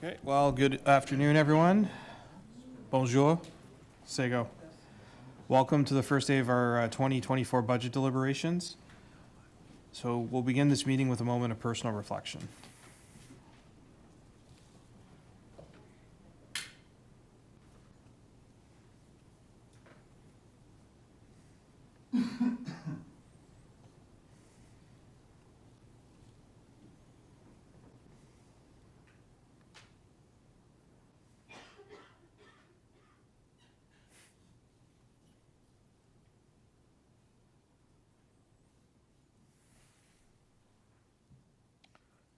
Okay, well, good afternoon, everyone. Bonjour. Sego. Welcome to the first day of our 2024 budget deliberations. So we'll begin this meeting with a moment of personal reflection.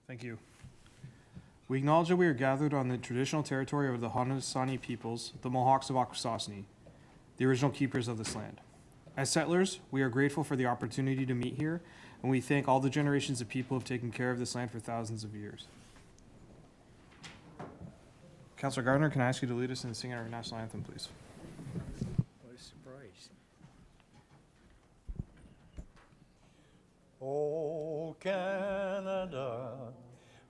Thank you. We acknowledge that we are gathered on the traditional territory of the Haudenosaunee peoples, the Mohawks of Akwesasne, the original keepers of this land. As settlers, we are grateful for the opportunity to meet here, and we thank all the generations of people who have taken care of this land for thousands of years. Councillor Gardner, can I ask you to lead us in singing our national anthem, please? What a surprise. O Canada,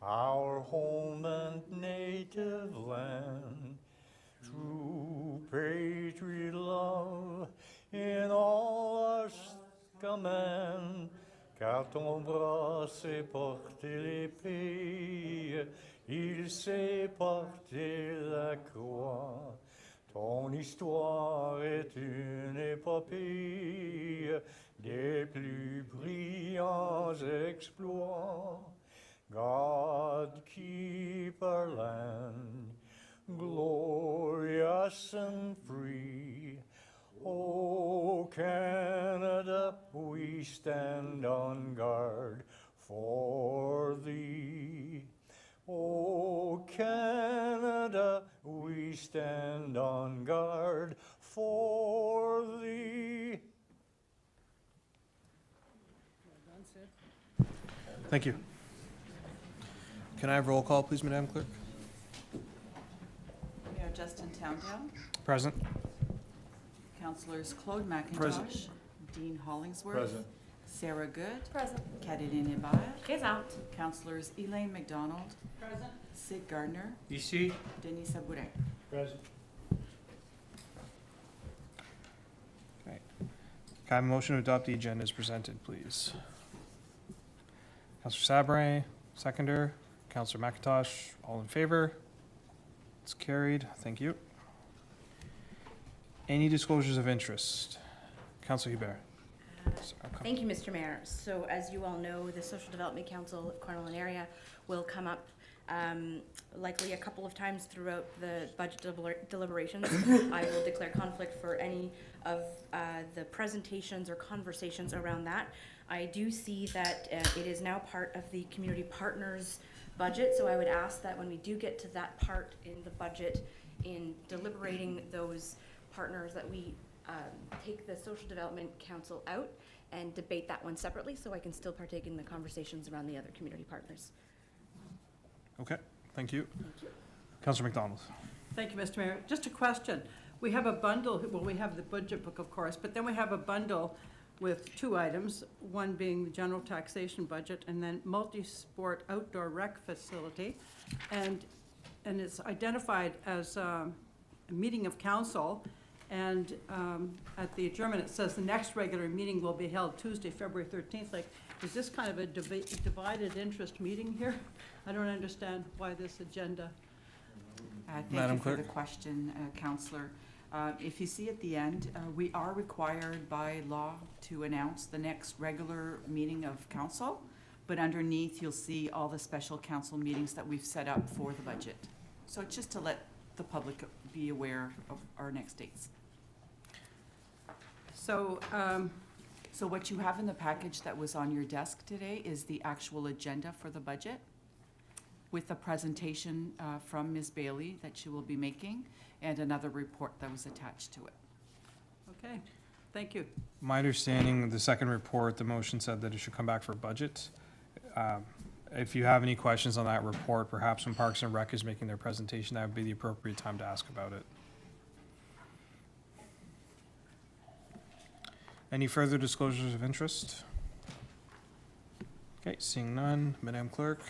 our home and native land, true patriot love in all us command, car ton bras sait porter l'épée, il sait porter la croix. Ton histoire est une épopée des plus brillants exploits. God keep our land glorious and free. O Canada, we stand on guard for thee. O Canada, we stand on guard for thee. Thank you. Can I have roll call, please, Madam Clerk? Mayor Justin Towndown, Present. Councillors Claude McIntosh, Present. Dean Hollingsworth, Present. Sarah Good, Present. Katerine Ebaya, Présente. Councillors Elaine McDonald, Present. Sid Gardner, Ici. Denis Sabourin. Present. Okay. Can I have a motion to adopt the agenda as presented, please? Councillor Sabourin, seconder. Councillor McIntosh, all in favor? It's carried. Thank you. Any disclosures of interest? Councillor Hubert. Thank you, Mr. Mayor. So as you all know, the Social Development Council of Cornwall and area will come up likely a couple of times throughout the budget deliberations. I will declare conflict for any of the presentations or conversations around that. I do see that it is now part of the community partners budget, so I would ask that when we do get to that part in the budget, in deliberating those partners, that we take the Social Development Council out and debate that one separately, so I can still partake in the conversations around the other community partners. Okay, thank you. Councillor McDonald. Thank you, Mr. Mayor. Just a question. We have a bundle, well, we have the budget book, of course, but then we have a bundle with two items, one being the general taxation budget and then multi-sport outdoor rec facility. And it's identified as a meeting of council. And at the adjournment, it says the next regular meeting will be held Tuesday, February 13th. Like, is this kind of a divided interest meeting here? I don't understand why this agenda. Thank Madam you for the Clerk. question, Councillor. If you see at the end, we are required by law to announce the next regular meeting of council, but underneath you'll see all the special council meetings that we've set up for the budget. So it's just to let the public be aware of our next dates. So, So what you have in the package that was on your desk today is the actual agenda for the budget with a presentation from Ms. Bailey that she will be making and another report that was attached to it. okay, thank you. My understanding, the second report, the motion said that it should come back for budget. If you have any questions on that report, perhaps when Parks and Rec is making their presentation, that would be the appropriate time to ask about it. Any further disclosures of interest? Okay, seeing none, Madam Clerk.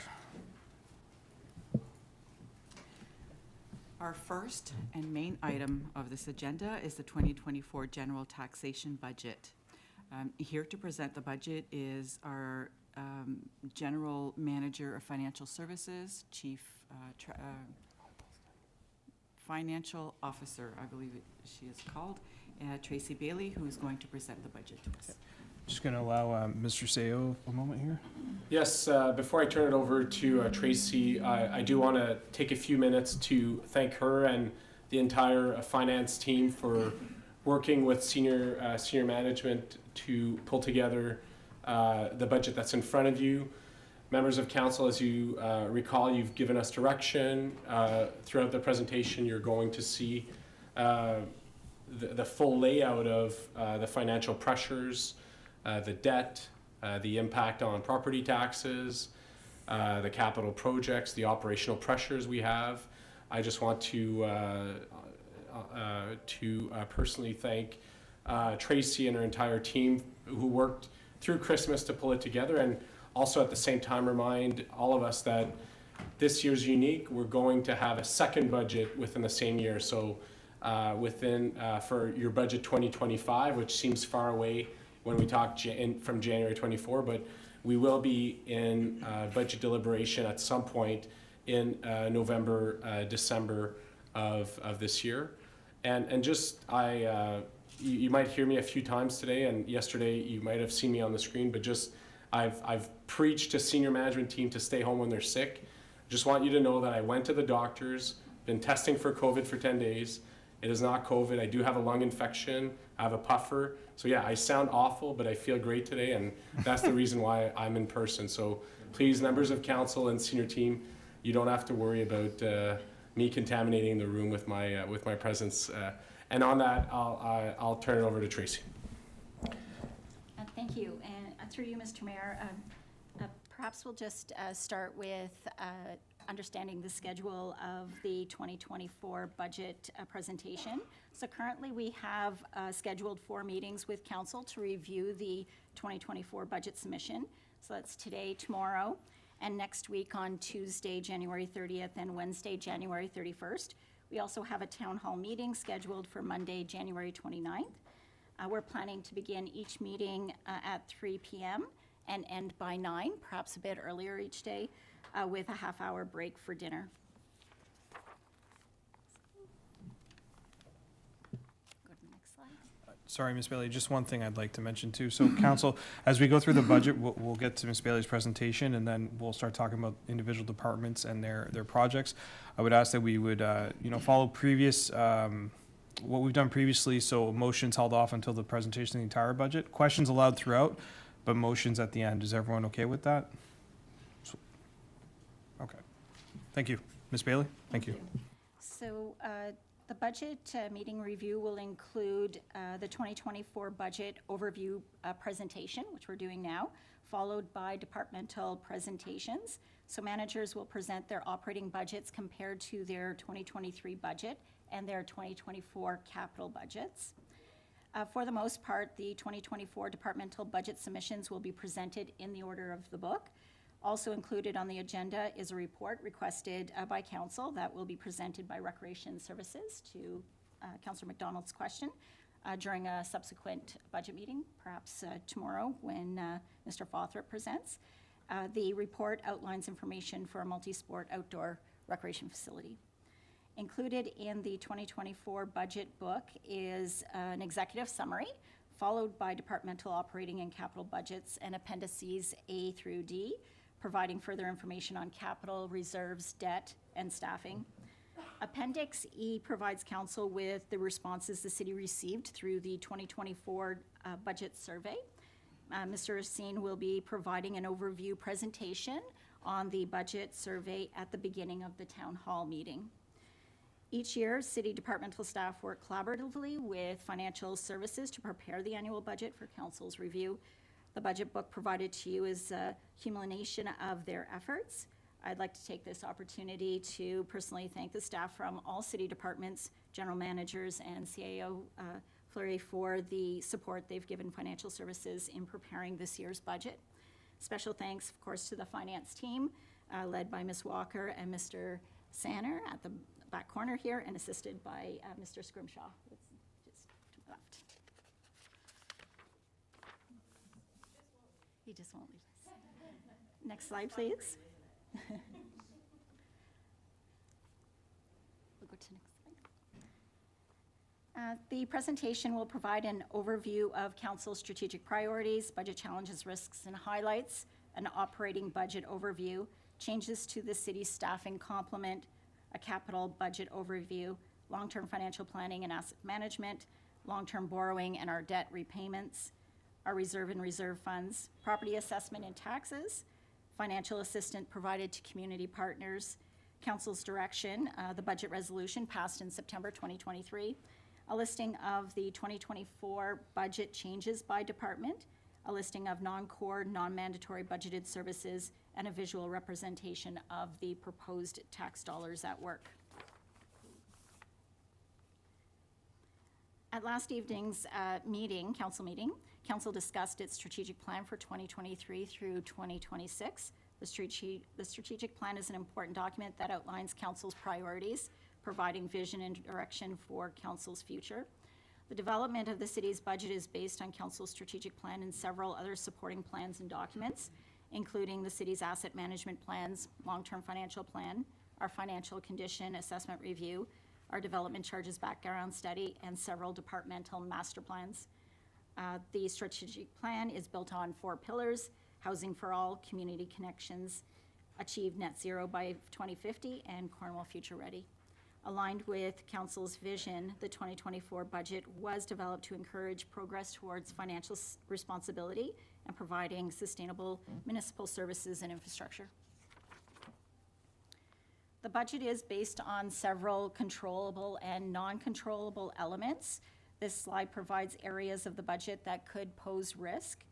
Our first and main item of this agenda is the 2024 general taxation budget. Here to present the budget is our General Manager of Financial Services, Chief Financial Officer, I believe she is called, Tracy Bailey, who is going to present the budget to us. Just going to allow Mr. Seo a moment here. Yes, before I turn it over to Tracy, I do want to take a few minutes to thank her and the entire finance team for working with senior management to pull together the budget that's in front of you. Members of council, as you recall, you've given us direction. Throughout the presentation, you're going to see the full layout of the financial pressures, the debt, the impact on property taxes, the capital projects, the operational pressures we have. I just want to personally thank Tracy and her entire team who worked through Christmas to pull it together, and also at the same time remind all of us that this year's unique. We're going to have a second budget within the same year. So for your budget 2025, which seems far away when we talk from January 24, but we will be in budget deliberation at some point in November, December of this year. And just, you might hear me a few times today, and yesterday you might have seen me on the screen, but just, I've preached to senior management team to stay home when they're sick. Just want you to know that I went to the doctors, been testing for COVID for 10 days. It is not COVID. I do have a lung infection. I have a puffer. So yeah, I sound awful, but I feel great today, and that's the reason why I'm in person. So please, members of council and senior team, you don't have to worry about me contaminating the room with my presence. And on that, I'll turn it over to Tracy. Thank you, and through you, Mr. Mayor, perhaps we'll just start with understanding the schedule of the 2024 budget presentation. So currently we have scheduled 4 meetings with council to review the 2024 budget submission. So that's today, tomorrow, and next week on Tuesday, January 30th, and Wednesday, January 31st. We also have a town hall meeting scheduled for Monday, January 29th. We're planning to begin each meeting at 3 p.m. and end by 9, perhaps a bit earlier each day, with a half-hour break for dinner. Go to the next slide. Sorry, Ms. Bailey, just one thing I'd like to mention too. So council, as we go through the budget, we'll get to Ms. Bailey's presentation, and then we'll start talking about individual departments and their projects. I would ask that we would follow previous what we've done previously. So motions held off until the presentation of the entire budget. Questions allowed throughout, but motions at the end. Is everyone okay with that? Okay. Thank you. Ms. Bailey? Thank you. So the budget meeting review will include the 2024 budget overview presentation, which we're doing now, followed by departmental presentations. So managers will present their operating budgets compared to their 2023 budget and their 2024 capital budgets. For the most part, the 2024 departmental budget submissions will be presented in the order of the book. Also included on the agenda is a report requested by council that will be presented by Recreation Services to Councillor McDonald's question during a subsequent budget meeting, perhaps tomorrow when Mr. Fawthrop presents. The report outlines information for a multi-sport outdoor recreation facility. Included in the 2024 budget book is an executive summary, followed by departmental operating and capital budgets and appendices A through D, providing further information on capital, reserves, debt, and staffing. Appendix E provides council with the responses the city received through the 2024 budget survey. Mr. Racine will be providing an overview presentation on the budget survey at the beginning of the town hall meeting. Each year, city departmental staff work collaboratively with financial services to prepare the annual budget for council's review. The budget book provided to you is a culmination of their efforts. I'd like to take this opportunity to personally thank the staff from all city departments, general managers, and CAO Fleury for the support they've given financial services in preparing this year's budget. Special thanks, of course, to the finance team, led by Ms. Walker and Mr. Sanner at the back corner here, and assisted by Mr. Scrimshaw, that's just to my left. He just won't leave us. Next slide, please. We'll go to next slide. The presentation will provide an overview of council's strategic priorities, budget challenges, risks, and highlights, an operating budget overview, changes to the city's staffing complement, a capital budget overview, long-term financial planning and asset management, long-term borrowing and our debt repayments, our reserve and reserve funds, property assessment and taxes, financial assistance provided to community partners, council's direction, the budget resolution passed in September 2023, a listing of the 2024 budget changes by department, a listing of non-core, non-mandatory budgeted services, and a visual representation of the proposed tax dollars at work. At last evening's council meeting, council discussed its strategic plan for 2023 through 2026. The strategic plan is an important document that outlines council's priorities, providing vision and direction for council's future. The development of the city's budget is based on council's strategic plan and several other supporting plans and documents, including the city's asset management plans, long-term financial plan, our financial condition assessment review, our development charges background study, and several departmental master plans. The strategic plan is built on 4 pillars: housing for all, community connections, achieve net zero by 2050, and Cornwall future ready. Aligned with council's vision, the 2024 budget was developed to encourage progress towards financial responsibility and providing sustainable municipal services and infrastructure. The budget is based on several controllable and non-controllable elements. This slide provides areas of the budget that could pose risk.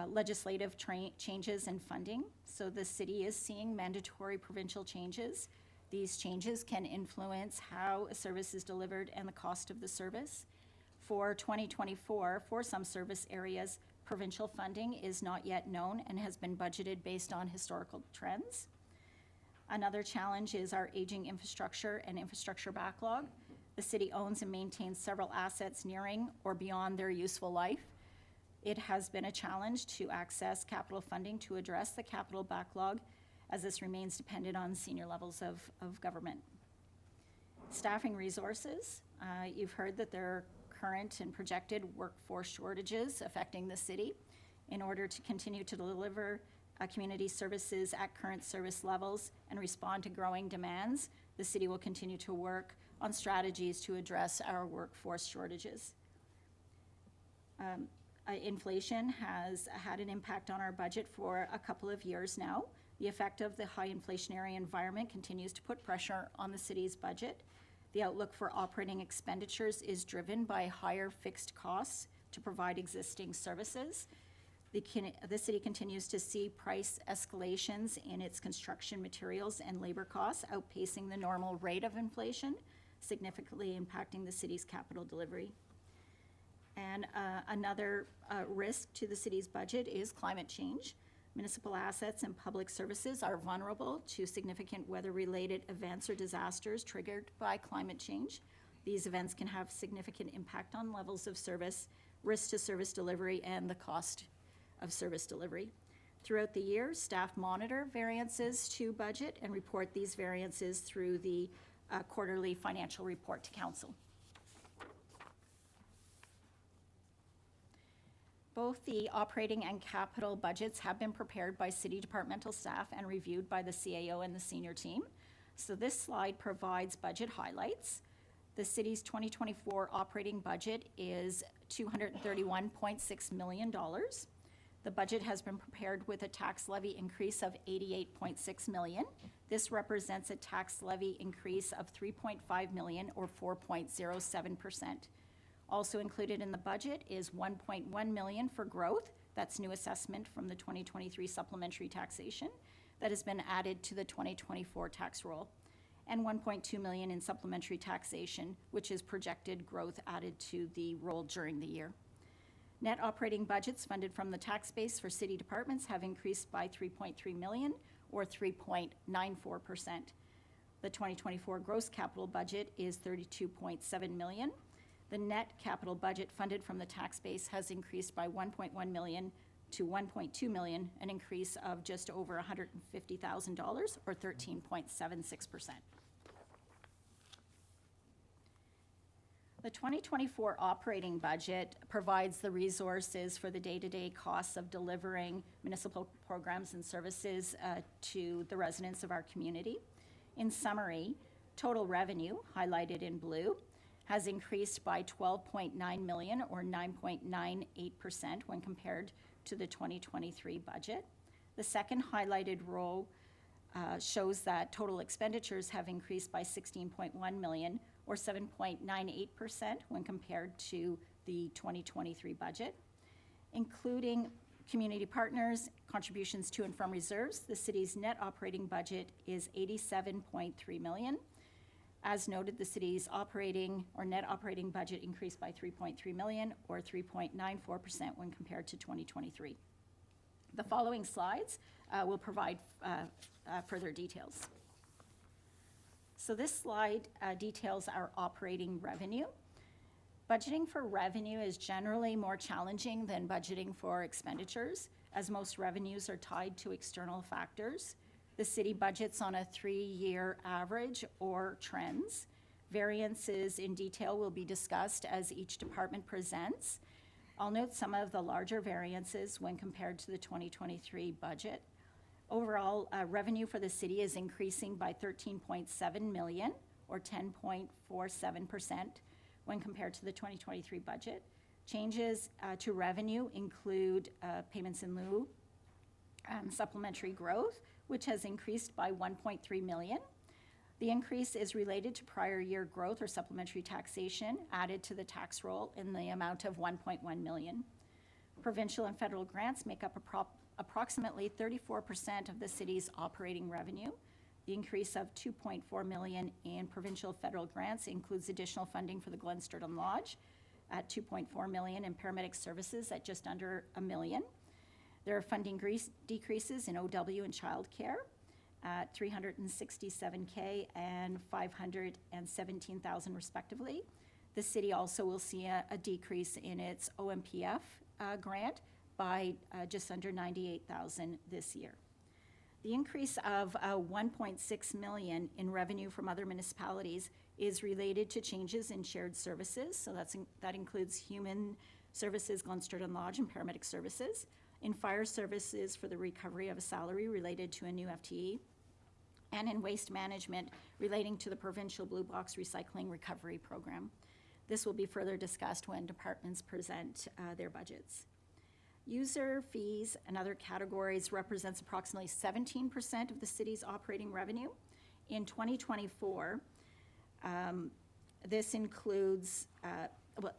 Legislative changes and funding. So the city is seeing mandatory provincial changes. These changes can influence how a service is delivered and the cost of the service. For 2024, for some service areas, provincial funding is not yet known and has been budgeted based on historical trends. Another challenge is our aging infrastructure and infrastructure backlog. The city owns and maintains several assets nearing or beyond their useful life. It has been a challenge to access capital funding to address the capital backlog, as this remains dependent on senior levels of government. Staffing resources. You've heard that there are current and projected workforce shortages affecting the city. In order to continue to deliver community services at current service levels and respond to growing demands, the city will continue to work on strategies to address our workforce shortages. Inflation has had an impact on our budget for a couple of years now. The effect of the high inflationary environment continues to put pressure on the city's budget. The outlook for operating expenditures is driven by higher fixed costs to provide existing services. The city continues to see price escalations in its construction materials and labor costs, outpacing the normal rate of inflation, significantly impacting the city's capital delivery. And another risk to the city's budget is climate change. Municipal assets and public services are vulnerable to significant weather-related events or disasters triggered by climate change. These events can have significant impact on levels of service, risk to service delivery, and the cost of service delivery. Throughout the year, staff monitor variances to budget and report these variances through the quarterly financial report to council. Both the operating and capital budgets have been prepared by city departmental staff and reviewed by the CAO and the senior team. So this slide provides budget highlights. The city's 2024 operating budget is $231.6 million. The budget has been prepared with a tax levy increase of $88.6 million. This represents a tax levy increase of $3.5 million or 4.07%. Also included in the budget is $1.1 million for growth. That's new assessment from the 2023 supplementary taxation that has been added to the 2024 tax roll, and $1.2 million in supplementary taxation, which is projected growth added to the roll during the year. Net operating budgets funded from the tax base for city departments have increased by $3.3 million or 3.94%. The 2024 gross capital budget is 32.7 million. The net capital budget funded from the tax base has increased by 1.1 million to 1.2 million, an increase of just over $150,000 or 13.76%. The 2024 operating budget provides the resources for the day-to-day costs of delivering municipal programs and services to the residents of our community. In summary, total revenue, highlighted in blue, has increased by 12.9 million or 9.98% when compared to the 2023 budget. The second highlighted row shows that total expenditures have increased by 16.1 million or 7.98% when compared to the 2023 budget. Including community partners, contributions to and from reserves, the city's net operating budget is 87.3 million. As noted, the city's operating or net operating budget increased by 3.3 million or 3.94% when compared to 2023. The following slides will provide further details. So this slide details our operating revenue. Budgeting for revenue is generally more challenging than budgeting for expenditures, as most revenues are tied to external factors. The city budgets on a 3-year average or trends. Variances in detail will be discussed as each department presents. I'll note some of the larger variances when compared to the 2023 budget. Overall, revenue for the city is increasing by 13.7 million or 10.47% when compared to the 2023 budget. Changes to revenue include payments in lieu and supplementary growth, which has increased by 1.3 million. The increase is related to prior year growth or supplementary taxation added to the tax roll in the amount of 1.1 million. Provincial and federal grants make up approximately 34% of the city's operating revenue. The increase of 2.4 million in provincial federal grants includes additional funding for the Glen Sturton Lodge at 2.4 million and paramedic services at just under $1 million. There are funding decreases in OW and childcare at $367K and $517,000 respectively. The city also will see a decrease in its OMPF grant by just under $98,000 this year. The increase of 1.6 million in revenue from other municipalities is related to changes in shared services. So that includes human services, Glen Sturton Lodge, and paramedic services. In fire services for the recovery of a salary related to a new FTE, and in waste management relating to the provincial Blue Box Recycling Recovery Program. This will be further discussed when departments present their budgets. User fees and other categories represents approximately 17% of the city's operating revenue. In 2024, this includes,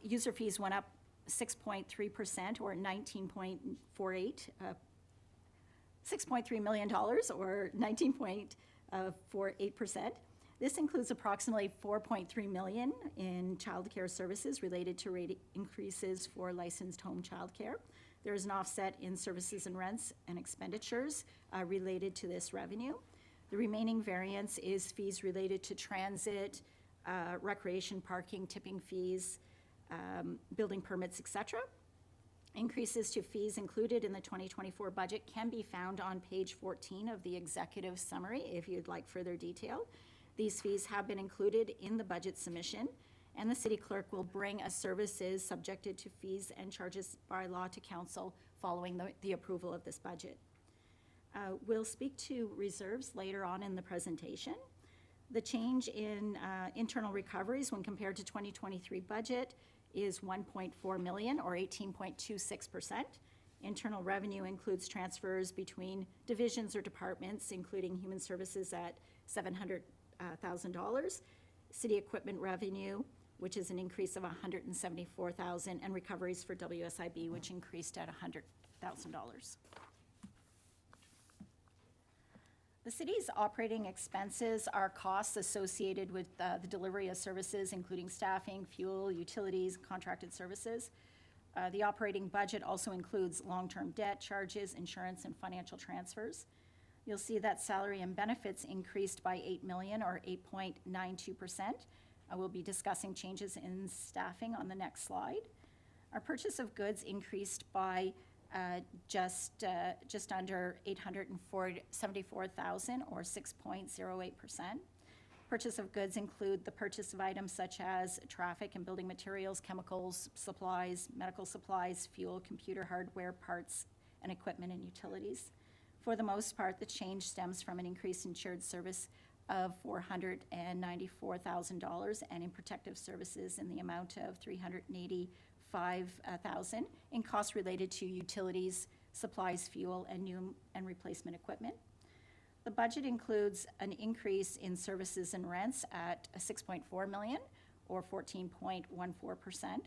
user fees went up 6.3% or $6.3 million or 19.48%. This includes approximately 4.3 million in childcare services related to rate increases for licensed home childcare. There is an offset in services and rents and expenditures related to this revenue. The remaining variance is fees related to transit, recreation, parking, tipping fees, building permits, etc. Increases to fees included in the 2024 budget can be found on page 14 of the executive summary if you'd like further detail. These fees have been included in the budget submission, and the city clerk will bring a services subjected to fees and charges by law to council following the approval of this budget. We'll speak to reserves later on in the presentation. The change in internal recoveries when compared to 2023 budget is 1.4 million or 18.26%. Internal revenue includes transfers between divisions or departments, including human services at $700,000, city equipment revenue, which is an increase of $174,000, and recoveries for WSIB, which increased at $100,000. The city's operating expenses are costs associated with the delivery of services, including staffing, fuel, utilities, contracted services. The operating budget also includes long-term debt charges, insurance, and financial transfers. You'll see that salary and benefits increased by 8 million or 8.92%. I will be discussing changes in staffing on the next slide. Our purchase of goods increased by just under 874,000 or 6.08%. Purchase of goods include the purchase of items such as traffic and building materials, chemicals, supplies, medical supplies, fuel, computer hardware, parts, and equipment and utilities. For the most part, the change stems from an increase in shared service of $494,000 and in protective services in the amount of $385,000 in costs related to utilities, supplies, fuel, and new and replacement equipment. The budget includes an increase in services and rents at $6.4 million or 14.14%.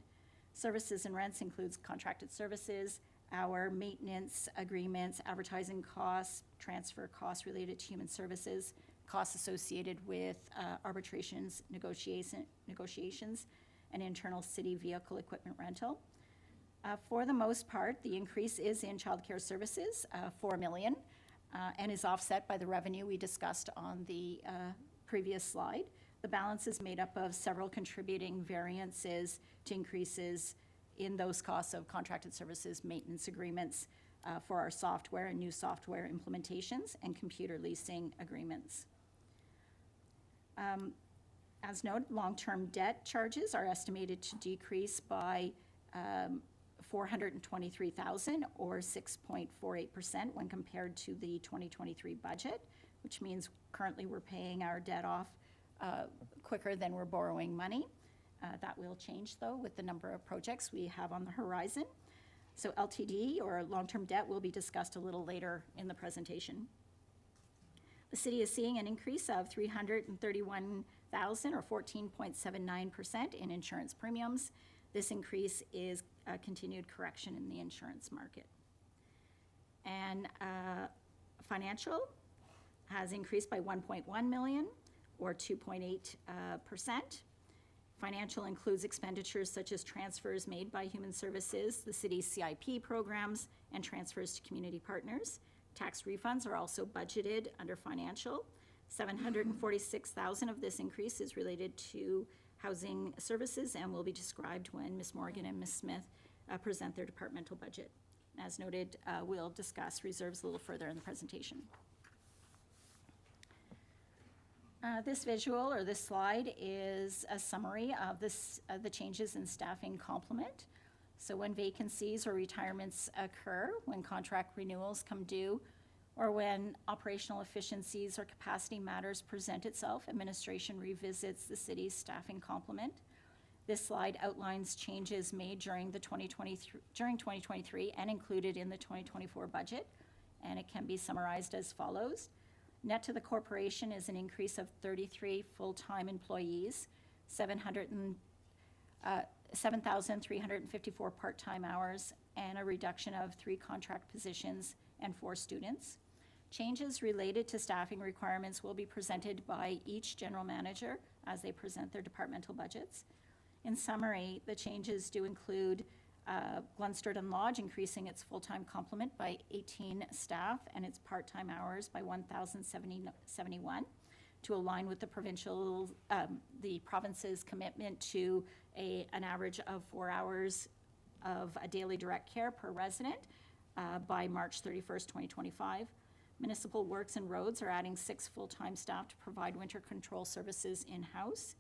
Services and rents includes contracted services, our maintenance agreements, advertising costs, transfer costs related to human services, costs associated with arbitrations, negotiations, and internal city vehicle equipment rental. For the most part, the increase is in childcare services, $4 million, and is offset by the revenue we discussed on the previous slide. The balance is made up of several contributing variances to increases in those costs of contracted services, maintenance agreements for our software and new software implementations, and computer leasing agreements. As noted, long-term debt charges are estimated to decrease by $423,000 or 6.48% when compared to the 2023 budget, which means currently we're paying our debt off quicker than we're borrowing money. That will change, though, with the number of projects we have on the horizon. So LTD, or long-term debt, will be discussed a little later in the presentation. The city is seeing an increase of $331,000 or 14.79% in insurance premiums. This increase is a continued correction in the insurance market. And financial has increased by $1.1 million or 2.8%. Financial includes expenditures such as transfers made by Human Services, the city's CIP programs, and transfers to community partners. Tax refunds are also budgeted under financial. $746,000 of this increase is related to housing services and will be described when Ms. Morgan and Ms. Smith present their departmental budget. As noted, we'll discuss reserves a little further in the presentation. This visual, or this slide, is a summary of the changes in staffing complement. So when vacancies or retirements occur, when contract renewals come due, or when operational efficiencies or capacity matters present itself, administration revisits the city's staffing complement. This slide outlines changes made during 2023 and included in the 2024 budget, and it can be summarized as follows. Net to the corporation is an increase of 33 full-time employees, 7,354 part-time hours, and a reduction of 3 contract positions and 4 students. Changes related to staffing requirements will be presented by each general manager as they present their departmental budgets. In summary, the changes do include Glunsturton Lodge increasing its full-time complement by 18 staff and its part-time hours by 1,071 to align with the province's commitment to an average of 4 hours of a daily direct care per resident by March 31st, 2025. Municipal Works and Roads are adding 6 full-time staff to provide winter control services in-house.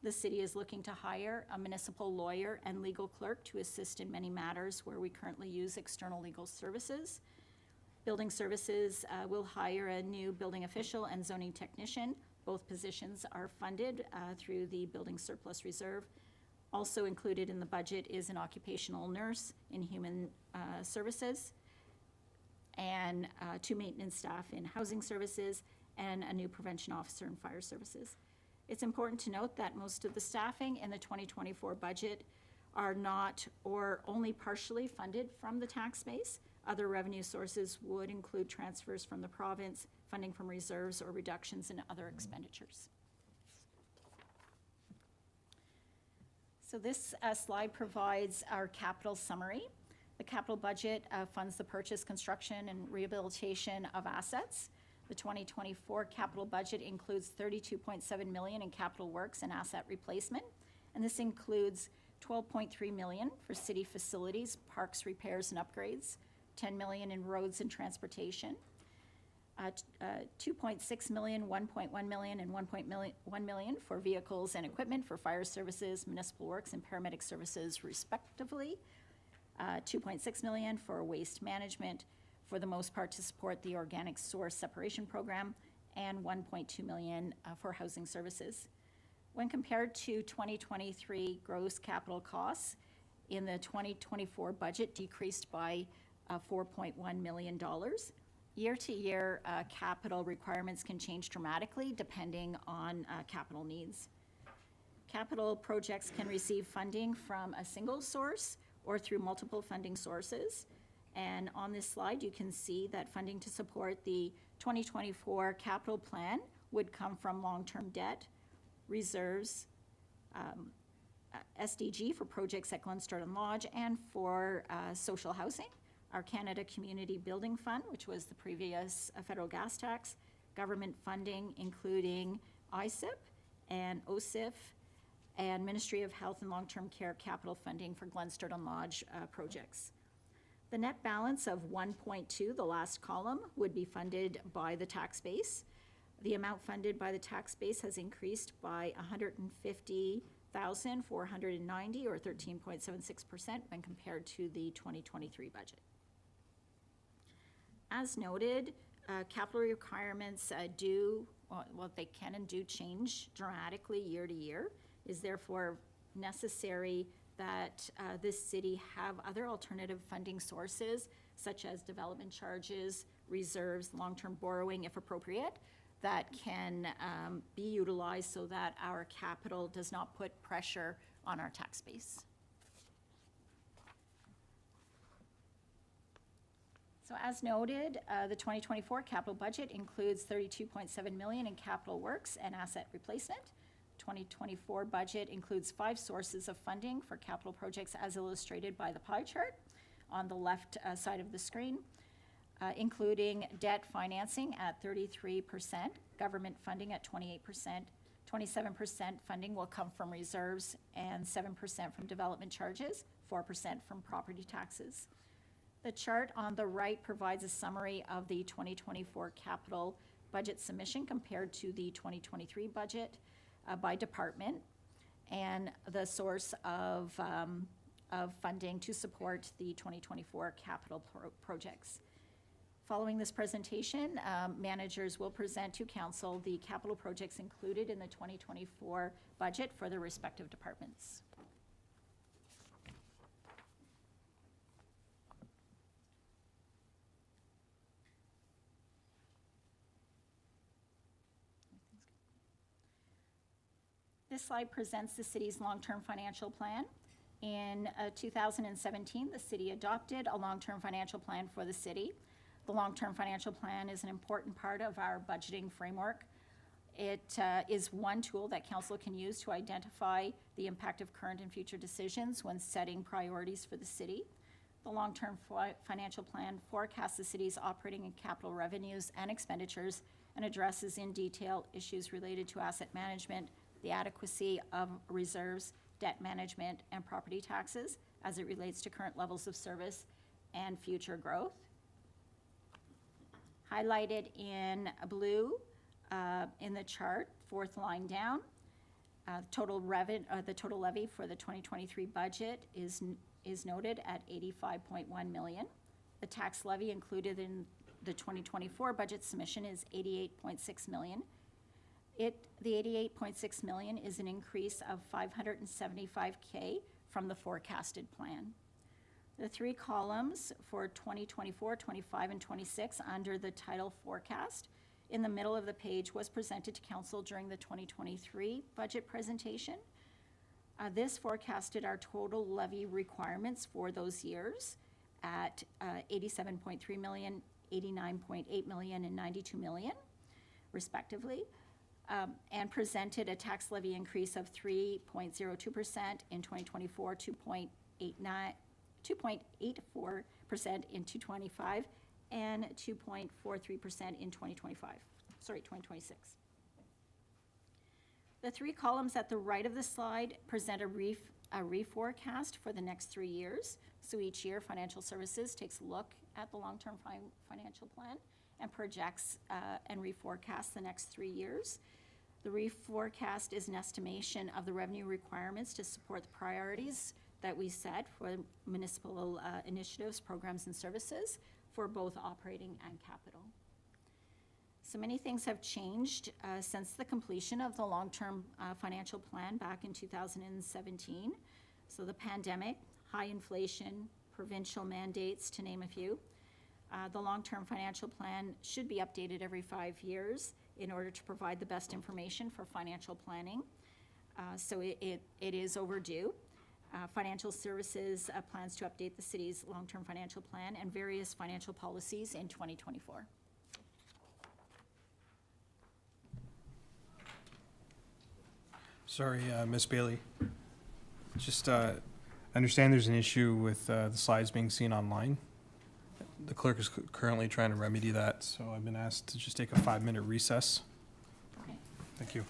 The city is looking to hire a municipal lawyer and legal clerk to assist in many matters where we currently use external legal services. Building Services will hire a new building official and zoning technician. Both positions are funded through the Building Surplus Reserve. Also included in the budget is an occupational nurse in Human Services, and 2 maintenance staff in Housing Services, and a new prevention officer in Fire Services. It's important to note that most of the staffing in the 2024 budget are not or only partially funded from the tax base. Other revenue sources would include transfers from the province, funding from reserves, or reductions in other expenditures. So this slide provides our capital summary. The capital budget funds the purchase, construction, and rehabilitation of assets. The 2024 capital budget includes $32.7 million in capital works and asset replacement, and this includes $12.3 million for city facilities, parks repairs and upgrades, $10 million in roads and transportation, $2.6 million, $1.1 million, and $1 million for vehicles and equipment for fire services, municipal works, and paramedic services respectively, $2.6 million for waste management, for the most part to support the organic source separation program, and $1.2 million for housing services. When compared to 2023 gross capital costs, in the 2024 budget decreased by $4.1 million. Year to year, capital requirements can change dramatically depending on capital needs. Capital projects can receive funding from a single source or through multiple funding sources. And on this slide, you can see that funding to support the 2024 capital plan would come from long-term debt, reserves, SDG for projects at Glenstone Lodge, and for social housing, our Canada Community Building Fund, which was the previous federal gas tax, government funding, including ISIP and OSIF, and Ministry of Health and Long-Term Care capital funding for Glenstone Lodge projects. The net balance of 1.2, the last column, would be funded by the tax base. The amount funded by the tax base has increased by $150,490, or 13.76% when compared to the 2023 budget. As noted, capital requirements they can and do change dramatically year to year. It is therefore necessary that this city have other alternative funding sources, such as development charges, reserves, long-term borrowing, if appropriate, that can be utilized so that our capital does not put pressure on our tax base. So as noted, the 2024 capital budget includes $32.7 million in capital works and asset replacement. 2024 budget includes 5 sources of funding for capital projects as illustrated by the pie chart on the left side of the screen, including debt financing at 33%, government funding at 28%, 27% funding will come from reserves, and 7% from development charges, 4% from property taxes. The chart on the right provides a summary of the 2024 capital budget submission compared to the 2023 budget by department, and the source of funding to support the 2024 capital projects. Following this presentation, managers will present to council the capital projects included in the 2024 budget for their respective departments. This slide presents the city's long-term financial plan. In 2017, the city adopted a long-term financial plan for the city. The long-term financial plan is an important part of our budgeting framework. It is one tool that council can use to identify the impact of current and future decisions when setting priorities for the city. The long-term financial plan forecasts the city's operating and capital revenues and expenditures and addresses in detail issues related to asset management, the adequacy of reserves, debt management, and property taxes as it relates to current levels of service and future growth. Highlighted in blue in the chart, 4th line down, the total levy for the 2023 budget is noted at $85.1 million. The tax levy included in the 2024 budget submission is $88.6 million. The $88.6 million is an increase of $575K from the forecasted plan. The 3 columns for 2024, 25, and 26 under the title forecast in the middle of the page was presented to council during the 2023 budget presentation. This forecasted our total levy requirements for those years at $87.3 million, $89.8 million, and $92 million, respectively. And presented a tax levy increase of 3.02% in 2024, 2.84% in 2025, and 2.43% in 2026. The three columns at the right of the slide present a reforecast for the next 3 years. So each year, Financial Services takes a look at the long-term financial plan and projects and reforecasts the next 3 years. The reforecast is an estimation of the revenue requirements to support the priorities that we set for municipal initiatives, programs, and services for both operating and capital. So many things have changed since the completion of the long-term financial plan back in 2017. So the pandemic, high inflation, provincial mandates, to name a few. The long-term financial plan should be updated every 5 years in order to provide the best information for financial planning. So it is overdue. Financial Services plans to update the city's long-term financial plan and various financial policies in 2024. Sorry, Ms. Bailey. Just understand there's an issue with the slides being seen online. The clerk is currently trying to remedy that, so I've been asked to just take a 5-minute recess. Okay. Thank you.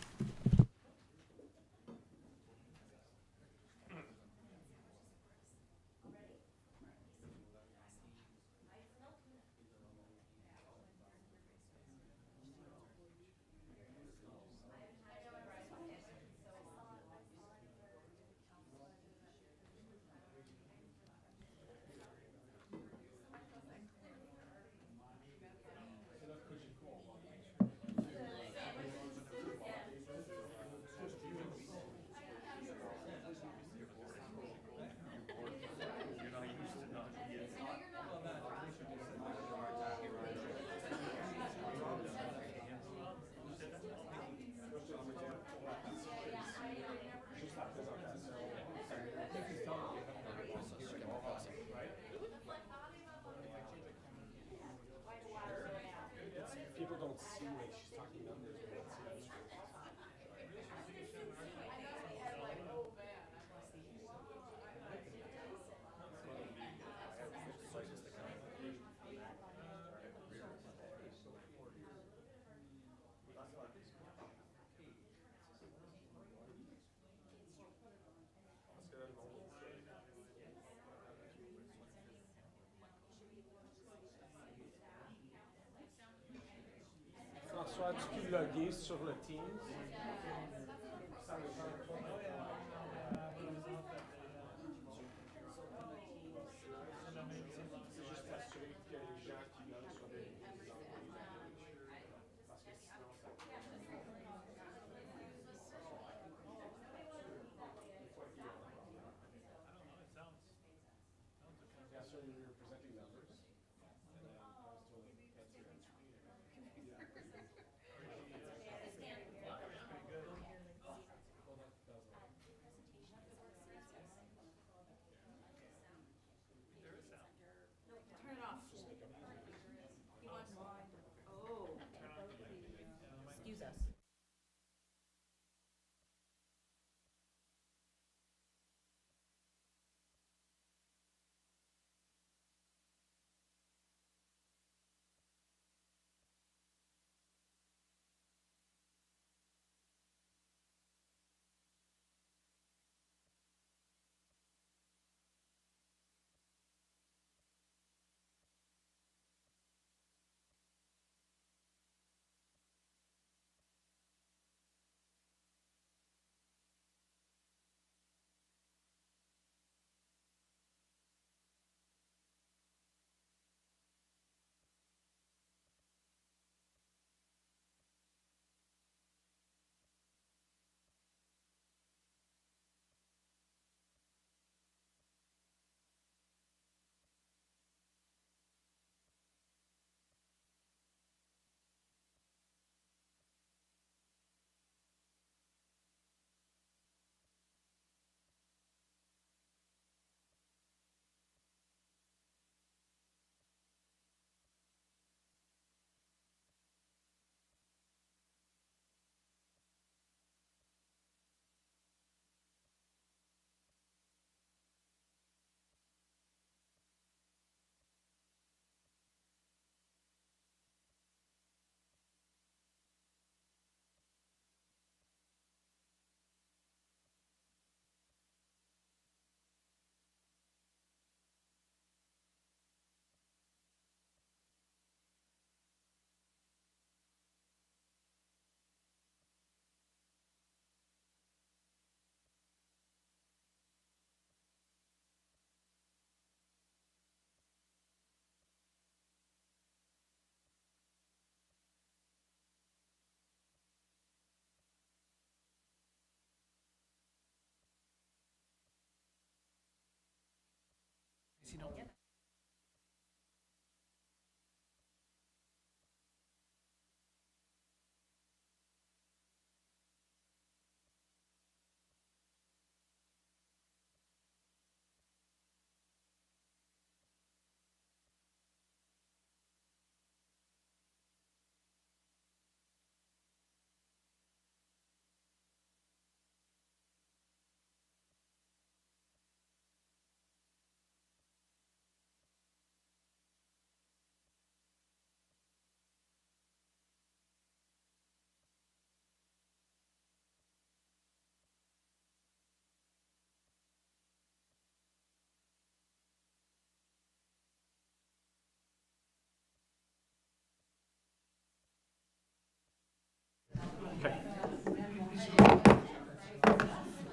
People don't see when she's talking numbers. They don't see us. François, tu peux loguer sur le Teams?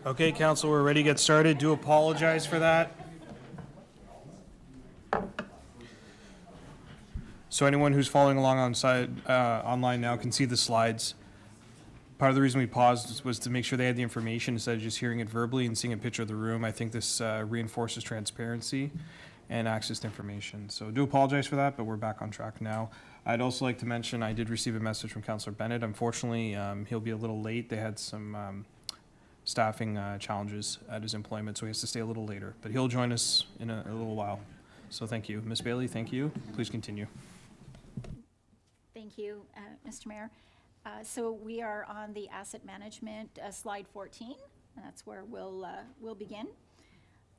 Okay, council, we're ready to get started. Do apologize for that. So anyone who's following along online now can see the slides. Part of the reason we paused was to make sure they had the information instead of just hearing it verbally and seeing a picture of the room. I think this reinforces transparency and access to information. So do apologize for that, but we're back on track now. I'd also like to mention I did receive a message from Councillor Bennett. Unfortunately, he'll be a little late. They had some staffing challenges at his employment, so he has to stay a little later. But he'll join us in a little while. So thank you. Ms. Bailey, thank you. Please continue. Thank you, Mr. Mayor. So we are on the asset management, slide 14, and that's where we'll begin.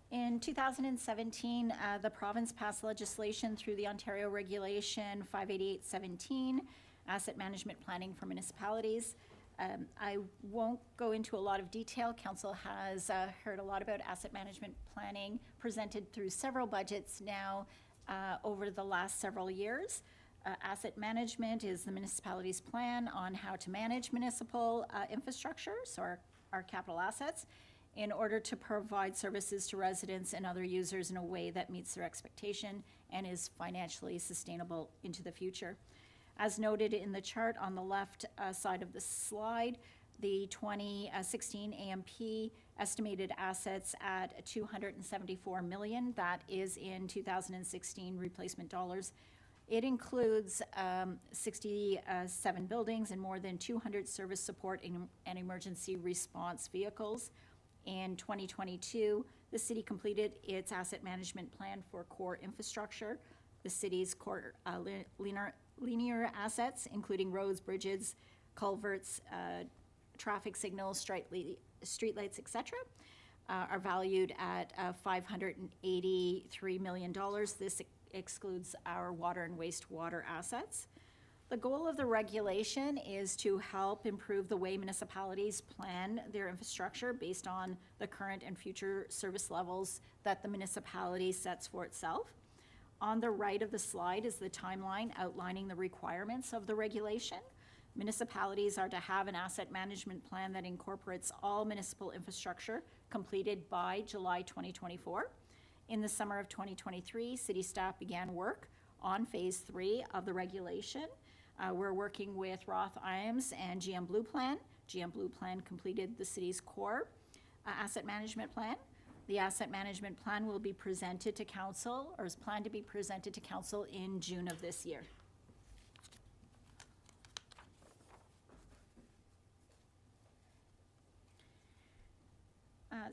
In 2017, the province passed legislation through the Ontario Regulation 58817, Asset Management Planning for Municipalities. I won't go into a lot of detail. Council has heard a lot about asset management planning presented through several budgets now over the last several years. Asset management is the municipality's plan on how to manage municipal infrastructure, so our capital assets, in order to provide services to residents and other users in a way that meets their expectation and is financially sustainable into the future. As noted in the chart on the left side of the slide, the 2016 AMP estimated assets at $274 million. That is in 2016 replacement dollars. It includes 67 buildings and more than 200 service support and emergency response vehicles. In 2022, the city completed its asset management plan for core infrastructure. The city's core linear assets, including roads, bridges, culverts, traffic signals, streetlights, etc., are valued at $583 million. This excludes our water and wastewater assets. The goal of the regulation is to help improve the way municipalities plan their infrastructure based on the current and future service levels that the municipality sets for itself. On the right of the slide is the timeline outlining the requirements of the regulation. Municipalities are to have an asset management plan that incorporates all municipal infrastructure completed by July 2024. In the summer of 2023, city staff began work on phase 3 of the regulation. We're working with Roth Iams and GM Blue Plan. GM Blue Plan completed the city's core asset management plan. The asset management plan will be presented to council, or is planned to be presented to council in June of this year.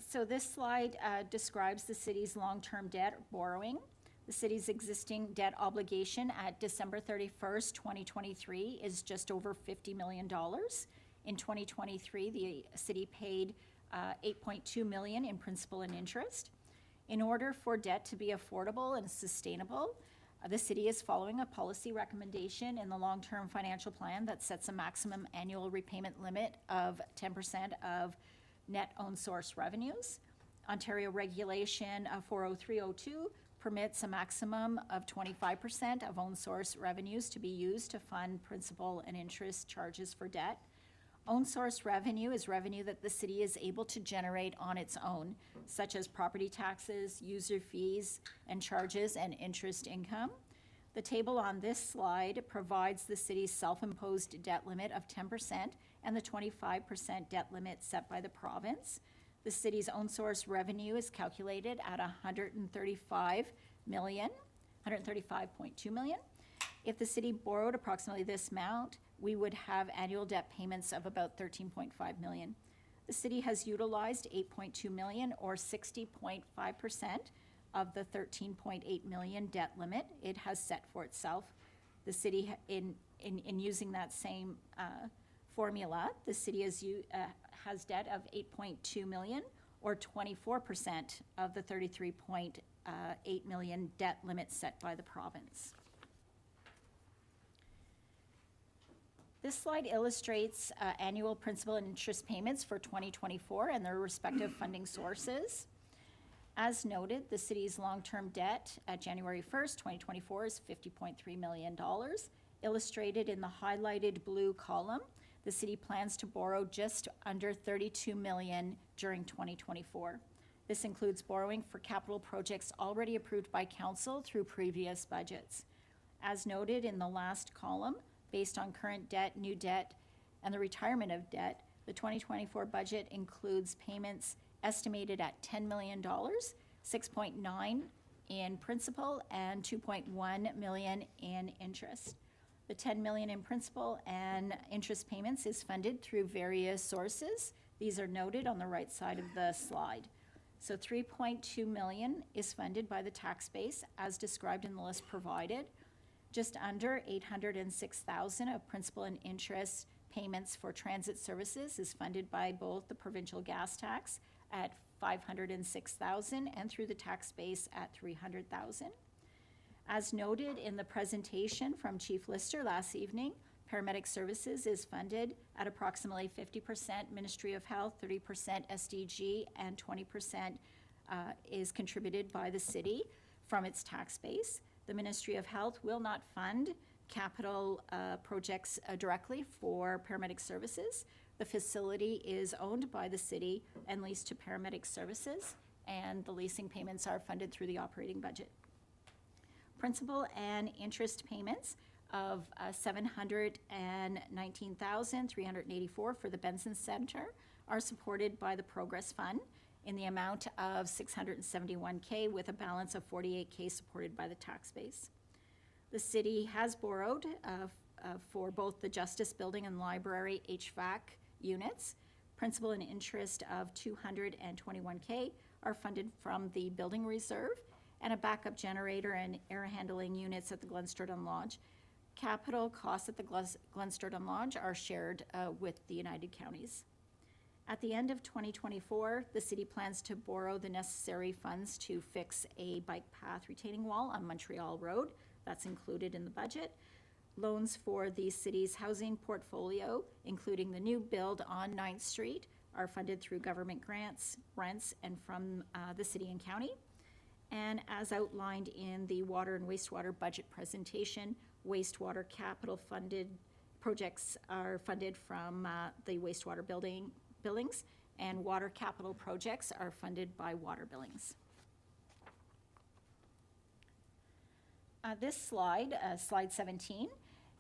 So this slide describes the city's long-term debt borrowing. The city's existing debt obligation at December 31st, 2023 is just over $50 million. In 2023, the city paid $8.2 million in principal and interest. In order for debt to be affordable and sustainable, the city is following a policy recommendation in the long-term financial plan that sets a maximum annual repayment limit of 10% of net own source revenues. Ontario Regulation 40302 permits a maximum of 25% of own source revenues to be used to fund principal and interest charges for debt. Own source revenue is revenue that the city is able to generate on its own, such as property taxes, user fees and charges, and interest income. The table on this slide provides the city's self-imposed debt limit of 10% and the 25% debt limit set by the province. The city's own source revenue is calculated at $135 million, 135.2 million. If the city borrowed approximately this amount, we would have annual debt payments of about 13.5 million. The city has utilized 8.2 million, or 60.5% of the 13.8 million debt limit it has set for itself. The city, in using that same formula, the city has debt of 8.2 million, or 24% of the 33.8 million debt limit set by the province. This slide illustrates annual principal and interest payments for 2024 and their respective funding sources. As noted, the city's long-term debt at January 1st, 2024 is $50.3 million. Illustrated in the highlighted blue column, the city plans to borrow just under $32 million during 2024. This includes borrowing for capital projects already approved by council through previous budgets. As noted in the last column, based on current debt, new debt, and the retirement of debt, the 2024 budget includes payments estimated at $10 million, 6.9 in principal, and 2.1 million in interest. The 10 million in principal and interest payments is funded through various sources. These are noted on the right side of the slide. So 3.2 million is funded by the tax base as described in the list provided. Just under 806,000 of principal and interest payments for transit services is funded by both the provincial gas tax at 506,000 and through the tax base at 300,000. As noted in the presentation from Chief Lister last evening, paramedic services is funded at approximately 50% Ministry of Health, 30% SDG, and 20% is contributed by the city from its tax base. The Ministry of Health will not fund capital projects directly for paramedic services. The facility is owned by the city and leased to paramedic services, and the leasing payments are funded through the operating budget. Principal and interest payments of $719,384 for the Benson Center are supported by the Progress Fund in the amount of $671K with a balance of $48K supported by the tax base. The city has borrowed for both the Justice Building and Library HVAC units. Principal and interest of $221K are funded from the Building Reserve, and a backup generator and air handling units at the Glen Sturgeon Lodge. Capital costs at the Glen Sturgeon Lodge are shared with the United Counties. At the end of 2024, the city plans to borrow the necessary funds to fix a bike path retaining wall on Montreal Road. That's included in the budget. Loans for the city's housing portfolio, including the new build on 9th Street, are funded through government grants, rents, and from the city and county. And as outlined in the water and wastewater budget presentation, wastewater capital funded projects are funded from the wastewater billings, and water capital projects are funded by water billings. This slide, slide 17,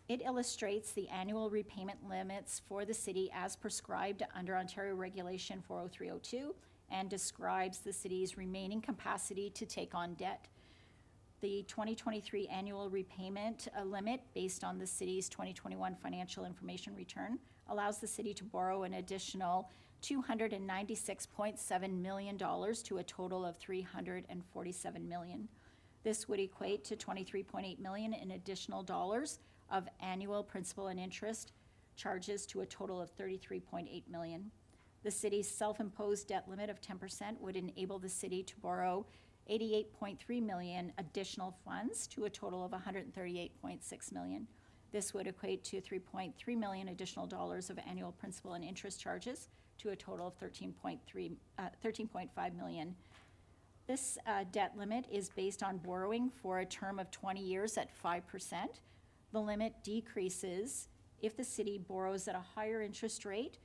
it illustrates the annual repayment limits for the city as prescribed under Ontario Regulation 40302 and describes the city's remaining capacity to take on debt. The 2023 annual repayment limit based on the city's 2021 financial information return allows the city to borrow an additional $296.7 million to a total of $347 million. This would equate to $23.8 million in additional dollars of annual principal and interest charges to a total of $33.8 million. The city's self-imposed debt limit of 10% would enable the city to borrow $88.3 million additional funds to a total of $138.6 million. This would equate to $3.3 million additional dollars of annual principal and interest charges to a total of $13.5 million. This debt limit is based on borrowing for a term of 20 years at 5%. The limit decreases if the city borrows at a higher interest rate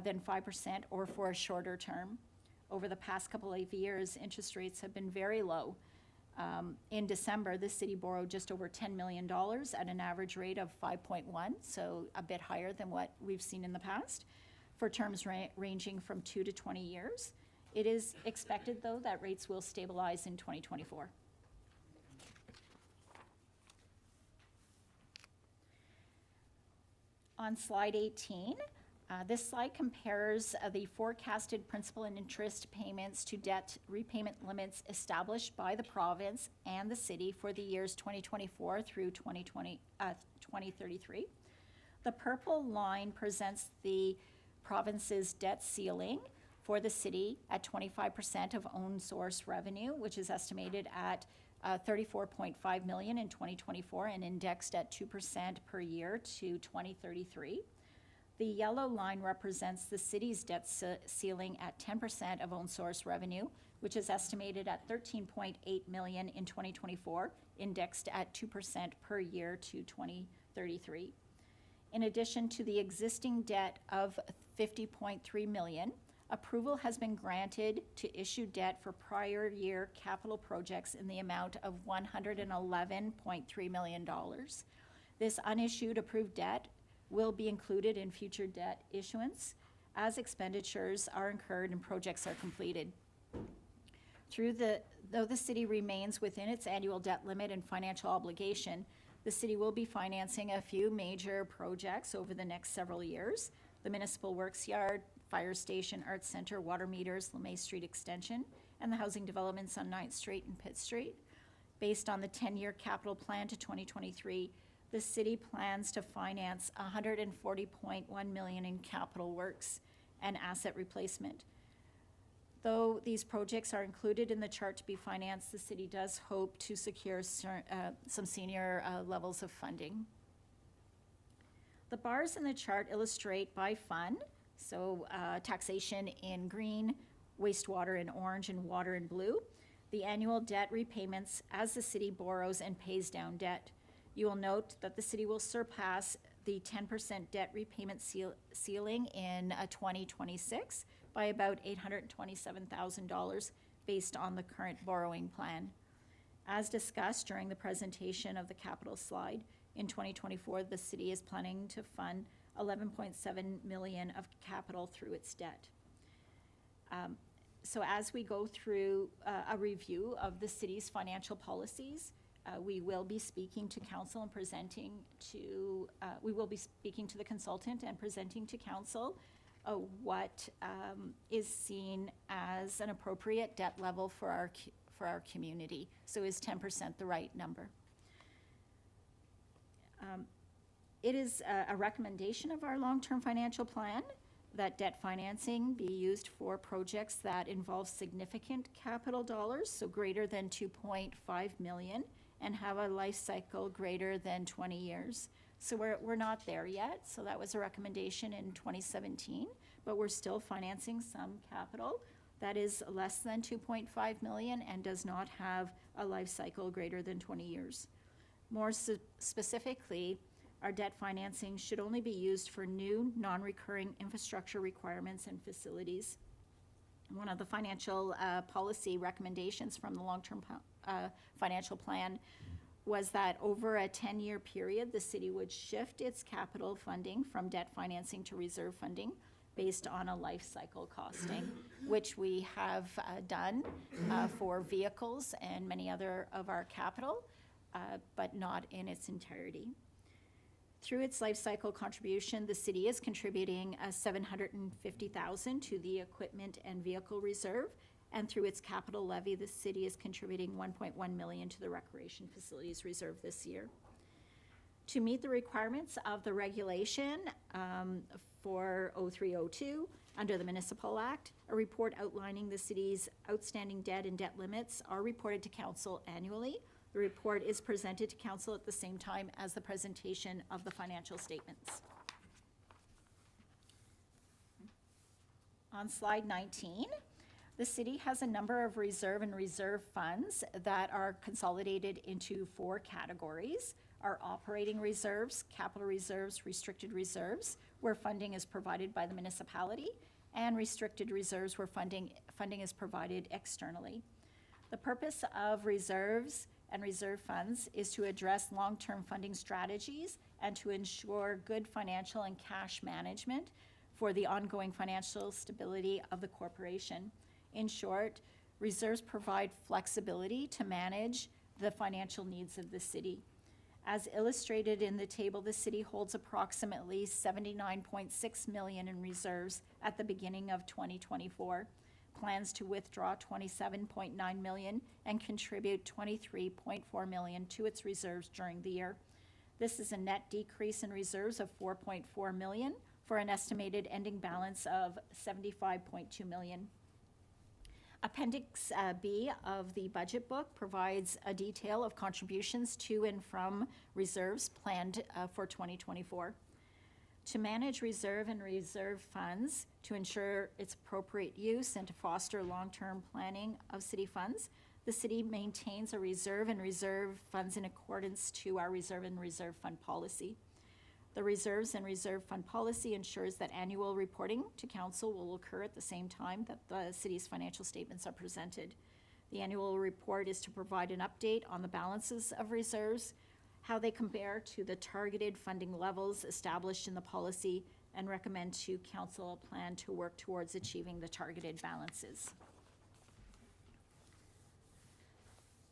than 5% or for a shorter term. Over the past couple of years, interest rates have been very low. In December, the city borrowed just over $10 million at an average rate of 5.1, so a bit higher than what we've seen in the past, for terms ranging from 2 to 20 years. It is expected, though, that rates will stabilize in 2024. On slide 18, this slide compares the forecasted principal and interest payments to debt repayment limits established by the province and the city for the years 2024 through 2033. The purple line presents the province's debt ceiling for the city at 25% of own source revenue, which is estimated at 34.5 million in 2024 and indexed at 2% per year to 2033. The yellow line represents the city's debt ceiling at 10% of own source revenue, which is estimated at 13.8 million in 2024, indexed at 2% per year to 2033. In addition to the existing debt of 50.3 million, approval has been granted to issue debt for prior year capital projects in the amount of $111.3 million. This unissued approved debt will be included in future debt issuance as expenditures are incurred and projects are completed. Though the city remains within its annual debt limit and financial obligation, the city will be financing a few major projects over the next several years: the Municipal Works Yard, Fire Station, Arts Center, water meters, LeMay Street Extension, and the housing developments on 9th Street and Pitt Street. Based on the 10-year capital plan to 2023, the city plans to finance $140.1 million in capital works and asset replacement. Though these projects are included in the chart to be financed, the city does hope to secure some senior levels of funding. The bars in the chart illustrate by fund, so taxation in green, wastewater in orange, and water in blue, the annual debt repayments as the city borrows and pays down debt. You will note that the city will surpass the 10% debt repayment ceiling in 2026 by about $827,000 based on the current borrowing plan. As discussed during the presentation of the capital slide, in 2024, the city is planning to fund $11.7 million of capital through its debt. So as we go through a review of the city's financial policies, we will be speaking to council and presenting to, we will be speaking to the consultant and presenting to council what is seen as an appropriate debt level for our community. So is 10% the right number? It is a recommendation of our long-term financial plan that debt financing be used for projects that involve significant capital dollars, so greater than 2.5 million, and have a life cycle greater than 20 years. So we're not there yet. So that was a recommendation in 2017, but we're still financing some capital that is less than 2.5 million and does not have a life cycle greater than 20 years. More specifically, our debt financing should only be used for new, non-recurring infrastructure requirements and facilities. One of the financial policy recommendations from the long-term financial plan was that over a 10-year period, the city would shift its capital funding from debt financing to reserve funding based on a life cycle costing, which we have done for vehicles and many other of our capital, but not in its entirety. Through its life cycle contribution, the city is contributing $750,000 to the equipment and vehicle reserve, and through its capital levy, the city is contributing $1.1 million to the recreation facilities reserve this year. To meet the requirements of the regulation for 0302 under the Municipal Act, a report outlining the city's outstanding debt and debt limits are reported to council annually. The report is presented to council at the same time as the presentation of the financial statements. On slide 19, the city has a number of reserve and reserve funds that are consolidated into 4 categories: our operating reserves, capital reserves, restricted reserves, where funding is provided by the municipality, and restricted reserves where funding is provided externally. The purpose of reserves and reserve funds is to address long-term funding strategies and to ensure good financial and cash management for the ongoing financial stability of the corporation. In short, reserves provide flexibility to manage the financial needs of the city. As illustrated in the table, the city holds approximately 79.6 million in reserves at the beginning of 2024, plans to withdraw 27.9 million and contribute 23.4 million to its reserves during the year. This is a net decrease in reserves of 4.4 million for an estimated ending balance of 75.2 million. Appendix B of the budget book provides a detail of contributions to and from reserves planned for 2024. To manage reserve and reserve funds, to ensure its appropriate use and to foster long-term planning of city funds, the city maintains a reserve and reserve funds in accordance to our reserve and reserve fund policy. The reserves and reserve fund policy ensures that annual reporting to council will occur at the same time that the city's financial statements are presented. The annual report is to provide an update on the balances of reserves, how they compare to the targeted funding levels established in the policy, and recommend to council a plan to work towards achieving the targeted balances.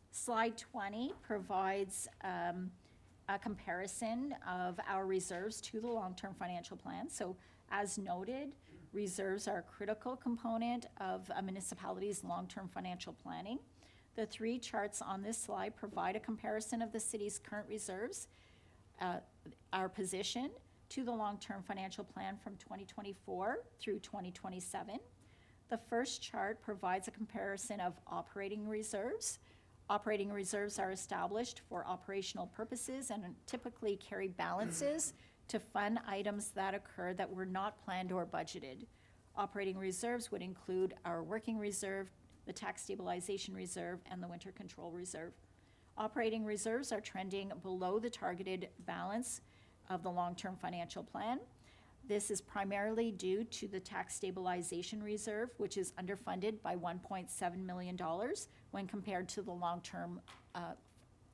Slide 20 provides a comparison of our reserves to the long-term financial plan. So as noted, reserves are a critical component of a municipality's long-term financial planning. The three charts on this slide provide a comparison of the city's current reserves, our position to the long-term financial plan from 2024 through 2027. The first chart provides a comparison of operating reserves. Operating reserves are established for operational purposes and typically carry balances to fund items that occur that were not planned or budgeted. Operating reserves would include our working reserve, the tax stabilization reserve, and the winter control reserve. Operating reserves are trending below the targeted balance of the long-term financial plan. This is primarily due to the tax stabilization reserve, which is underfunded by $1.7 million when compared to the long-term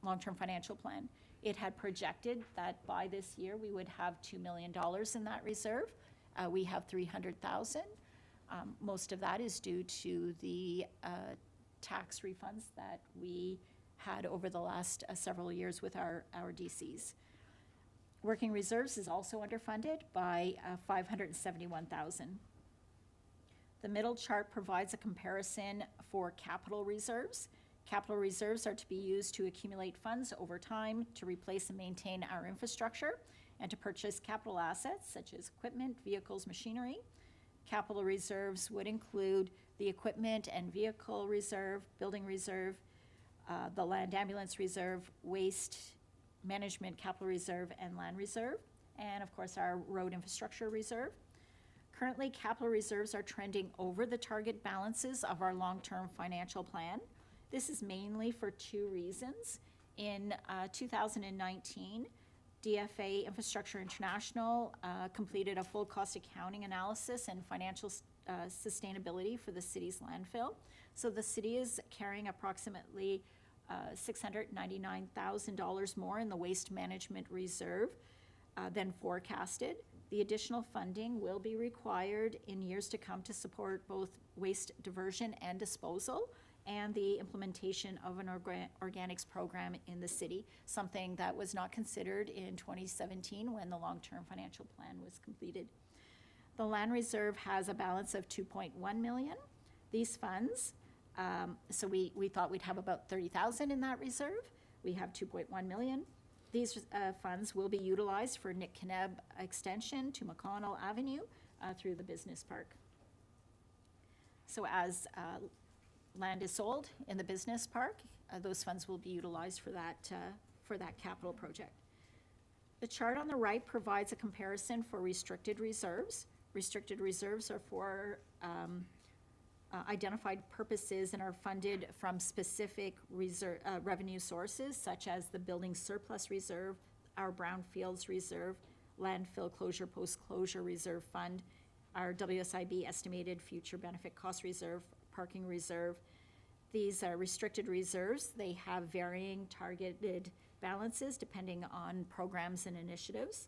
financial plan. It had projected that by this year we would have $2 million in that reserve. We have $300,000. Most of that is due to the tax refunds that we had over the last several years with our DCs. Working reserves is also underfunded by $571,000. The middle chart provides a comparison for capital reserves. Capital reserves are to be used to accumulate funds over time to replace and maintain our infrastructure and to purchase capital assets such as equipment, vehicles, machinery. Capital reserves would include the equipment and vehicle reserve, building reserve, the land ambulance reserve, waste management capital reserve and land reserve, and of course our road infrastructure reserve. Currently, capital reserves are trending over the target balances of our long-term financial plan. This is mainly for two reasons. In 2019, DFA Infrastructure International completed a full cost accounting analysis and financial sustainability for the city's landfill. So the city is carrying approximately $699,000 more in the waste management reserve than forecasted. The additional funding will be required in years to come to support both waste diversion and disposal and the implementation of an organics program in the city, something that was not considered in 2017 when the long-term financial plan was completed. The land reserve has a balance of $2.1 million. These funds, so we thought we'd have about $30,000 in that reserve. We have $2.1 million. These funds will be utilized for Nick Kineb extension to McConnell Avenue through the business park. So as land is sold in the business park, those funds will be utilized for that capital project. The chart on the right provides a comparison for restricted reserves. Restricted reserves are for identified purposes and are funded from specific revenue sources, such as the building surplus reserve, our brownfields reserve, landfill closure post-closure reserve fund, our WSIB estimated future benefit cost reserve, parking reserve. These are restricted reserves. They have varying targeted balances depending on programs and initiatives.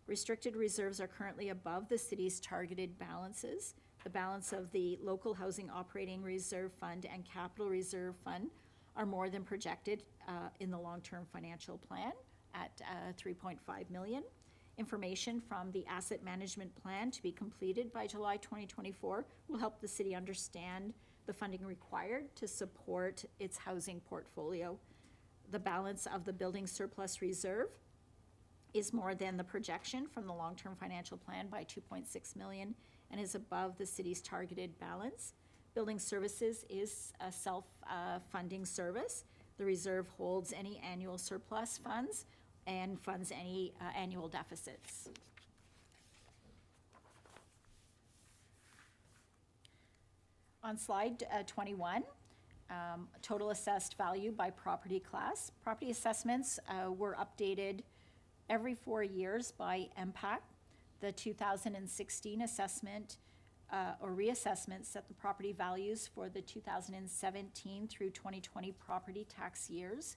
Restricted reserves are currently above the city's targeted balances. The balance of the local housing operating reserve fund and capital reserve fund are more than projected in the long-term financial plan at 3.5 million. Information from the asset management plan to be completed by July 2024 will help the city understand the funding required to support its housing portfolio. The balance of the building surplus reserve is more than the projection from the long-term financial plan by 2.6 million and is above the city's targeted balance. Building services is a self-funding service. The reserve holds any annual surplus funds and funds any annual deficits. On slide 21, total assessed value by property class. Property assessments were updated every 4 years by MPAC. The 2016 assessment or reassessment set the property values for the 2017 through 2020 property tax years.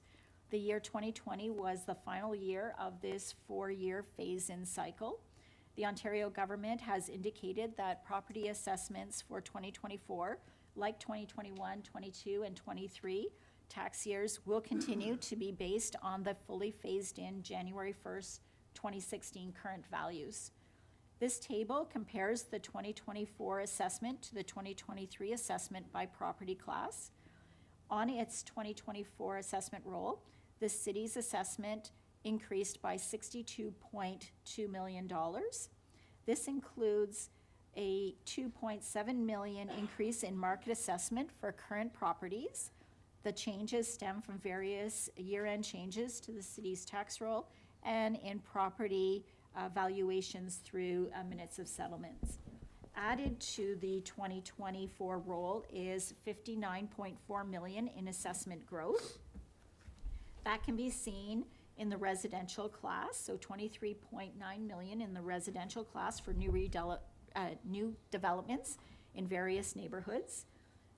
The year 2020 was the final year of this 4-year phase-in cycle. The Ontario government has indicated that property assessments for 2024, like 2021, 22, and 23 tax years, will continue to be based on the fully phased-in January 1st, 2016 current values. This table compares the 2024 assessment to the 2023 assessment by property class. On its 2024 assessment roll, the city's assessment increased by $62.2 million. This includes a $2.7 million increase in market assessment for current properties. The changes stem from various year-end changes to the city's tax roll and in property valuations through minutes of settlements. Added to the 2024 roll is $59.4 million in assessment growth. That can be seen in the residential class, so $23.9 million in the residential class for new developments in various neighborhoods,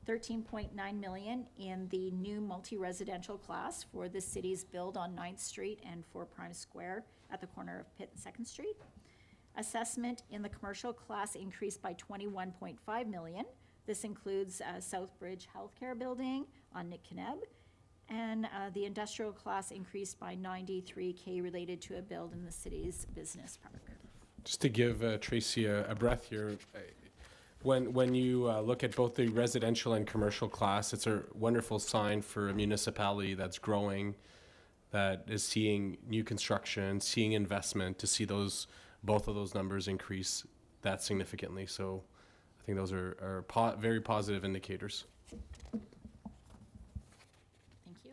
$13.9 million in the new multi-residential class for the city's build on 9th Street and 4 Prime Square at the corner of Pitt and 2nd Street. Assessment in the commercial class increased by $21.5 million. This includes Southbridge Healthcare Building on Nick Kineb, and the industrial class increased by $93K related to a build in the city's business park. Just to give Tracy a breath here, when you look at both the residential and commercial class, it's a wonderful sign for a municipality that's growing, that is seeing new construction, seeing investment, to see both of those numbers increase that significantly. So I think those are very positive indicators. Thank you.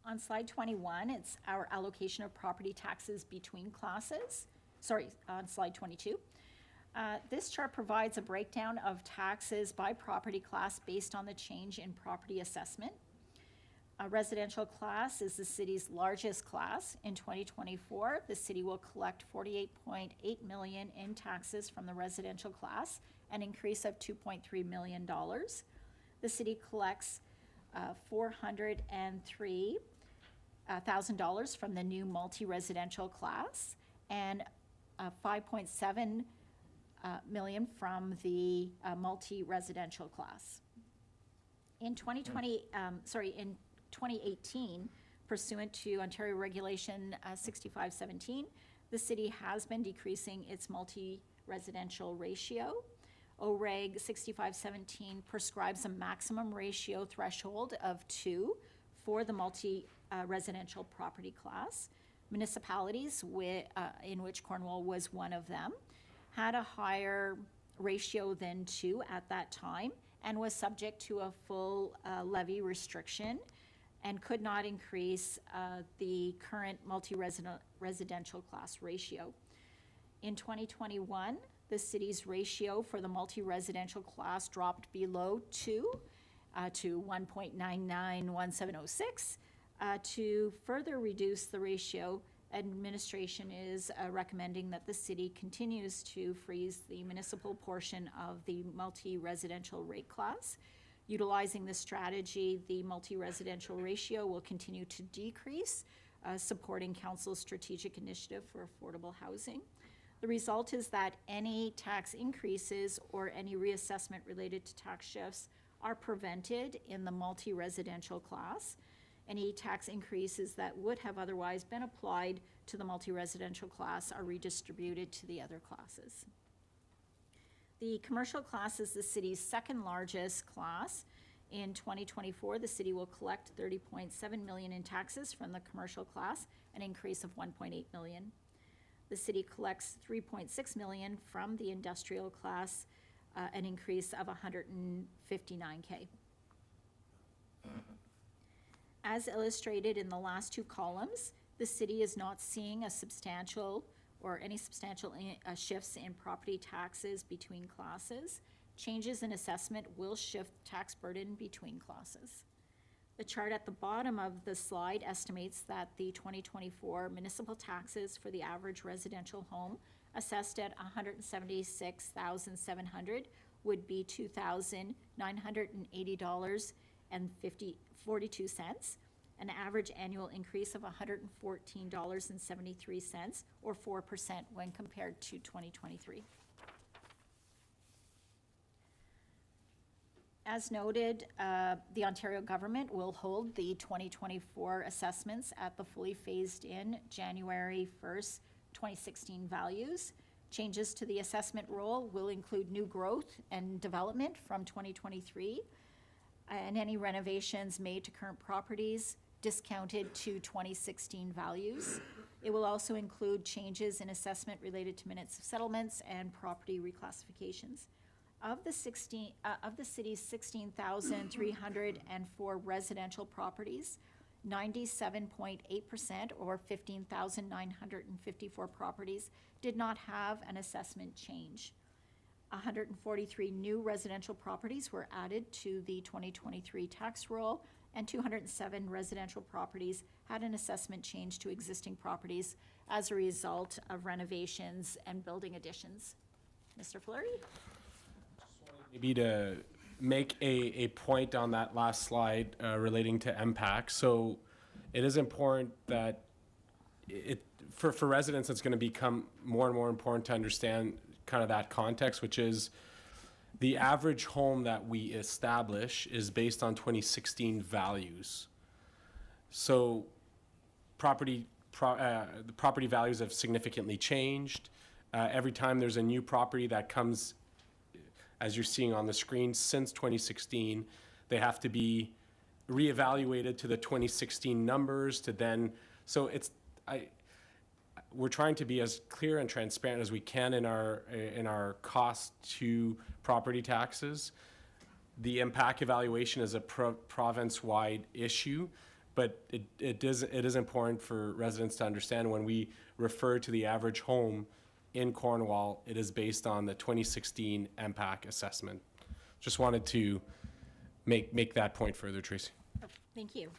On slide 21, it's our allocation of property taxes between classes. On slide 22. This chart provides a breakdown of taxes by property class based on the change in property assessment. A residential class is the city's largest class. In 2024, the city will collect $48.8 million in taxes from the residential class, an increase of $2.3 million. The city collects $403,000 from the new multi-residential class and $5.7 million from the multi-residential class. In 2018, pursuant to Ontario Regulation 6517, the city has been decreasing its multi-residential ratio. OREG 6517 prescribes a maximum ratio threshold of 2 for the multi-residential property class. Municipalities, in which Cornwall was one of them, had a higher ratio than 2 at that time and was subject to a full levy restriction and could not increase the current multi-residential class ratio. In 2021, the city's ratio for the multi-residential class dropped below 2 to 1.991706. To further reduce the ratio, administration is recommending that the city continues to freeze the municipal portion of the multi-residential rate class. Utilizing this strategy, the multi-residential ratio will continue to decrease, supporting council's strategic initiative for affordable housing. The result is that any tax increases or any reassessment related to tax shifts are prevented in the multi-residential class. Any tax increases that would have otherwise been applied to the multi-residential class are redistributed to the other classes. The commercial class is the city's second largest class. In 2024, the city will collect 30.7 million in taxes from the commercial class, an increase of 1.8 million. The city collects 3.6 million from the industrial class, an increase of 159K. As illustrated in the last two columns, the city is not seeing a substantial or any substantial shifts in property taxes between classes. Changes in assessment will shift tax burden between classes. The chart at the bottom of the slide estimates that the 2024 municipal taxes for the average residential home assessed at $176,700 would be $2,980.42, an average annual increase of $114.73, or 4% when compared to 2023. As noted, the Ontario government will hold the 2024 assessments at the fully phased-in January 1st, 2016 values. Changes to the assessment roll will include new growth and development from 2023, and any renovations made to current properties discounted to 2016 values. It will also include changes in assessment related to minutes of settlements and property reclassifications. Of the city's 16,304 residential properties, 97.8%, or 15,954 properties, did not have an assessment change. 143 new residential properties were added to the 2023 tax roll, and 207 residential properties had an assessment change to existing properties as a result of renovations and building additions. Mr. Fleury? Maybe to make a point on that last slide relating to MPAC. So it is important that for residents, it's going to become more and more important to understand kind of that context, which is the average home that we establish is based on 2016 values. So the property values have significantly changed. Every time there's a new property that comes, as you're seeing on the screen, since 2016, they have to be reevaluated to the 2016 numbers to then, so we're trying to be as clear and transparent as we can in our cost to property taxes. The impact evaluation is a province-wide issue, but it is important for residents to understand when we refer to the average home in Cornwall, it is based on the 2016 MPAC assessment. Just wanted to make that point further, Tracy. Thank you.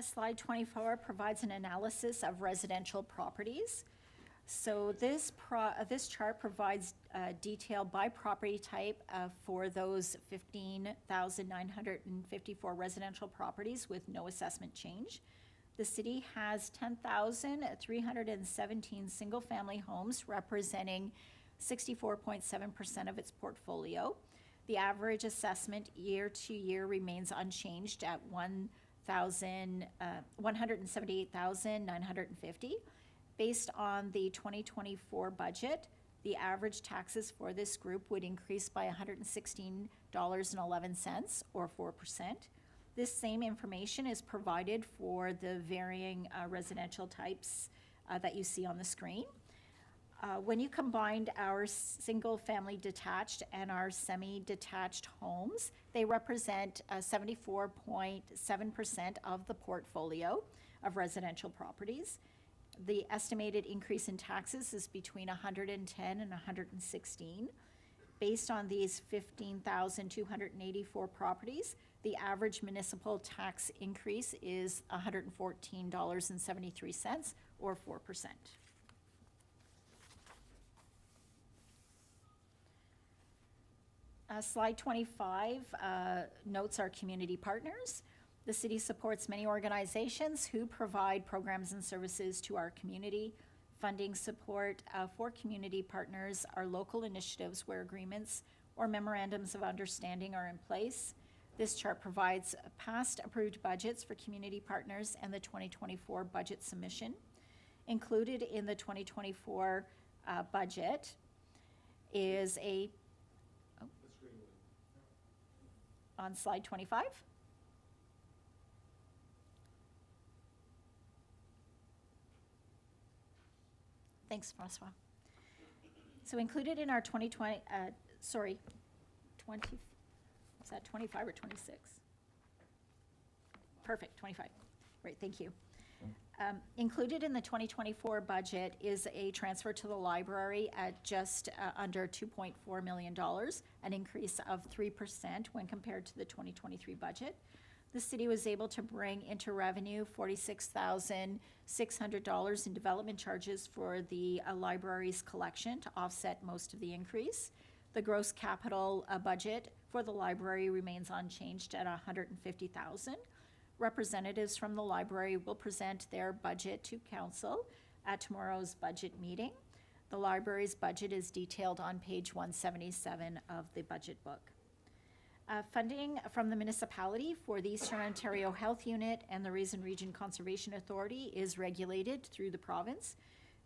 Slide 24 provides an analysis of residential properties. So this chart provides detail by property type for those 15,954 residential properties with no assessment change. The city has 10,317 single-family homes representing 64.7% of its portfolio. The average assessment year to year remains unchanged at $178,950. Based on the 2024 budget, the average taxes for this group would increase by $116.11, or 4%. This same information is provided for the varying residential types that you see on the screen. When you combined our single-family detached and our semi-detached homes, they represent 74.7% of the portfolio of residential properties. The estimated increase in taxes is between 110 and 116. Based on these 15,284 properties, the average municipal tax increase is $114.73, or 4%. Slide 25 notes our community partners. The city supports many organizations who provide programs and services to our community. Funding support for community partners are local initiatives where agreements or memorandums of understanding are in place. This chart provides past approved budgets for community partners and the 2024 budget submission. Included in the 2024 budget is on slide 25. Thanks, Francois. So included in our 2020, 20, is that 25 or 26? Perfect, 25. Great, thank you. Included in the 2024 budget is a transfer to the library at just under $2.4 million, an increase of 3% when compared to the 2023 budget. The city was able to bring into revenue $46,600 in development charges for the library's collection to offset most of the increase. The gross capital budget for the library remains unchanged at $150,000. Representatives from the library will present their budget to council at tomorrow's budget meeting. The library's budget is detailed on page 177 of the budget book. Funding from the municipality for the Eastern Ontario Health Unit and the Raisin Region Conservation Authority is regulated through the province.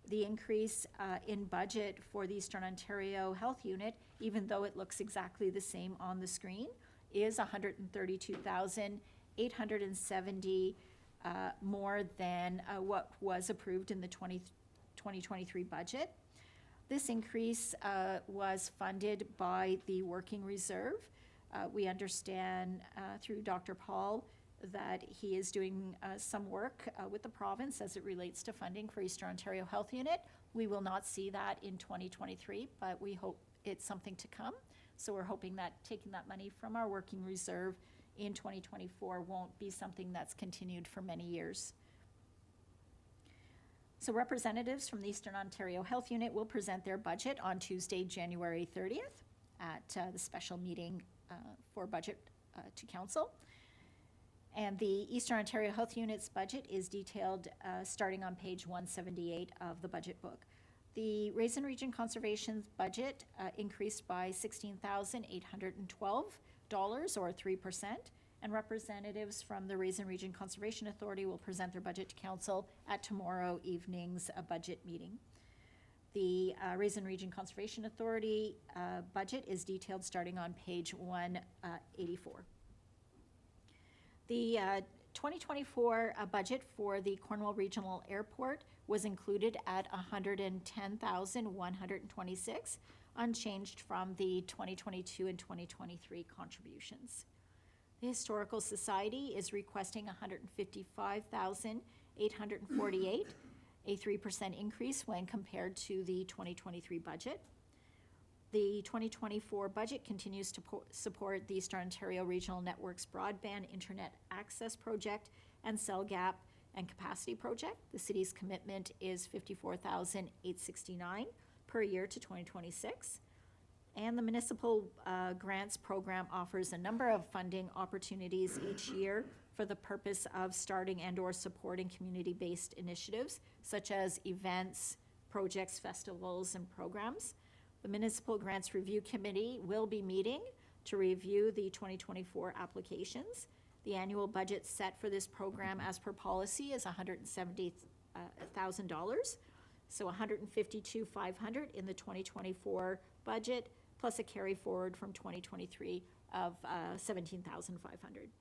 The increase in budget for the Eastern Ontario Health Unit, even though it looks exactly the same on the screen, is $132,870 more than what was approved in the 2023 budget. This increase was funded by the working reserve. We understand through Dr. Paul that he is doing some work with the province as it relates to funding for Eastern Ontario Health Unit. We will not see that in 2023, but we hope it's something to come. So we're hoping that taking that money from our working reserve in 2024 won't be something that's continued for many years. So representatives from the Eastern Ontario Health Unit will present their budget on Tuesday, January 30th at the special meeting for budget to council. And the Eastern Ontario Health Unit's budget is detailed starting on page 178 of the budget book. The Raisin Region Conservation's budget increased by $16,812 or 3%, and representatives from the Raisin Region Conservation Authority will present their budget to council at tomorrow evening's budget meeting. The Raisin Region Conservation Authority budget is detailed starting on page 184. The 2024 budget for the Cornwall Regional Airport was included at $110,126, unchanged from the 2022 and 2023 contributions. The Historical Society is requesting $155,848, a 3% increase when compared to the 2023 budget. The 2024 budget continues to support the Eastern Ontario Regional Networks Broadband Internet Access Project and Cell Gap and Capacity Project. The city's commitment is $54,869 per year to 2026. And the Municipal Grants Program offers a number of funding opportunities each year for the purpose of starting and/or supporting community-based initiatives such as events, projects, festivals, and programs. The Municipal Grants Review Committee will be meeting to review the 2024 applications. The annual budget set for this program as per policy is $170,000. So $152,500 in the 2024 budget, plus a carry forward from 2023 of $17,500.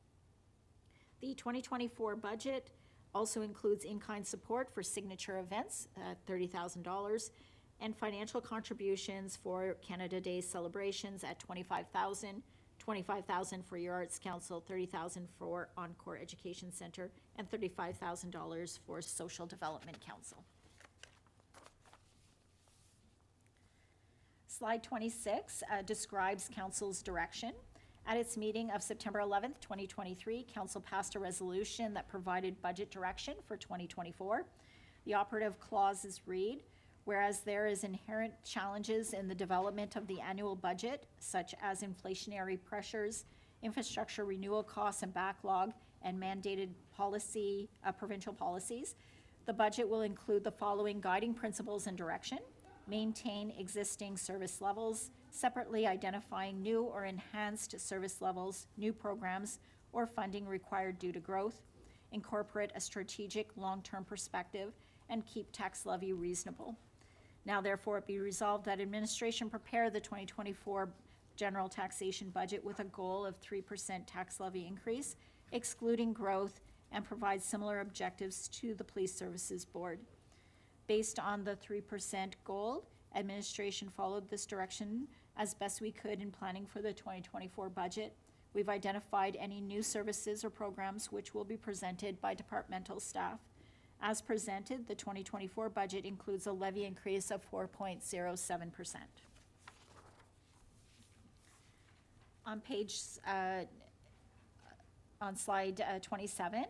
The 2024 budget also includes in-kind support for signature events at $30,000 and financial contributions for Canada Day celebrations at $25,000, $25,000 for Your Arts Council, $30,000 for Encore Education Center, and $35,000 for Social Development Council. Slide 26 describes Council's direction. At its meeting of September 11th, 2023, Council passed a resolution that provided budget direction for 2024. The operative clauses read, whereas there is inherent challenges in the development of the annual budget, such as inflationary pressures, infrastructure renewal costs and backlog, and mandated provincial policies, the budget will include the following guiding principles and direction. maintain existing service levels, separately identifying new or enhanced service levels, new programs, or funding required due to growth, incorporate a strategic long-term perspective, and keep tax levy reasonable. Now therefore it be resolved that administration prepare the 2024 general taxation budget with a goal of 3% tax levy increase, excluding growth, and provide similar objectives to the Police Services Board. Based on the 3% goal, administration followed this direction as best we could in planning for the 2024 budget. We've identified any new services or programs which will be presented by departmental staff. As presented, the 2024 budget includes a levy increase of 4.07%. On slide 27,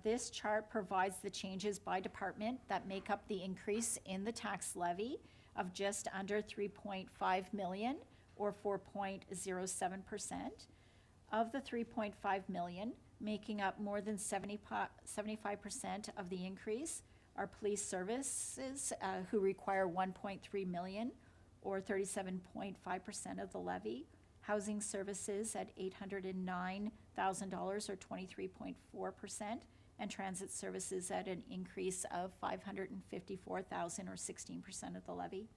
this chart provides the changes by department that make up the increase in the tax levy of just under 3.5 million, or 4.07%. Of the 3.5 million, making up more than 75% of the increase are police services, who require 1.3 million, or 37.5% of the levy. Housing services at $809,000, or 23.4%, and transit services at an increase of $554,000, or 16% of the levy.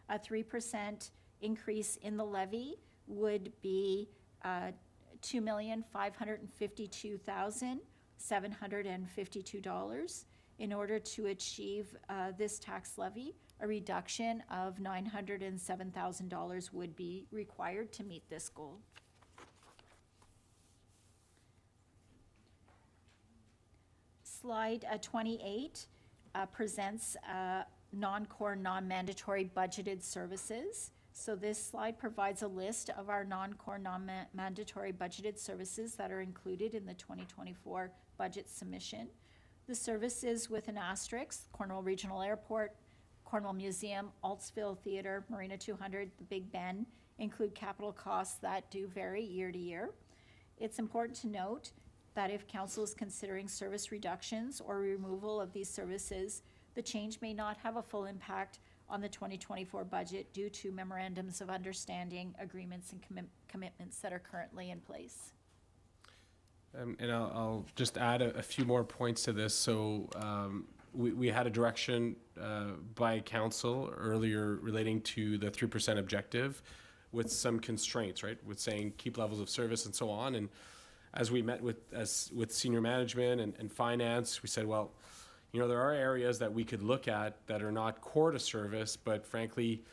A 3% increase in the levy would be $2,552,752. In order to achieve this tax levy, a reduction of $907,000 would be required to meet this goal. Slide 28 presents non-core, non-mandatory budgeted services. So this slide provides a list of our non-core, non-mandatory budgeted services that are included in the 2024 budget submission. The services with an asterisk: Cornwall Regional Airport, Cornwall Museum, Altsville Theatre, Marina 200, the Big Ben, include capital costs that do vary year to year. It's important to note that if council is considering service reductions or removal of these services, the change may not have a full impact on the 2024 budget due to memorandums of understanding, agreements, and commitments that are currently in place. And I'll just add a few more points to this. So we had a direction by council earlier relating to the 3% objective with some constraints, right? With saying keep levels of service and so on. And as we met with senior management and finance, we said, well, you know, there are areas that we could look at that are not core to service, but frankly,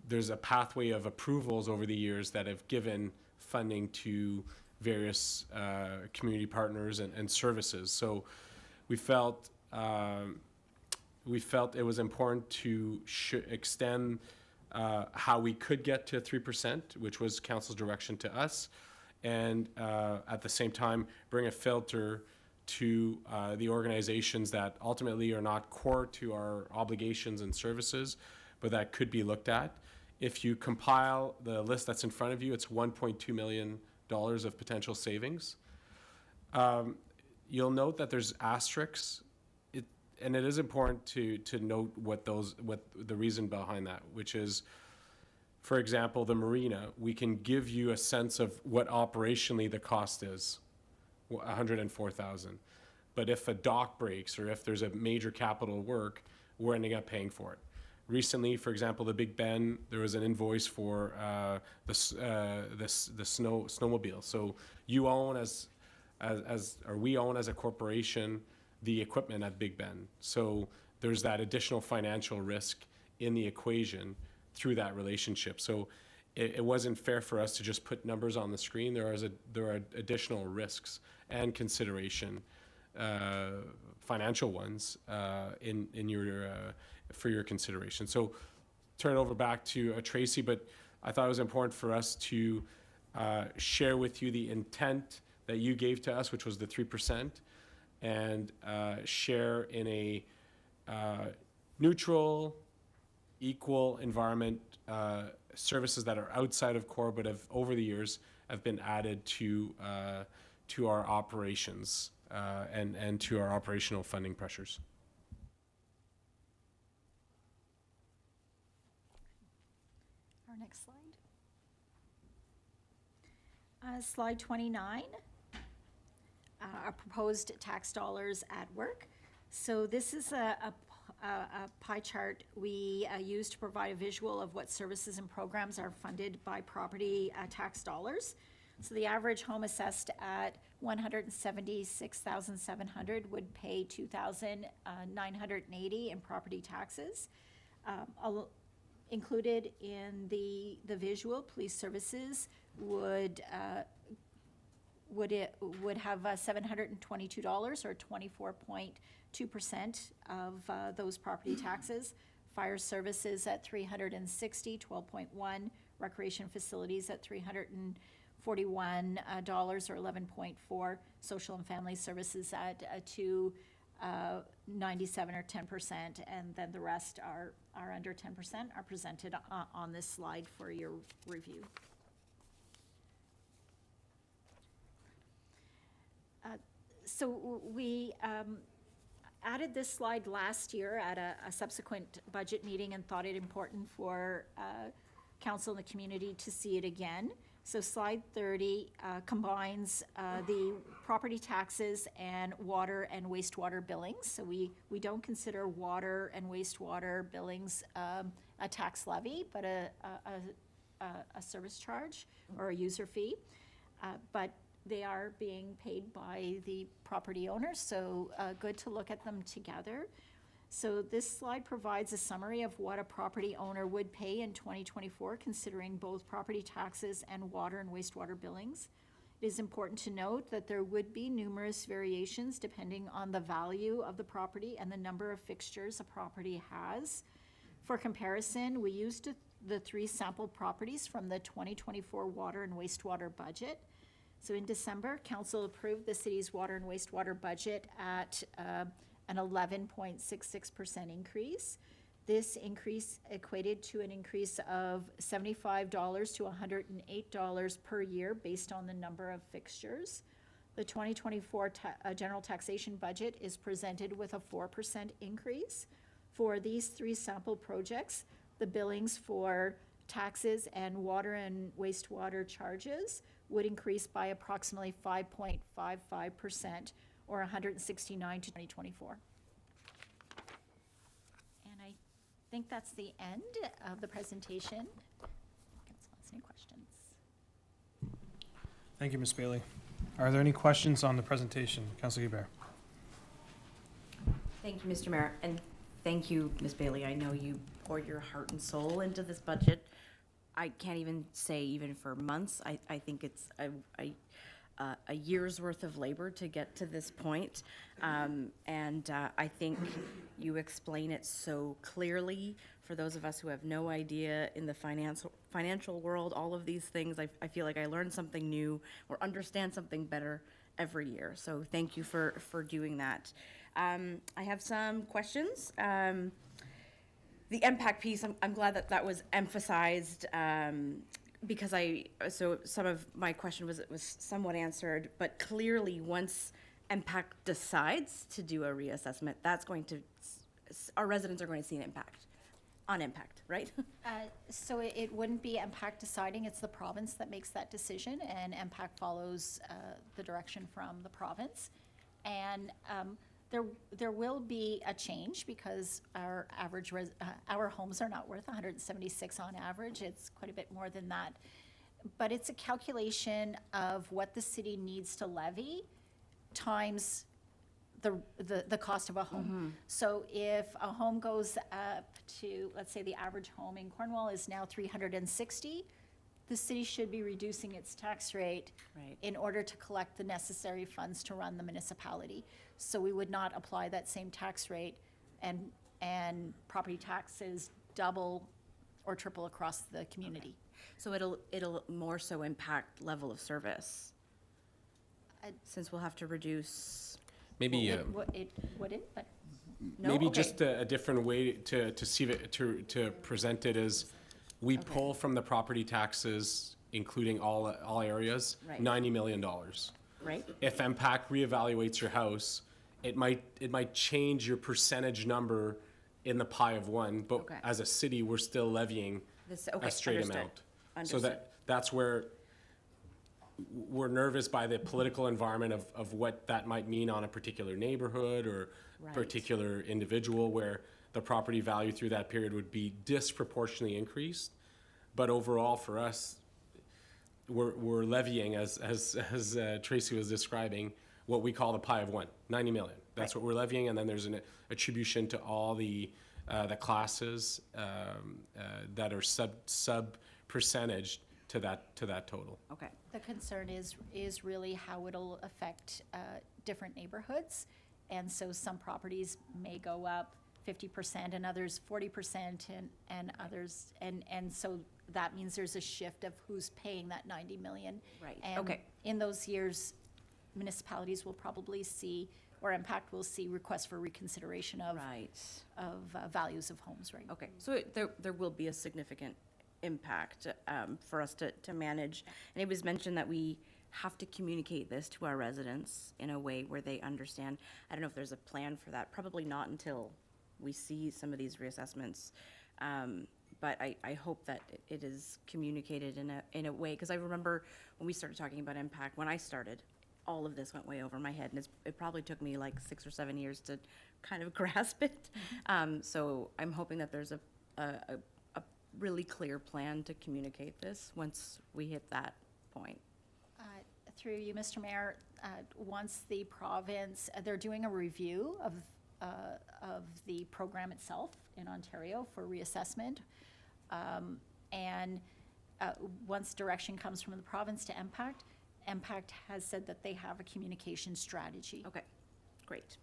there's a pathway of approvals over the years that have given funding to various community partners and services. So we felt it was important to extend how we could get to 3%, which was council's direction to us, and at the same time bring a filter to the organizations that ultimately are not core to our obligations and services, but that could be looked at. If you compile the list that's in front of you, it's $1.2 million of potential savings. You'll note that there's asterisks, and it is important to note what the reason behind that, which is, for example, the marina. We can give you a sense of what operationally the cost is, $104,000. But if a dock breaks or if there's a major capital work, we're ending up paying for it. Recently, for example, the Big Ben, there was an invoice for the snowmobile. So you own we own as a corporation the equipment at Big Ben. So there's that additional financial risk in the equation through that relationship. So it wasn't fair for us to just put numbers on the screen. There are additional risks and consideration, financial ones, for your consideration. So turn it over back to Tracy, but I thought it was important for us to share with you the intent that you gave to us, which was the 3%, and share in a neutral, equal environment services that are outside of core, but have over the years have been added to our operations and to our operational funding pressures. our next slide. Slide 29, our proposed tax dollars at work. So this is a pie chart we use to provide a visual of what services and programs are funded by property tax dollars. So the average home assessed at $176,700 would pay $2,980 in property taxes. Included in the visual, police services would have $722 or 24.2% of those property taxes. Fire services at $360, 12.1. Recreation facilities at $341 or 11.4. Social and family services at $297 or 10%, and then the rest are under 10%, are presented on this slide for your review. So we added this slide last year at a subsequent budget meeting and thought it important for council and the community to see it again. So slide 30 combines the property taxes and water and wastewater billings. So we don't consider water and wastewater billings a tax levy, but a service charge or a user fee. But they are being paid by the property owners, so good to look at them together. So this slide provides a summary of what a property owner would pay in 2024, considering both property taxes and water and wastewater billings. It is important to note that there would be numerous variations depending on the value of the property and the number of fixtures a property has. For comparison, we used the 3 sample properties from the 2024 water and wastewater budget. So in December, council approved the city's water and wastewater budget at an 11.66% increase. This increase equated to an increase of $75 to $108 per year based on the number of fixtures. The 2024 general taxation budget is presented with a 4% increase. For these 3 sample projects, the billings for taxes and water and wastewater charges would increase by approximately 5.55% or 169 to 2024. And I think that's the end of the presentation. Council has any questions? Thank you, Ms. Bailey. Are there any questions on the presentation? Councilor Guibert. Thank you, Mr. Mayor, and thank you, Ms. Bailey. I know you poured your heart and soul into this budget. I can't even say even for months. I think it's a year's worth of labor to get to this point. And I think you explain it so clearly for those of us who have no idea in the financial world, all of these things. I feel like I learn something new or understand something better every year. So thank you for doing that. I have some questions. The impact piece, I'm glad that was emphasized because so some of my question was somewhat answered, but clearly once impact decides to do a reassessment, that's going to, our residents are going to see an impact, on impact, right? So it wouldn't be impact deciding, it's the province that makes that decision, and impact follows the direction from the province. And there will be a change because our average our homes are not worth 176 on average. It's quite a bit more than that. But it's a calculation of what the city needs to levy times the cost of a home. Mm-hmm. So if a home goes up to, let's say the average home in Cornwall is now 360, the city should be reducing its tax rate Right. in order to collect the necessary funds to run the municipality. So we would not apply that same tax rate and property taxes double or triple across the community. So it'll more so impact level of service, since we'll have to reduce. Maybe It wouldn't, but No? maybe Okay. just a different way to see it, to present it is we Okay. pull from the property taxes, including all areas, Right. $90 million. Right? If MPAC reevaluates your house, it might change your percentage number in the pie of one, but Okay. as a city, we're still levying Okay, a straight understood. amount. So Understood. that's where we're nervous by the political environment of what that might mean on a particular neighborhood or Right. particular individual, where the property value through that period would be disproportionately increased. But overall, for us, we're levying, as Tracy was describing, what we call the pie of one, 90 million. That's what we're levying, and then there's an attribution to all the classes that are sub percentage to that total. Okay, The concern is really how it'll affect different neighborhoods. And so some properties may go up 50% and others 40% and others, and so that means there's a shift of who's paying that 90 million. Right, And okay. in those years, municipalities will probably see, or Impact will see requests for reconsideration of right. values of homes, right? Okay, so there will be a significant impact for us to manage. And it was mentioned that we have to communicate this to our residents in a way where they understand. I don't know if there's a plan for that, probably not until we see some of these reassessments. But I hope that it is communicated in a way, because I remember when we started talking about impact, when I started, all of this went way over my head, and it probably took me like 6 or 7 years to kind of grasp it. So I'm hoping that there's a really clear plan to communicate this once we hit that point. Through you, Mr. Mayor, once the province, they're doing a review of the program itself in Ontario for reassessment. And once direction comes from the province to Impact, Impact has said that they have a communication strategy. Okay, great.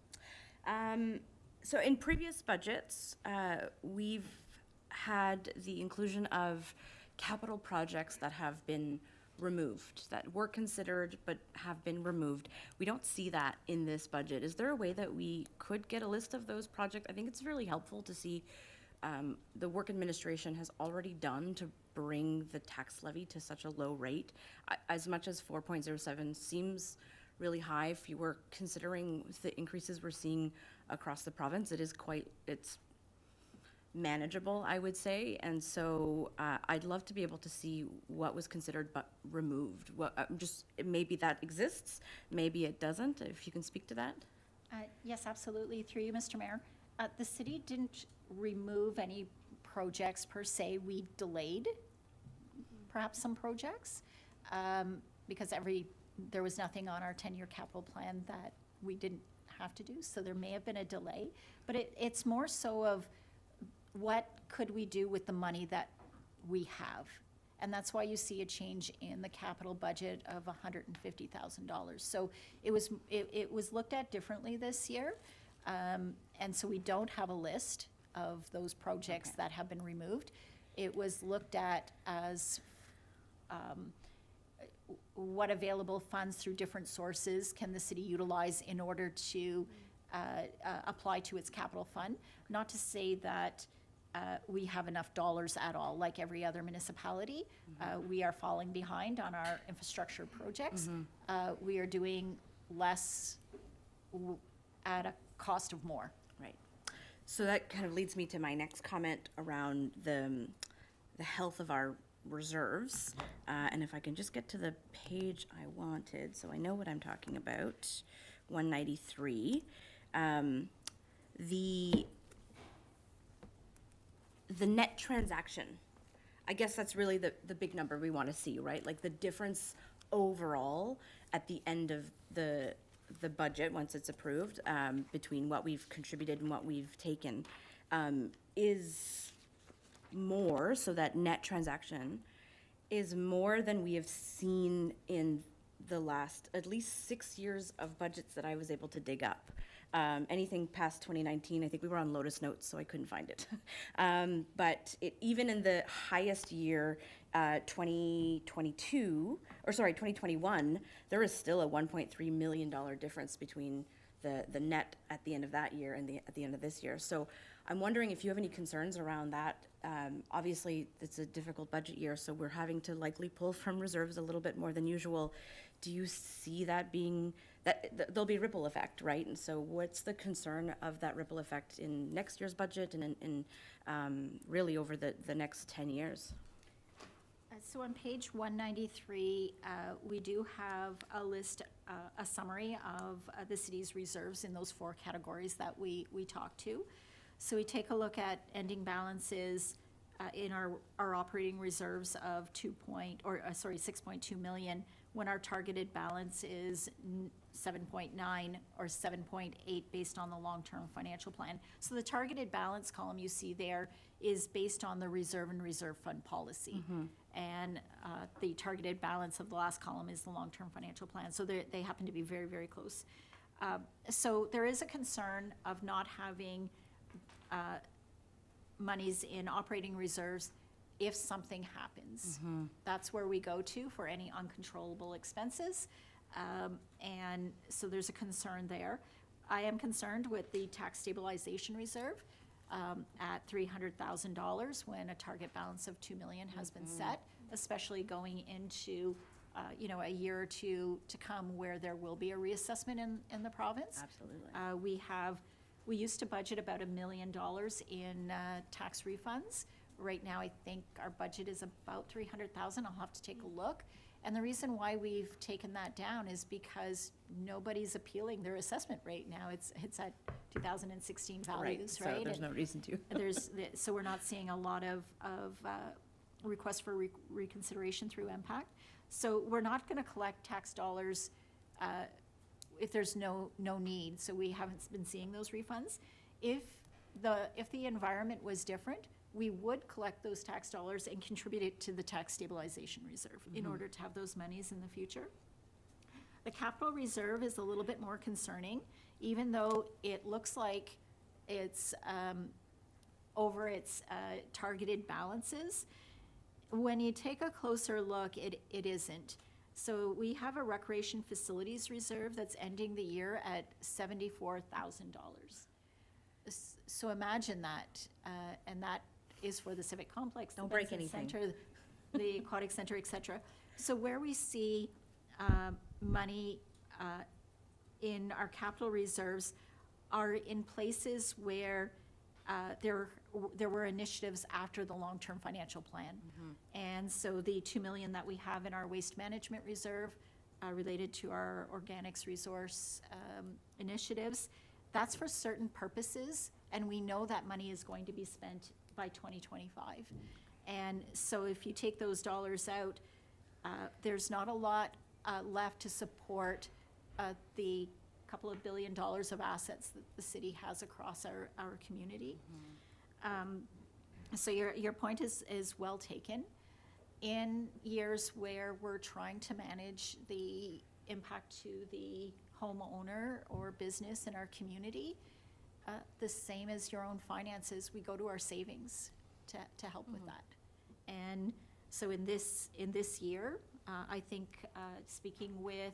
So in previous budgets, we've had the inclusion of capital projects that have been removed, that were considered but have been removed. We don't see that in this budget. Is there a way that we could get a list of those projects? I think it's really helpful to see the work administration has already done to bring the tax levy to such a low rate. As much as 4.07 seems really high, if you were considering the increases we're seeing across the province, it's manageable, I would say. And so I'd love to be able to see what was considered but removed. Maybe that exists, maybe it doesn't, if you can speak to that. Yes, absolutely. Through you, Mr. Mayor. The city didn't remove any projects per se. We delayed perhaps some projects because there was nothing on our 10-year capital plan that we didn't have to do. So there may have been a delay, but it's more so of what could we do with the money that we have? And that's why you see a change in the capital budget of $150,000. So it was looked at differently this year. And so we don't have a list of those projects that have been removed. It was looked at as what available funds through different sources can the city utilize in order to apply to its capital fund. Not to say that we have enough dollars at all, like every other municipality. We are falling behind on our infrastructure projects. We are doing less at a cost of more. Right. So that kind of leads me to my next comment around the health of our reserves. And if I can just get to the page I wanted, so I know what I'm talking about, 193. The net transaction, I guess that's really the big number we want to see, right? Like the difference overall at the end of the budget, once it's approved, between what we've contributed and what we've taken, is more, so that net transaction is more than we have seen in the last at least 6 years of budgets that I was able to dig up. Anything past 2019, I think we were on Lotus Notes, so I couldn't find it. But even in the highest year, 2021, there is still a $1.3 million difference between the net at the end of that year and at the end of this year. So I'm wondering if you have any concerns around that. Obviously, it's a difficult budget year, so we're having to likely pull from reserves a little bit more than usual. Do you see that being, there'll be a ripple effect, right? And so what's the concern of that ripple effect in next year's budget and really over the next 10 years? So on page 193, we do have a list, a summary of the city's reserves in those 4 categories that we talked to. So we take a look at ending balances in our operating reserves of 6.2 million, when our targeted balance is 7.9 or 7.8 based on the long-term financial plan. So the targeted balance column you see there is based on the reserve and reserve fund policy. And the targeted balance of the last column is the long-term financial plan. So they happen to be very, very close. So there is a concern of not having monies in operating reserves if something happens. That's where we go to for any uncontrollable expenses. And so there's a concern there. I am concerned with the tax stabilization reserve at $300,000 when a target balance of 2 million has been set, especially going into a year or two to come where there will be a reassessment in the province. Absolutely. We used to budget about $1 million in tax refunds. Right now, I think our budget is about 300,000. I'll have to take a look. And the reason why we've taken that down is because nobody's appealing their assessment rate now. It's at 2016 values, right? So there's no reason to. So we're not seeing a lot of requests for reconsideration through impact. So we're not going to collect tax dollars if there's no need. So we haven't been seeing those refunds. If the environment was different, we would collect those tax dollars and contribute it to the tax stabilization reserve in order to have those monies in the future. The capital reserve is a little bit more concerning, even though it looks like it's over its targeted balances. When you take a closer look, it isn't. So we have a recreation facilities reserve that's ending the year at $74,000. So imagine that, and that is for the civic complex, the Don't break Benson anything. Center, the aquatic center, et cetera. So where we see money in our capital reserves are in places where there were initiatives after the long-term financial plan. And so the 2 million that we have in our waste management reserve related to our organics resource initiatives, that's for certain purposes, and we know that money is going to be spent by 2025. And so if you take those dollars out, there's not a lot left to support the couple of $1 billion of assets that the city has across our community. So your point is well taken. In years where we're trying to manage the impact to the homeowner or business in our community, the same as your own finances, we go to our savings to help with that. And so in this year, I think speaking with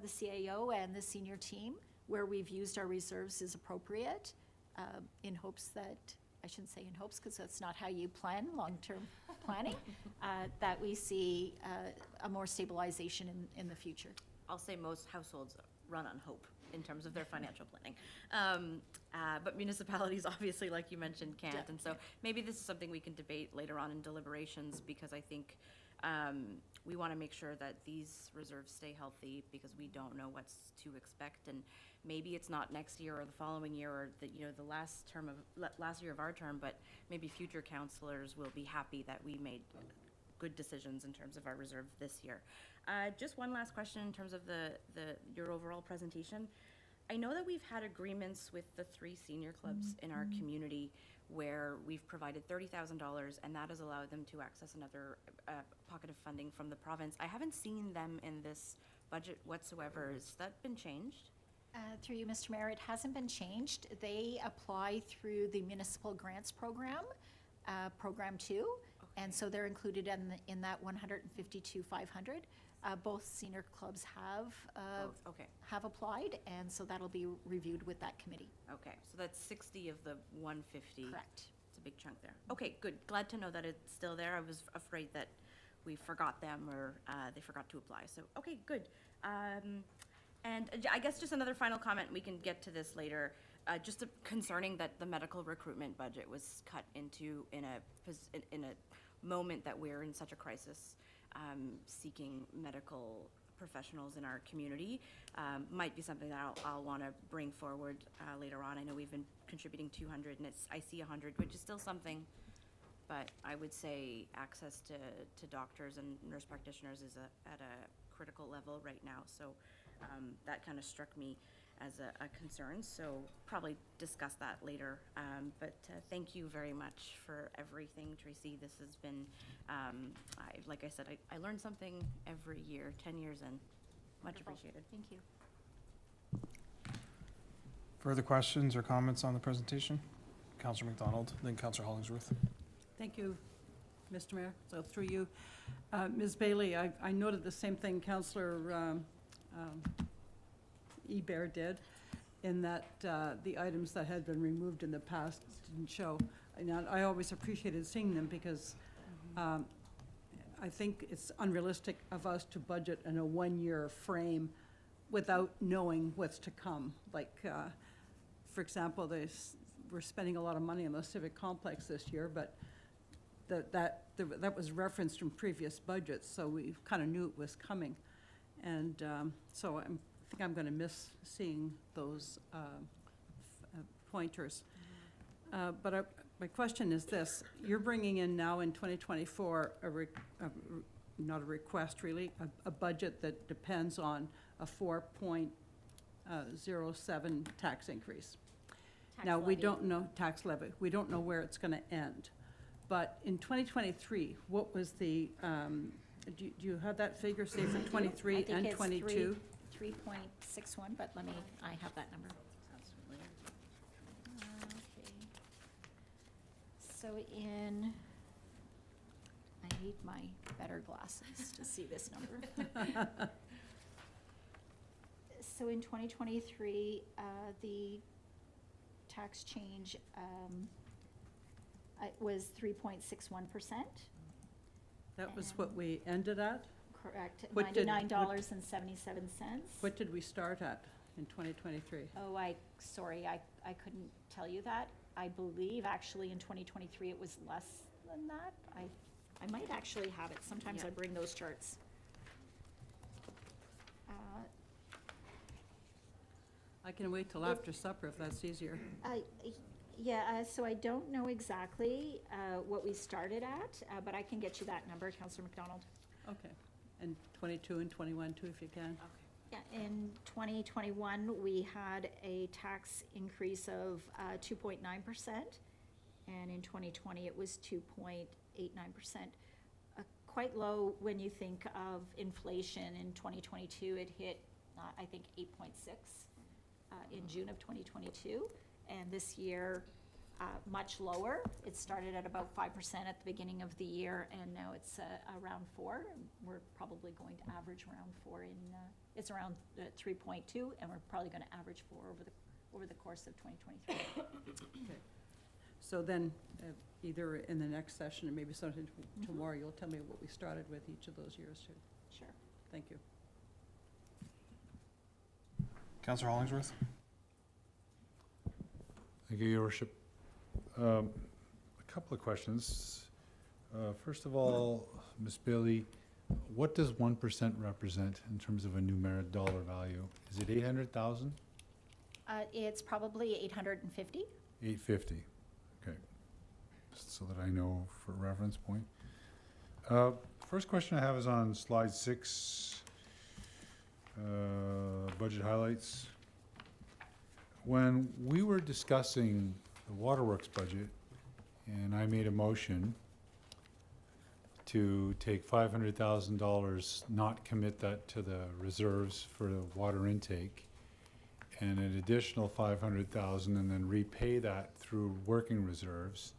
the CAO and the senior team, where we've used our reserves is appropriate, in hopes that, I shouldn't say in hopes, because that's not how you plan long-term planning, that we see a more stabilization in the future. I'll say most households run on hope in terms of their financial planning. But municipalities, obviously, like you mentioned, can't. And so maybe this is something we can debate later on in deliberations, because I think we want to make sure that these reserves stay healthy, because we don't know what's to expect. And maybe it's not next year or the following year or the last year of our term, but maybe future councillors will be happy that we made good decisions in terms of our reserve this year. Just one last question in terms of your overall presentation. I know that we've had agreements with the 3 senior clubs in our community where we've provided $30,000, and that has allowed them to access another pocket of funding from the province. I haven't seen them in this budget whatsoever. Has that been changed? Through you, Mr. Mayor, it hasn't been changed. They apply through the municipal grants program, Program 2. And so they're included in that 152,500. Both senior clubs Okay, have applied, and so that'll be reviewed with that committee. okay, so that's 60 of the 150. Correct. It's a big chunk there. Okay, good. Glad to know that it's still there. I was afraid that we forgot them or they forgot to apply. So, okay, good. And I guess just another final comment, we can get to this later, just concerning that the medical recruitment budget was cut into in a moment that we're in such a crisis, seeking medical professionals in our community. Might be something that I'll want to bring forward later on. I know we've been contributing 200, and I see 100, which is still something, but I would say access to doctors and nurse practitioners is at a critical level right now. So that kind of struck me as a concern, so probably discuss that later. But thank you very much for everything, Tracy. This has been, like I said, I learned something every year, 10 years in. Much Wonderful. appreciated. Thank you. Further questions or comments on the presentation? Councillor McDonald, then Councillor Hollingsworth. Thank you, Mr. Mayor. So through you, Ms. Bailey, I noted the same thing Councillor Eber did, in that the items that had been removed in the past didn't show. And I always appreciated seeing them because I think it's unrealistic of us to budget in a one-year frame without knowing what's to come. Like, for example, we're spending a lot of money on the civic complex this year, but that was referenced from previous budgets, so we kind of knew it was coming. And so I think I'm going to miss seeing those pointers. But my question is this: you're bringing in now in 2024 not a request really, a budget that depends on a 4.07 tax increase. Now, we don't know, tax levy, we don't know where it's going to end. But in 2023, what was the, do you have that figure, say, for 23 and 22? 3.61, but I have that number. Okay. So I need my better glasses to see this number. So in 2023, the tax change was 3.61%. That was what we ended at? Correct, What did- $99.77. What did we start at in 2023? Oh, sorry, I couldn't tell you that. I believe actually in 2023 it was less than that. I might actually have it. Sometimes I Yeah. bring those charts. I can wait till after supper if that's easier. So I don't know exactly what we started at, but I can get you that number, Councillor McDonald. Okay. And 22 and 21 too, if you can. Yeah, in 2021, we had a tax increase of 2.9%, and in 2020, it was 2.89%. Quite low when you think of inflation. In 2022, it hit, I think, 8.6 in June of 2022, and this year, much lower. It started at about 5% at the beginning of the year, and now it's around 4. We're probably going to average around 4 it's around 3.2, and we're probably going to average 4 over the course of 2023. Okay. So then, either in the next session, or maybe sometime tomorrow, you'll tell me what we started with each of those years too. Sure. Thank you. Councillor Hollingsworth. Thank you, Your Worship. A couple of questions. First of all, Ms. Bailey, what does 1% represent in terms of a numeric dollar value? Is it 800,000? It's probably 850. 850, okay. Just so that I know for reference point. First question I have is on slide 6, budget highlights. When we were discussing the waterworks budget, and I made a motion to take $500,000, not commit that to the reserves for the water intake, and an additional $500,000, and then repay that through working reserves,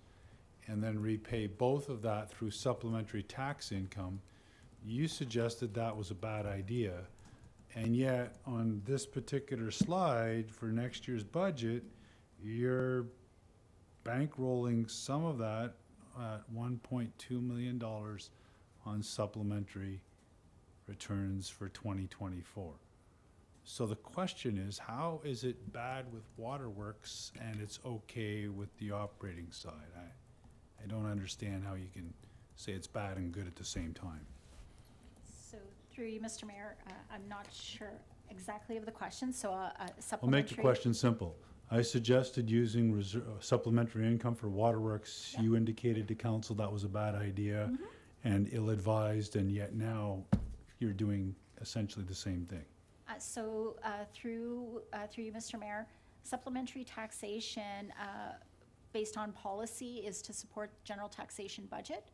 and then repay both of that through supplementary tax income, you suggested that was a bad idea. And yet, on this particular slide for next year's budget, you're bankrolling some of that at $1.2 million on supplementary returns for 2024. So the question is, how is it bad with waterworks and it's okay with the operating side? I don't understand how you can say it's bad and good at the same time. So through you, Mr. Mayor, I'm not sure exactly of the question, so I'll supplementary. make the question simple. I suggested using supplementary income for waterworks. Yeah. You indicated to council that was a bad idea and ill-advised, and yet now you're doing essentially the same thing. So through you, Mr. Mayor, supplementary taxation based on policy is to support general taxation budget.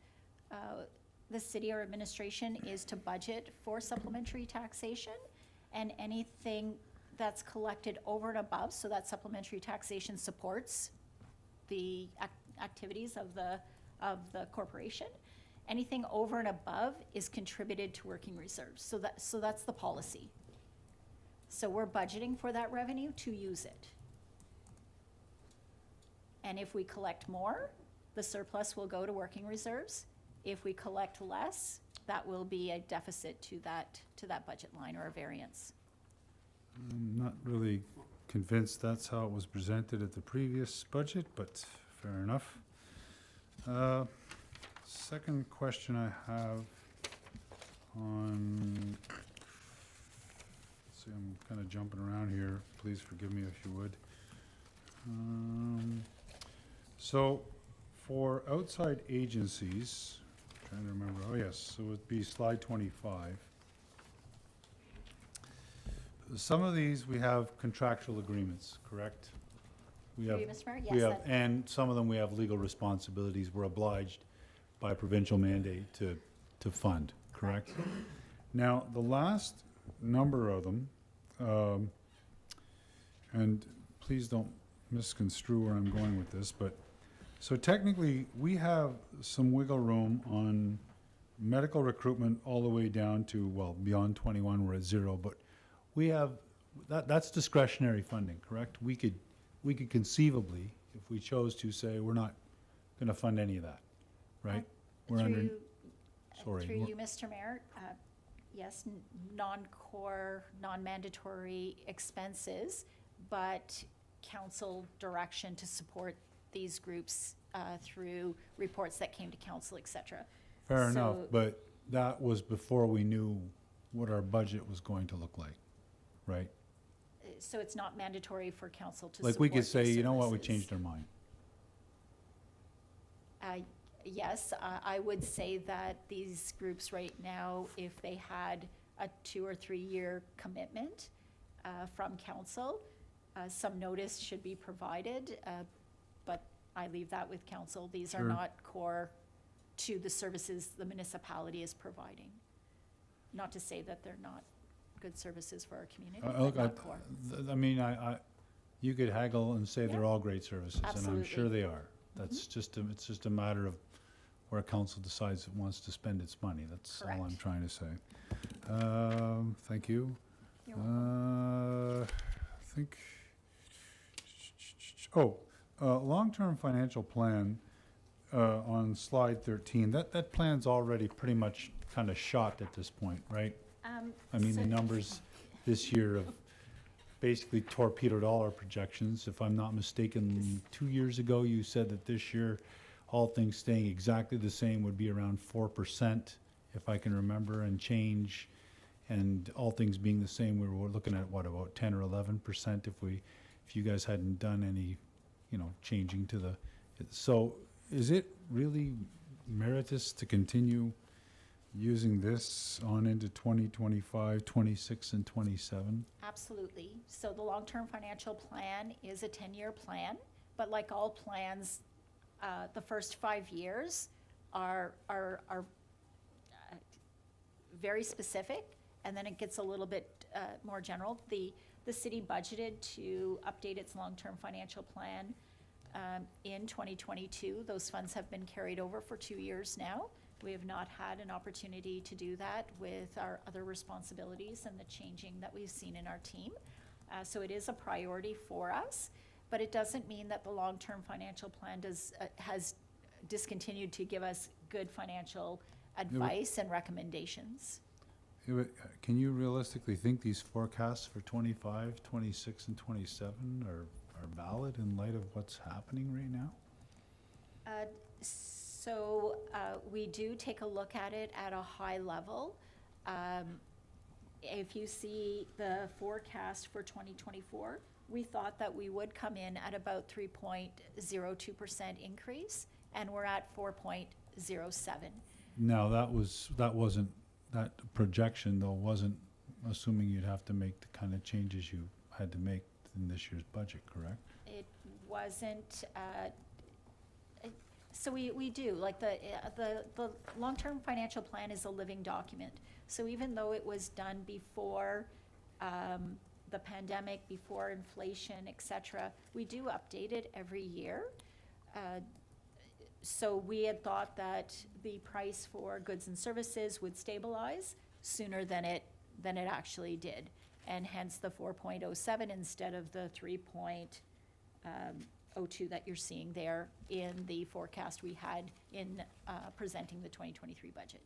The city or administration is to budget for supplementary taxation, and anything that's collected over and above, so that supplementary taxation supports the activities of the corporation. Anything over and above is contributed to working reserves. So that's the policy. So we're budgeting for that revenue to use it. And if we collect more, the surplus will go to working reserves. If we collect less, that will be a deficit to that budget line or a variance. I'm not really convinced that's how it was presented at the previous budget, but fair enough. Second question I have on, see, I'm kind of jumping around here. Please forgive me if you would. So for outside agencies, trying to remember, oh yes, so it'd be slide 25. Some of these we have contractual agreements, correct? We Through have, you, Mr. Mayor? we Yes, have, and some of them we have legal responsibilities. We're obliged by provincial mandate to fund, correct? Now, the last number of them, and please don't misconstrue where I'm going with this, but so technically we have some wiggle room on medical recruitment all the way down to, well, beyond 21 we're at 0, but we have, that's discretionary funding, correct? We could conceivably, if we chose to, say we're not gonna fund any of that, right? We're under, sorry. Through you, Mr. Mayor, yes, non-core, non-mandatory expenses, but council direction to support these groups through reports that came to council, et cetera. Fair enough, So- but that was before we knew what our budget was going to look like, right? So it's not mandatory for council to Like support we could these say, you know what, we services. changed our mind. Yes, I would say that these groups right now, if they had a 2 or 3 year commitment from council, some notice should be provided, but I leave that with council. These are Sure. not core to the services the municipality is providing. Not to say that they're not good services for our community, Look, but not core. I mean, you could haggle and say they're Yeah. all great services, and I'm sure Absolutely. they are. That's just, it's just a matter of where council decides it wants to spend its money. That's all I'm Correct. trying to say. Thank you. You're welcome. I think, long-term financial plan, on slide 13, that plan's already pretty much kind of shot at this point, right? I mean, the So- numbers this year have basically torpedoed all our projections. If I'm not mistaken, 2 years ago, you said that this year, all things staying exactly the same would be around 4%, if I can remember, and change. And all things being the same, we were looking at, what, about 10 or 11% if you guys hadn't done any, changing to the, so is it really meritorious to continue using this on into 2025, 26, and 27? Absolutely. So the long-term financial plan is a 10-year plan, but like all plans, the first 5 years are very specific, and then it gets a little bit more general. The city budgeted to update its long-term financial plan in 2022. Those funds have been carried over for 2 years now. We have not had an opportunity to do that with our other responsibilities and the changing that we've seen in our team. So it is a priority for us, but it doesn't mean that the long-term financial plan has discontinued to give us good financial advice and recommendations. Can you realistically think these forecasts for 25, 26, and 27 are valid in light of what's happening right now? So we do take a look at it at a high level. If you see the forecast for 2024, we thought that we would come in at about 3.02% increase, and we're at 4.07. Now, that projection though wasn't assuming you'd have to make the kind of changes you had to make in this year's budget, correct? It wasn't, so we do, like the long-term financial plan is a living document. So even though it was done before the pandemic, before inflation, et cetera, we do update it every year. So we had thought that the price for goods and services would stabilize sooner than it actually did. And hence the 4.07 instead of the 3.02 that you're seeing there in the forecast we had in presenting the 2023 budget.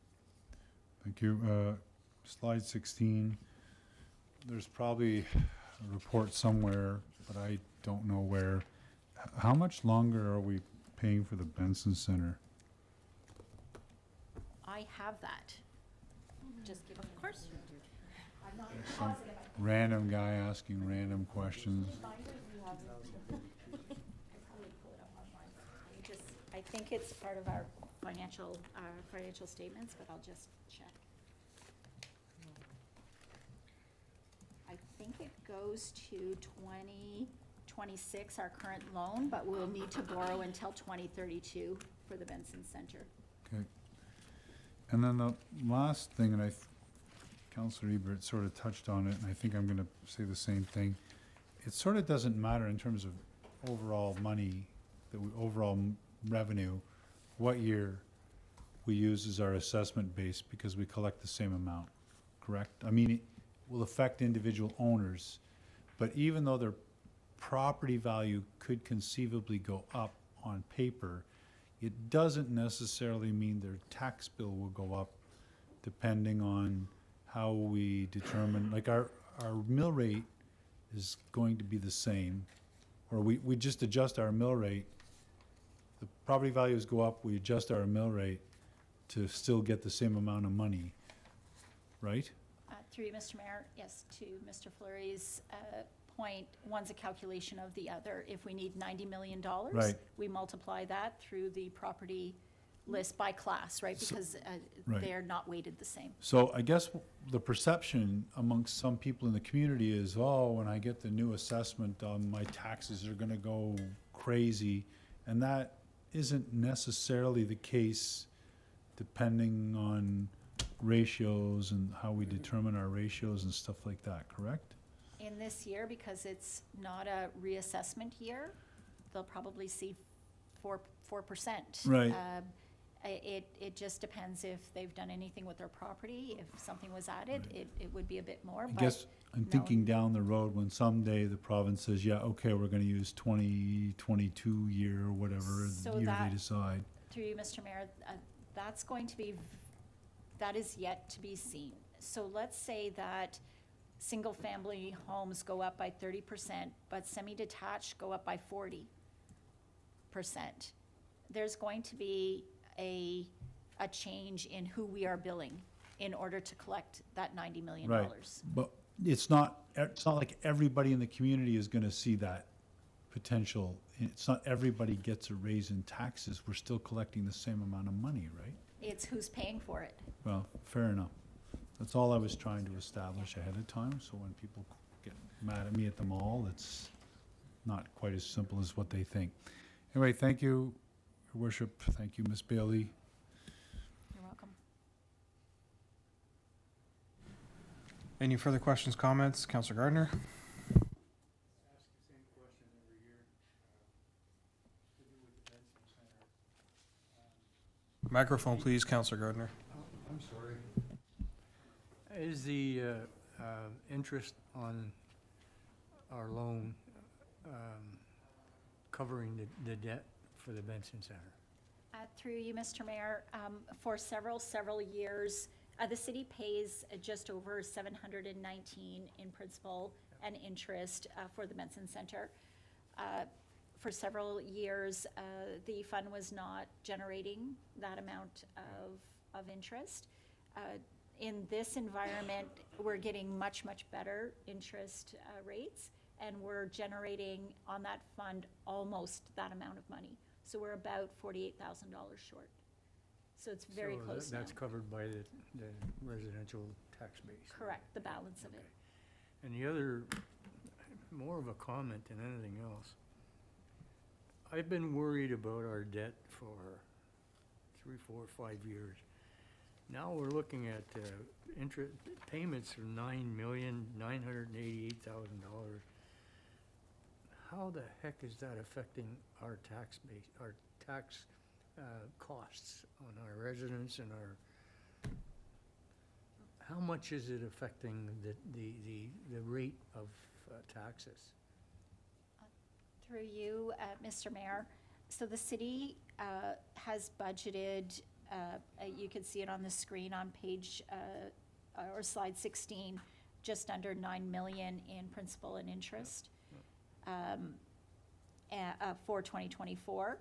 Thank you. Slide 16, there's probably a report somewhere, but I don't know where. How much longer are we paying for the Benson Center? I have that. Just give me. Of course. I'm not Some positive. random guy asking random questions. I probably pull it up online. I think it's part of our financial statements, but I'll just check. I think it goes to 2026, our current loan, but we'll need to borrow until 2032 for the Benson Center. Okay. And then the last thing, and Councillor Ebert sort of touched on it, and I think I'm gonna say the same thing. It sort of doesn't matter in terms of overall money, overall revenue, what year we use as our assessment base, because we collect the same amount, correct? I mean, it will affect individual owners, but even though their property value could conceivably go up on paper, it doesn't necessarily mean their tax bill will go up depending on how we determine, like our mill rate is going to be the same, or we just adjust our mill rate. The property values go up, we adjust our mill rate to still get the same amount of money, right? Through you, Mr. Mayor, yes, to Mr. Fleury's point, one's a calculation of the other. If we need $90 million, Right. we multiply that through the property list by class, right? Because Right. they're not weighted the same. So I guess the perception amongst some people in the community is, oh, when I get the new assessment, my taxes are gonna go crazy. And that isn't necessarily the case depending on ratios and how we determine our ratios and stuff like that, correct? In this year, because it's not a reassessment year, they'll probably see 4%. Right. It just depends if they've done anything with their property. If something was added, it would be a bit more, I but guess I'm no. thinking down the road when someday the province says, yeah, okay, we're gonna use 2022 year or whatever So year that- they decide. Through you, Mr. Mayor, that's going to be, that is yet to be seen. So let's say that single-family homes go up by 30%, but semi-detached go up by 40%. There's going to be a change in who we are billing in order to collect that $90 million. Right. But it's not like everybody in the community is gonna see that potential. It's not everybody gets a raise in taxes. We're still collecting the same amount of money, right? It's who's paying for it. Well, fair enough. That's all I was trying to establish ahead of time, so when people get mad at me at the mall, it's not quite as simple as what they think. Anyway, thank you, Your Worship. Thank you, Ms. Bailey. You're welcome. Any further questions, comments? Councillor Gardner? Microphone, please, Councillor Gardner. I'm sorry. Is the interest on our loan covering the debt for the Benson Center? Through you, Mr. Mayor, for several years, the city pays just over 719 in principal and interest for the Benson Center. For several years, the fund was not generating that amount of interest. In this environment, we're getting much better interest rates, and we're generating on that fund almost that amount of money. So we're about $48,000 short. So it's very So close now. that's covered by the residential tax base? Correct, the balance of it. Okay. And the other, more of a comment than anything else, I've been worried about our debt for 3, 4, 5 years. Now we're looking at interest payments of $9,988,000. How the heck is that affecting our tax base, our tax costs on our residents and our, how much is it affecting the rate of taxes? Through you, Mr. Mayor, so the city has budgeted, you can see it on the screen on page, or slide 16, just under 9 million in principal and interest for 2024.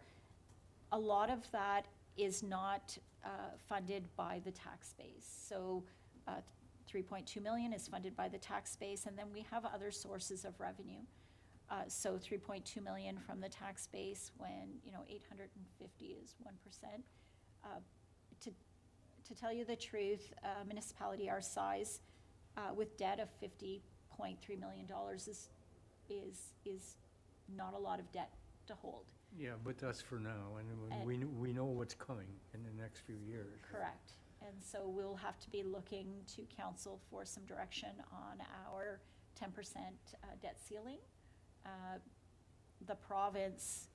A lot of that is not funded by the tax base. So 3.2 million is funded by the tax base, and then we have other sources of revenue. So 3.2 million from the tax base when, 850 is 1%. To tell you the truth, a municipality our size with debt of $50.3 million is not a lot of debt to hold. Yeah, but that's for now, and And- we know what's coming in the next few years. Correct. And so we'll have to be looking to council for some direction on our 10% debt ceiling. The province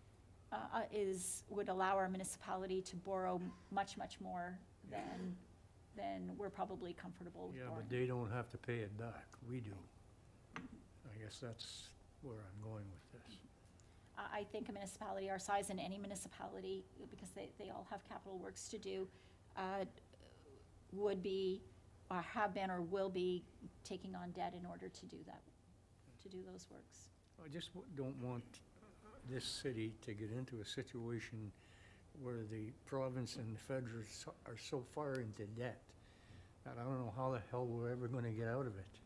would allow our municipality to borrow much more than we're probably comfortable with Yeah, borrowing. but they don't have to pay it back, we do. I guess that's where I'm going with this. I think a municipality our size, and any municipality, because they all have capital works to do, would be, or have been, or will be taking on debt in order to do that, to do those works. I just don't want this city to get into a situation where the province and the federal are so far into debt that I don't know how the hell we're ever gonna get out of it.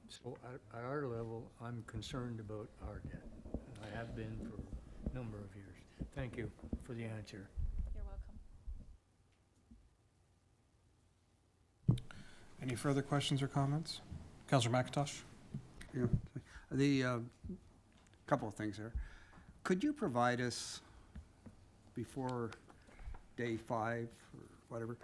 So at our level, I'm concerned about our debt. I have been for a number of years. Thank you for the answer. You're welcome. Any further questions or comments? Councillor McIntosh? Yeah, couple of things here. Could you provide us, before day 5 or whatever,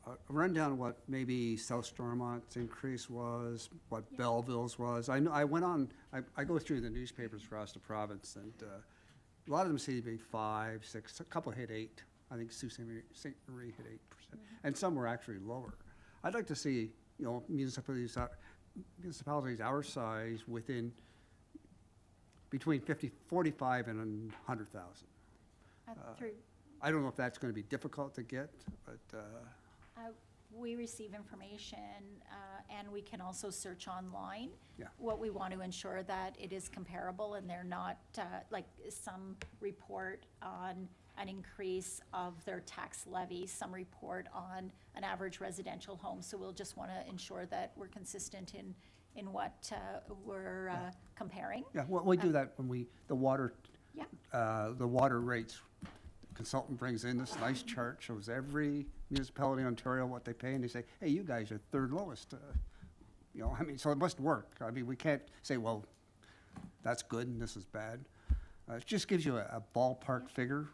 a rundown of what maybe South Stormont's increase was, what Yeah. Belleville's was? I know, I went on, I go through the newspapers across the province, and a lot of them seem to be 5, 6, a couple hit 8. I think Sault Ste. Marie hit 8%, and some were actually lower. I'd like to see, municipalities our size within, between 45 and 100,000. Through, I don't know if that's gonna be difficult to get, but, we receive information, and we can also search online. Yeah. What we want to ensure that it is comparable, and they're not, like some report on an increase of their tax levy, some report on an average residential home. So we'll just want to ensure that we're consistent in what we're comparing. yeah, well, we do that when the water, Yeah. the water rates. Consultant brings in this nice chart, shows every municipality in Ontario what they pay, and they say, hey, you guys are third lowest. So it must work. I mean, we can't say, well, that's good and this is bad. It just gives you a ballpark figure.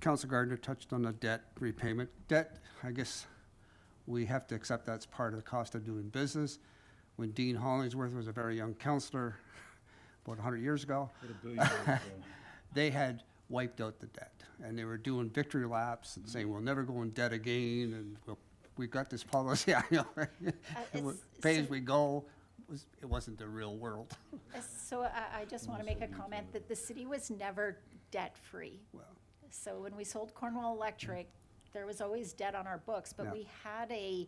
Council Gardner touched on the debt repayment. Debt, I guess we have to accept that's part of the cost of doing business. When Dean Hollingsworth was a very young councillor, about 100 years ago, About $1 billion. they had wiped out the debt. And they were doing victory laps and saying, we'll never go in debt again, and we got this policy, I know, right? Pay as we go. It wasn't the real world. So I just want to make a comment that the city was never debt-free. Well, So when we sold Cornwall Electric, there was always debt on our books, but Yeah. we had a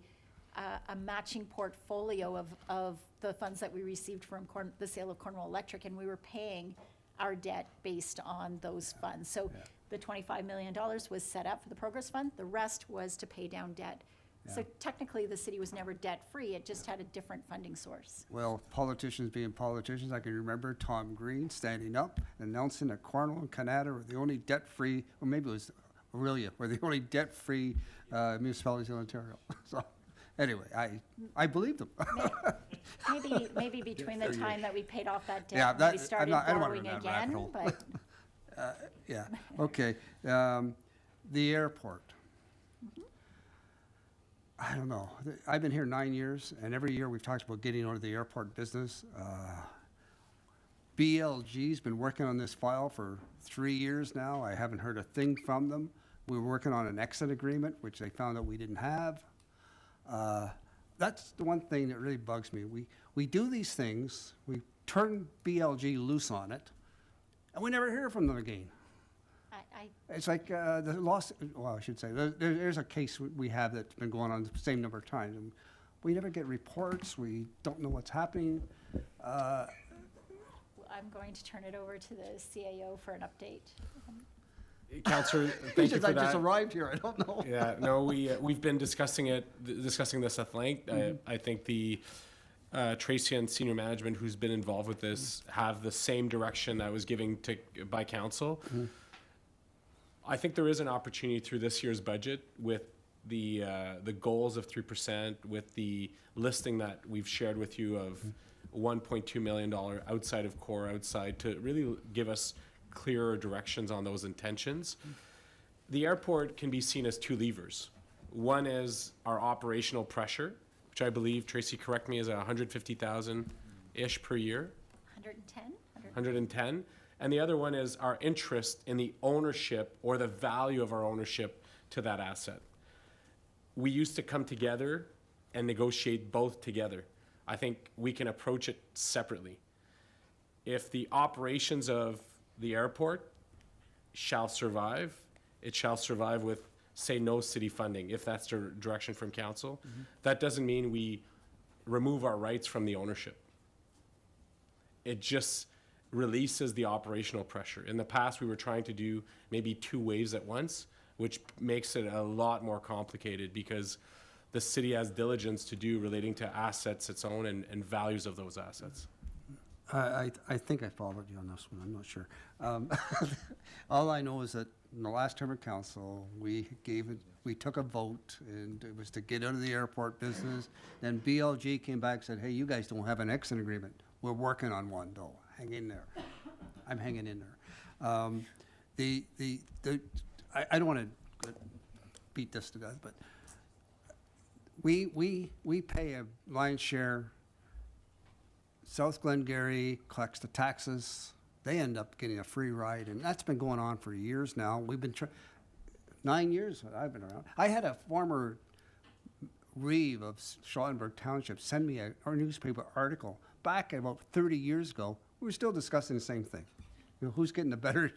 matching portfolio of the funds that we received from the sale of Cornwall Electric, and we were paying our debt based on those funds. So Yeah. the $25 million was set up for the Progress Fund, the rest was to pay down debt. So Yeah. technically, the city was never debt-free, it just had a different funding source. well, politicians being politicians, I can remember Tom Green standing up and announcing that Cornwall and Canada were the only debt-free, or maybe it was Aurelia, were the only debt-free municipalities in Ontario. So, anyway, I believed them. Maybe between the time that we paid off that Yeah, debt and we that- started I don't wanna borrowing go down that rabbit again, hole. but Yeah, okay. The airport. I don't know. I've been here 9 years, and every year we've talked about getting out of the airport business. BLG's been working on this file for 3 years now. I haven't heard a thing from them. We were working on an exit agreement, which they found out we didn't have. That's the one thing that really bugs me. We do these things, we turn BLG loose on it, and we never hear from them again. I, It's like the loss, well, I should say, there's a case we have that's been going on the same number of times. And we never get reports, we don't know what's happening. I'm going to turn it over to the CAO for an update. Councillor, He thank you says, for I just that. arrived here, I don't know. Yeah, no, we've been discussing this at length. I think the Tracy and senior management who's been involved with this have the same direction that was given by council. I think there is an opportunity through this year's budget with the goals of 3%, with the listing that we've shared with you of $1.2 million outside of core, outside, to really give us clearer directions on those intentions. The airport can be seen as two levers. One is our operational pressure, which I believe, Tracy, correct me, is 150,000-ish per year. 110? 110. And the other one is our interest in the ownership or the value of our ownership to that asset. We used to come together and negotiate both together. I think we can approach it separately. If the operations of the airport shall survive, it shall survive with, say, no city funding, if that's the direction from council. That doesn't mean we remove our rights from the ownership. It just releases the operational pressure. In the past, we were trying to do maybe two waves at once, which makes it a lot more complicated because the city has diligence to do relating to assets its own and values of those assets. I think I followed you on this one, I'm not sure. All I know is that in the last term of council, we took a vote, and it was to get out of the airport business. Then BLG came back and said, hey, you guys don't have an exit agreement. We're working on one, though. Hang in there. I'm hanging in there. I don't want to beat this to death, but we pay a lion's share. South Glengarry collects the taxes. They end up getting a free ride, and that's been going on for years now. We've been 9 years that I've been around. I had a former reeve of Schallenberg Township send me a newspaper article back about 30 years ago. We were still discussing the same thing. You know, who's getting the better,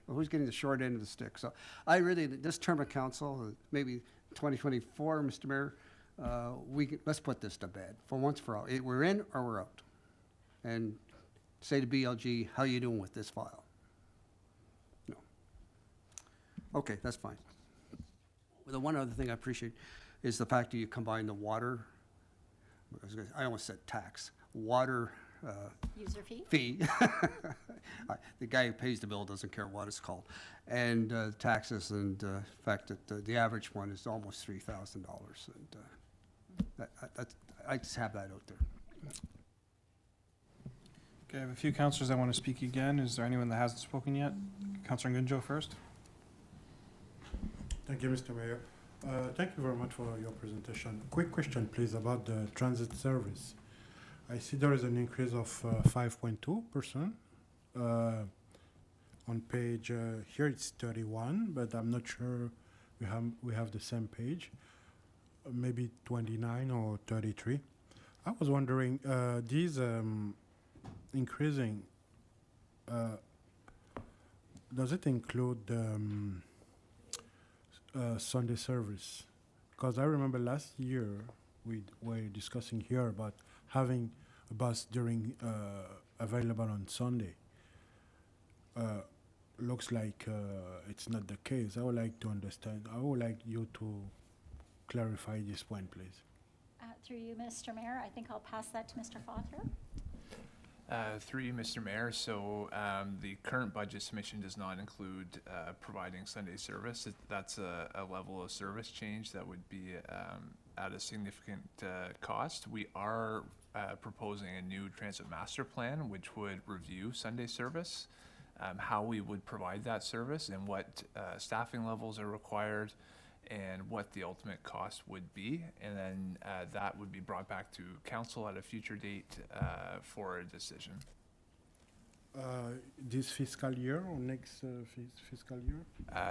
who's getting the short end of the stick. So I really, this term of council, maybe 2024, Mr. Mayor, let's put this to bed for once for all. We're in or we're out. And say to BLG, how you doing with this file? No. Okay, that's fine. The one other thing I appreciate is the fact that you combine the water, I almost said tax, water User fee? fee. The guy who pays the bill doesn't care what it's called. And taxes, and the fact that the average one is almost $3,000. And I just have that out there. Okay, I have a few councillors that want to speak again. Is there anyone that hasn't spoken yet? Councillor Ngunjo first. Thank you, Mr. Mayor. Thank you very much for your presentation. Quick question, please, about the transit service. I see there is an increase of 5.2%. On page, here it's 31, but I'm not sure we have the same page. Maybe 29 or 33. I was wondering, these increasing, does it include Sunday service? Because I remember last year we were discussing here about having a bus during available on Sunday. Looks like it's not the case. I would like to understand. I would like you to clarify this point, please. Through you, Mr. Mayor, I think I'll pass that to Mr. Foster. Through you, Mr. Mayor, so the current budget submission does not include providing Sunday service. That's a level of service change that would be at a significant cost. We are proposing a new transit master plan, which would review Sunday service, how we would provide that service and what staffing levels are required and what the ultimate cost would be. And then that would be brought back to council at a future date for a decision. This fiscal year or next fiscal year?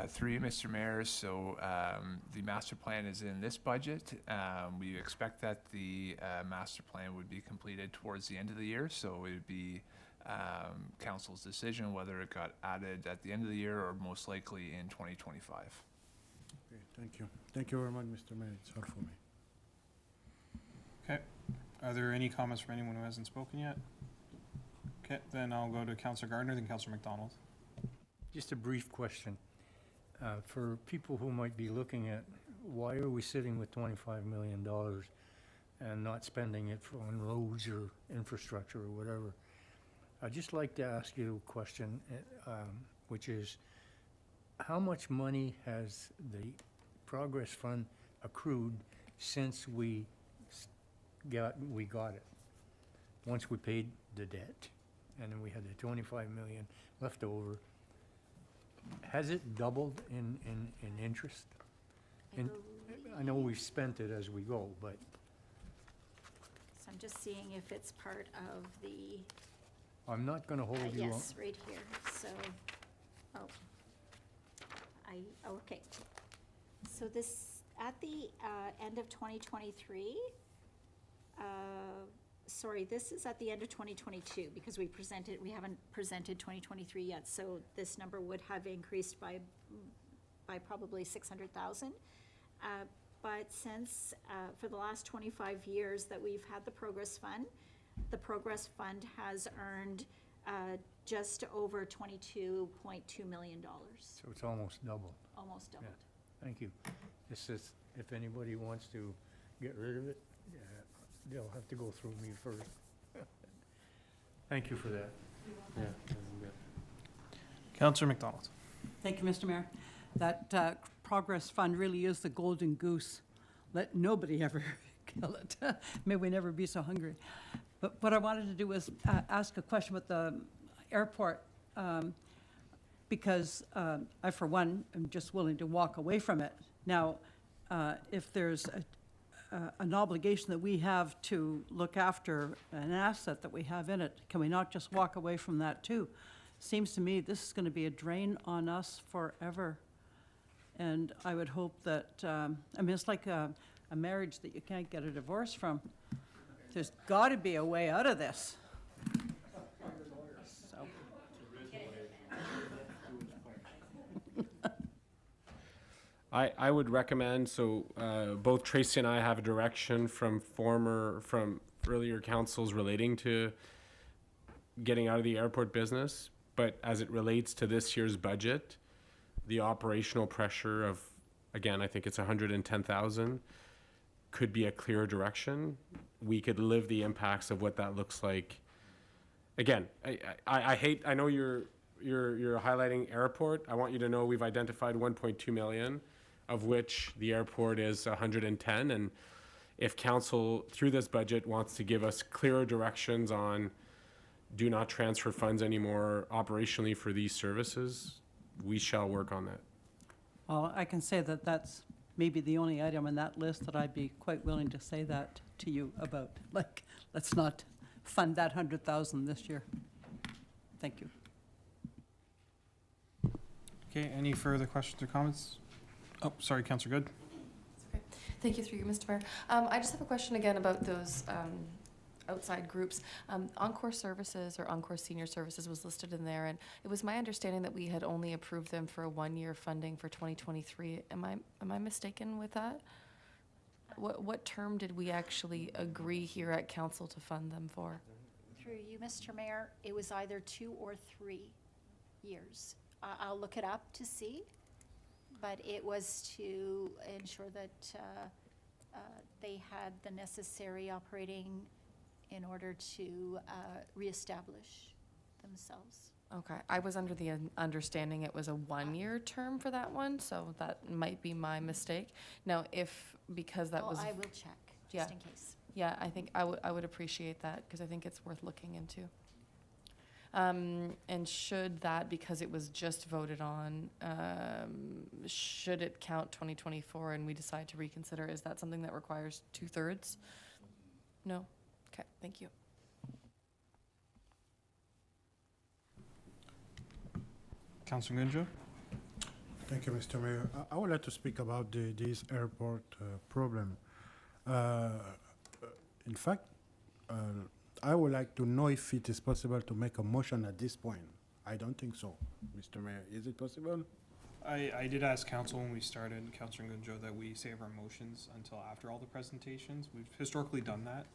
Through you, Mr. Mayor, so the master plan is in this budget. We expect that the master plan would be completed towards the end of the year, so it would be council's decision whether it got added at the end of the year or most likely in 2025. Okay, thank you. Thank you very much, Mr. Mayor. It's all for me. Okay. Are there any comments from anyone who hasn't spoken yet? Okay, then I'll go to Councillor Gardner, then Councillor McDonald. Just a brief question. For people who might be looking at, why are we sitting with $25 million and not spending it on roads or infrastructure or whatever? I'd just like to ask you a question, which is, how much money has the Progress Fund accrued since we got it? Once we paid the debt, and then we had the 25 million left over, has it doubled in interest? I know we've spent it as we go, but. So I'm just seeing if it's part of the, I'm not gonna hold you up. yes, right here, so, okay. So this, at the end of 2023, sorry, this is at the end of 2022, because we haven't presented 2023 yet, so this number would have increased by probably 600,000. But since, for the last 25 years that we've had the Progress Fund has earned just over $22.2 million. So it's almost doubled. Almost doubled. Thank you. This is, if anybody wants to get rid of it, they'll have to go through me first. Thank you for that. Councillor McDonald. Thank you, Mr. Mayor. That Progress Fund really is the golden goose. Let nobody ever kill it. May we never be so hungry. But what I wanted to do was ask a question with the airport, because I, for one, am just willing to walk away from it. Now, if there's an obligation that we have to look after an asset that we have in it, can we not just walk away from that too? Seems to me this is going to be a drain on us forever. And I would hope that, I mean, it's like a marriage that you can't get a divorce from. There's got to be a way out of this. So. I would recommend, so both Tracy and I have a direction from earlier councils relating to getting out of the airport business, but as it relates to this year's budget, the operational pressure of, again, I think it's 110,000, could be a clearer direction. We could live the impacts of what that looks like. Again, I know you're highlighting airport. I want you to know we've identified 1.2 million, of which the airport is 110. And if council, through this budget, wants to give us clearer directions on do not transfer funds anymore operationally for these services, we shall work on that. Well, I can say that that's maybe the only item on that list that I'd be quite willing to say that to you about. Like, let's not fund that 100,000 this year. Thank you. Okay, any further questions or comments? Oh, sorry, Councillor Good. Okay. Thank you, through you, Mr. Mayor. I just have a question again about those outside groups. Encore Services or Encore Senior Services was listed in there, and it was my understanding that we had only approved them for a one-year funding for 2023. Am I mistaken with that? What term did we actually agree here at council to fund them for? Through you, Mr. Mayor, it was either 2 or 3 years. I'll look it up to see, but it was to ensure that they had the necessary operating in order to reestablish themselves. Okay, I was under the understanding it was a one-year term for that one, so that might be my mistake. Now, because that Well, was. I will check, Yeah. just in case. Yeah, I think I would appreciate that, because I think it's worth looking into. And should that, because it was just voted on, should it count 2024 and we decide to reconsider, is that something that requires 2/3? No? Okay, thank you. Councillor Gunjo. Thank you, Mr. Mayor. I would like to speak about this airport problem. In fact, I would like to know if it is possible to make a motion at this point. I don't think so, Mr. Mayor. Is it possible? I did ask council when we started, Councillor Gunjo, that we save our motions until after all the presentations. We've historically done that,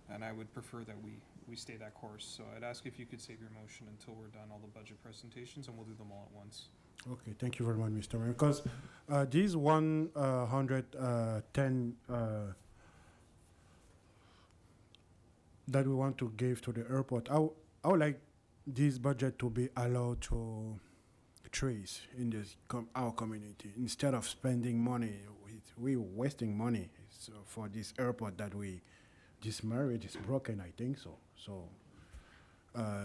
and I would prefer that we stay that course. So I'd ask if you could save your motion until we're done all the budget presentations, and we'll do them all at once. Okay, thank you very much, Mr. Mayor. Because these 110 that we want to give to the airport, I would like this budget to be allowed to trace in this our community instead of spending money. We're wasting money for this airport that this marriage is broken. I think so. So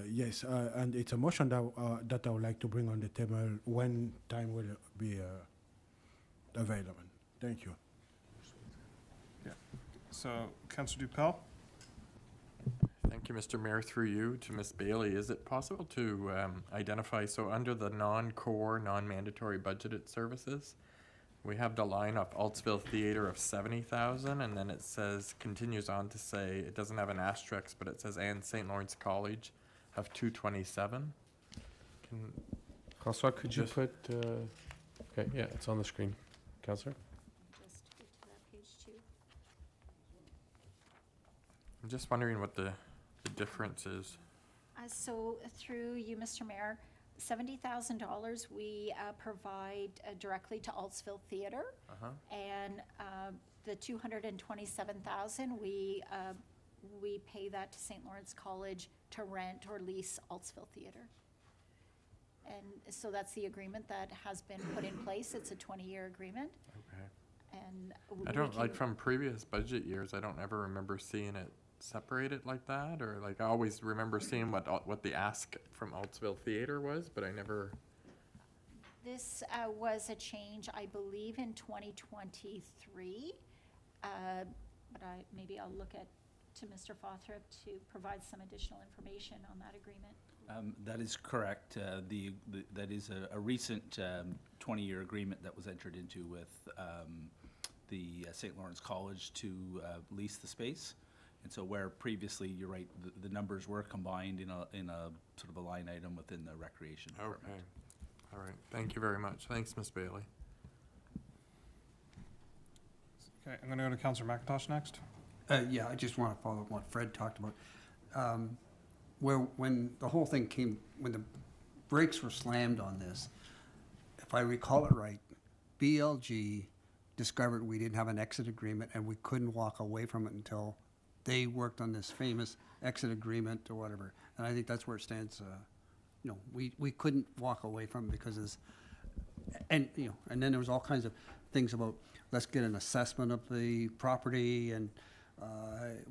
yes, and it's a motion that I would like to bring on the table when time will be available. Thank you. Yeah. So, Councillor Dupel. Thank you, Mr. Mayor. Through you to Ms. Bailey, is it possible to identify, so under the non-core, non-mandatory budgeted services, we have the line of Altsville Theatre of 70,000, and then it says, continues on to say, it doesn't have an asterisk, but it says, and St. Lawrence College have 227. François, could you Just- put, okay, yeah, it's on the screen. Councillor? Just go to that page 2. I'm just wondering what the difference is. So through you, Mr. Mayor, $70,000 we provide directly to Altsville Theatre. And the $227,000, we pay that to St. Lawrence College to rent or lease Altsville Theatre. And so that's the agreement that has been put in place. It's a 20-year agreement. Okay. And I don't, like from previous budget years, I don't ever remember seeing it separated like that, or like I always remember seeing what the ask from Altsville Theatre was, but I never. This was a change, I believe, in 2023. But maybe I'll look to Mr. Fothrop to provide some additional information on that agreement. That is correct. That is a recent 20-year agreement that was entered into with the St. Lawrence College to lease the space. And so where previously, you're right, the numbers were combined in a sort of a line item within the recreation department. Okay. All right. Thank you very much. Thanks, Ms. Bailey. Okay, I'm going to go to Councillor McIntosh next. Yeah, I just want to follow up what Fred talked about. When the whole thing came, when the brakes were slammed on this, if I recall it right, BLG discovered we didn't have an exit agreement and we couldn't walk away from it until they worked on this famous exit agreement or whatever. And I think that's where it stands. We couldn't walk away from it because and then there was all kinds of things about, let's get an assessment of the property and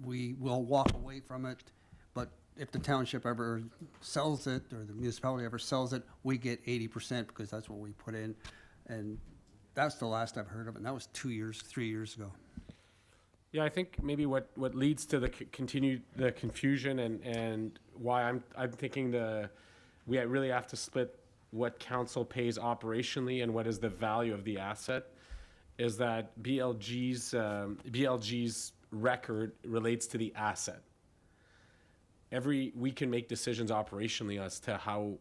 we will walk away from it. But if the township ever sells it or the municipality ever sells it, we get 80% because that's what we put in. And that's the last I've heard of it. And that was 3 years ago. Yeah, I think maybe what leads to the the confusion and why I'm thinking we really have to split what council pays operationally and what is the value of the asset is that BLG's record relates to the asset. We can make decisions operationally as to how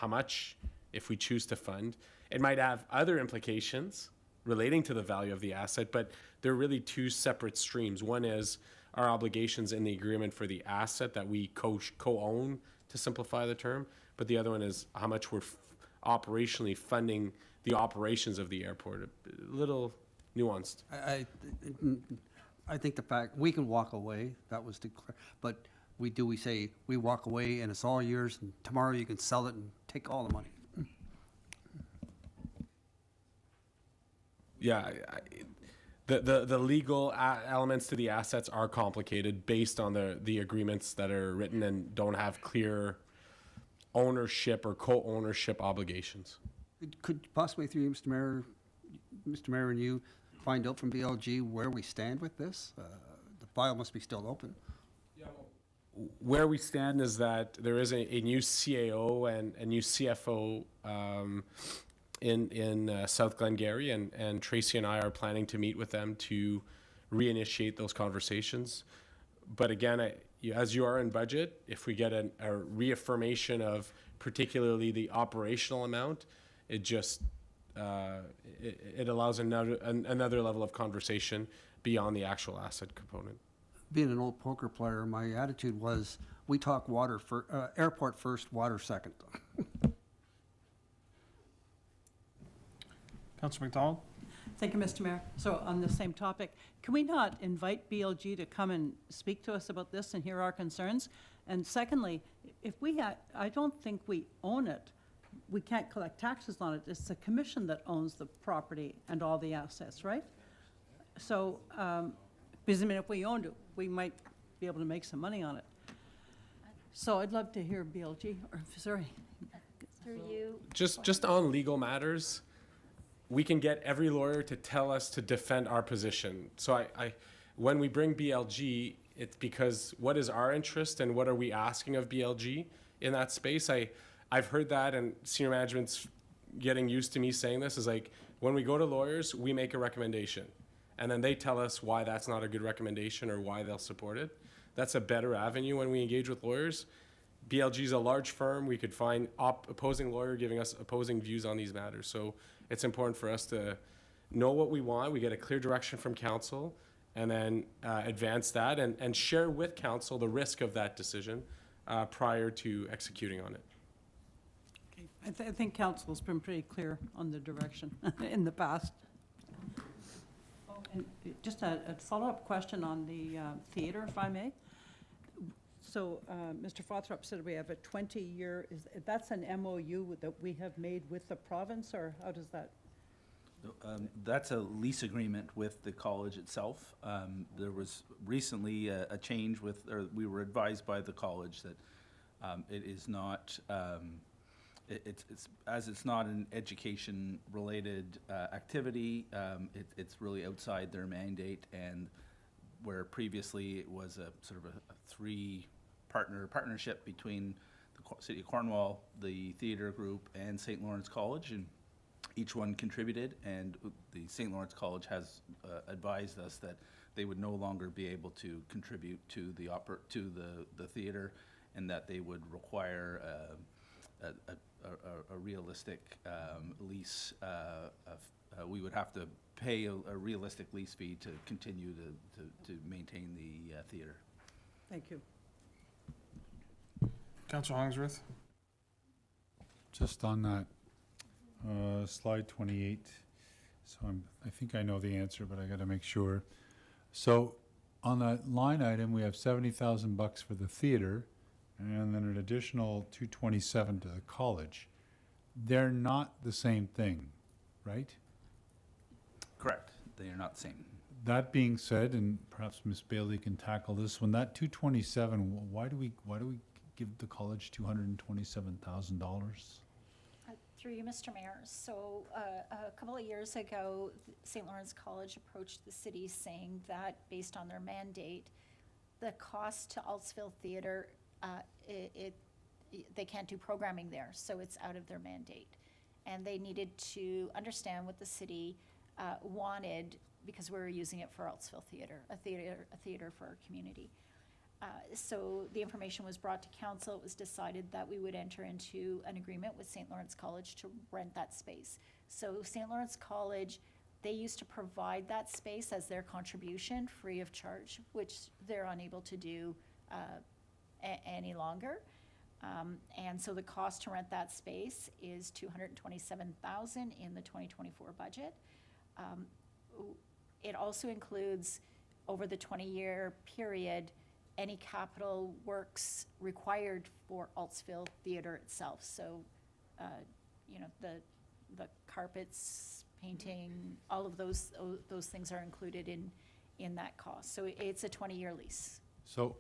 much, if we choose to fund. It might have other implications relating to the value of the asset, but they're really two separate streams. One is our obligations in the agreement for the asset that we co-own, to simplify the term, but the other one is how much we're operationally funding the operations of the airport. A little nuanced. I think the fact, we can walk away, that was declared, but we say, we walk away and it's all yours, and tomorrow you can sell it and take all the money. Yeah, the legal elements to the assets are complicated based on the agreements that are written and don't have clear ownership or co-ownership obligations. Could possibly through you, Mr. Mayor, and you find out from BLG where we stand with this? The file must be still open. Where we stand is that there is a new CAO and a new CFO in South Glengarry, and Tracy and I are planning to meet with them to reinitiate those conversations. But again, as you are in budget, if we get a reaffirmation of particularly the operational amount, it just it allows another level of conversation beyond the actual asset component. Being an old poker player, my attitude was, we talk airport first, water second. Councillor McDonald? Thank you, Mr. Mayor. So on the same topic, can we not invite BLG to come and speak to us about this and hear our concerns? And secondly, if I don't think we own it. We can't collect taxes on it. It's the commission that owns the property and all the assets, right? So, because I mean, if we owned it, we might be able to make some money on it. So I'd love to hear BLG, or sorry. Through you. Just on legal matters, we can get every lawyer to tell us to defend our position. So when we bring BLG, it's because what is our interest and what are we asking of BLG in that space? I've heard that, and senior management's getting used to me saying this, is like, when we go to lawyers, we make a recommendation. And then they tell us why that's not a good recommendation or why they'll support it. That's a better avenue when we engage with lawyers. BLG is a large firm. We could find opposing lawyer giving us opposing views on these matters. So it's important for us to know what we want. We get a clear direction from council, and then advance that and share with council the risk of that decision prior to executing on it. Okay. I think council's been pretty clear on the direction in the past. Oh, and just a follow-up question on the theater, if I may. So Mr. Fothrop said we have a 20-year, that's an MOU that we have made with the province, or how does that? That's a lease agreement with the college itself. There was recently a change or we were advised by the college that it is not, it's not an education-related activity. It's really outside their mandate, and where previously it was a sort of a partnership between the City of Cornwall, the theater group, and St. Lawrence College, and each one contributed, and the St. Lawrence College has advised us that they would no longer be able to contribute to the theater, and that they would require a realistic lease. We would have to pay a realistic lease fee to continue to maintain the theater. Thank you. Councillor Hollingsworth? Just on that, slide 28. So I think I know the answer, but I got to make sure. So on that line item, we have $70,000 for the theater, and then an additional $227 to the college. They're not the same thing, right? Correct. They are not the same. That being said, and perhaps Ms. Bailey can tackle this one, that 227, why do we give the college $227,000? Through you, Mr. Mayor. So a couple of years ago, St. Lawrence College approached the city saying that based on their mandate, the cost to Altsville Theatre, they can't do programming there, so it's out of their mandate. And they needed to understand what the city wanted, because we were using it for Altsville Theatre, a theater for our community. So the information was brought to council. It was decided that we would enter into an agreement with St. Lawrence College to rent that space. So St. Lawrence College, they used to provide that space as their contribution, free of charge, which they're unable to do any longer. And so the cost to rent that space is $227,000 in the 2024 budget. It also includes, over the 20-year period, any capital works required for Altsville Theatre itself. So, the carpets, painting, all of those things are included in that cost. So it's a 20-year lease. So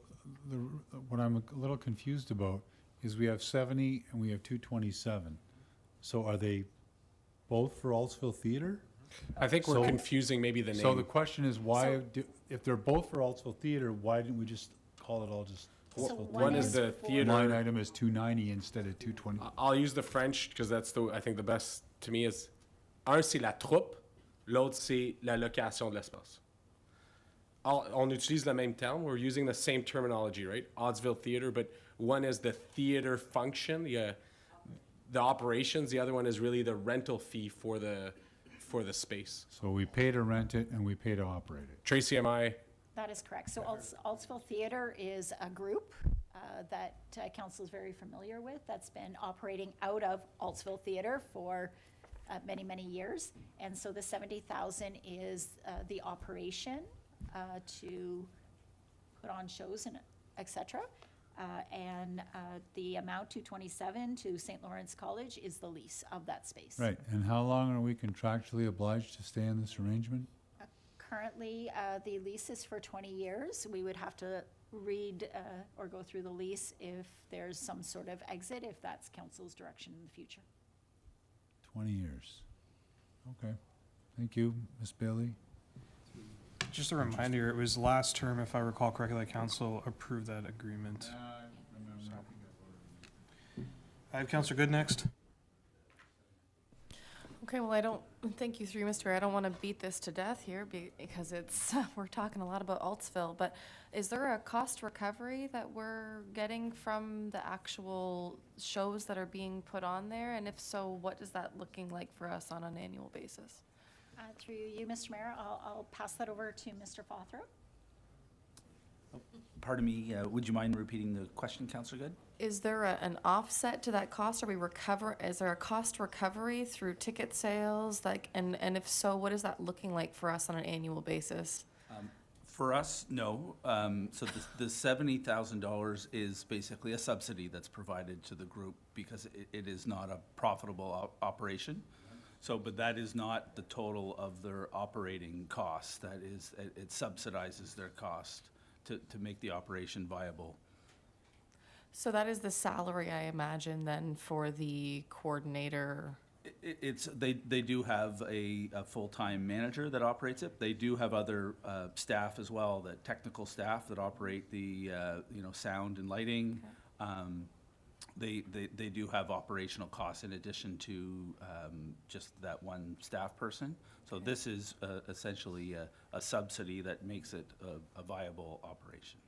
what I'm a little confused about is we have 70 and we have 227. So are they both for Altsville Theatre? I think we're So- confusing maybe the name. So the question is why, if they're both for Altsville Theatre, why didn't we just call it all just So Altsville one is Theatre? the theater. Line item is 290 instead of 220. I'll use the French because that's I think the best to me is un c'est la troupe, l'autre c'est la location de l'espace. On utilise le même terme. We're using the same terminology, right? Oddsville Theatre, but one is the theater function, the operations. The other one is really the rental fee for the space. So we pay to rent it and we pay to operate it. Tracy, am I? That is correct. So Altsville Theatre is a group that council is very familiar with, that's been operating out of Altsville Theatre for many, many years. And so the 70,000 is the operation to put on shows and et cetera. And the amount, 227 to St. Lawrence College, is the lease of that space. Right, and how long are we contractually obliged to stay in this arrangement? Currently, the lease is for 20 years. We would have to read or go through the lease if there's some sort of exit, if that's council's direction in the future. 20 years. Okay, thank you, Ms. Bailey. Just a reminder, it was last term, if I recall correctly, that council approved that agreement. I have Councillor Good next. Okay, well, thank you through you, Mr. Mayor. I don't want to beat this to death here because we're talking a lot about Altsville, but is there a cost recovery that we're getting from the actual shows that are being put on there? And if so, what is that looking like for us on an annual basis? Through you, Mr. Mayor, I'll pass that over to Mr. Fothrow. Pardon me, would you mind repeating the question, Councillor Good? Is there an offset to that cost? Is there a cost recovery through ticket sales? And if so, what is that looking like for us on an annual basis? For us, no. So the $70,000 is basically a subsidy that's provided to the group because it is not a profitable operation. So, but that is not the total of their operating costs. That is, it subsidizes their cost to make the operation viable. So that is the salary, I imagine, then, for the coordinator. They do have a full-time manager that operates it. They do have other staff as well, the technical staff that operate the sound and lighting. Okay. They do have operational costs in addition to just that one staff person. So this is essentially a subsidy that makes it a viable operation.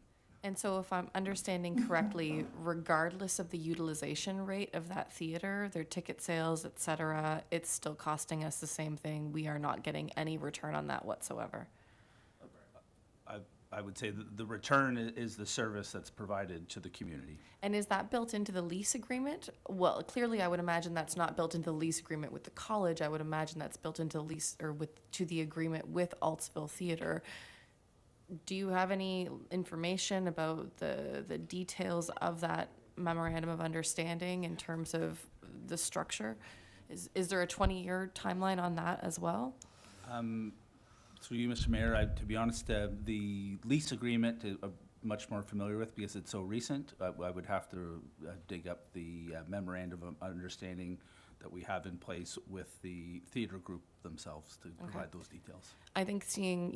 And so if I'm understanding correctly, regardless of the utilization rate of that theater, their ticket sales, et cetera, it's still costing us the same thing. We are not getting any return on that whatsoever. I would say the return is the service that's provided to the community. And is that built into the lease agreement? Well, clearly I would imagine that's not built into the lease agreement with the college. I would imagine that's built into the lease or to the agreement with Altsville Theatre. Do you have any information about the details of that memorandum of understanding in terms of the structure? Is there a 20-year timeline on that as well? Through you, Mr. Mayor, to be honest, the lease agreement I'm much more familiar with because it's so recent. I would have to dig up the memorandum of understanding that we have in place with the theater group themselves to provide those details. I think seeing,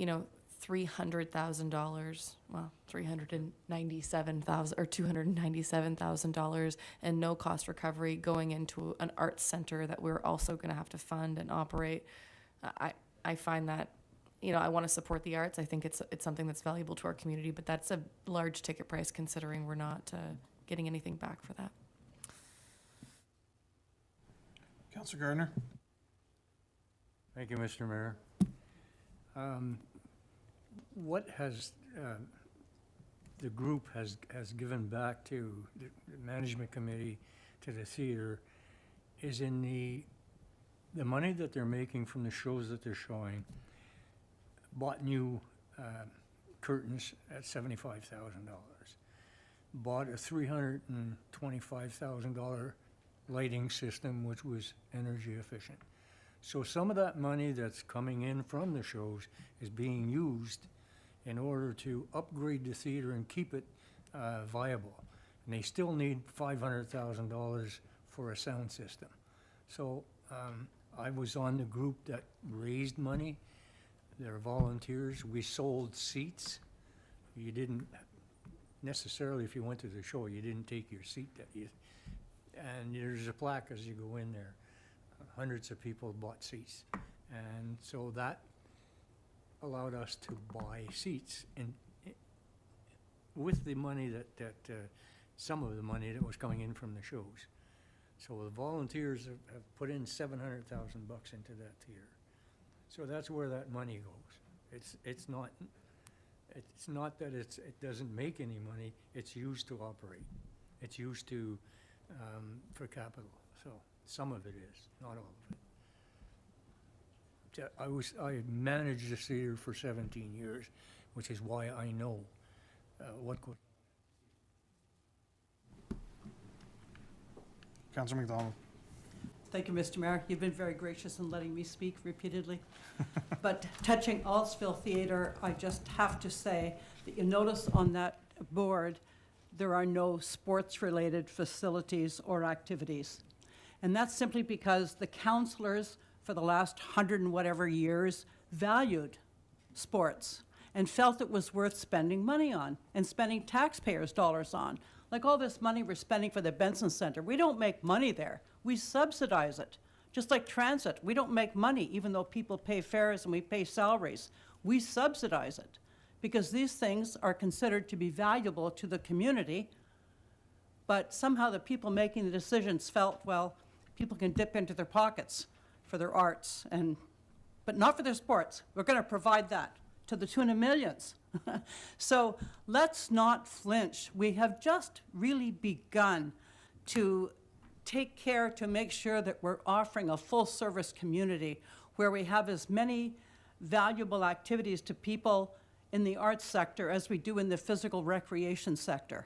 $300,000, well, $397,000 or $297,000 and no cost recovery going into an arts center that we're also going to have to fund and operate. I find that, I want to support the arts. I think it's something that's valuable to our community, but that's a large ticket price considering we're not getting anything back for that. Councillor Gardner? Thank you, Mr. Mayor. What has the group has given back to the management committee, to the theater, is in the money that they're making from the shows that they're showing, bought new curtains at $75,000, bought a $325,000 lighting system, which was energy efficient. So some of that money that's coming in from the shows is being used in order to upgrade the theater and keep it viable. And they still need $500,000 for a sound system. So I was on the group that raised money. They're volunteers. We sold seats. You didn't necessarily, if you went to the show, you didn't take your seat. And there's a plaque as you go in there. Hundreds of people bought seats. And so that allowed us to buy seats and with the money that some of the money that was coming in from the shows. So the volunteers have put in $700,000 into that theater. So that's where that money goes. It's not that it doesn't make any money. It's used to operate. It's used to for capital. So some of it is, not all of it. I managed the theater for 17 years, which is why I know what goes. Councillor McDonald? Thank you, Mr. Mayor. You've been very gracious in letting me speak repeatedly. But touching Altsville Theatre, I just have to say that you notice on that board, there are no sports-related facilities or activities. And that's simply because the councillors for the last 100 and whatever years valued sports and felt it was worth spending money on and spending taxpayers' dollars on. Like all this money we're spending for the Benson Center, we don't make money there. We subsidize it. Just like transit, we don't make money even though people pay fares and we pay salaries. We subsidize it because these things are considered to be valuable to the community, but somehow the people making the decisions felt, well, people can dip into their pockets for their arts, but not for their sports. We're going to provide that to the tune of millions. So let's not flinch. We have just really begun to take care to make sure that we're offering a full-service community where we have as many valuable activities to people in the arts sector as we do in the physical recreation sector.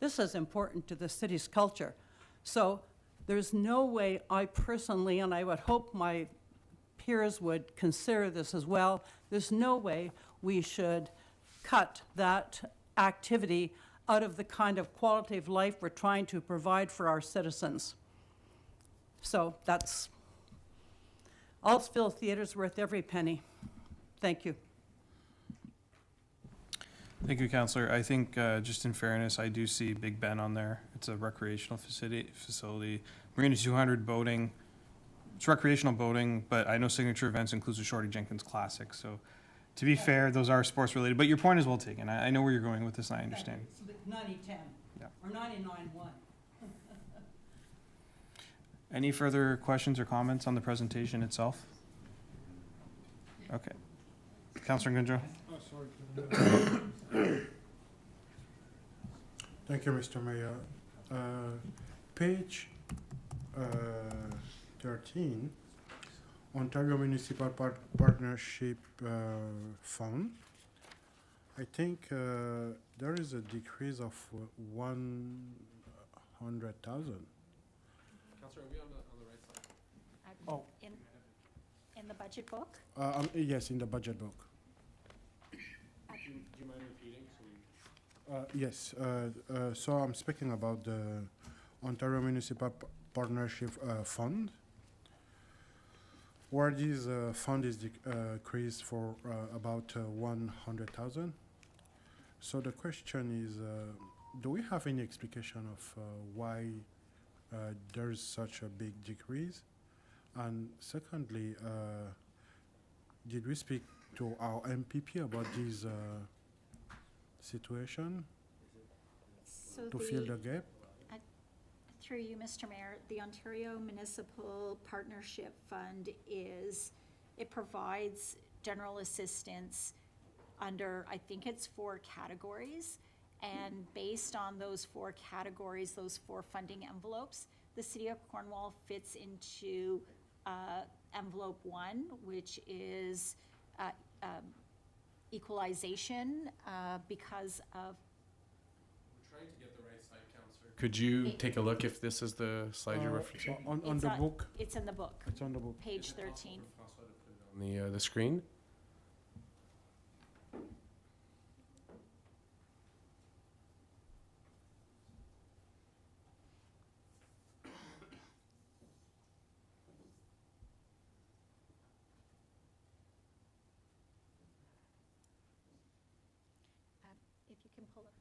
This is important to the city's culture. So there's no way I personally, and I would hope my peers would consider this as well, there's no way we should cut that activity out of the kind of quality of life we're trying to provide for our citizens. So that's, Altsville Theatre's worth every penny. Thank you. Thank you, Councillor. I think just in fairness, I do see Big Ben on there. It's a recreational facility. Marina 200 boating. It's recreational boating, but I know signature events includes the Shorty Jenkins Classic. So to be fair, those are sports related, but your point is well taken. I know where you're going with this and I understand. It's 90-10, Yeah. or 99-1. Any further questions or comments on the presentation itself? Okay. Councillor Gunjo? Thank you, Mr. Mayor. Page 13, Ontario Municipal Partnership Fund. I think there is a decrease of 100,000. Councillor, are we on the right side? Oh. In the budget book? Yes, in the budget book. Do you mind repeating? Yes, so I'm speaking about the Ontario Municipal partnership fund, where this fund is decreased for about 100,000. So the question is, do we have any explication of why there's such a big decrease? And secondly, did we speak to our MPP about this situation So to fill the gap? Through you, Mr. Mayor, the Ontario Municipal Partnership Fund it provides general assistance under, I think it's 4 categories. And based on those 4 categories, those 4 funding envelopes, the City of Cornwall fits into envelope 1, which is equalization because of. We're trying to get the right slide, Councillor. Could you take a look if this is the slide you're referencing? On the book. It's in the book, It's on the book. page 13. On the screen? If you can pull it.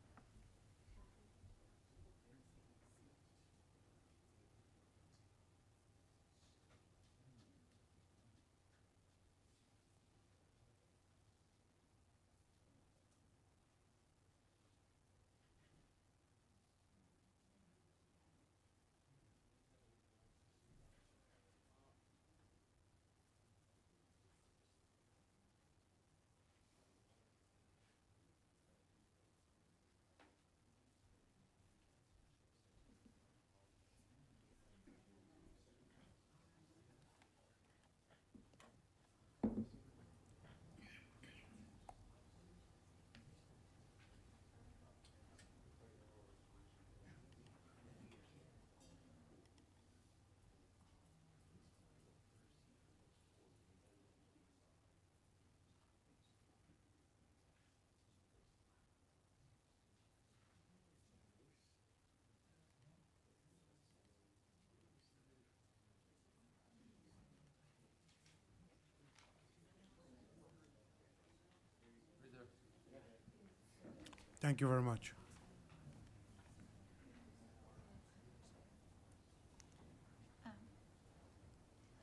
Thank you very much.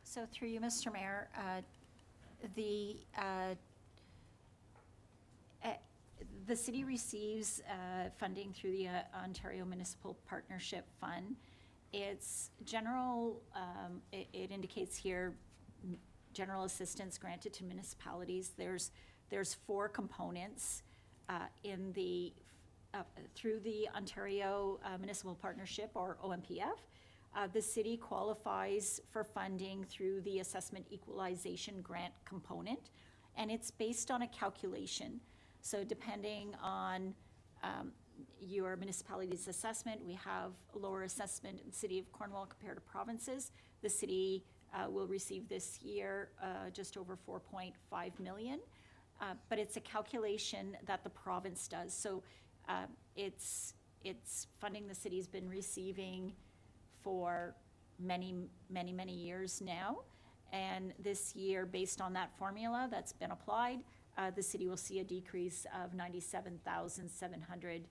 So through you, Mr. Mayor, the city receives funding through the Ontario Municipal Partnership Fund. It's general, it indicates here, general assistance granted to municipalities. There's 4 components in the through the Ontario Municipal Partnership, or OMPF. The city qualifies for funding through the Assessment Equalization Grant component, and it's based on a calculation. So depending on your municipality's assessment, we have a lower assessment in the City of Cornwall compared to provinces. The city will receive this year just over 4.5 million. But it's a calculation that the province does. So it's funding the city's been receiving for many years now. And this year, based on that formula that's been applied, the city will see a decrease of 97,700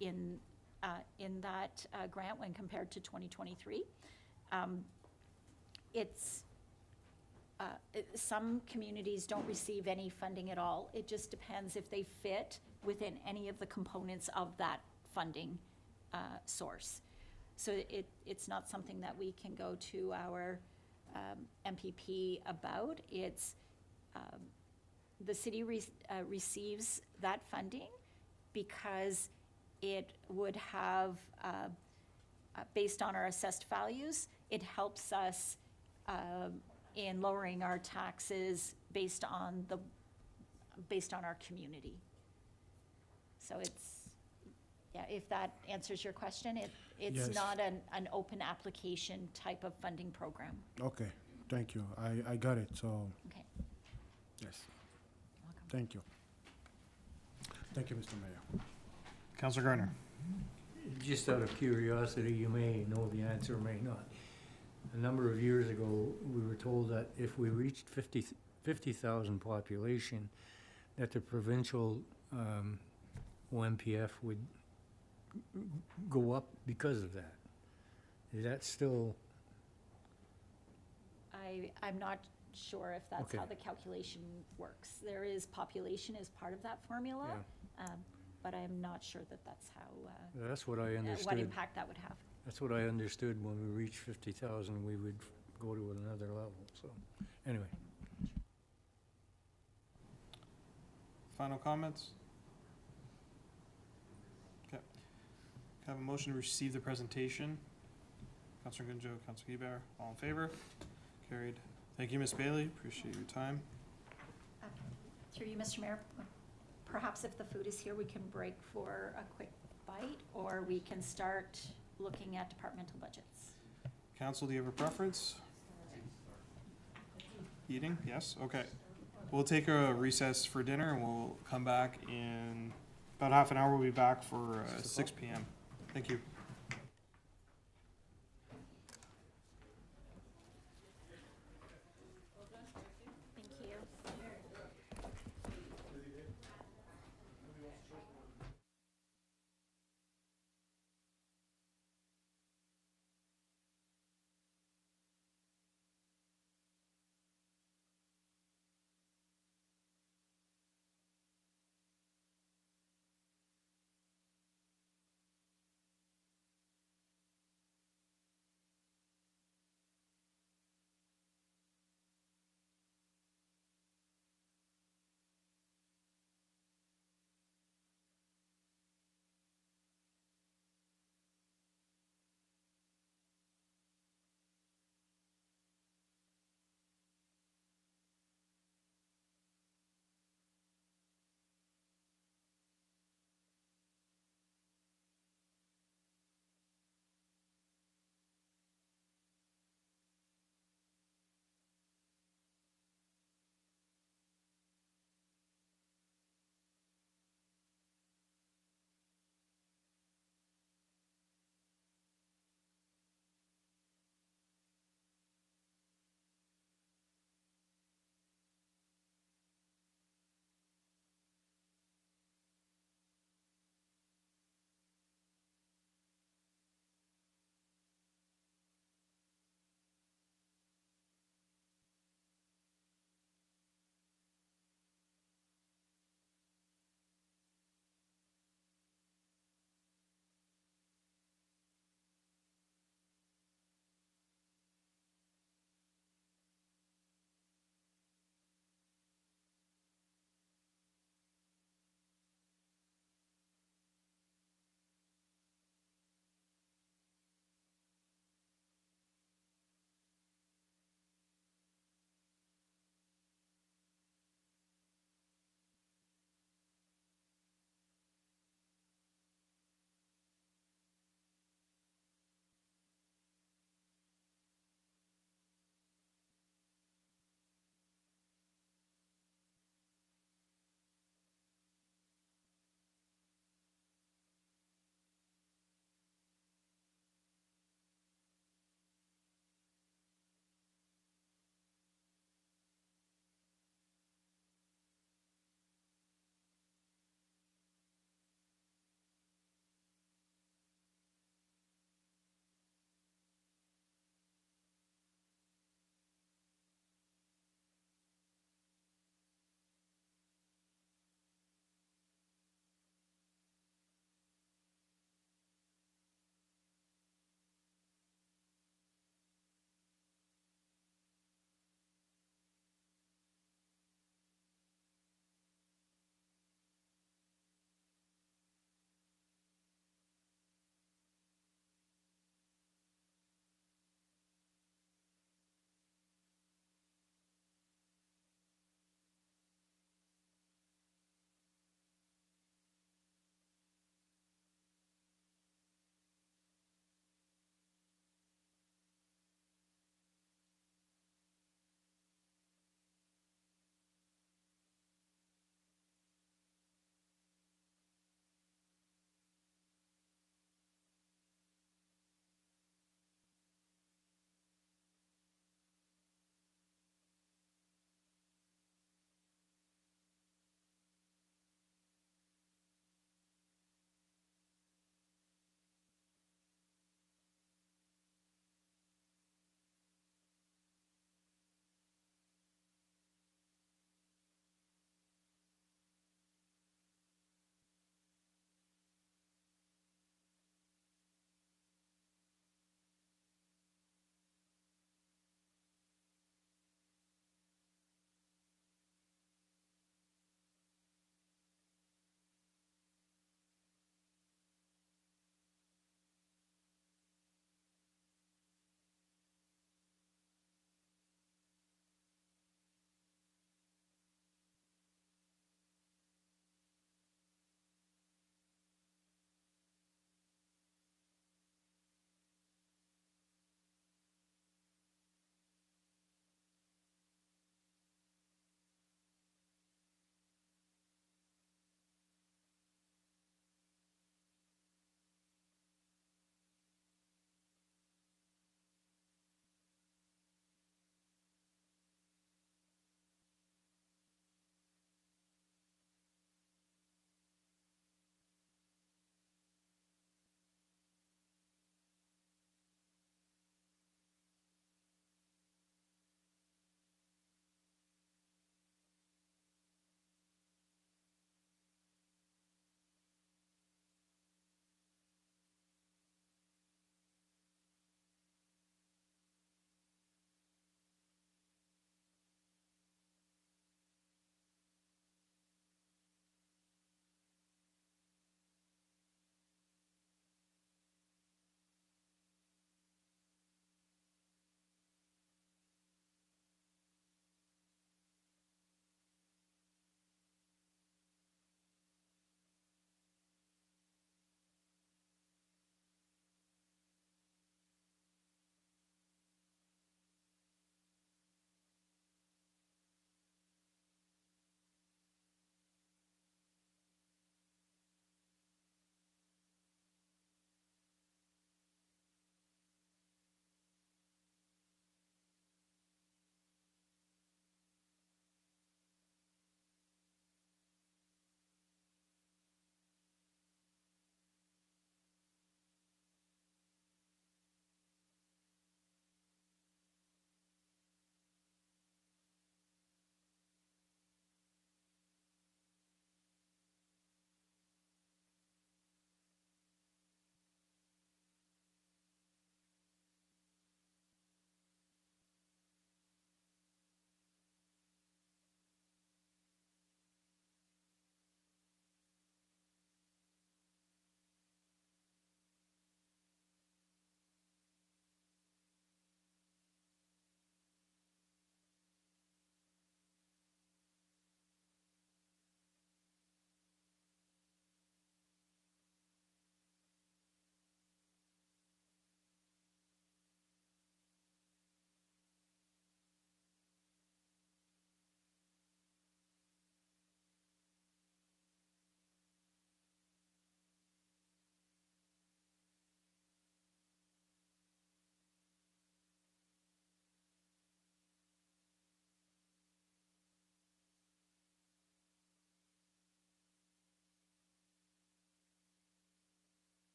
in that grant when compared to 2023. Some communities don't receive any funding at all. It just depends if they fit within any of the components of that funding source. So it's not something that we can go to our MPP about. It's the city receives that funding because it would have, based on our assessed values, it helps us in lowering our taxes based on our community. So it's, yeah, if that answers your question, it's Yes. not an open application type of funding program. Okay, thank you. I got it, so, Okay, yes, welcome. thank you. Thank you, Mr. Mayor. Councillor Garner. Just out of curiosity, you may know the answer, may not. a number of years ago, we were told that if we reached 50,000 population, that the provincial OMPF would go up because of that. Is that still, I'm not sure if that's how Okay. the calculation works. There is population as part of that formula, but I'm not sure that that's how, that's what I what understood. impact that would have. That's what I understood when we reached 50,000, we would go to another level, so, anyway. Final comments? Okay. Can I have a motion to receive the presentation? Councilor Gunjo, Councilor Hebert, all in favor? Carried. Thank you, Ms. Bailey. Appreciate your time. Through you, Mr. Mayor, perhaps if the food is here, we can break for a quick bite, or we can start looking at departmental budgets. Council, do you have a preference? Eating? Yes? Okay. We'll take a recess for dinner and we'll come back in about half an hour. We'll be back for 6 p.m. Thank you.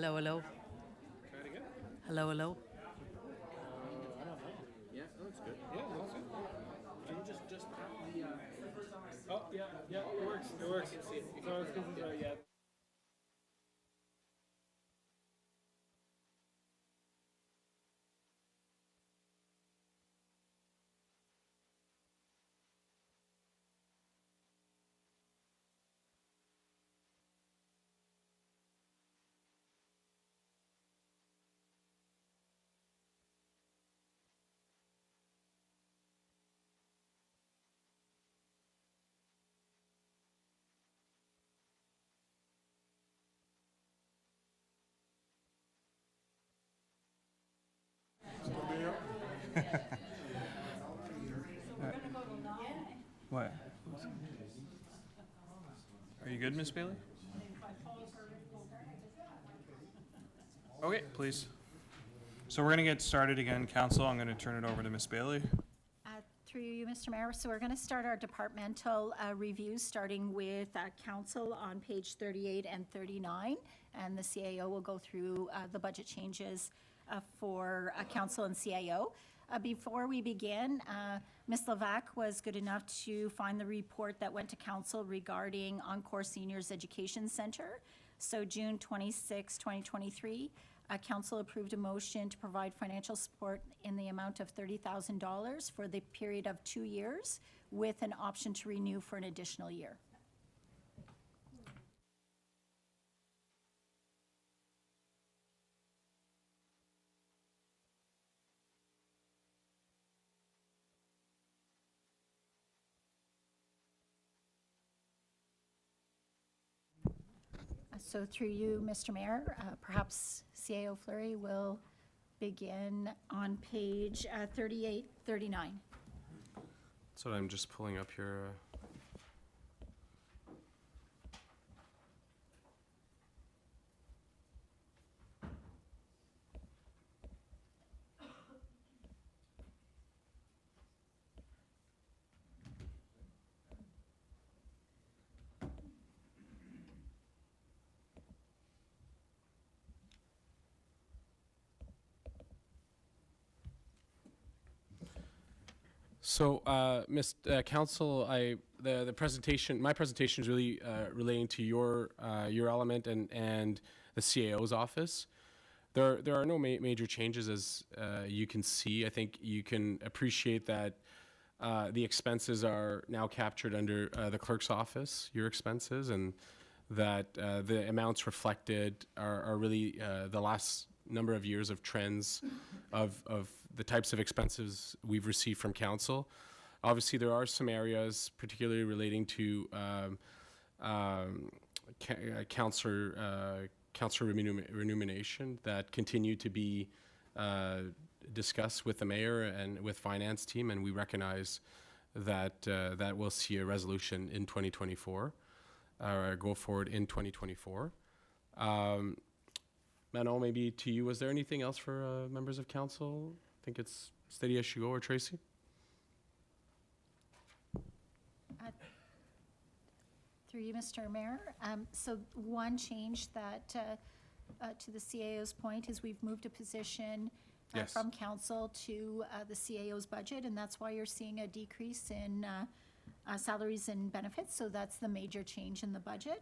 Hello, hello. Hello, hello. Yeah, that looks good. Yeah, that looks good. Can you just tap the, oh, yeah, it works, it works. So it's because, yeah. What? Are you good, Miss Bailey? Okay, please. So we're gonna get started again, council. I'm gonna turn it over to Miss Bailey. Through you, Mr. Mayor. So we're going to start our departmental reviews, starting with council on page 38 and 39. And the CAO will go through the budget changes for council and CAO. Before we begin, Ms. Levac was good enough to find the report that went to council regarding Encore Seniors Education Center. So June 26, 2023, council approved a motion to provide financial support in the amount of $30,000 for the period of 2 years with an option to renew for an additional year. So through you, Mr. Mayor, perhaps CAO Fleury will begin on page 38, 39. So I'm just pulling up here. So, Council, the presentation, my presentation is really relating to your element and the CAO's office. There are no major changes, as you can see. I think you can appreciate that the expenses are now captured under the clerk's office, your expenses, and that the amounts reflected are really the last number of years of trends of the types of expenses we've received from council. Obviously, there are some areas, particularly relating to councillor remuneration, that continue to be discussed with the mayor and with finance team, and we recognize that that will see a resolution in 2024, or go forward in 2024. Manon, maybe to you, was there anything else for members of council? I think it's steady as she go, or Tracy? Through you, Mr. Mayor. So one change that, to the CAO's point, is we've moved a position Yes. from council to the CAO's budget, and that's why you're seeing a decrease in salaries and benefits. So that's the major change in the budget.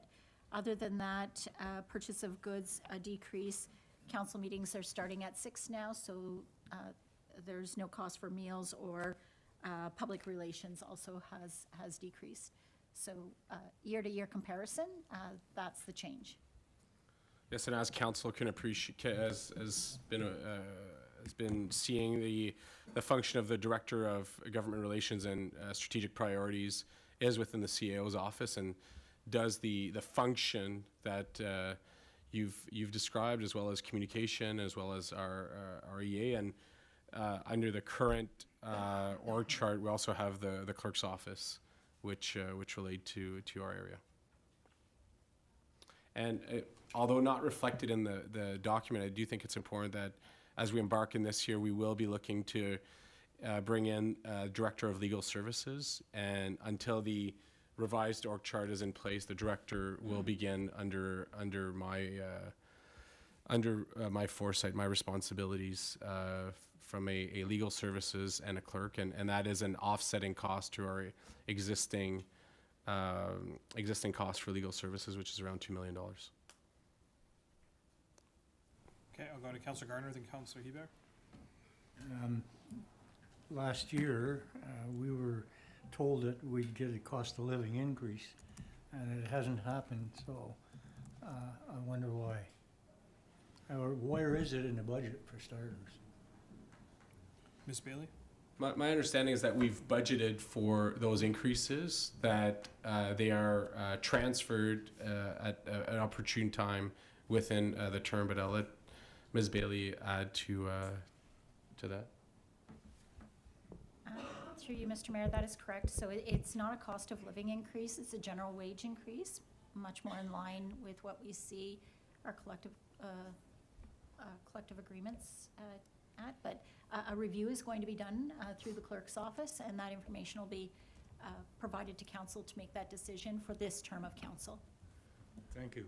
Other than that, purchase of goods, a decrease. Council meetings are starting at 6 now, so there's no cost for meals, or public relations also has decreased. So year-to-year comparison, that's the change. Yes, and as council can appreciate, has been seeing the function of the Director of Government Relations and Strategic Priorities is within the CAO's office, and does the function that you've described, as well as communication, as well as our EA, and under the current org chart, we also have the clerk's office, which relate to our area. And although not reflected in the document, I do think it's important that as we embark in this year, we will be looking to bring in Director of Legal Services, and until the revised org chart is in place, the director will begin under my under my foresight, my responsibilities from a legal services and a clerk, and that is an offsetting cost to our existing cost for legal services, which is around $2 million. Okay, I'll go to Councillor Gardner, then Councillor Hebert. Last year, we were told that we'd get a cost of living increase, and it hasn't happened, so I wonder why. Or where is it in the budget, for starters? Ms. Bailey? My understanding is that we've budgeted for those increases, that they are transferred at an opportune time within the term, but I'll let Ms. Bailey add to that. Through you, Mr. Mayor, that is correct. So it's not a cost of living increase, it's a general wage increase, much more in line with what we see our collective agreements at. But a review is going to be done through the clerk's office, and that information will be provided to council to make that decision for this term of council. Thank you.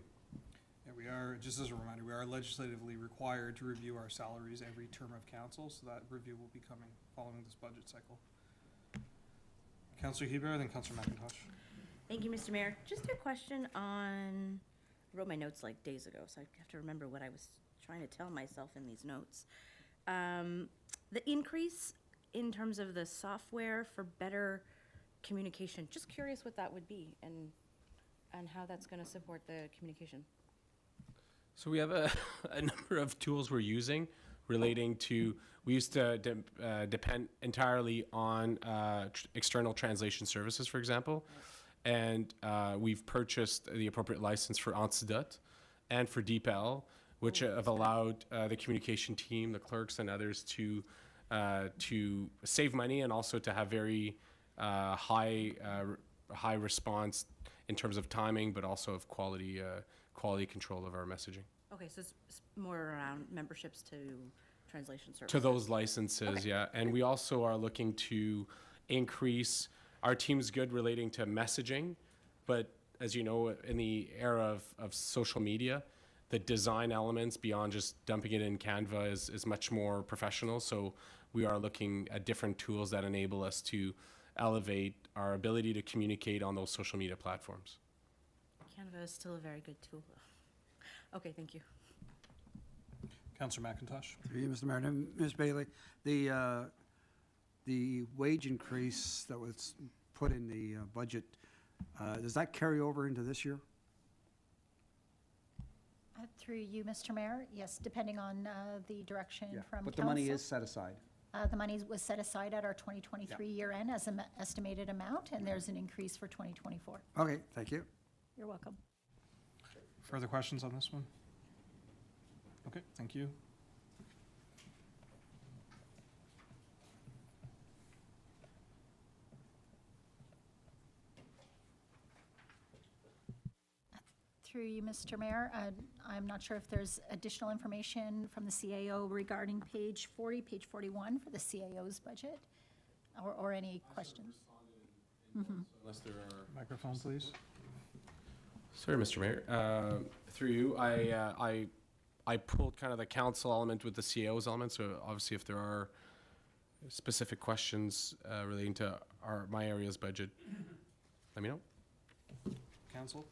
Yeah, we are, just as a reminder, we are legislatively required to review our salaries every term of council, so that review will be coming following this budget cycle. Councillor Hebert, then Councillor McIntosh. Thank you, Mr. Mayor. Just a question on, I wrote my notes like days ago, so I have to remember what I was trying to tell myself in these notes. The increase in terms of the software for better communication, just curious what that would be and how that's going to support the communication. So we have a number of tools we're using relating to, we used to depend entirely on external translation services, for example. And we've purchased the appropriate license for Antidote and for DeepL, which have allowed the communication team, the clerks and others to save money and also to have very high response in terms of timing, but also of quality control of our messaging. Okay, so it's more around memberships to translation services. To those licenses, Okay. yeah. And we also are looking to increase, our team's good relating to messaging, but as you know, in the era of social media, the design elements beyond just dumping it in Canva is much more professional. So we are looking at different tools that enable us to elevate our ability to communicate on those social media platforms. Canva is still a very good tool, though. Okay, thank you. Councillor McIntosh. Through you, Mr. Mayor. Now, Ms. Bailey, the wage increase that was put in the budget, does that carry over into this year? Through you, Mr. Mayor, yes, depending on the direction from But council. the money is set aside. The money was set aside at our 2023 year end as an estimated amount, and there's an increase for 2024. Okay, thank you. You're welcome. Further questions on this one? Okay, thank you. Through you, Mr. Mayor, I'm not sure if there's additional information from the CAO regarding page 40, page 41 for the CAO's budget, or any questions? Unless there are Microphone, please. Sorry, Mr. Mayor. Through you, I pulled kind of the council element with the CAO's element, so obviously if there are specific questions relating to my area's budget, let me know. Council?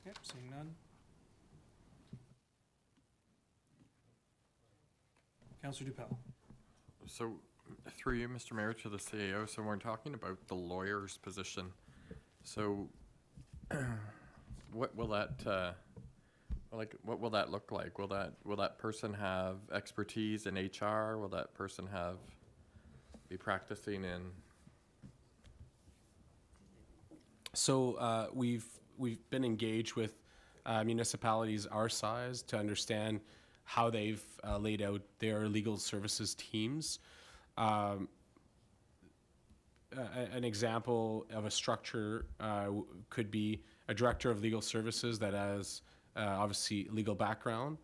Yep, seeing none. Councillor Dupel. So, through you, Mr. Mayor, to the CAO, so we're talking about the lawyer's position. So, what will that, what will that look like? Will that person have expertise in HR? Will that person be practicing in? So we've been engaged with municipalities our size to understand how they've laid out their legal services teams. An example of a structure could be a director of legal services that has obviously legal background,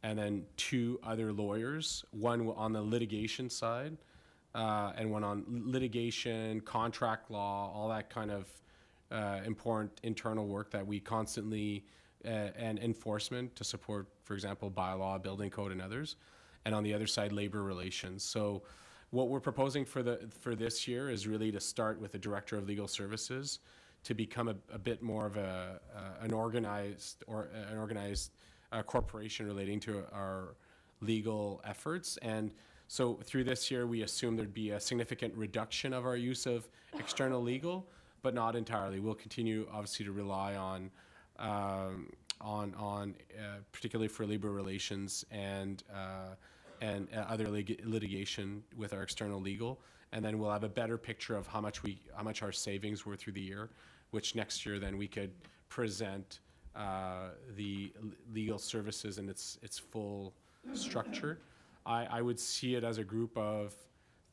and then 2 other lawyers, one on the litigation side and one on litigation, contract law, all that kind of important internal work that we constantly and enforcement to support, for example, bylaw, building code, and others. And on the other side, labor relations. So what we're proposing for this year is really to start with the Director of Legal Services to become a bit more of an organized corporation relating to our legal efforts. And so through this year, we assume there'd be a significant reduction of our use of external legal, but not entirely. We'll continue, obviously, to rely on particularly for labor relations and other litigation with our external legal, and then we'll have a better picture of how much our savings were through the year, which next year then we could present the legal services in its full structure. I would see it as a group of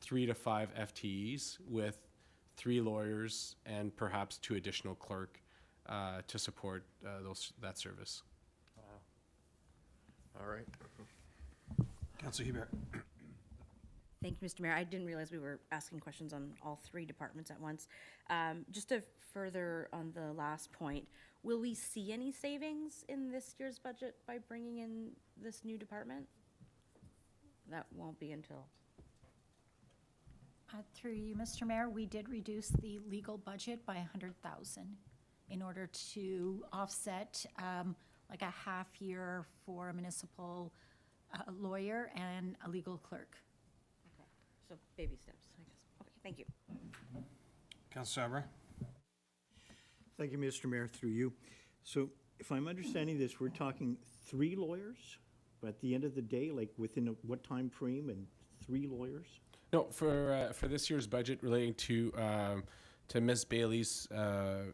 3 to 5 FTEs with 3 lawyers and perhaps 2 additional clerk to support that service. All right. Councillor Hebert. Thank you, Mr. Mayor. I didn't realize we were asking questions on all 3 departments at once. Just to further on the last point, will we see any savings in this year's budget by bringing in this new department? That won't be until... Through you, Mr. Mayor, we did reduce the legal budget by 100,000 in order to offset like a half year for a municipal lawyer and a legal clerk. Okay, so baby steps, I guess. Okay, thank you. Councillor Sabre. Thank you, Mr. Mayor, through you. So if I'm understanding this, we're talking 3 lawyers, but at the end of the day, like within what time frame, and 3 lawyers? No, for this year's budget relating to Ms. Bailey's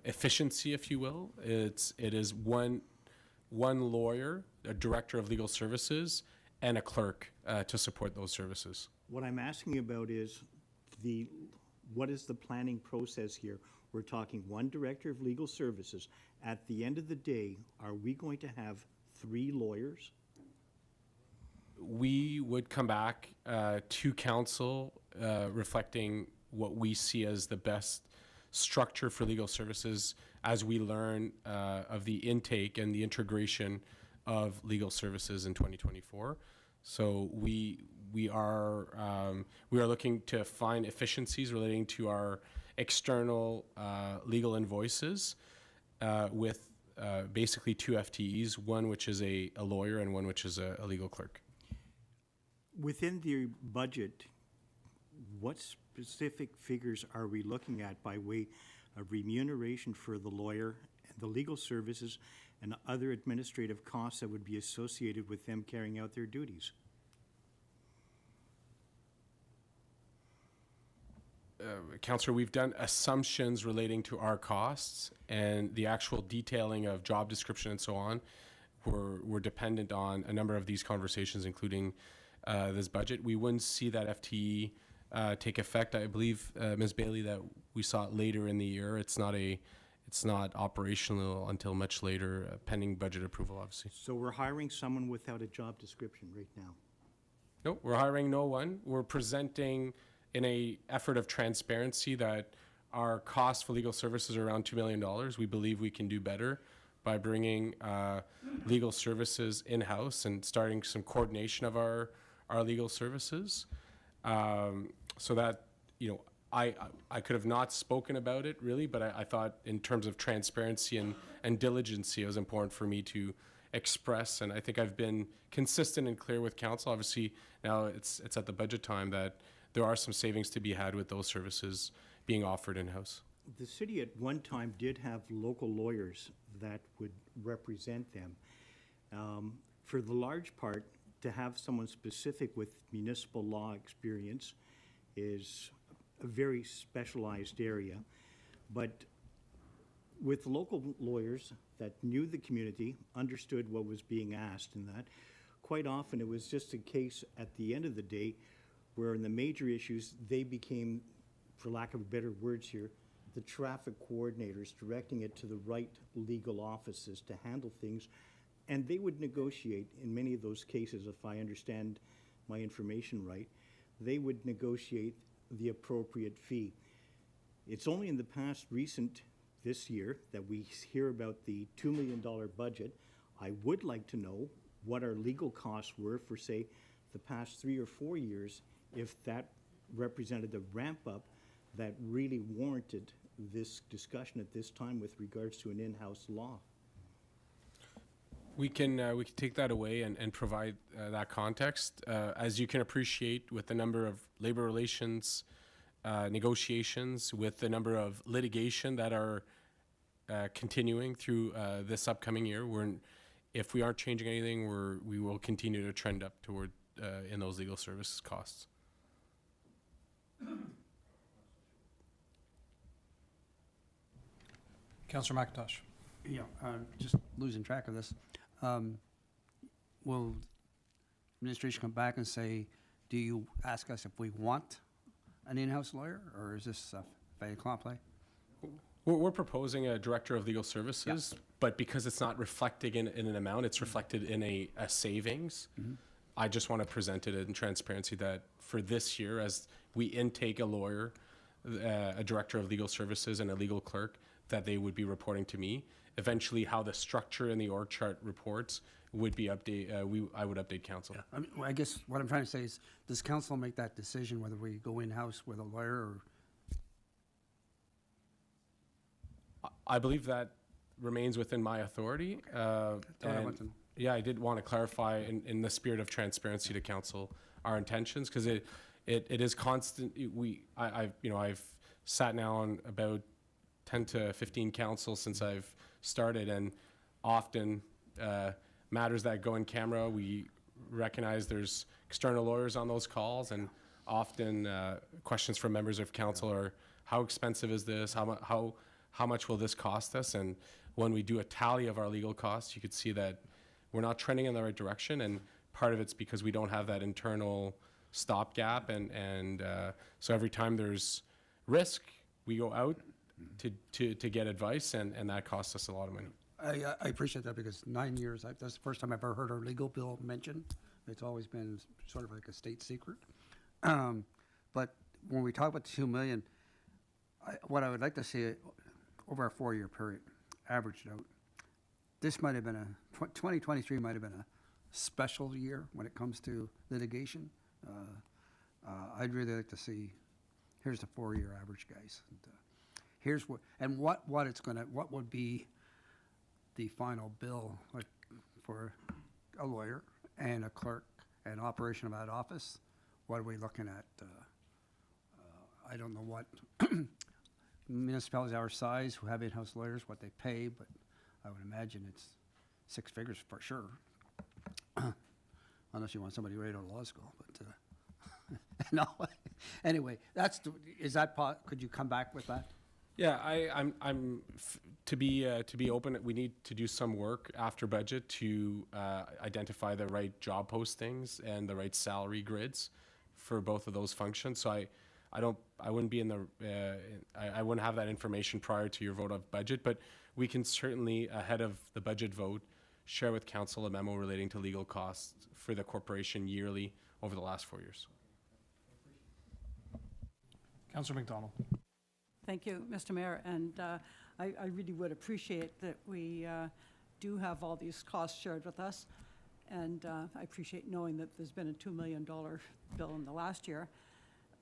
efficiency, if you will, it is one lawyer, a director of legal services, and a clerk to support those services. What I'm asking about is what is the planning process here? We're talking 1 director of legal services. At the end of the day, are we going to have 3 lawyers? We would come back to council reflecting what we see as the best structure for legal services as we learn of the intake and the integration of legal services in 2024. So we are looking to find efficiencies relating to our external legal invoices with basically 2 FTEs, one which is a lawyer and one which is a legal clerk. Within the budget, what specific figures are we looking at by way of remuneration for the lawyer, and the legal services, and other administrative costs that would be associated with them carrying out their duties? Councillor, we've done assumptions relating to our costs, and the actual detailing of job description and so on were dependent on a number of these conversations, including this budget. We wouldn't see that FTE take effect. I believe, Ms. Bailey, that we saw it later in the year. It's not operational until much later, pending budget approval, obviously. So we're hiring someone without a job description right now? No, we're hiring no one. We're presenting in a effort of transparency that our costs for legal services are around $2 million. We believe we can do better by bringing legal services in-house and starting some coordination of our legal services. So that, I could have not spoken about it really, but I thought in terms of transparency and diligency, it was important for me to express, and I think I've been consistent and clear with council. Obviously, now it's at the budget time that there are some savings to be had with those services being offered in-house. The city at one time did have local lawyers that would represent them. For the large part, to have someone specific with municipal law experience is a very specialized area. But with local lawyers that knew the community, understood what was being asked, and that quite often it was just a case at the end of the day where in the major issues they became, for lack of better words here, the traffic coordinators, directing it to the right legal offices to handle things. And they would negotiate in many of those cases, if I understand my information right, they would negotiate the appropriate fee. It's only in the past recent this year that we hear about the $2 million budget. I would like to know what our legal costs were for, say, the past 3 or 4 years, if that represented the ramp up that really warranted this discussion at this time with regards to an in-house law. We can take that away and provide that context. As you can appreciate, with the number of labor relations negotiations, with the number of litigation that are continuing through this upcoming year, if we aren't changing anything, we will continue to trend up toward in those legal services costs. Councillor McIntosh. Yeah, just losing track of this. Will administration come back and say, do you ask us if we want an in-house lawyer, or is this a fait accompli? We're proposing a director of legal services, but because it's not reflecting in an amount, it's reflected in a savings. I just want to present it in transparency that for this year, as we intake a lawyer, a director of legal services and a legal clerk, that they would be reporting to me. Eventually, how the structure in the org chart reports would be I would update council. I mean, I guess what I'm trying to say is, does council make that decision whether we go in-house with a lawyer, or? I believe that remains within my authority. Yeah, I did want to clarify in the spirit of transparency to council our intentions, because it is constant. I've sat now on about 10 to 15 councils since I've started, and often matters that go in camera, we recognize there's external lawyers on those calls, and often questions from members of council are, how expensive is this? How much will this cost us? And when we do a tally of our legal costs, you could see that we're not trending in the right direction, and part of it's because we don't have that internal stopgap, and so every time there's risk, we go out to get advice, and that costs us a lot of money. I appreciate that, because 9 years, that's the first time I've ever heard our legal bill mentioned. It's always been sort of like a state secret. But when we talk about the 2 million, what I would like to see over a 4-year period, averaged out, this might have been 2023 might have been a special year when it comes to litigation. I'd really like to see, here's the 4-year average, guys. And, here's what would be the final bill, like, for a lawyer and a clerk and operation of that office. What are we looking at? I don't know what municipalities our size who have in-house lawyers, what they pay, but I would imagine it's 6 figures for sure. Unless you want somebody right out of law school, but no. Anyway, could you come back with that? Yeah, I'm to be open. We need to do some work after budget to identify the right job postings and the right salary grids for both of those functions. So I wouldn't be in the I wouldn't have that information prior to your vote of budget, but we can certainly, ahead of the budget vote, share with council a memo relating to legal costs for the corporation yearly over the last 4 years. Councillor McDonald. Thank you, Mr. Mayor, and I really would appreciate that we do have all these costs shared with us, and I appreciate knowing that there's been a $2 million bill in the last year.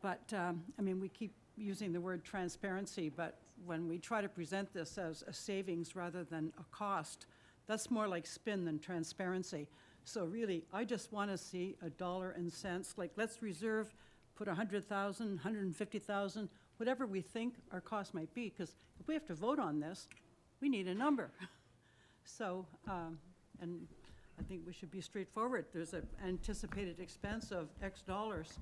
But, I mean, we keep using the word transparency, but when we try to present this as a savings rather than a cost, that's more like spin than transparency. So really, I just want to see a dollar and cents, like, let's reserve, put 100,000, 150,000, whatever we think our cost might be, because if we have to vote on this, we need a number. So, and I think we should be straightforward. There's an anticipated expense of X dollars,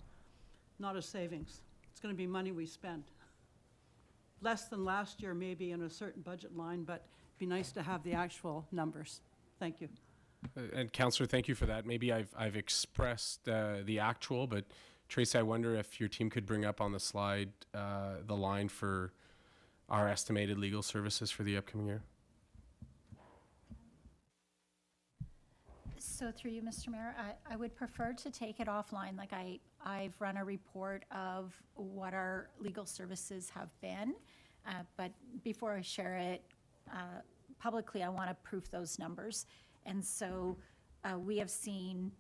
not a savings. It's going to be money we spend. Less than last year, maybe in a certain budget line, but it'd be nice to have the actual numbers. Thank you. And Councillor, thank you for that. Maybe I've expressed the actual, but Tracy, I wonder if your team could bring up on the slide the line for our estimated legal services for the upcoming year. So through you, Mr. Mayor, I would prefer to take it offline. Like I've run a report of what our legal services have been But before I share it publicly, I want to proof those numbers. And so we have seen,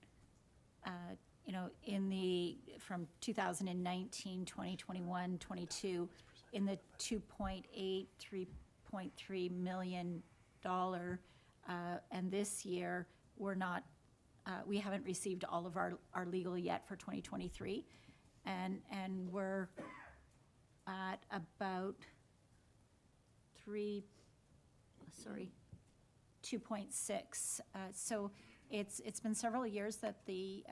from 2019, 2021, 22, in the 2.8, 3.3 million dollar, and this year, we haven't received all of our legal yet for 2023. And we're at about 2.6. So it's been several years that the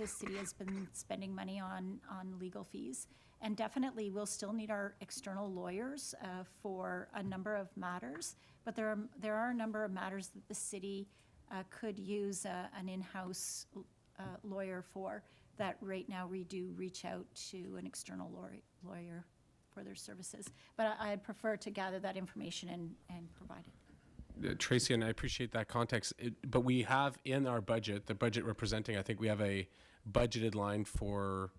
city has been spending money on legal fees. And definitely, we'll still need our external lawyers for a number of matters. But there are a number of matters that the city could use an in-house lawyer for, that right now we do reach out to an external lawyer for their services. But I'd prefer to gather that information and provide it. Tracy, and I appreciate that context, but we have in our budget, the budget we're presenting, I think we have a budgeted line for,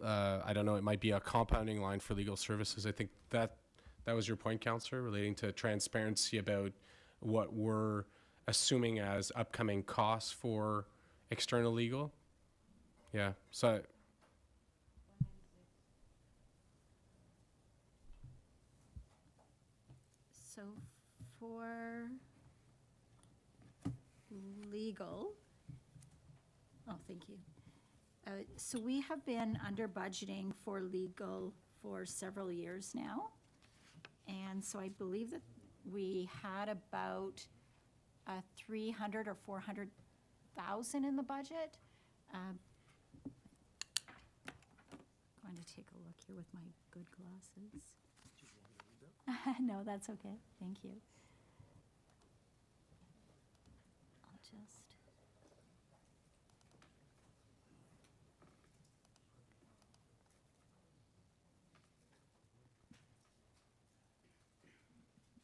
I don't know, it might be a compounding line for legal services. I think that was your point, Councillor, relating to transparency about what we're assuming as upcoming costs for external legal. Yeah, so for legal, thank you. So we have been under budgeting for legal for several years now. And so I believe that we had about 300 or 400,000 in the budget. Going to take a look here with my good glasses. No, that's okay. Thank you. I'll just.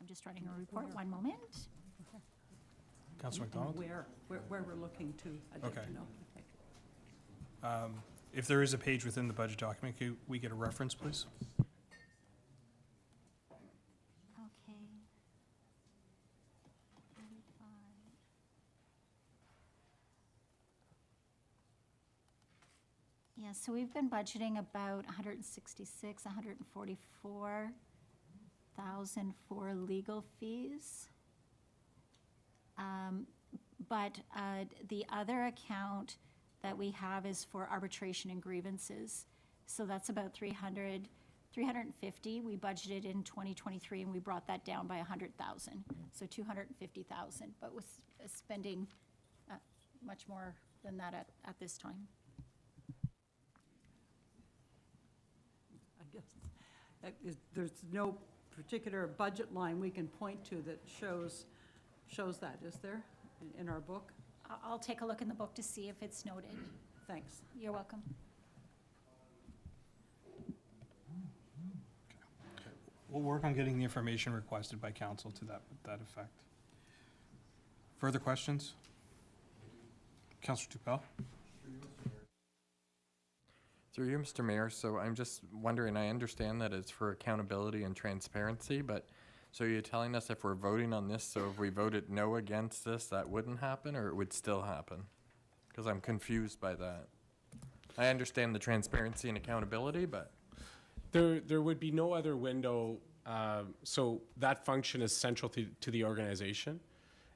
I'm just writing a report. One moment. Councillor McDonald? Where we're looking to, I'd like Okay. to know. If there is a page within the budget document, could we get a reference, please? Okay. 35. Yeah, so we've been budgeting about 166, 144,000 for legal fees. But the other account that we have is for arbitration and grievances. So that's about 350. We budgeted in 2023, and we brought that down by 100,000. So 250,000, but with spending much more than that at this time. I guess there's no particular budget line we can point to that shows that, is there, in our book? I'll take a look in the book to see if it's noted. Thanks. You're welcome. We'll work on getting the information requested by council to that effect. Further questions? Councillor Tupel? Through you, Mr. Mayor, so I'm just wondering, I understand that it's for accountability and transparency, but so you're telling us if we're voting on this, so if we voted no against this, that wouldn't happen, or it would still happen? Because I'm confused by that. I understand the transparency and accountability, but there would be no other window. So that function is central to the organization,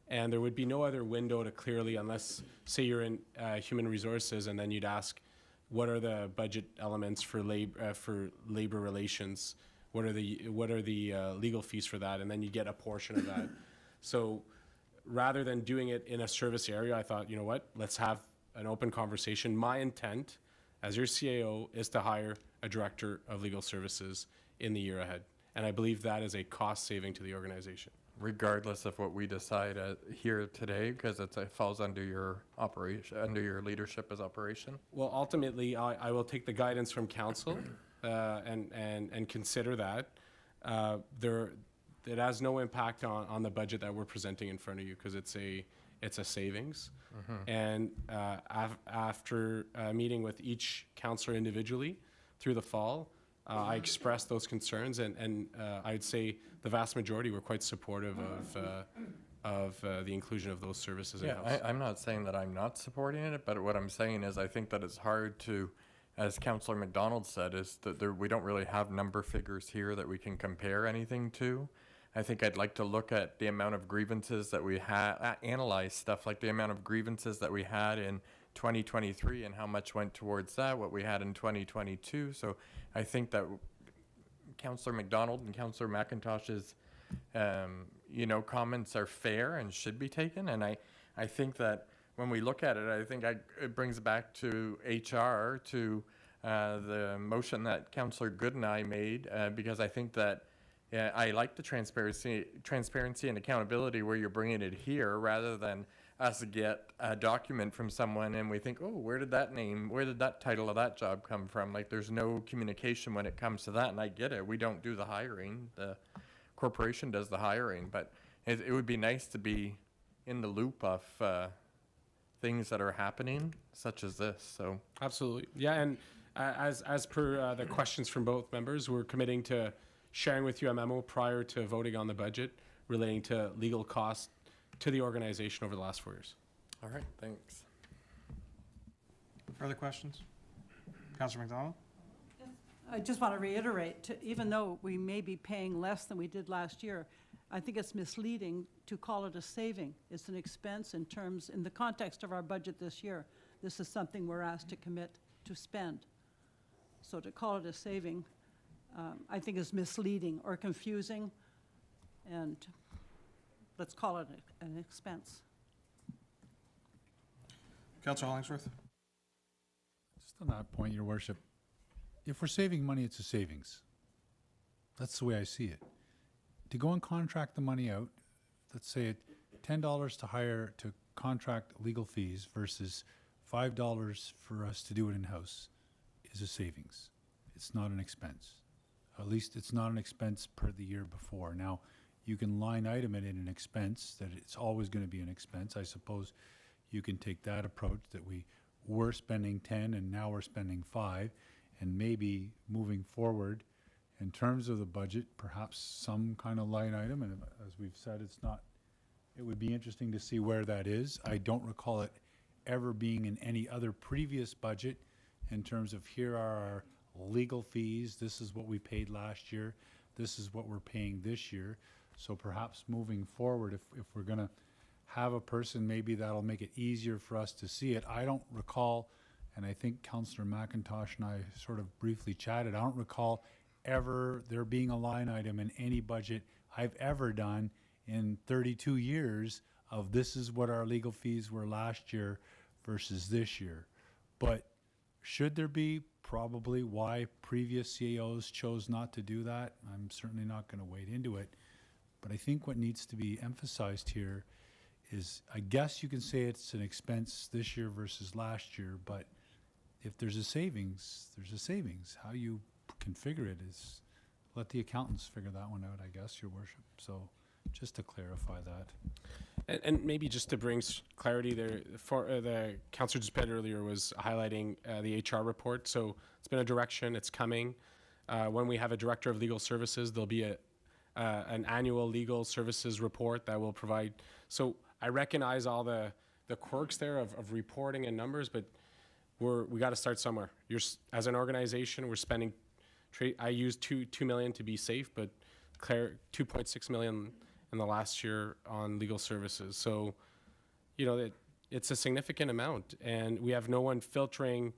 and there would be no other window to clearly, unless, say, you're in human resources, and then you'd ask, what are the budget elements for labor relations? What are the legal fees for that? And then you get a portion of that. So rather than doing it in a service area, I thought, you know what, let's have an open conversation. My intent as your CAO is to hire a director of legal services in the year ahead. And I believe that is a cost saving to the organization. regardless of what we decide here today, because it falls under your operation, under your leadership as operation? Well, ultimately, I will take the guidance from council and consider that. It has no impact on the budget that we're presenting in front of you, because it's a savings. Mm-hmm. And after meeting with each councillor individually through the fall, I expressed those concerns, and I'd say the vast majority were quite supportive of the inclusion of those services in-house. Yeah, I'm not saying that I'm not supporting it, but what I'm saying is I think that it's hard to, as Councillor McDonald said, is that we don't really have number figures here that we can compare anything to. I think I'd like to look at the amount of grievances that we had, analyze stuff like the amount of grievances that we had in 2023 and how much went towards that, what we had in 2022. So I think that Councillor McDonald and Councillor McIntosh's comments are fair and should be taken. And I think that when we look at it, I think it brings back to HR, to the motion that Councillor Good and I made, because I think that I like the transparency and accountability where you're bringing it here rather than us get a document from someone and we think, oh, where did that title of that job come from? Like, there's no communication when it comes to that, and I get it. We don't do the hiring. The corporation does the hiring, but it would be nice to be in the loop of things that are happening, such as this. So absolutely, yeah. And as per the questions from both members, we're committing to sharing with you a memo prior to voting on the budget relating to legal costs to the organization over the last 4 years. All right, thanks. Further questions? Councillor McDonald? I just want to reiterate, even though we may be paying less than we did last year, I think it's misleading to call it a saving. It's an expense in the context of our budget this year. This is something we're asked to commit to spend. So to call it a saving, I think is misleading or confusing, and let's call it an expense. Councillor Hollingsworth? Just on that point, Your Worship, if we're saving money, it's a savings. That's the way I see it. To go and contract the money out, let's say it $10 to contract legal fees versus $5 for us to do it in-house is a savings. It's not an expense. At least it's not an expense per the year before. Now, you can line item it in an expense, that it's always going to be an expense. I suppose you can take that approach that we were spending 10 and now we're spending 5, and maybe moving forward in terms of the budget, perhaps some kind of line item. And as we've said, it would be interesting to see where that is. I don't recall it ever being in any other previous budget in terms of here are our legal fees, this is what we paid last year, this is what we're paying this year. So perhaps moving forward, if we're going to have a person, maybe that'll make it easier for us to see it. I don't recall, and I think Councillor McIntosh and I sort of briefly chatted, I don't recall ever there being a line item in any budget I've ever done in 32 years of this is what our legal fees were last year versus this year. But should there be? Probably. Why previous CAOs chose not to do that, I'm certainly not going to wade into it. But I think what needs to be emphasized here is, I guess you can say it's an expense this year versus last year, but if there's a savings, there's a savings. How you configure it is, let the accountants figure that one out, I guess, Your Worship. So just to clarify that. And maybe just to bring clarity there, for the councillor just said earlier was highlighting the HR report. So it's been a direction, it's coming. When we have a director of legal services, there'll be an annual legal services report that will provide. So I recognize all the quirks there of reporting and numbers, but we got to start somewhere. As an organization, we're spending. I use $2 million to be safe, but Claire, $2.6 million in the last year on legal services. So, it's a significant amount, and we have no one filtering.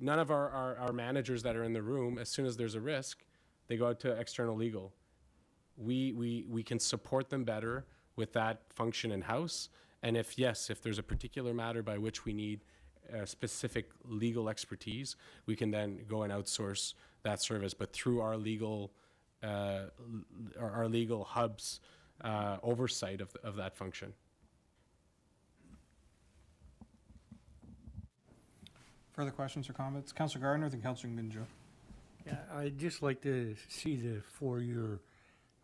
None of our managers that are in the room, as soon as there's a risk, they go out to external legal. We can support them better with that function in-house. And if there's a particular matter by which we need specific legal expertise, we can then go and outsource that service. But through our legal hub's oversight of that function. Further questions or comments? Councillor Gardner, then Councillor Minjo. Yeah, I'd just like to see the 4-year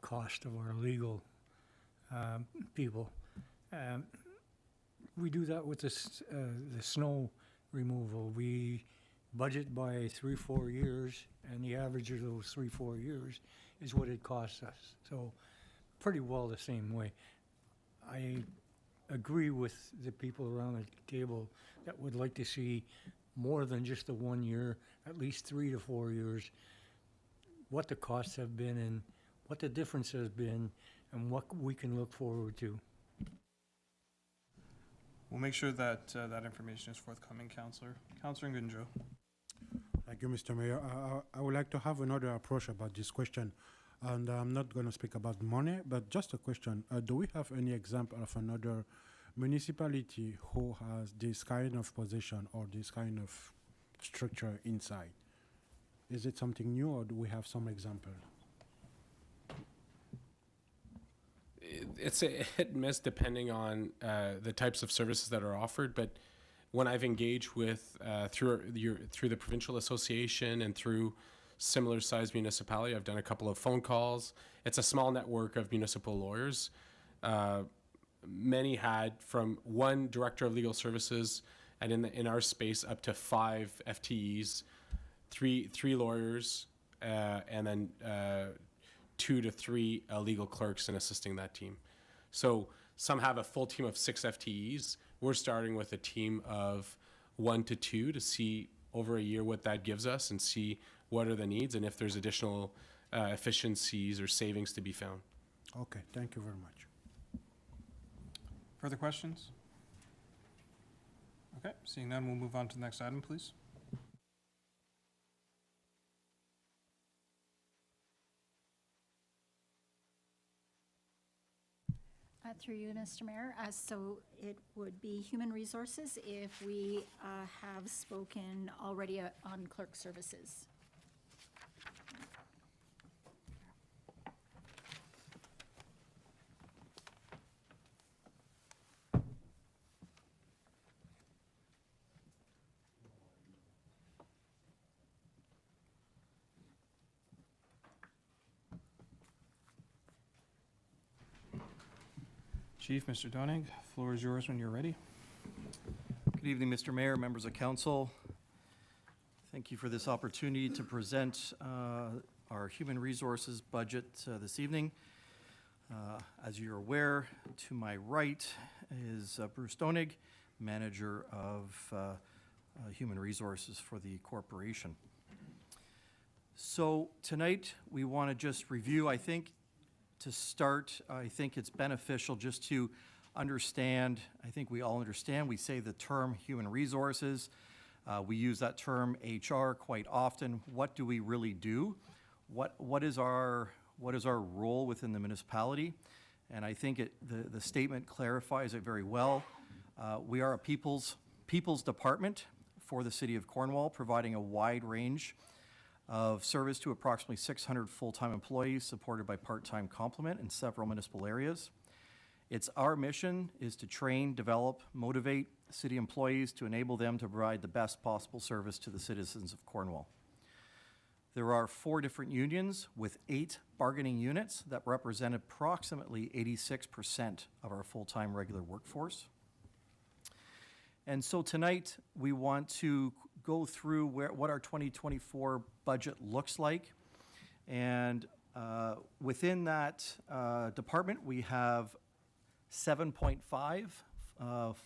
cost of our legal people. We do that with the snow removal. We budget by 3-4 years, and the average of those 3-4 years is what it costs us. So pretty well the same way. I agree with the people around the table that would like to see more than just the 1 year, at least 3 to 4 years, what the costs have been and what the difference has been and what we can look forward to. We'll make sure that that information is forthcoming, Councillor. Councillor Ngunjo. Thank you, Mr. Mayor. I would like to have another approach about this question. And I'm not going to speak about money, but just a question. Do we have any example of another municipality who has this kind of position or this kind of structure inside? Is it something new, or do we have some example? It's a hit and miss depending on the types of services that are offered, but when I've engaged with through the provincial association and through similar sized municipality, I've done a couple of phone calls. It's a small network of municipal lawyers. Many had from one director of legal services, and in our space up to 5 FTEs, three lawyers, and then 2 to 3 legal clerks in assisting that team. So some have a full team of 6 FTEs. We're starting with a team of 1 to 2 to see over a year what that gives us and see what are the needs and if there's additional efficiencies or savings to be found. Okay, thank you very much. Further questions? Okay, seeing none, we'll move on to the next item, please. Through you, Mr. Mayor. So it would be Human Resources if we have spoken already on clerk services. Chief, Mr. Donig, floor is yours when you're ready. Good evening, Mr. Mayor, members of council. Thank you for this opportunity to present our human resources budget this evening. As you're aware, to my right is Bruce Donig, manager of human resources for the corporation. So tonight we want to just review, I think, to start, I think it's beneficial just to understand, I think we all understand, we say the term human resources. We use that term HR quite often. What do we really do? What is our role within the municipality? And I think the statement clarifies it very well. We are a people's department for the city of Cornwall, providing a wide range of service to approximately 600 full-time employees supported by part-time complement in several municipal areas. It's our mission is to train, develop, motivate city employees to enable them to provide the best possible service to the citizens of Cornwall. There are 4 different unions with 8 bargaining units that represent approximately 86% of our full-time regular workforce. And so tonight we want to go through what our 2024 budget looks like. And within that department, we have 7.5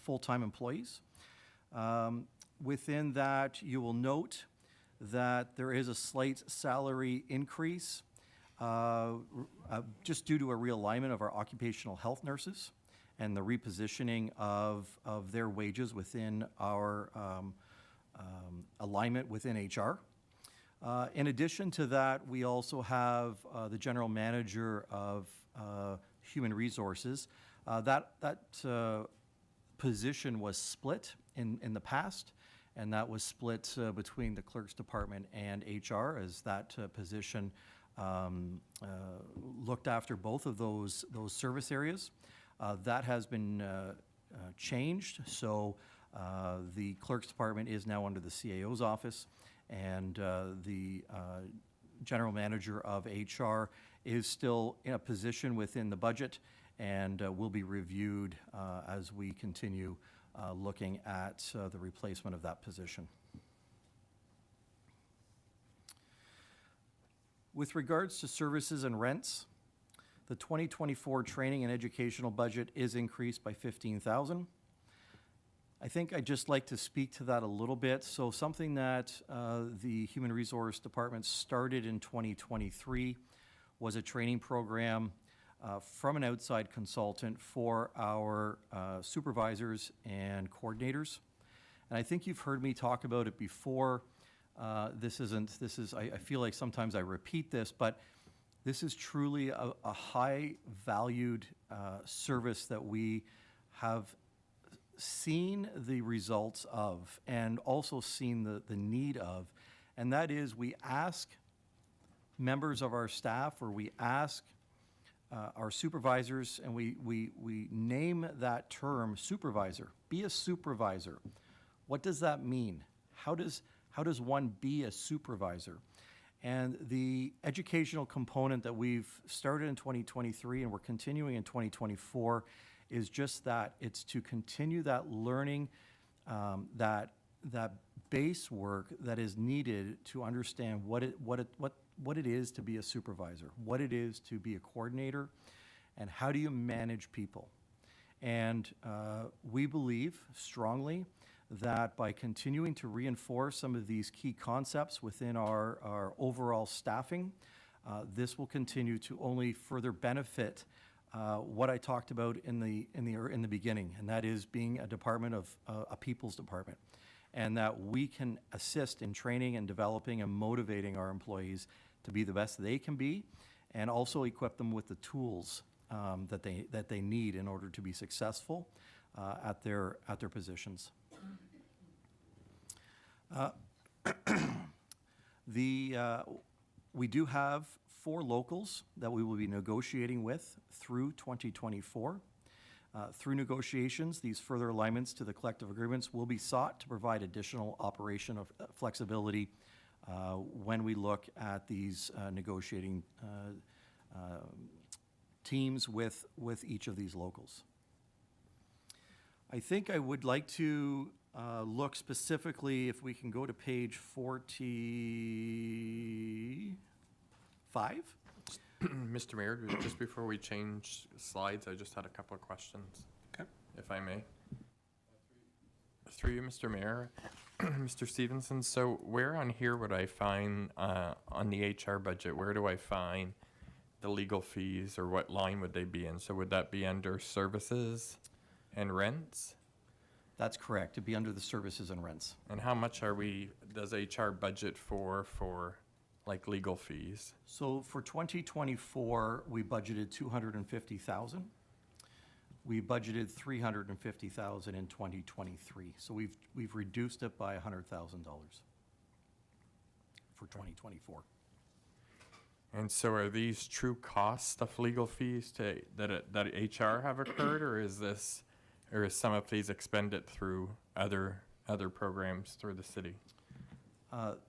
full-time employees. Within that, you will note that there is a slight salary increase just due to a realignment of our occupational health nurses and the repositioning of their wages within our alignment within HR. In addition to that, we also have the general manager of human resources. That position was split in the past, and that was split between the clerk's department and HR, as that position looked after both of those service areas. That has been changed, so the clerk's department is now under the CAO's office, and the general manager of HR is still in a position within the budget and will be reviewed as we continue looking at the replacement of that position. With regards to services and rents, the 2024 training and educational budget is increased by 15,000. I think I'd just like to speak to that a little bit. So something that the Human Resource Department started in 2023 was a training program from an outside consultant for our supervisors and coordinators. And I think you've heard me talk about it before. I feel like sometimes I repeat this, but this is truly a high valued service that we have seen the results of and also seen the need of. And that is, we ask members of our staff, or we ask our supervisors, and we name that term supervisor. Be a supervisor. What does that mean? How does one be a supervisor? And the educational component that we've started in 2023 and we're continuing in 2024 is just that. It's to continue that learning, that base work that is needed to understand what it is to be a supervisor, what it is to be a coordinator, and how do you manage people. And we believe strongly that by continuing to reinforce some of these key concepts within our overall staffing, this will continue to only further benefit what I talked about in the beginning, and that is being a department of a people's department, and that we can assist in training and developing and motivating our employees to be the best they can be, and also equip them with the tools that they need in order to be successful at their positions. We do have 4 locals that we will be negotiating with through 2024. Through negotiations, these further alignments to the collective agreements will be sought to provide additional operation of flexibility when we look at these negotiating teams with each of these locals. I think I would like to look specifically, if we can go to page 45. Mr. Mayor, just before we change slides, I just had a couple of questions. Okay. If I may. Through you, Mr. Mayor. Mr. Stevenson, so where on here would I find, on the HR budget, where do I find the legal fees, or what line would they be in? So would that be under services and rents? That's correct. It'd be under the services and rents. And how much does HR budget for like legal fees? So for 2024, we budgeted 250,000. We budgeted 350,000 in 2023. So we've reduced it by $100,000 for 2024. And so are these true costs of legal fees that HR have occurred, or is some of these expended through other programs through the city?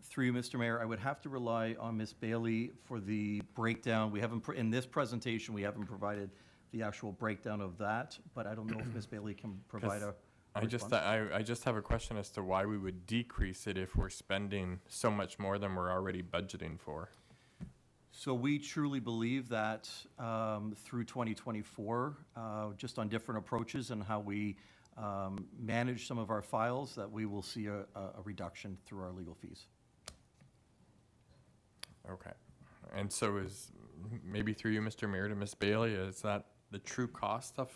Through you, Mr. Mayor, I would have to rely on Ms. Bailey for the breakdown. We haven't, in this presentation, we haven't provided the actual breakdown of that, but I don't know if Ms. Bailey can provide a response. I just have a question as to why we would decrease it if we're spending so much more than we're already budgeting for. So we truly believe that through 2024, just on different approaches and how we manage some of our files, that we will see a reduction through our legal fees. Okay. And so is, maybe through you, Mr. Mayor, to Ms. Bailey, is that the true cost of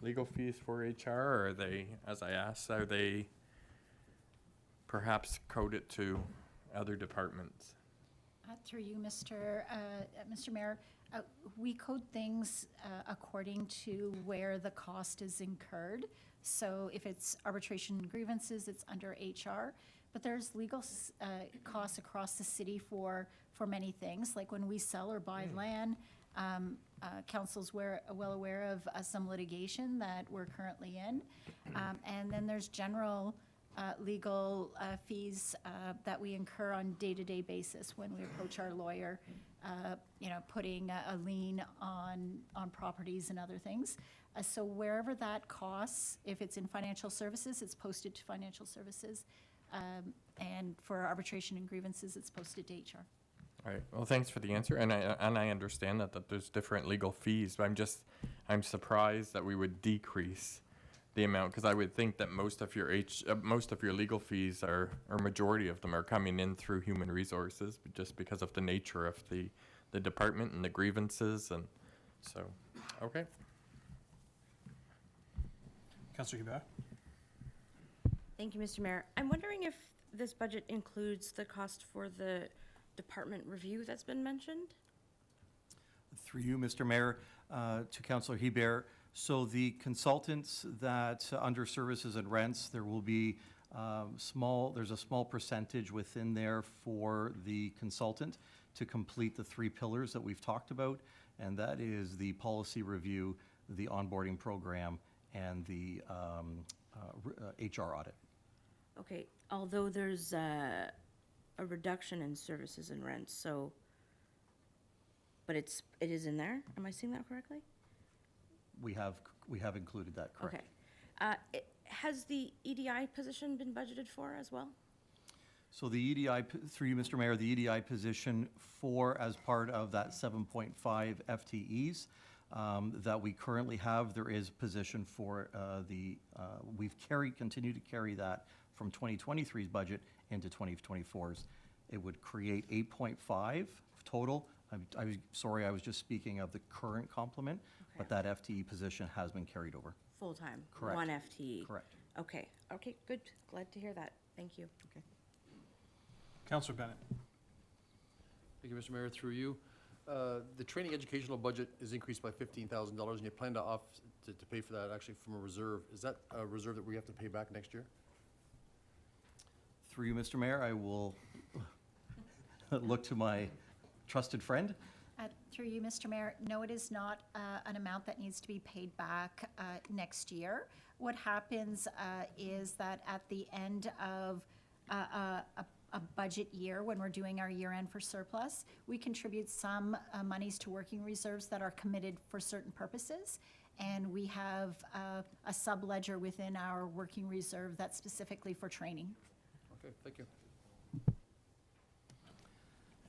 legal fees for HR, or are they, as I asked, are they perhaps coded to other departments? Through you, Mr. Mayor, we code things according to where the cost is incurred. So if it's arbitration and grievances, it's under HR. But there's legal costs across the city for many things, like when we sell or buy land. Council's well aware of some litigation that we're currently in. And then there's general legal fees that we incur on day-to-day basis when we approach our lawyer, putting a lien on properties and other things. So wherever that costs, if it's in financial services, it's posted to financial services. And for arbitration and grievances, it's posted to HR. All right, well, thanks for the answer, and I understand that there's different legal fees, but I'm surprised that we would decrease the amount, because I would think that most of your legal fees or majority of them are coming in through human resources, but just because of the nature of the department and the grievances, and so, okay. Councillor Hubert? Thank you, Mr. Mayor. I'm wondering if this budget includes the cost for the department review that's been mentioned? Through you, Mr. Mayor, to Councillor Hebert. So the consultants that, under services and rents, there will be there's a small percentage within there for the consultant to complete the 3 pillars that we've talked about, and that is the policy review, the onboarding program, and the HR audit. Okay, although there's a reduction in services and rents, so, but it is in there? Am I seeing that correctly? We have included that, correct? Okay. Has the EDI position been budgeted for as well? So the EDI, through you, Mr. Mayor, the EDI position as part of that 7.5 FTEs that we currently have, there is position for we've continued to carry that from 2023's budget into 2024's. It would create 8.5 total. Sorry, I was just speaking of the current complement, but that FTE position has been carried over. Full-time? Correct. 1 FTE? Correct. Okay, good. Glad to hear that. Thank you. Okay. Councillor Bennett? Thank you, Mr. Mayor, through you. The training educational budget is increased by $15,000, and you plan to pay for that actually from a reserve. Is that a reserve that we have to pay back next year? Through you, Mr. Mayor, I will look to my trusted friend. Through you, Mr. Mayor, no, it is not an amount that needs to be paid back next year. What happens is that at the end of a budget year, when we're doing our year-end for surplus, we contribute some monies to working reserves that are committed for certain purposes, and we have a sub-ledger within our working reserve that's specifically for training. Okay, thank you.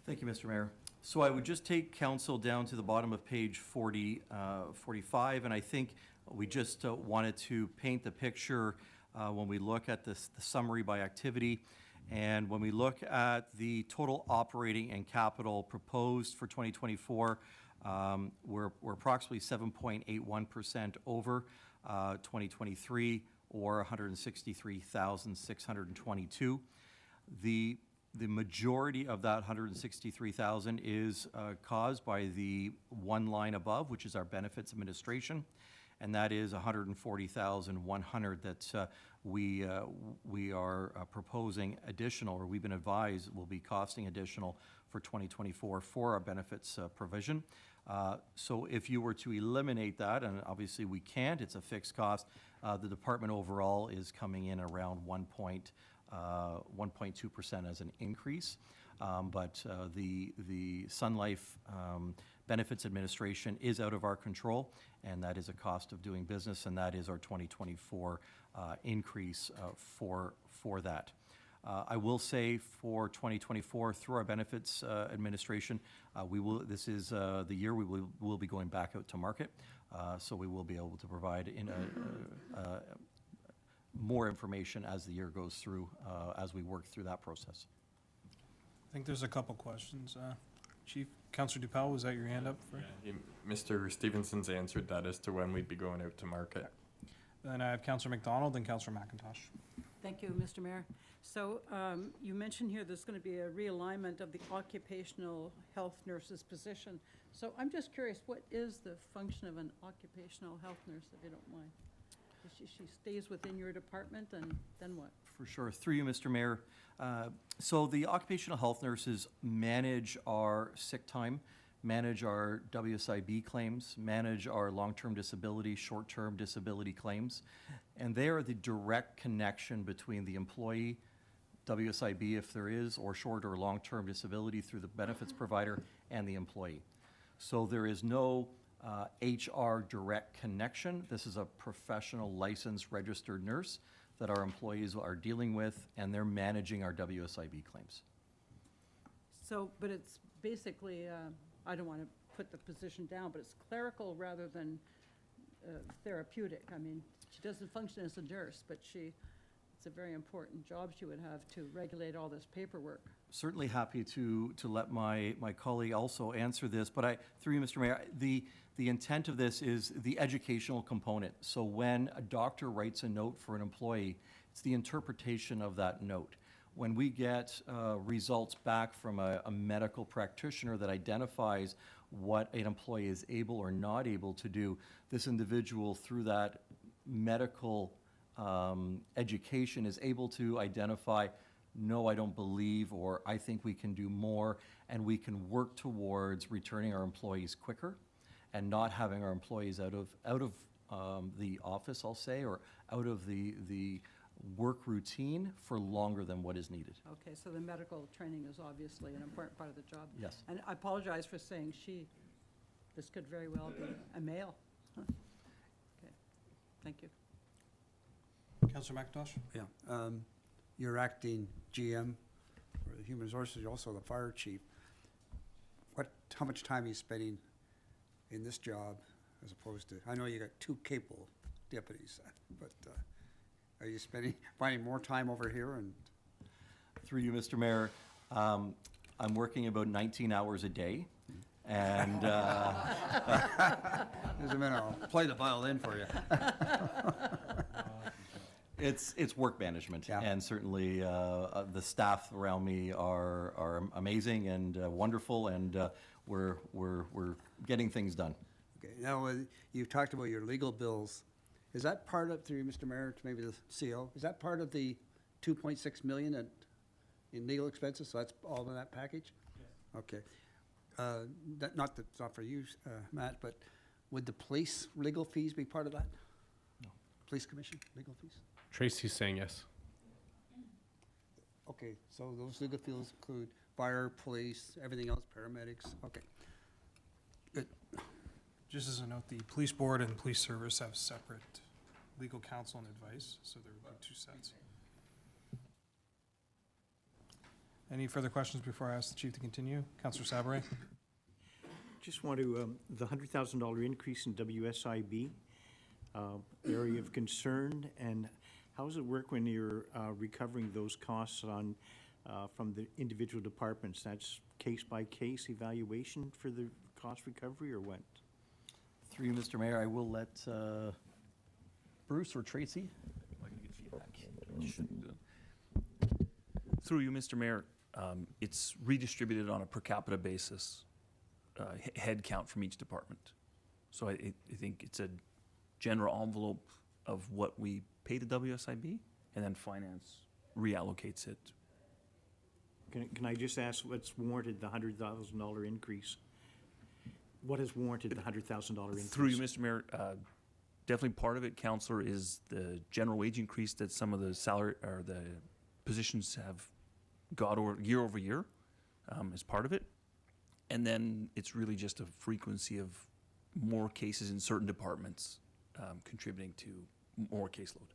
Thank you, Mr. Mayor. So I would just take council down to the bottom of page 45, and I think we just wanted to paint the picture when we look at the summary by activity. And when we look at the total operating and capital proposed for 2024, we're approximately 7.81% over 2023, or 163,622. The majority of that 163,000 is caused by the one line above, which is our benefits administration, and that is 140,100 that we are proposing additional, or we've been advised will be costing additional for 2024 for our benefits provision. So if you were to eliminate that, and obviously we can't, it's a fixed cost, the department overall is coming in around 1.2% as an increase. But the Sun Life benefits administration is out of our control, and that is a cost of doing business, and that is our 2024 increase for that. I will say for 2024, through our benefits administration, this is the year we will be going back out to market, so we will be able to provide more information as the year goes through, as we work through that process. I think there's a couple questions. Chief, Councillor Dupel, was that your hand up? Yeah, Mr. Stevenson's answered that as to when we'd be going out to market. Then I have Councillor McDonald and Councillor McIntosh. Thank you, Mr. Mayor. So you mentioned here there's going to be a realignment of the occupational health nurse's position. So I'm just curious, what is the function of an occupational health nurse, if you don't mind? She stays within your department, and then what? For sure. Through you, Mr. Mayor. So the occupational health nurses manage our sick time, manage our WSIB claims, manage our long-term disability, short-term disability claims, and they are the direct connection between the employee, WSIB if there is, or short or long-term disability through the benefits provider, and the employee. So there is no HR direct connection. This is a professional licensed registered nurse that our employees are dealing with, and they're managing our WSIB claims. So, but it's basically, I don't want to put the position down, but it's clerical rather than therapeutic. I mean, she doesn't function as a nurse, but it's a very important job she would have to regulate all this paperwork. Certainly happy to let my colleague also answer this, but through you, Mr. Mayor, the intent of this is the educational component. So when a doctor writes a note for an employee, it's the interpretation of that note. When we get results back from a medical practitioner that identifies what an employee is able or not able to do, this individual, through that medical education, is able to identify, no, I don't believe, or I think we can do more, and we can work towards returning our employees quicker and not having our employees out of the office, I'll say, or out of the work routine for longer than what is needed. Okay, so the medical training is obviously an important part of the job. Yes. And I apologize for saying this could very well be a male. Huh. Okay, thank you. Councillor McIntosh? Yeah. You're acting GM or the Human Resources, you're also the fire chief. How much time are you spending in this job as opposed to, I know you got 2 capable deputies, but are you finding more time over here? And Through you, Mr. Mayor, I'm working about 19 hours a day, and Just a minute, I'll play the violin for you. It's work management, Yeah. and certainly the staff around me are amazing and wonderful, and we're getting things done. Okay, now, you talked about your legal bills. Is that part of, through you, Mr. Mayor, to maybe the CO, is that part of the 2.6 million in legal expenses? So that's all in that package? Yes. Okay. It's not for you, Matt, but would the police legal fees be part of that? No. Police commission, legal fees? Tracy's saying yes. Okay, so those legal fees include fire, police, everything else, paramedics, okay. Good. Just as a note, the police board and police service have separate legal counsel and advice, so there would be 2 sets. Any further questions before I ask the chief to continue? Councillor Sabare? Just want to, the $100,000 increase in WSIB, area of concern, and how does it work when you're recovering those costs from the individual departments? That's case-by-case evaluation for the cost recovery, or what? Through you, Mr. Mayor, I will let Bruce or Tracy. Through you, Mr. Mayor, it's redistributed on a per capita basis, head count from each department. So I think it's a general envelope of what we pay to WSIB, and then finance reallocates it. Can I just ask what's warranted the $100,000 increase? What has warranted the $100,000 increase? Through you, Mr. Mayor, definitely part of it, Councillor, is the general wage increase that some of the salary or the positions have got over year as part of it. And then it's really just a frequency of more cases in certain departments contributing to more caseload.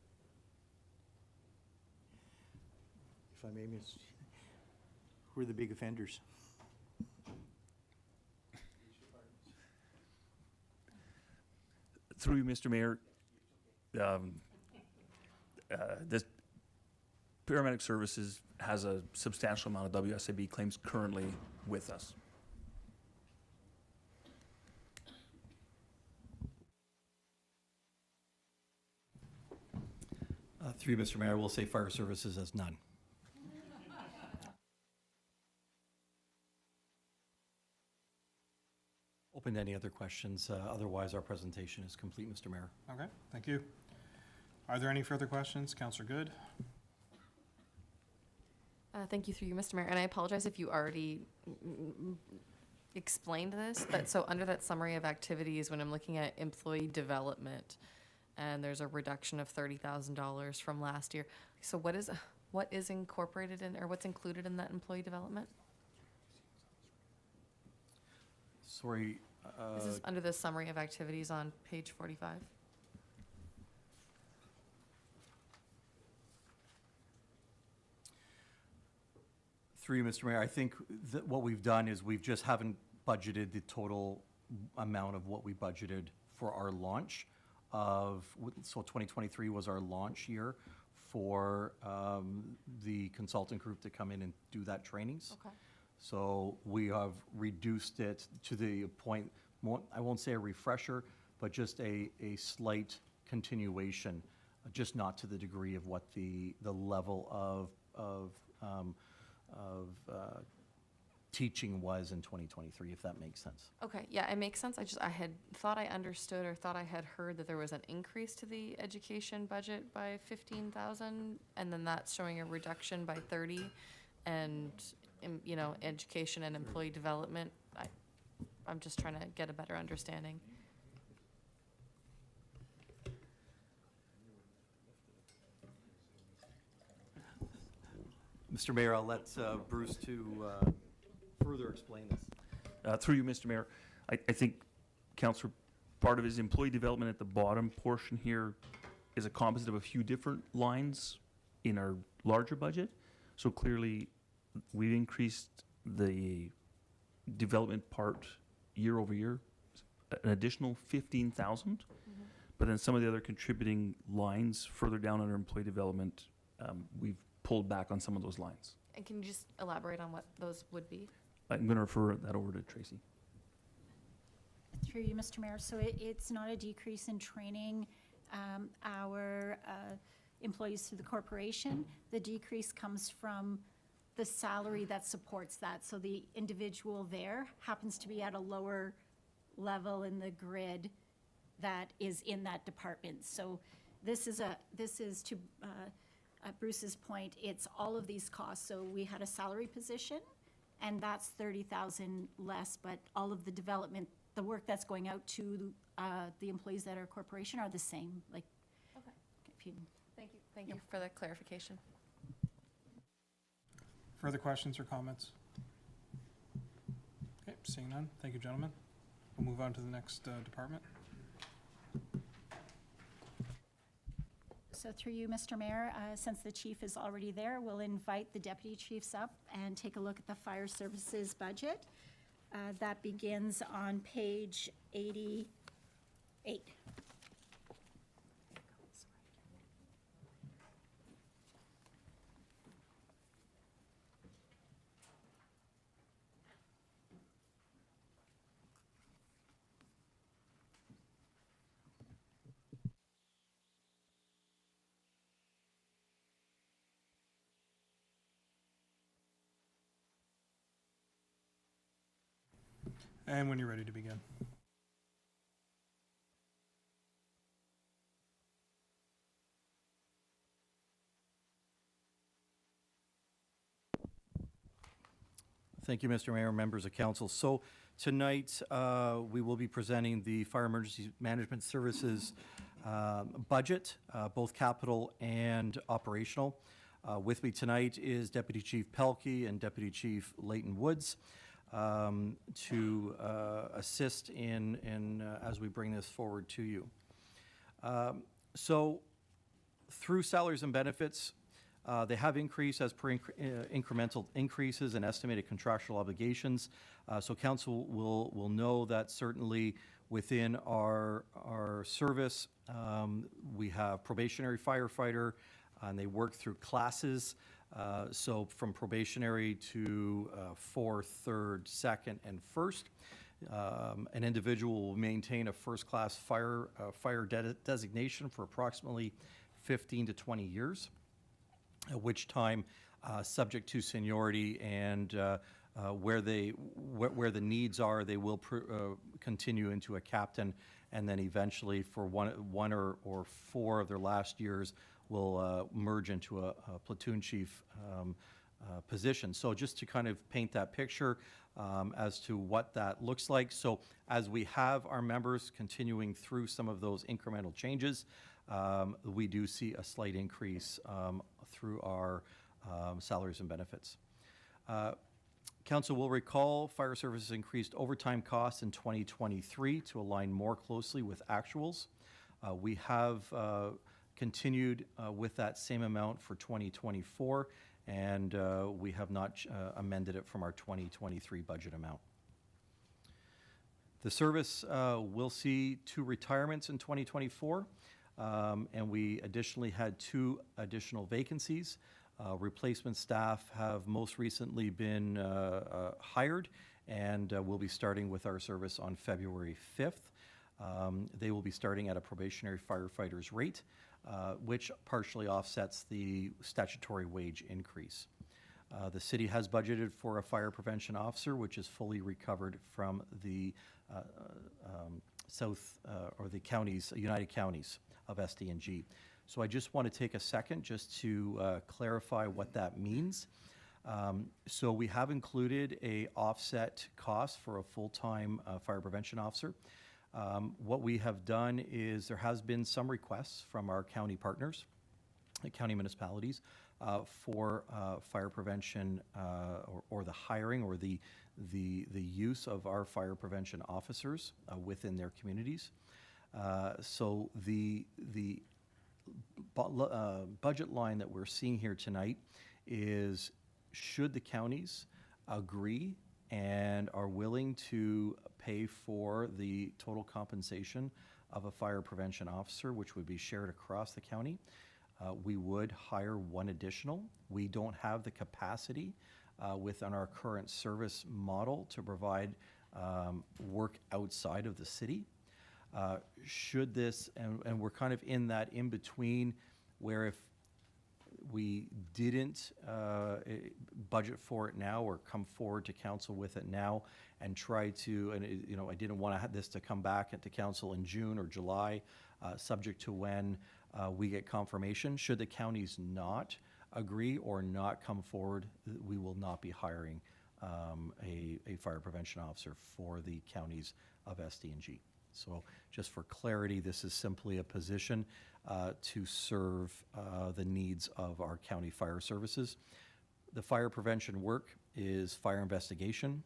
If I may, who are the big offenders? Through you, Mr. Mayor, this paramedic services has a substantial amount of WSIB claims currently with us. Through you, Mr. Mayor, I will say fire services has none. Open to any other questions. Otherwise, our presentation is complete, Mr. Mayor. Okay, thank you. Are there any further questions? Councillor Good? Thank you, through you, Mr. Mayor. And I apologize if you already explained this, but so under that summary of activities, when I'm looking at employee development, and there's a reduction of $30,000 from last year. So what is incorporated in, or what's included in that employee development? Sorry. This is under the summary of activities on page 45. Through you, Mr. Mayor, I think that what we've done is we've just haven't budgeted the total amount of what we budgeted for our launch so 2023 was our launch year for the consultant group to come in and do that trainings. Okay. So we have reduced it to the point, I won't say a refresher, but just a slight continuation, just not to the degree of what the level of teaching was in 2023, if that makes sense. Okay, yeah, it makes sense. I had thought I understood or thought I had heard that there was an increase to the education budget by 15,000, and then that's showing a reduction by 30, and, you know, education and employee development. I'm just trying to get a better understanding. Mr. Mayor, I'll let Bruce to further explain this. Through you, Mr. Mayor, I think, Councillor, part of his employee development at the bottom portion here is a composite of a few different lines in our larger budget. So clearly, we've increased the development part year over year, an additional 15,000. But then some of the other contributing lines further down under employee development, we've pulled back on some of those lines. And can you just elaborate on what those would be? I'm going to refer that over to Tracy. Through you, Mr. Mayor, so it's not a decrease in training our employees through the corporation. The decrease comes from the salary that supports that. So the individual there happens to be at a lower level in the grid that is in that department. So this is to Bruce's point, it's all of these costs. So we had a salary position, and that's 30,000 less, but all of the development, the work that's going out to the employees at our corporation are the same. Like, Okay. if you, Thank you for the clarification. Further questions or comments? Okay, seeing none. Thank you, gentlemen. We'll move on to the next department. So through you, Mr. Mayor, since the chief is already there, we'll invite the deputy chiefs up and take a look at the fire services budget. That begins on page 88. And when you're ready to begin. Thank you, Mr. Mayor, members of council. So tonight, we will be presenting the Fire Emergency Management Services budget, both capital and operational. With me tonight is Deputy Chief Pelkey and Deputy Chief Leighton Woods to assist in as we bring this forward to you. So through salaries and benefits, they have increased as per incremental increases in estimated contractual obligations. So council will know that certainly within our service, we have probationary firefighter, and they work through classes. So from probationary to 4th, 3rd, 2nd, and 1st. An individual will maintain a first-class fire designation for approximately 15 to 20 years, at which time, subject to seniority and where the needs are, they will continue into a captain, and then eventually for one or four of their last years will merge into a platoon chief position. So just to kind of paint that picture as to what that looks like. So as we have our members continuing through some of those incremental changes, we do see a slight increase through our salaries and benefits. Council will recall fire services increased overtime costs in 2023 to align more closely with actuals. We have continued with that same amount for 2024, and we have not amended it from our 2023 budget amount. The service will see 2 retirements in 2024, and we additionally had 2 additional vacancies. Replacement staff have most recently been hired, and will be starting with our service on February 5th. They will be starting at a probationary firefighter's rate, which partially offsets the statutory wage increase. The city has budgeted for a fire prevention officer, which is fully recovered from the or the counties, United Counties of SD&G. So I just want to take a second just to clarify what that means. So we have included a offset cost for a full-time fire prevention officer. What we have done is there has been some requests from our county partners, county municipalities, for fire prevention or the hiring or the use of our fire prevention officers within their communities. So the budget line that we're seeing here tonight is, should the counties agree and are willing to pay for the total compensation of a fire prevention officer, which would be shared across the county, we would hire 1 additional. We don't have the capacity within our current service model to provide work outside of the city. Should this, and we're kind of in that in-between where if we didn't budget for it now or come forward to council with it now and try to, and you know, I didn't want this to come back into council in June or July, subject to when we get confirmation. Should the counties not agree or not come forward, we will not be hiring a fire prevention officer for the counties of SD&G. So just for clarity, this is simply a position to serve the needs of our county fire services. The fire prevention work is fire investigation,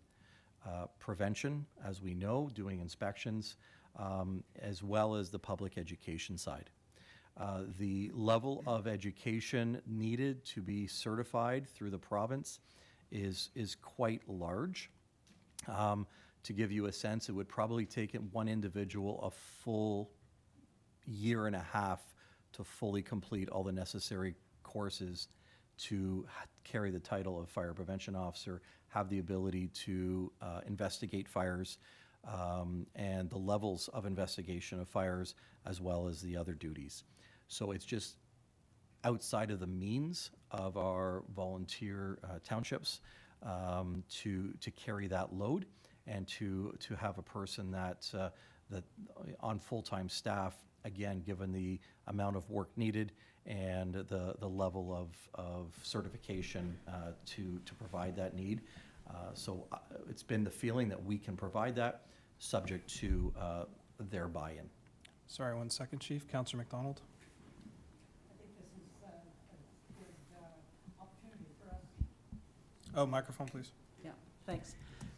prevention, as we know, doing inspections, as well as the public education side. The level of education needed to be certified through the province is quite large. To give you a sense, it would probably take one individual a full 1.5 years to fully complete all the necessary courses to carry the title of fire prevention officer, have the ability to investigate fires, and the levels of investigation of fires, as well as the other duties. So it's just outside of the means of our volunteer townships to carry that load, and to have a person that on full-time staff, again, given the amount of work needed and the level of certification to provide that need. So it's been the feeling that we can provide that, subject to their buy-in. Sorry, 1 second, Chief. Councillor McDonald. I think this is a good opportunity for us. Oh, microphone, please. Yeah, thanks.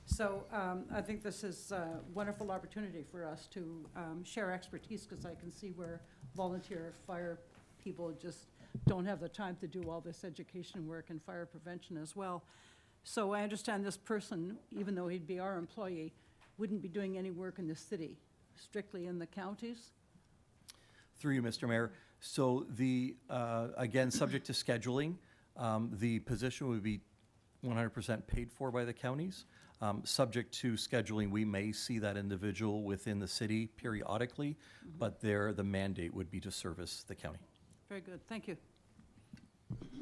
So I think this is a wonderful opportunity for us to share expertise, because I can see where volunteer fire people just don't have the time to do all this education work and fire prevention as well. So I understand this person, even though he'd be our employee, wouldn't be doing any work in the city, strictly in the counties? Through you, Mr. Mayor. So the, again, subject to scheduling, the position would be 100% paid for by the counties. Subject to scheduling, we may see that individual within the city periodically, but the mandate would be to service the county. Very good, thank you.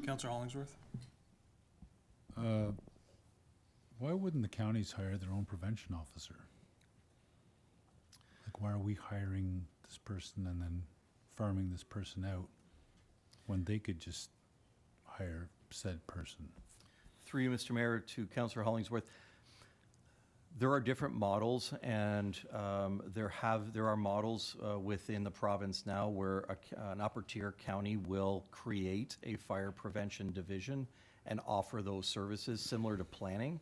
Councillor Hollingsworth. Why wouldn't the counties hire their own prevention officer? Like, why are we hiring this person and then farming this person out when they could just hire said person? Through you, Mr. Mayor, to Councillor Hollingsworth. There are different models, and there are models within the province now where an upper-tier county will create a fire prevention division and offer those services similar to planning.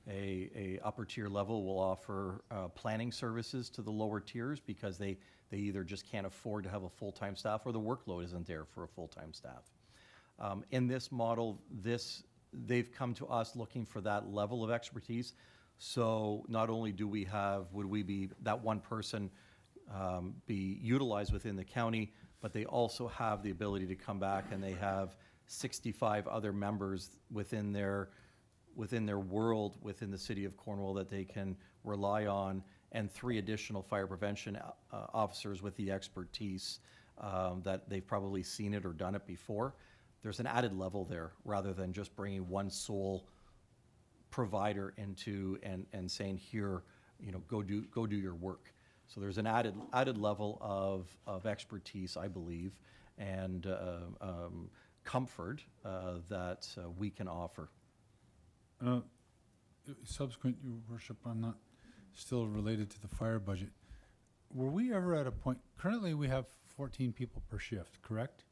A upper-tier level will offer planning services to the lower tiers because they either just can't afford to have a full-time staff or the workload isn't there for a full-time staff. In this model, they've come to us looking for that level of expertise. So not only would we be, that one person be utilized within the county, but they also have the ability to come back and they have 65 other members within their world, within the city of Cornwall that they can rely on, and 3 additional fire prevention officers with the expertise that they've probably seen it or done it before. There's an added level there rather than just bringing one sole provider into and saying, here, go do your work. So there's an added level of expertise, I believe, and comfort that we can offer. Subsequent, Your Worship, I'm not still related to the fire budget. Were we ever at a point, currently we have 14 people per shift, correct?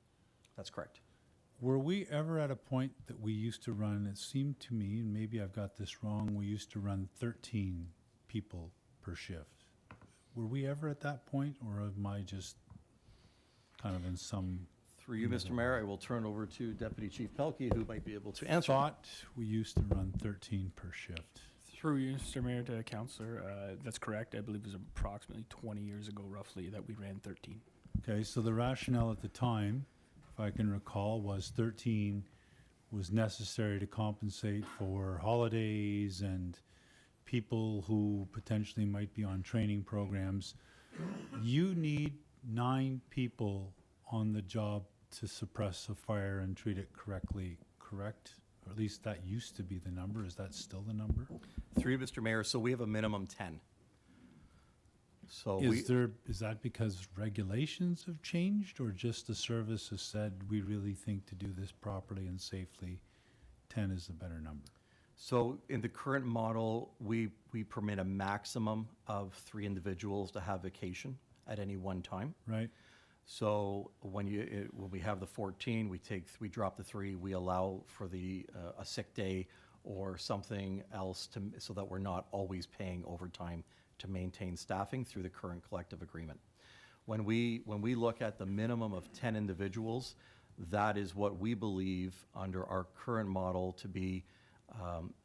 That's correct. Were we ever at a point that we used to run, it seemed to me, and maybe I've got this wrong, we used to run 13 people per shift? Were we ever at that point, or am I just kind of in some... Through you, Mr. Mayor, I will turn over to Deputy Chief Pelkey, who might be able to answer. Thought we used to run 13 per shift. Through you, Mr. Mayor, to Councillor, that's correct. I believe it was approximately 20 years ago, roughly, that we ran 13. Okay, so the rationale at the time, if I can recall, was 13 was necessary to compensate for holidays and people who potentially might be on training programs. You need 9 people on the job to suppress a fire and treat it correctly, correct? Or at least that used to be the number. Is that still the number? Through you, Mr. Mayor, so we have a minimum 10. So is that because regulations have changed, or just the service has said, we really think to do this properly and safely, 10 is the better number? So in the current model, we permit a maximum of 3 individuals to have vacation at any one time. Right. So when we have the 14, we drop the 3, we allow for a sick day or something else so that we're not always paying overtime to maintain staffing through the current collective agreement. When we look at the minimum of 10 individuals, that is what we believe under our current model to be,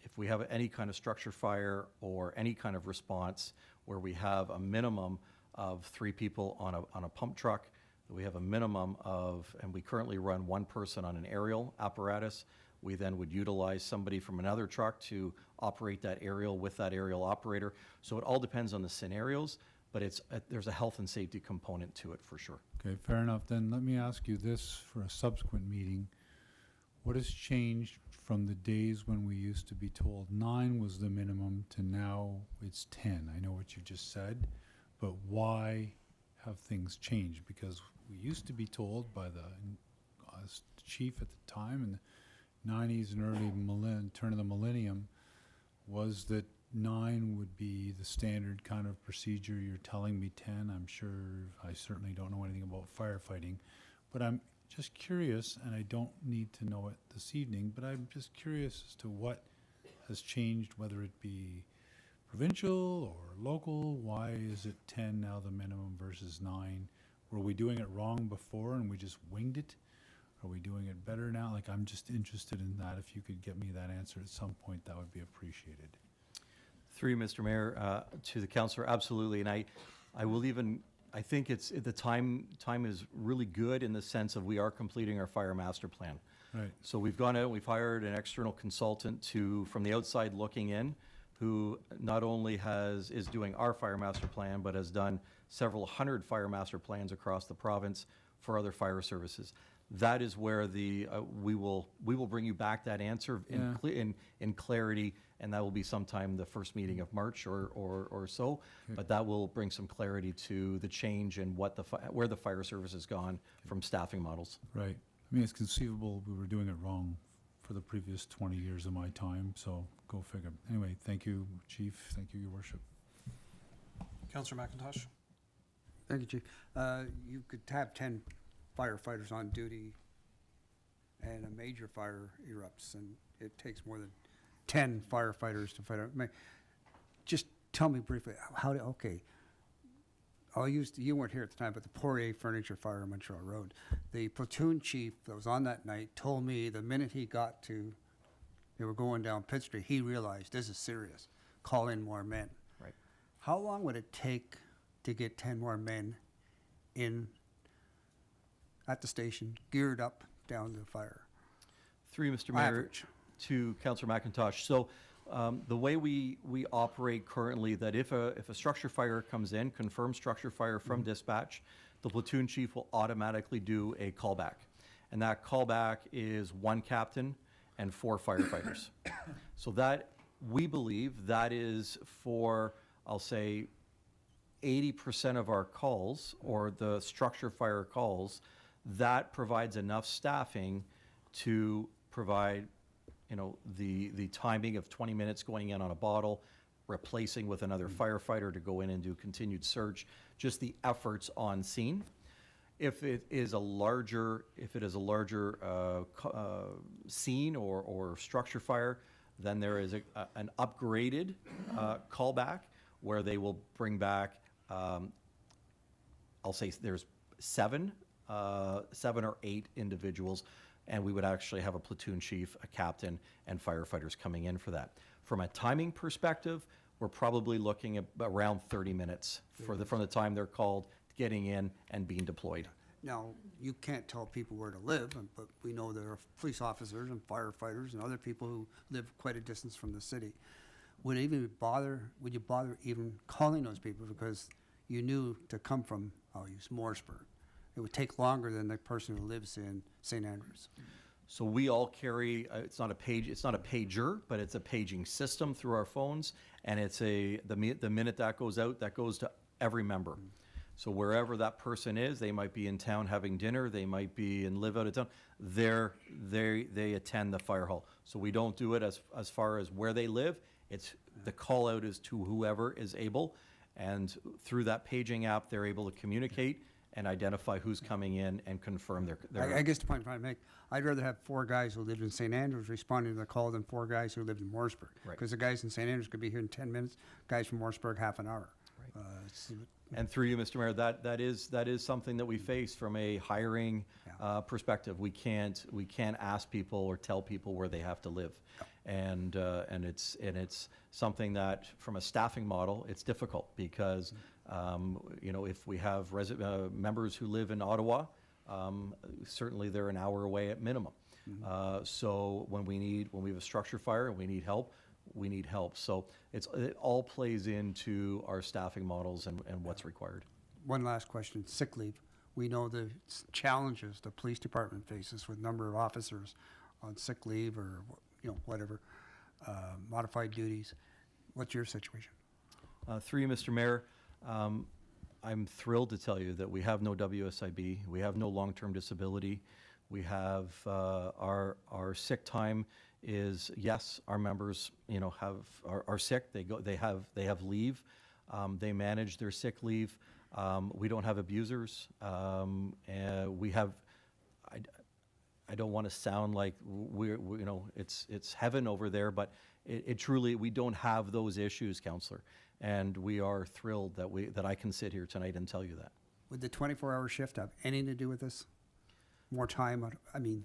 if we have any kind of structure fire or any kind of response where we have a minimum of 3 people on a pump truck, we have a minimum of, and we currently run 1 person on an aerial apparatus. We then would utilize somebody from another truck to operate that aerial with that aerial operator. So it all depends on the scenarios, but there's a health and safety component to it for sure. Okay, fair enough. Then let me ask you this for a subsequent meeting. What has changed from the days when we used to be told 9 was the minimum to now it's 10? I know what you just said, but why have things changed? Because we used to be told by the chief at the time in the 90s and early turn of the millennium was that 9 would be the standard kind of procedure. You're telling me 10. I'm sure I certainly don't know anything about firefighting, but I'm just curious, and I don't need to know it this evening, but I'm just curious as to what has changed, whether it be provincial or local. Why is it 10 now the minimum versus 9? Were we doing it wrong before and we just winged it? Are we doing it better now? Like, I'm just interested in that. If you could get me that answer at some point, that would be appreciated. Through you, Mr. Mayor, to the councillor, absolutely. And I think it's the time is really good in the sense of we are completing our fire master plan. Right. So we've gone out, we've hired an external consultant from the outside looking in, who not only is doing our fire master plan, but has done several hundred fire master plans across the province for other fire services. That is where we will bring you back that answer in clarity, and that will be sometime the first meeting of March or so. Okay. But that will bring some clarity to the change in where the fire service has gone from staffing models. Right. I mean, it's conceivable we were doing it wrong for the previous 20 years of my time, so go figure. Anyway, thank you, Chief. Thank you, Your Worship. Councillor McIntosh. Thank you, Chief. You could have 10 firefighters on duty and a major fire erupts, and it takes more than 10 firefighters to fight. Just tell me briefly, you weren't here at the time, but the Poirier Furniture Fire on Montreal Road. The platoon chief that was on that night told me the minute he got to, they were going down Pitt Street, he realized this is serious. Call in more men. Right. How long would it take to get 10 more men in at the station, geared up down the fire? Through you, Mr. Mayor, Average. to Councillor McIntosh. So the way we operate currently, that if a structure fire comes in, confirmed structure fire from dispatch, the platoon chief will automatically do a callback. And that callback is 1 captain and 4 firefighters. So that, we believe, that is for, I'll say, 80% of our calls, or the structure fire calls, that provides enough staffing to provide, you know, the timing of 20 minutes going in on a bottle, replacing with another firefighter to go in and do continued search, just the efforts on scene. If it is a larger scene or structure fire, then there is an upgraded callback where they will bring back, I'll say there's 7 or 8 individuals, and we would actually have a platoon chief, a captain, and firefighters coming in for that. From a timing perspective, we're probably looking at around 30 minutes from the time they're called, getting in and being deployed. Now, you can't tell people where to live, but we know there are police officers and firefighters and other people who live quite a distance from the city. Would you bother even calling those people, because you knew to come from, I'll use Morrisburg, it would take longer than the person who lives in St. Andrews? So we all carry, it's not a pager, but it's a paging system through our phones, and it's the minute that goes out, that goes to every member. So wherever that person is, they might be in town having dinner, they might be and live out of town, they attend the fire hall. So we don't do it as far as where they live. It's the call out is to whoever is able, and through that paging app, they're able to communicate and identify who's coming in and confirm their I guess the point I'm trying to make, I'd rather have 4 guys who lived in St. Andrews responding to the call than 4 guys who lived in Morrisburg. Right. Because the guys in St. Andrews could be here in 10 minutes, guys from Morrisburg, half an hour. Right. And through you, Mr. Mayor, that is something that we face from a hiring perspective. We can't ask people or tell people where they have to live, and it's something that from a staffing model, it's difficult because you know, if we have members who live in Ottawa, certainly they're an hour away at minimum. So when we have a structure fire and we need help. So it all plays into our staffing models and what's required. One last question, sick leave. We know the challenges the police department faces with number of officers on sick leave or, you know, whatever, modified duties. What's your situation? Through you, Mr. Mayor, I'm thrilled to tell you that we have no WSIB, we have no long-term disability. We have our sick time is, yes, our members, you know, are sick. They have leave. They manage their sick leave. We don't have abusers. We have. I don't want to sound like we're you know, it's heaven over there, but it truly, we don't have those issues, Councillor, and we are thrilled that I can sit here tonight and tell you that. Would the 24-hour shift have anything to do with this? More time? I mean.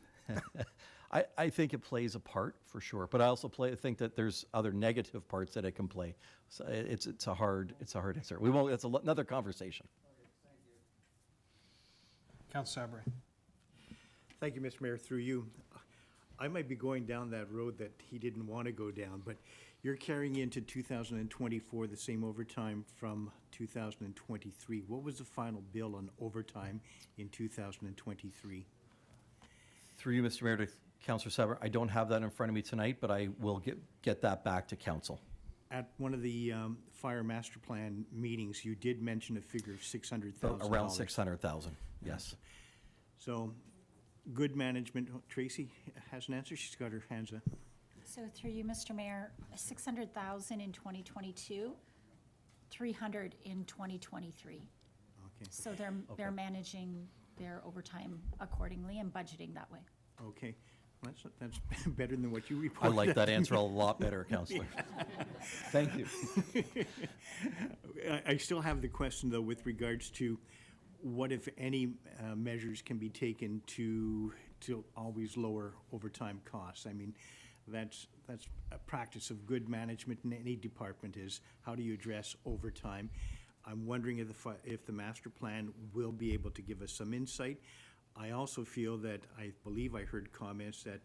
I think it plays a part for sure, but I also think that there's other negative parts that it can play. So it's a hard answer. We won't. That's another conversation. Councilor Sabri. Thank you, Mr. Mayor. Through you, I might be going down that road that he didn't want to go down, but you're carrying into 2024 the same overtime from 2023. What was the final bill on overtime in 2023? Through you, Mr. Mayor, to Councillor Saber, I don't have that in front of me tonight, but I will get that back to Council. At one of the fire master plan meetings, you did mention a figure of $600,000. Around 600,000, yes. So, good management. Tracy has an answer. She's got her hands up. So through you, Mr. Mayor, 600,000 in 2022, 300 in 2023. Okay. So they're managing their overtime accordingly and budgeting that way. Okay. That's better than what you I reported. like that answer a lot better, Counselor. Thank you. I still have the question, though, with regards to what, if any, measures can be taken to always lower overtime costs. I mean, that's a practice of good management in any department, is how do you address overtime? I'm wondering if the master plan will be able to give us some insight. I also feel that, I believe I heard comments that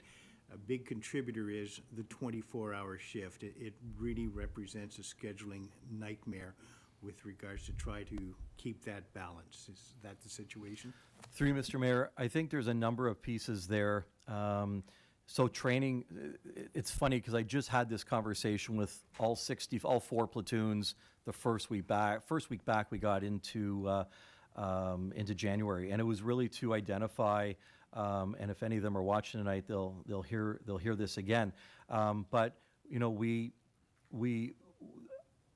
a big contributor is the 24-hour shift. It really represents a scheduling nightmare with regards to try to keep that balance. Is that the situation? Through you, Mr. Mayor, I think there's a number of pieces there. So training, it's funny because I just had this conversation with all 4 platoons the first week back. First week back, we got into January, and it was really to identify. And if any of them are watching tonight, they'll hear this again. But you know,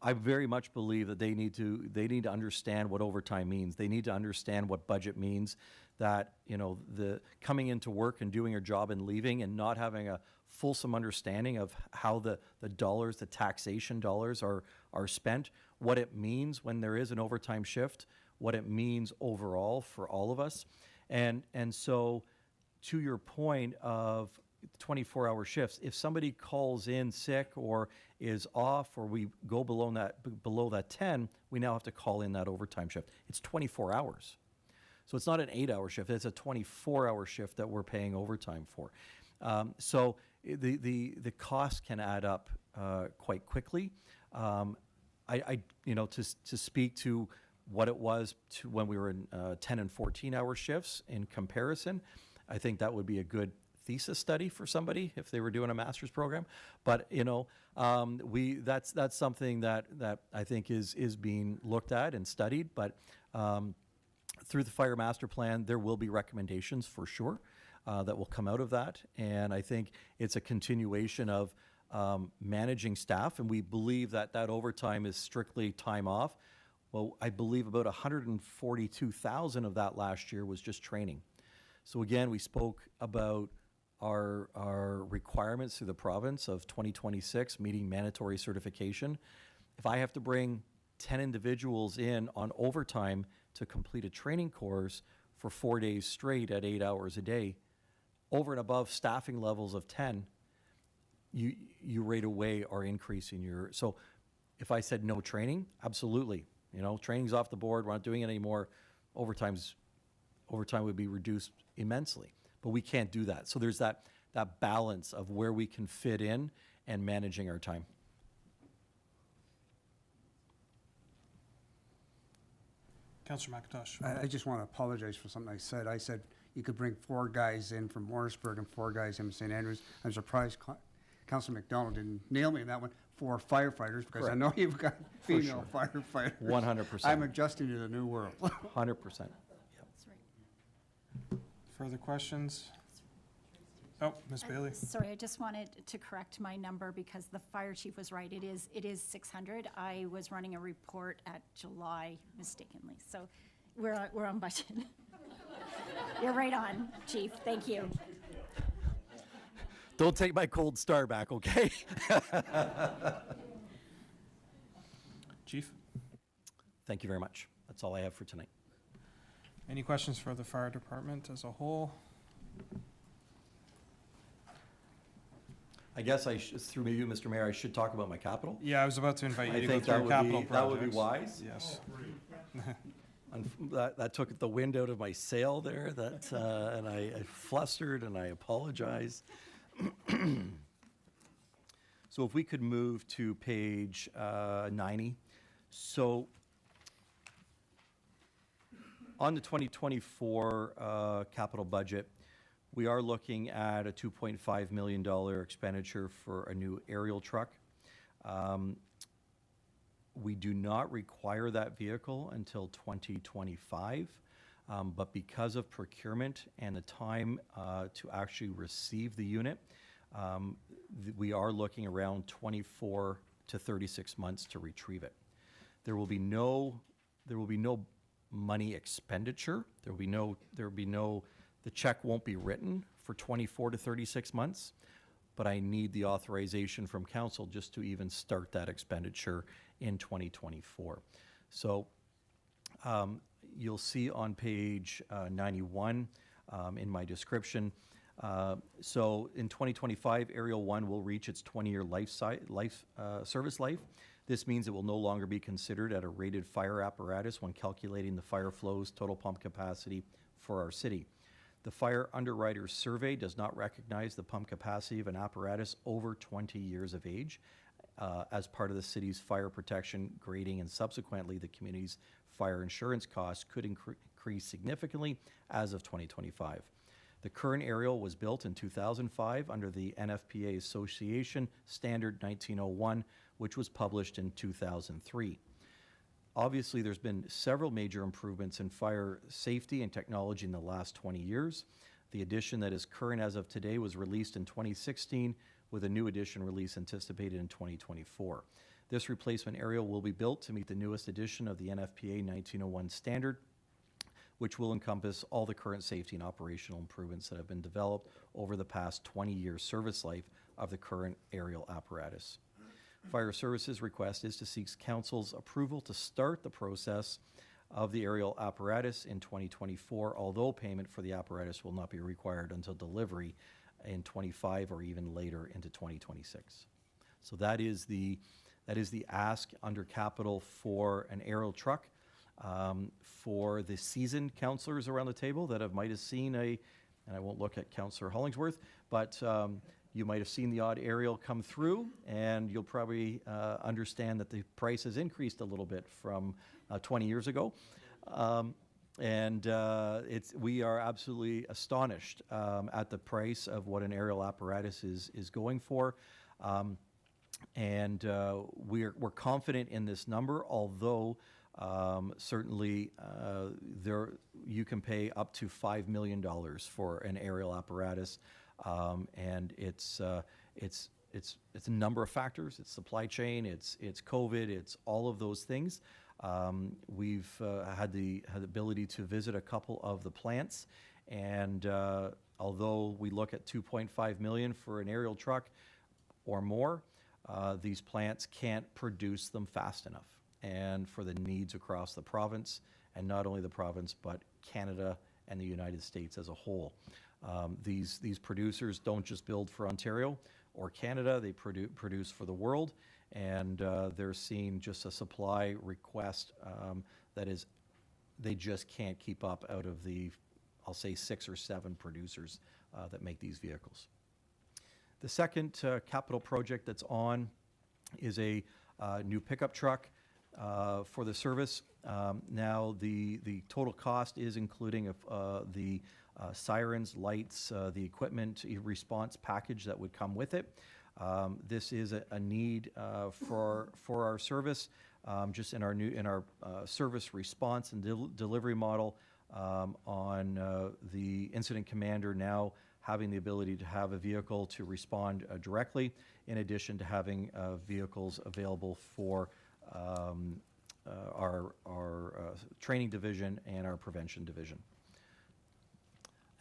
I very much believe that they need to understand what overtime means. They need to understand what budget means. That, you know, the coming into work and doing your job and leaving and not having a fulsome understanding of how the dollars, the taxation dollars are spent, what it means when there is an overtime shift, what it means overall for all of us. And so to your point of 24-hour shifts, if somebody calls in sick or is off, or we go below that 10, we now have to call in that overtime shift. It's 24 hours. So it's not an 8-hour shift, it's a 24-hour shift that we're paying overtime for. So the cost can add up quite quickly. You know, to speak to what it was when we were in 10 and 14-hour shifts in comparison, I think that would be a good thesis study for somebody if they were doing a master's program. But you know, that's something that I think is being looked at and studied. But through the fire master plan, there will be recommendations for sure that will come out of that. And I think it's a continuation of managing staff, and we believe that overtime is strictly time off. Well, I believe about 142,000 of that last year was just training. So again, we spoke about our requirements through the province of 2026 meeting mandatory certification. If I have to bring 10 individuals in on overtime to complete a training course for 4 days straight at 8 hours a day, over and above staffing levels of 10, you right away are increasing your. So if I said no training, absolutely. You know, training's off the board, we're not doing it anymore. Overtime would be reduced immensely, but we can't do that. So there's that balance of where we can fit in and managing our time. Councillor McIntosh. I just want to apologize for something I said. I said you could bring 4 guys in from Morrisburg and 4 guys in St. Andrews. I'm surprised Councillor McDonald didn't nail me in that one. 4 firefighters, because I know you've got female firefighters. 100%. I'm adjusting to the new world. 100%. Further questions? Oh, Ms. Bailey. Sorry, I just wanted to correct my number because the fire chief was right. It is 600. I was running a report at July mistakenly. So we're on budget. You're right on, Chief. Thank you. Don't take my cold star back, okay? Chief? Thank you very much. That's all I have for tonight. Any questions for the fire department as a whole? I guess through you, Mr. Mayor, I should talk about my capital. Yeah, I was about to invite you to go think through your capital that would be projects. wise. Yes. That took the wind out of my sail there. And I flustered and I apologize. So if we could move to page 90. So on the 2024 capital budget, we are looking at a $2.5 million expenditure for a new aerial truck. We do not require that vehicle until 2025, but because of procurement and the time to actually receive the unit, we are looking around 24 to 36 months to retrieve it. There will be no money expenditure. The check won't be written for 24 to 36 months, but I need the authorization from council just to even start that expenditure in 2024. So you'll see on page 91 in my description. So in 2025, Aerial 1 will reach its 20-year service life. This means it will no longer be considered at a rated fire apparatus when calculating the fire flows total pump capacity for our city. The Fire Underwriters Survey does not recognize the pump capacity of an apparatus over 20 years of age as part of the city's fire protection grading, and subsequently the community's fire insurance costs could increase significantly as of 2025. The current aerial was built in 2005 under the NFPA Association Standard 1901, which was published in 2003. Obviously, there's been several major improvements in fire safety and technology in the last 20 years. The edition that is current as of today was released in 2016, with a new edition release anticipated in 2024. This replacement aerial will be built to meet the newest edition of the NFPA 1901 standard, which will encompass all the current safety and operational improvements that have been developed over the past 20-year service life of the current aerial apparatus. Fire Services request is to seek council's approval to start the process of the aerial apparatus in 2024, although payment for the apparatus will not be required until delivery in 25 or even later into 2026. So that is the ask under capital for an aerial truck. For the seasoned councillors around the table that might have seen and I won't look at Councillor Hollingsworth, but you might have seen the odd aerial come through, and you'll probably understand that the price has increased a little bit from 20 years ago. We are absolutely astonished at the price of what an aerial apparatus is going for. We're confident in this number, although certainly you can pay up to $5 million for an aerial apparatus, and it's a number of factors. It's supply chain, it's COVID, it's all of those things. We've had the ability to visit a couple of the plants, and although we look at $2.5 million for an aerial truck or more, these plants can't produce them fast enough, and for the needs across the province, and not only the province, but Canada and the United States as a whole. These producers don't just build for Ontario or Canada, they produce for the world, and they're seeing just a supply request that is, they just can't keep up out of the, I'll say 6 or 7 producers that make these vehicles. The second capital project that's on is a new pickup truck for the service. Now the total cost is including the sirens, lights, the equipment response package that would come with it. This is a need for our service, just in our service response and delivery model on the incident commander now having the ability to have a vehicle to respond directly, in addition to having vehicles available for our training division and our prevention division.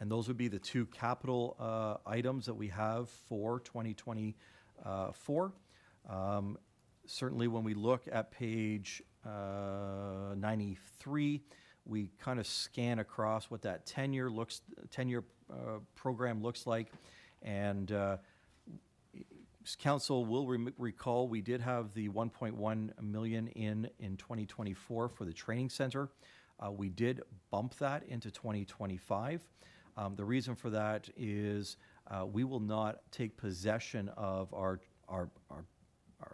And those would be the two capital items that we have for 2024. Certainly when we look at page 93, we kind of scan across what that 10-year program looks like. And council will recall we did have the 1.1 million in 2024 for the training center. We did bump that into 2025. The reason for that is we will not take possession of our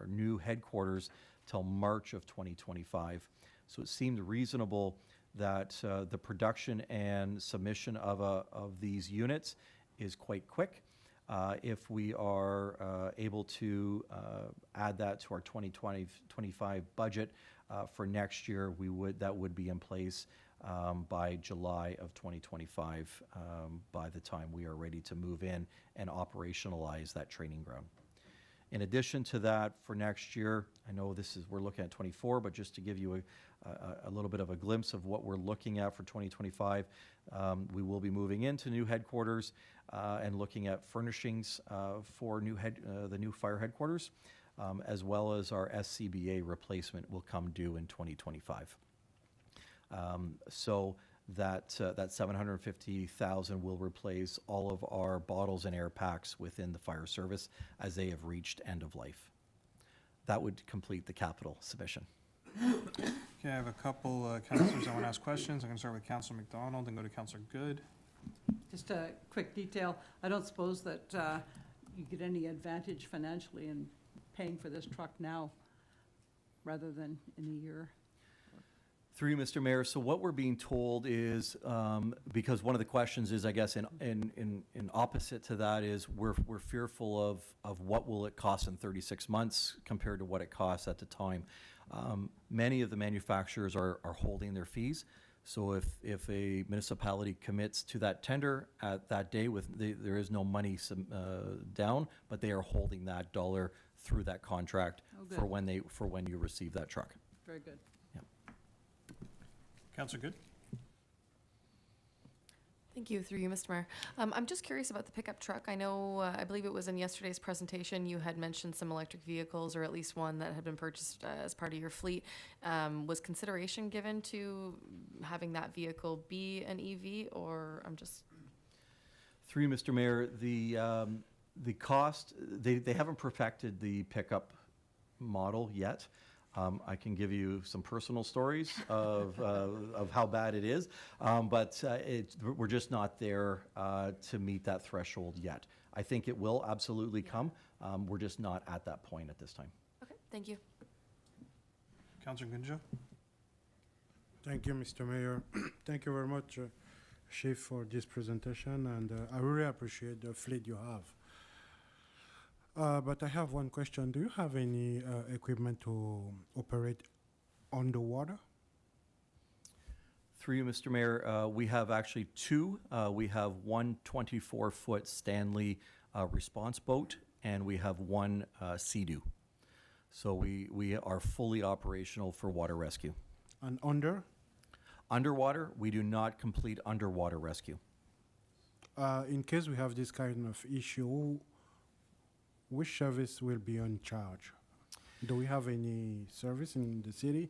new headquarters till March of 2025. So it seemed reasonable that the production and submission of these units is quite quick. If we are able to add that to our 2025 budget for next year, that would be in place by July of 2025, by the time we are ready to move in and operationalize that training ground. In addition to that, for next year, I know we're looking at 24, but just to give you a little bit of a glimpse of what we're looking at for 2025, we will be moving into new headquarters. and looking at furnishings for the new fire headquarters, as well as our SCBA replacement will come due in 2025. So that 750,000 will replace all of our bottles and air packs within the fire service as they have reached end of life. That would complete the capital submission. Okay, I have a couple councillors I want to ask questions. I'm going to start with Councillor McDonald and go to Councillor Good. Just a quick detail, I don't suppose that you get any advantage financially in paying for this truck now rather than in a year? Through you, Mr. Mayor, so what we're being told is, because one of the questions is, I guess, in opposite to that is we're fearful of what will it cost in 36 months compared to what it costs at the time. Many of the manufacturers are holding their fees. So if a municipality commits to that tender at that day, there is no money down, but they are holding that dollar through that contract for when you receive that truck. Very good. Councillor Good. Thank you, through you, Mr. Mayor. I'm just curious about the pickup truck. I know, I believe it was in yesterday's presentation, you had mentioned some electric vehicles, or at least one that had been purchased as part of your fleet. Was consideration given to having that vehicle be an EV, or I'm just... Through you, Mr. Mayor, the cost, they haven't perfected the pickup model yet. I can give you some personal stories of how bad it is, but we're just not there to meet that threshold yet. I think it will absolutely come. We're just not at that point at this time. Okay, thank you. Councillor Gunja. Thank you, Mr. Mayor. Thank you very much, Chief, for this presentation, and I really appreciate the fleet you have. But I have one question. Do you have any equipment to operate underwater? Through you, Mr. Mayor, we have actually two. We have one 24-foot Stanley response boat, and we have one Sea-Doo. So we are fully operational for water rescue. And Underwater, we do not complete underwater rescue. In case we have this kind of issue, which service will be in charge? Do we have any service in the city?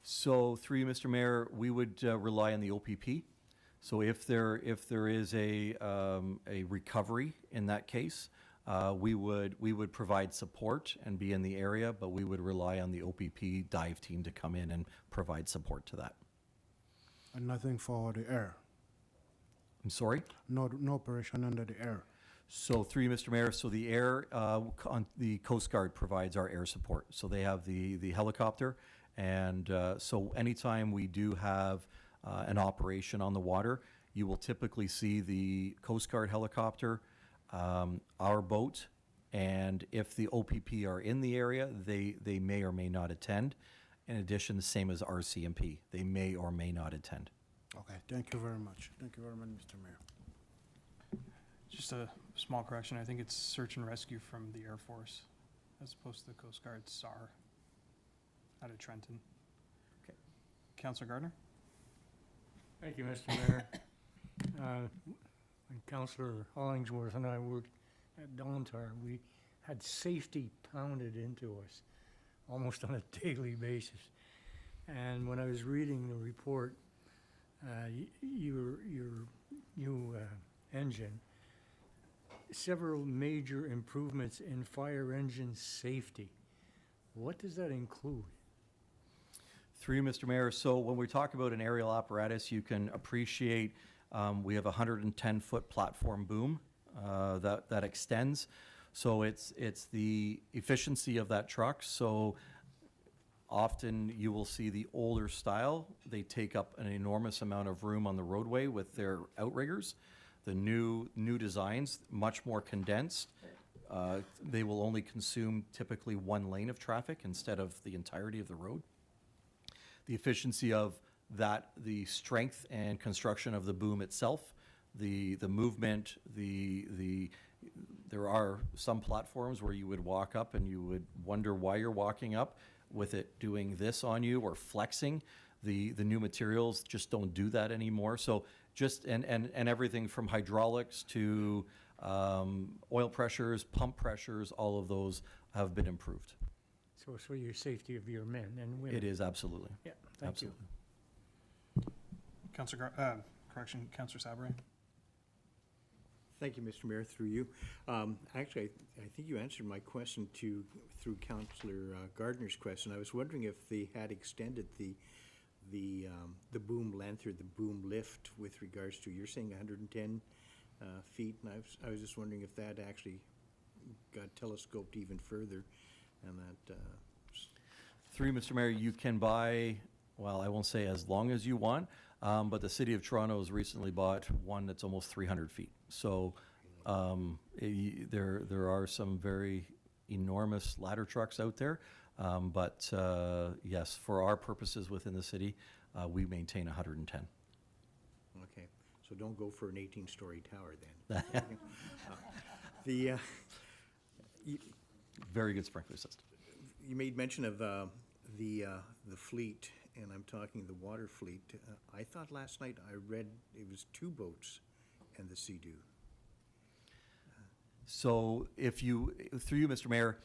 So through you, Mr. Mayor, we would rely on the OPP. So if there is a recovery in that case, we would provide support and be in the area, but we would rely on the OPP dive team to come in and provide support to that. And nothing for the air? I'm sorry? No operation under the air? So through you, Mr. Mayor, so the air, the Coast Guard provides our air support. So they have the helicopter, and so anytime we do have an operation on the water, you will typically see the Coast Guard helicopter, our boat, and if the OPP are in the area, they may or may not attend. In addition, the same as RCMP, they may or may not attend. Okay, thank you very much. Thank you very much, Mr. Mayor. Just a small correction. I think it's search and rescue from the Air Force as opposed to the Coast Guard SAR out of Trenton. Okay. Councillor Gardner. Thank you, Mr. Mayor. When Councillor Hollingsworth and I worked at Dontar, we had safety pounded into us almost on a daily basis. And when I was reading the report, your new engine, several major improvements in fire engine safety. What does that include? Through you, Mr. Mayor, so when we talk about an aerial apparatus, you can appreciate we have a 110-foot platform boom that extends. So it's the efficiency of that truck. So often you will see the older style. They take up an enormous amount of room on the roadway with their outriggers. The new designs, much more condensed. They will only consume typically one lane of traffic instead of the entirety of the road. The efficiency of that, the strength and construction of the boom itself, the movement, there are some platforms where you would walk up and you would wonder why you're walking up with it doing this on you or flexing. The new materials just don't do that anymore. So just, and everything from hydraulics to oil pressures, pump pressures, all of those have been improved. So it's for your safety of your men and women. It is, absolutely. Yeah, thank you. Absolutely. Councillor Sabri. Thank you, Mr. Mayor, through you. Actually, I think you answered my question through Councillor Gardner's question. I was wondering if they had extended the boom length or the boom lift with regards to, you're saying 110 feet, and I was just wondering if that actually got telescoped even further, and that. Through you, Mr. Mayor, you can buy, well, I won't say as long as you want, but the City of Toronto has recently bought one that's almost 300 feet. So there are some very enormous ladder trucks out there, but yes, for our purposes within the city, we maintain 110. Okay, so don't go for an 18-story tower then. Very good sprinkler system. You made mention of the fleet, and I'm talking the water fleet. I thought last night I read it was 2 boats and the Sea-Doo. So if you, through you, Mr. Mayor,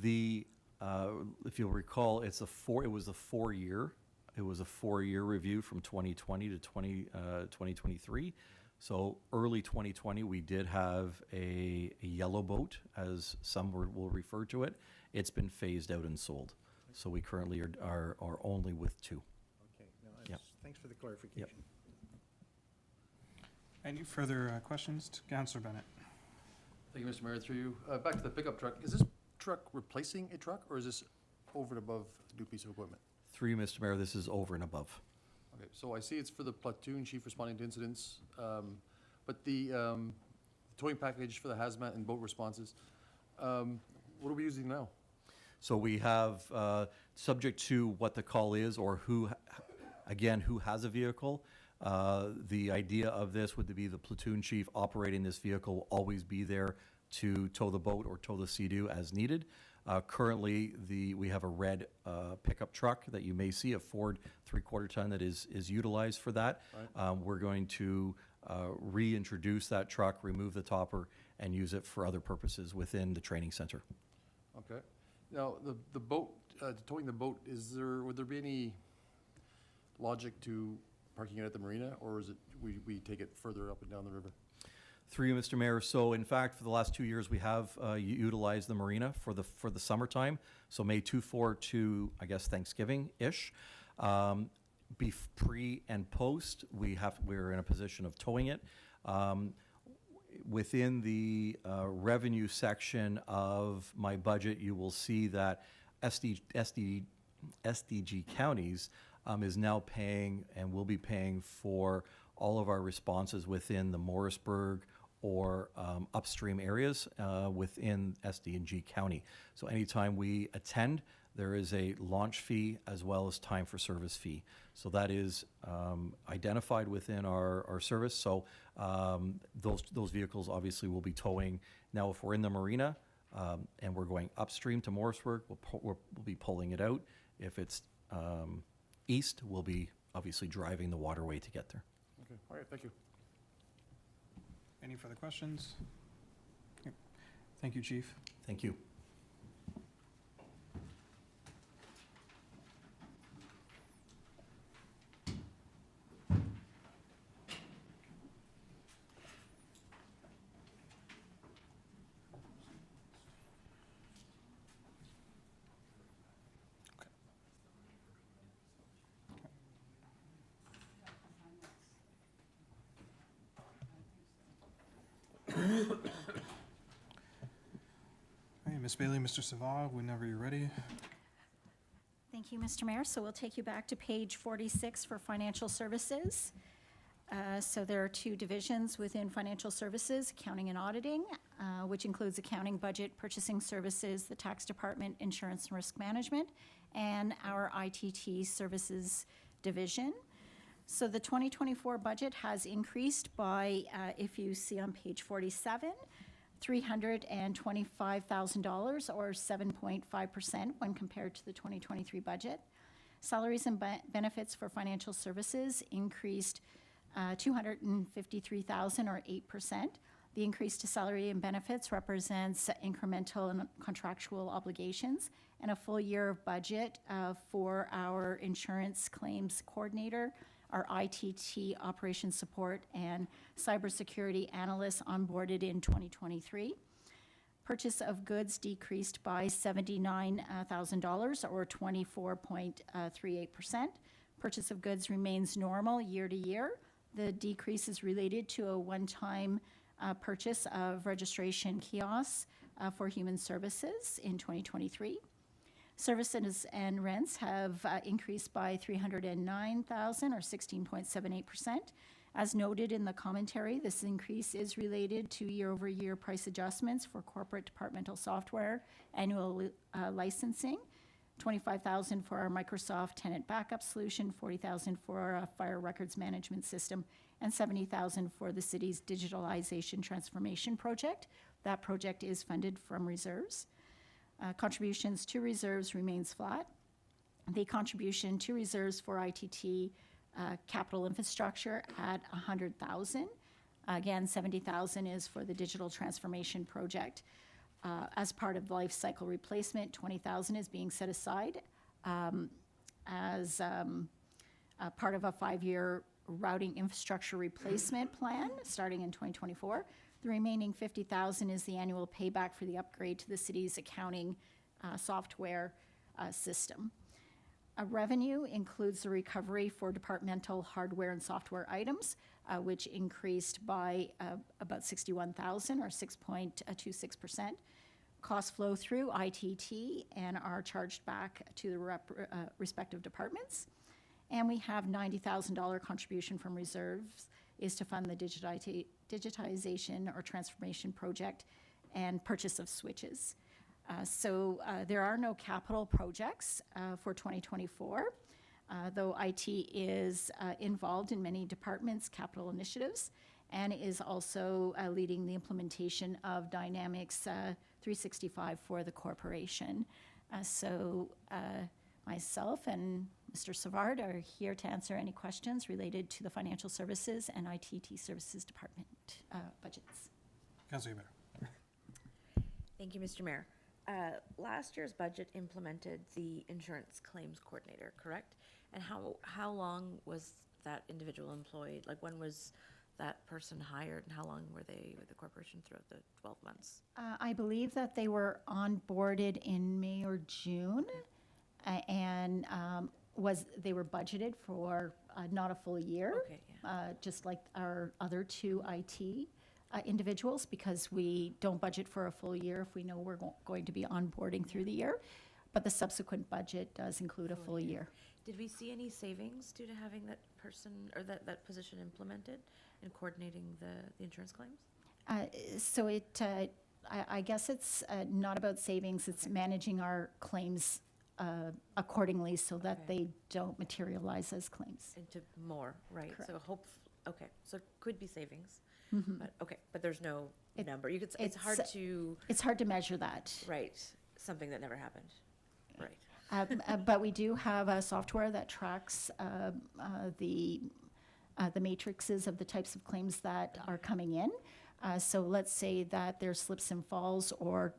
if you'll recall, it was a 4-year review from 2020 to 2023. So early 2020, we did have a yellow boat, as some will refer to it. It's been phased out and sold. So we currently are only with 2. Okay, no, Yep. thanks for the clarification. Yep. Any further questions to Councillor Bennett? Thank you, Mr. Mayor, through you. Back to the pickup truck. Is this truck replacing a truck, or is this over and above a new piece of equipment? Through you, Mr. Mayor, this is over and above. Okay, so I see it's for the platoon chief responding to incidents, but the towing package for the hazmat and boat responses, what are we using now? So we have, subject to what the call is or who has a vehicle, the idea of this would be the platoon chief operating this vehicle will always be there to tow the boat or tow the Sea-Doo as needed. Currently, we have a red pickup truck that you may see, a Ford 3/4 ton that is utilized for that. Right. We're going to reintroduce that truck, remove the topper, and use it for other purposes within the training center. Okay. Now, the boat, towing the boat, would there be any logic to parking it at the marina, or is it, we take it further up and down the river? Through you, Mr. Mayor. So in fact, for the last 2 years, we have utilized the marina for the summertime. So May 24 to, I guess, Thanksgiving-ish. Pre and post, we're in a position of towing it. Within the revenue section of my budget, you will see that SDG counties is now paying and will be paying for all of our responses within the Morrisburg or upstream areas within SDG County. So anytime we attend, there is a launch fee as well as time for service fee. So that is identified within our service. So those vehicles obviously will be towing. Now, if we're in the marina and we're going upstream to Morrisburg, we'll be pulling it out. If it's east, we'll be obviously driving the waterway to get there. Okay, all right, thank you. Any further questions? Okay. Thank you, Chief. Thank you. All right, Ms. Bailey, Mr. Savah, whenever you're ready. Thank you, Mr. Mayor. So we'll take you back to page 46 for financial services. So there are 2 divisions within financial services, accounting and auditing, which includes accounting, budget, purchasing services, the tax department, insurance and risk management, and our ITT services division. So the 2024 budget has increased by, if you see on page 47, $325,000 or 7.5% when compared to the 2023 budget. Salaries and benefits for financial services increased $253,000 or 8%. The increase to salary and benefits represents incremental and contractual obligations and a full year of budget for our insurance claims coordinator, our ITT operations support, and cybersecurity analysts onboarded in 2023. Purchase of goods decreased by $79,000 or 24.38%. Purchase of goods remains normal year to year. The decrease is related to a one-time purchase of registration kiosks for human services in 2023. Services and rents have increased by $309,000 or 16.78%. As noted in the commentary, this increase is related to year-over-year price adjustments for corporate departmental software, annual licensing, $25,000 for our Microsoft tenant backup solution, $40,000 for our fire records management system, and $70,000 for the city's digitalization transformation project. That project is funded from reserves. Contributions to reserves remains flat. The contribution to reserves for ITT capital infrastructure at $100,000. Again, $70,000 is for the digital transformation project. As part of the life cycle replacement, $20,000 is being set aside as part of a 5-year routing infrastructure replacement plan starting in 2024. The remaining $50,000 is the annual payback for the upgrade to the city's accounting software system. Revenue includes the recovery for departmental hardware and software items, which increased by about $61,000 or 6.26%. Costs flow through ITT and are charged back to the respective departments. And we have $90,000 contribution from reserves is to fund the digitization or transformation project and purchase of switches. So there are no capital projects for 2024, though IT is involved in many departments' capital initiatives and is also leading the implementation of Dynamics 365 for the corporation. So myself and Mr. Savard are here to answer any questions related to the financial services and ITT services department budgets. Councilor Mayor. Thank you, Mr. Mayor. Last year's budget implemented the insurance claims coordinator, correct? And how long was that individual employed? Like, when was that person hired, and how long were they with the corporation throughout the 12 months? I believe that they were onboarded in May or June, and they were budgeted for not a full year, Okay, just like our other two IT individuals, because we don't budget for a full year if we know we're going to be onboarding through the year. But the subsequent budget does include a full year. Did we see any savings due to having that person or that position implemented in coordinating the insurance claims? So I guess it's not about savings, it's managing our claims accordingly so that they don't materialize as claims. Into more, right? Correct. So okay, so it could be savings, Mhm. but there's no number. It's hard to. It's hard to measure that. Right, something that never happened, right. But we do have a software that tracks the matrices of the types of claims that are coming in. So let's say that there's slips and falls or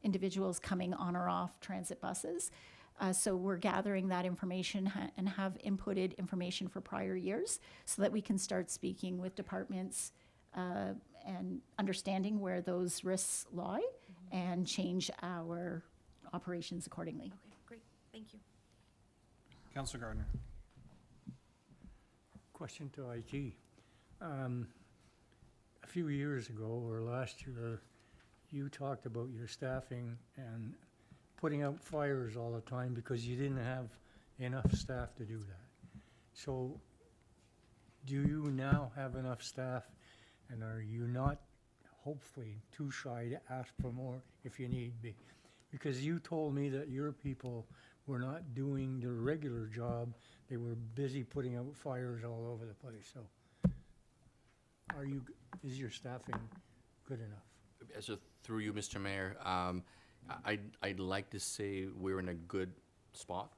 individuals coming on or off transit buses. So we're gathering that information and have inputted information for prior years so that we can start speaking with departments and understanding where those risks lie and change our operations accordingly. Okay, great, thank you. Councilor Gardner. Question to IT. A few years ago, or last year, you talked about your staffing and putting out fires all the time because you didn't have enough staff to do that. So do you now have enough staff, and are you not hopefully too shy to ask for more if you need be? Because you told me that your people were not doing their regular job, they were busy putting out fires all over the place. So is your staffing good enough? So through you, Mr. Mayor, I'd like to say we're in a good spot.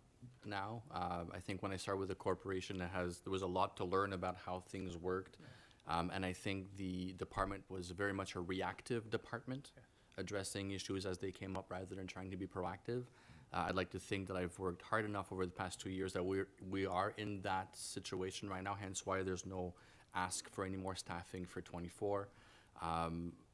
now. I think when I started with the corporation, there was a lot to learn about how things worked. And I think the department was very much a reactive department, addressing issues as they came up rather than trying to be proactive. I'd like to think that I've worked hard enough over the past 2 years that we are in that situation right now, hence why there's no ask for any more staffing for 24.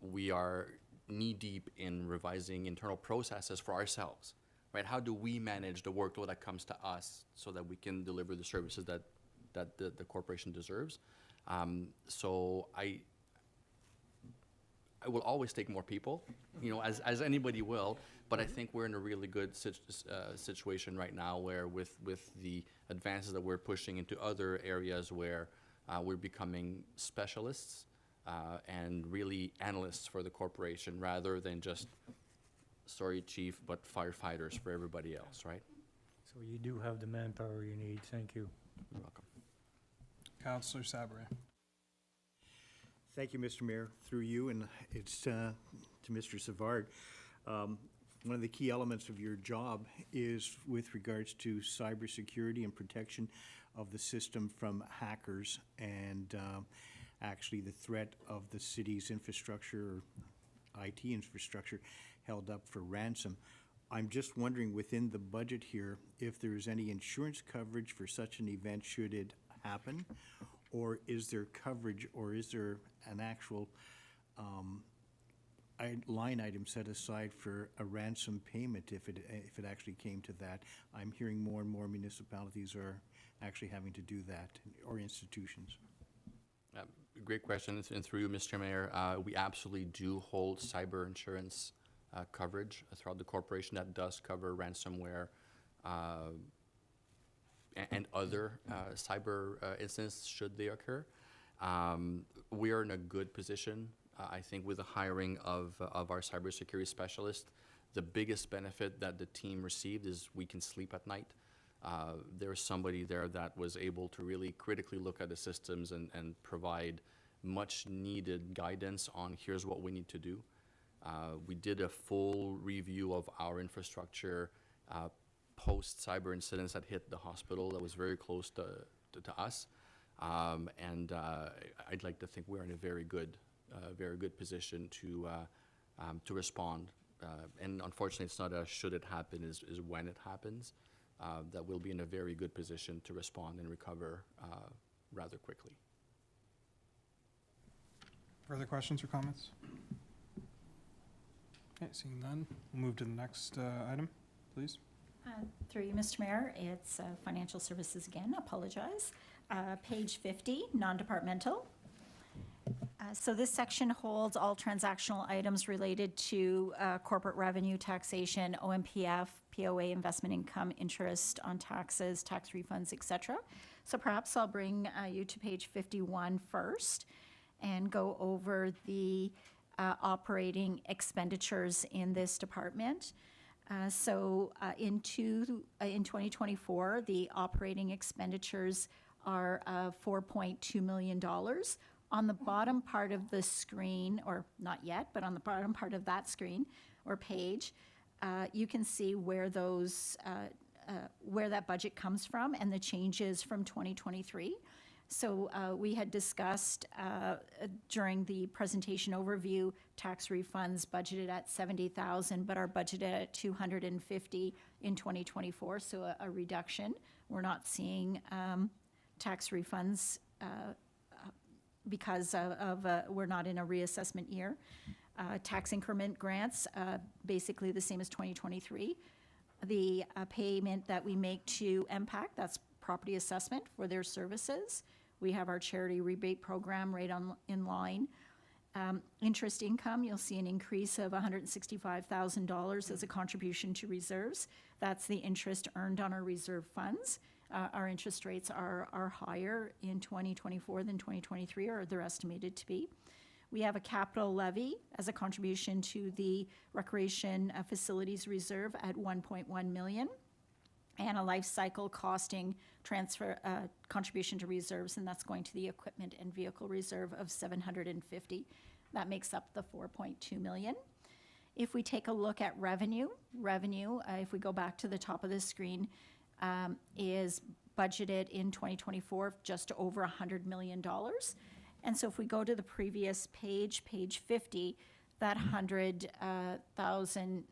We are knee-deep in revising internal processes for ourselves, right? How do we manage the workload that comes to us so that we can deliver the services that the corporation deserves? So I will always take more people, as anybody will, but I think we're in a really good situation right now where with the advances that we're pushing into other areas where we're becoming specialists and really analysts for the corporation rather than just, sorry, chief, but firefighters for everybody else, right? So you do have the manpower you need. Thank you. You're welcome. Councillor Sabre. Thank you, Mr. Mayor. Through you, and it's to Mr. Savard. One of the key elements of your job is with regards to cybersecurity and protection of the system from hackers and actually the threat of the city's infrastructure, or IT infrastructure, held up for ransom. I'm just wondering within the budget here if there's any insurance coverage for such an event should it happen, or is there coverage, or is there an actual line item set aside for a ransom payment if it actually came to that? I'm hearing more and more municipalities are actually having to do that, or institutions. Great question, and through you, Mr. Mayor, we absolutely do hold cyber insurance coverage throughout the corporation that does cover ransomware and other cyber incidents should they occur. We are in a good position, I think, with the hiring of our cybersecurity specialist. The biggest benefit that the team received is we can sleep at night. There's somebody there that was able to really critically look at the systems and provide much needed guidance on here's what we need to do. We did a full review of our infrastructure post-cyber incidents that hit the hospital that was very close to us. And I'd like to think we're in a very good position to respond. And unfortunately, it's not a should it happen, is when it happens. That we'll be in a very good position to respond and recover rather quickly. Further questions or comments? Okay, seeing none, we'll move to the next item, please. Through you, Mr. Mayor, it's financial services again, apologize. Page 50, non-departmental. So this section holds all transactional items related to corporate revenue, taxation, OMPF, POA, investment income, interest on taxes, tax refunds, etc. So perhaps I'll bring you to page 51 first and go over the operating expenditures in this department. In 2024, the operating expenditures are $4.2 million. On the bottom part of the screen, or not yet, but on the bottom part of that screen or page, you can see where those, where that budget comes from and the changes from 2023. So we had discussed during the presentation overview, tax refunds budgeted at $70,000, but are budgeted at $250 in 2024, so a reduction. We're not seeing tax refunds because we're not in a reassessment year. Tax increment grants, basically the same as 2023. The payment that we make to MPAC, that's property assessment for their services. We have our charity rebate program right in line. Interest income, you'll see an increase of $165,000 as a contribution to reserves. That's the interest earned on our reserve funds. Our interest rates are higher in 2024 than 2023, or they're estimated to be. We have a capital levy as a contribution to the Recreation Facilities Reserve at $1.1 million, and a life cycle costing transfer contribution to reserves, and that's going to the Equipment and Vehicle Reserve of $750. That makes up the $4.2 million. If we take a look at revenue, if we go back to the top of the screen, is budgeted in 2024 just over $100 million. And so if we go to the previous page, page 50, that $100,000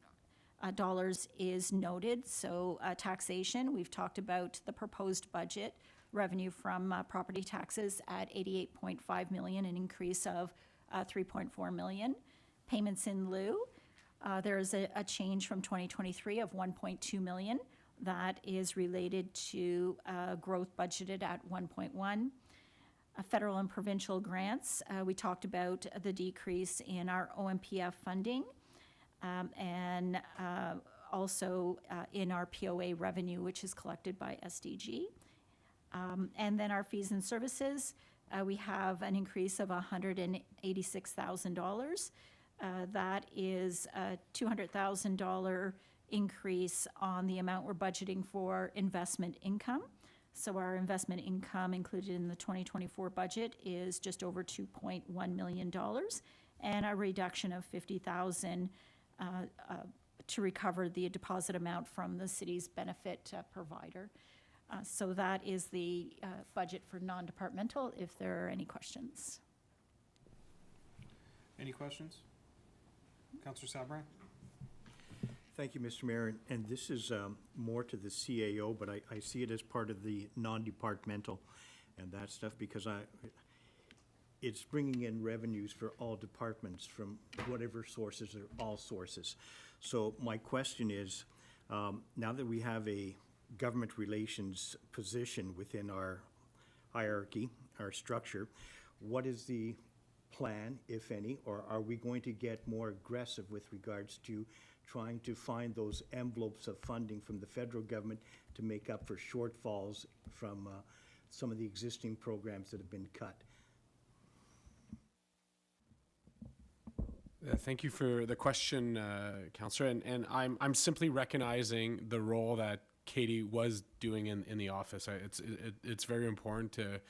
dollars is noted. So taxation, we've talked about the proposed budget revenue from property taxes at $88.5 million, an increase of $3.4 million. Payments in lieu, there's a change from 2023 of $1.2 million. That is related to growth budgeted at 1.1. Federal and provincial grants, we talked about the decrease in our OMPF funding, and also in our POA revenue, which is collected by SDG. And then our fees and services, we have an increase of $186,000. That is a $200,000 increase on the amount we're budgeting for investment income. So our investment income included in the 2024 budget is just over $2.1 million, and a reduction of $50,000 to recover the deposit amount from the city's benefit provider. So that is the budget for non-departmental, if there are any questions. Any questions? Councillor Sabran? Thank you, Mr. Mayor, and this is more to the CAO, but I see it as part of the non-departmental and that stuff, because it's bringing in revenues for all departments from whatever sources or all sources. So my question is, now that we have a government relations position within our hierarchy, our structure, what is the plan, if any, or are we going to get more aggressive with regards to trying to find those envelopes of funding from the federal government to make up for shortfalls from some of the existing programs that have been cut? Thank you for the question, Councillor. And I'm simply recognizing the role that Katie was doing in the office. It's very important to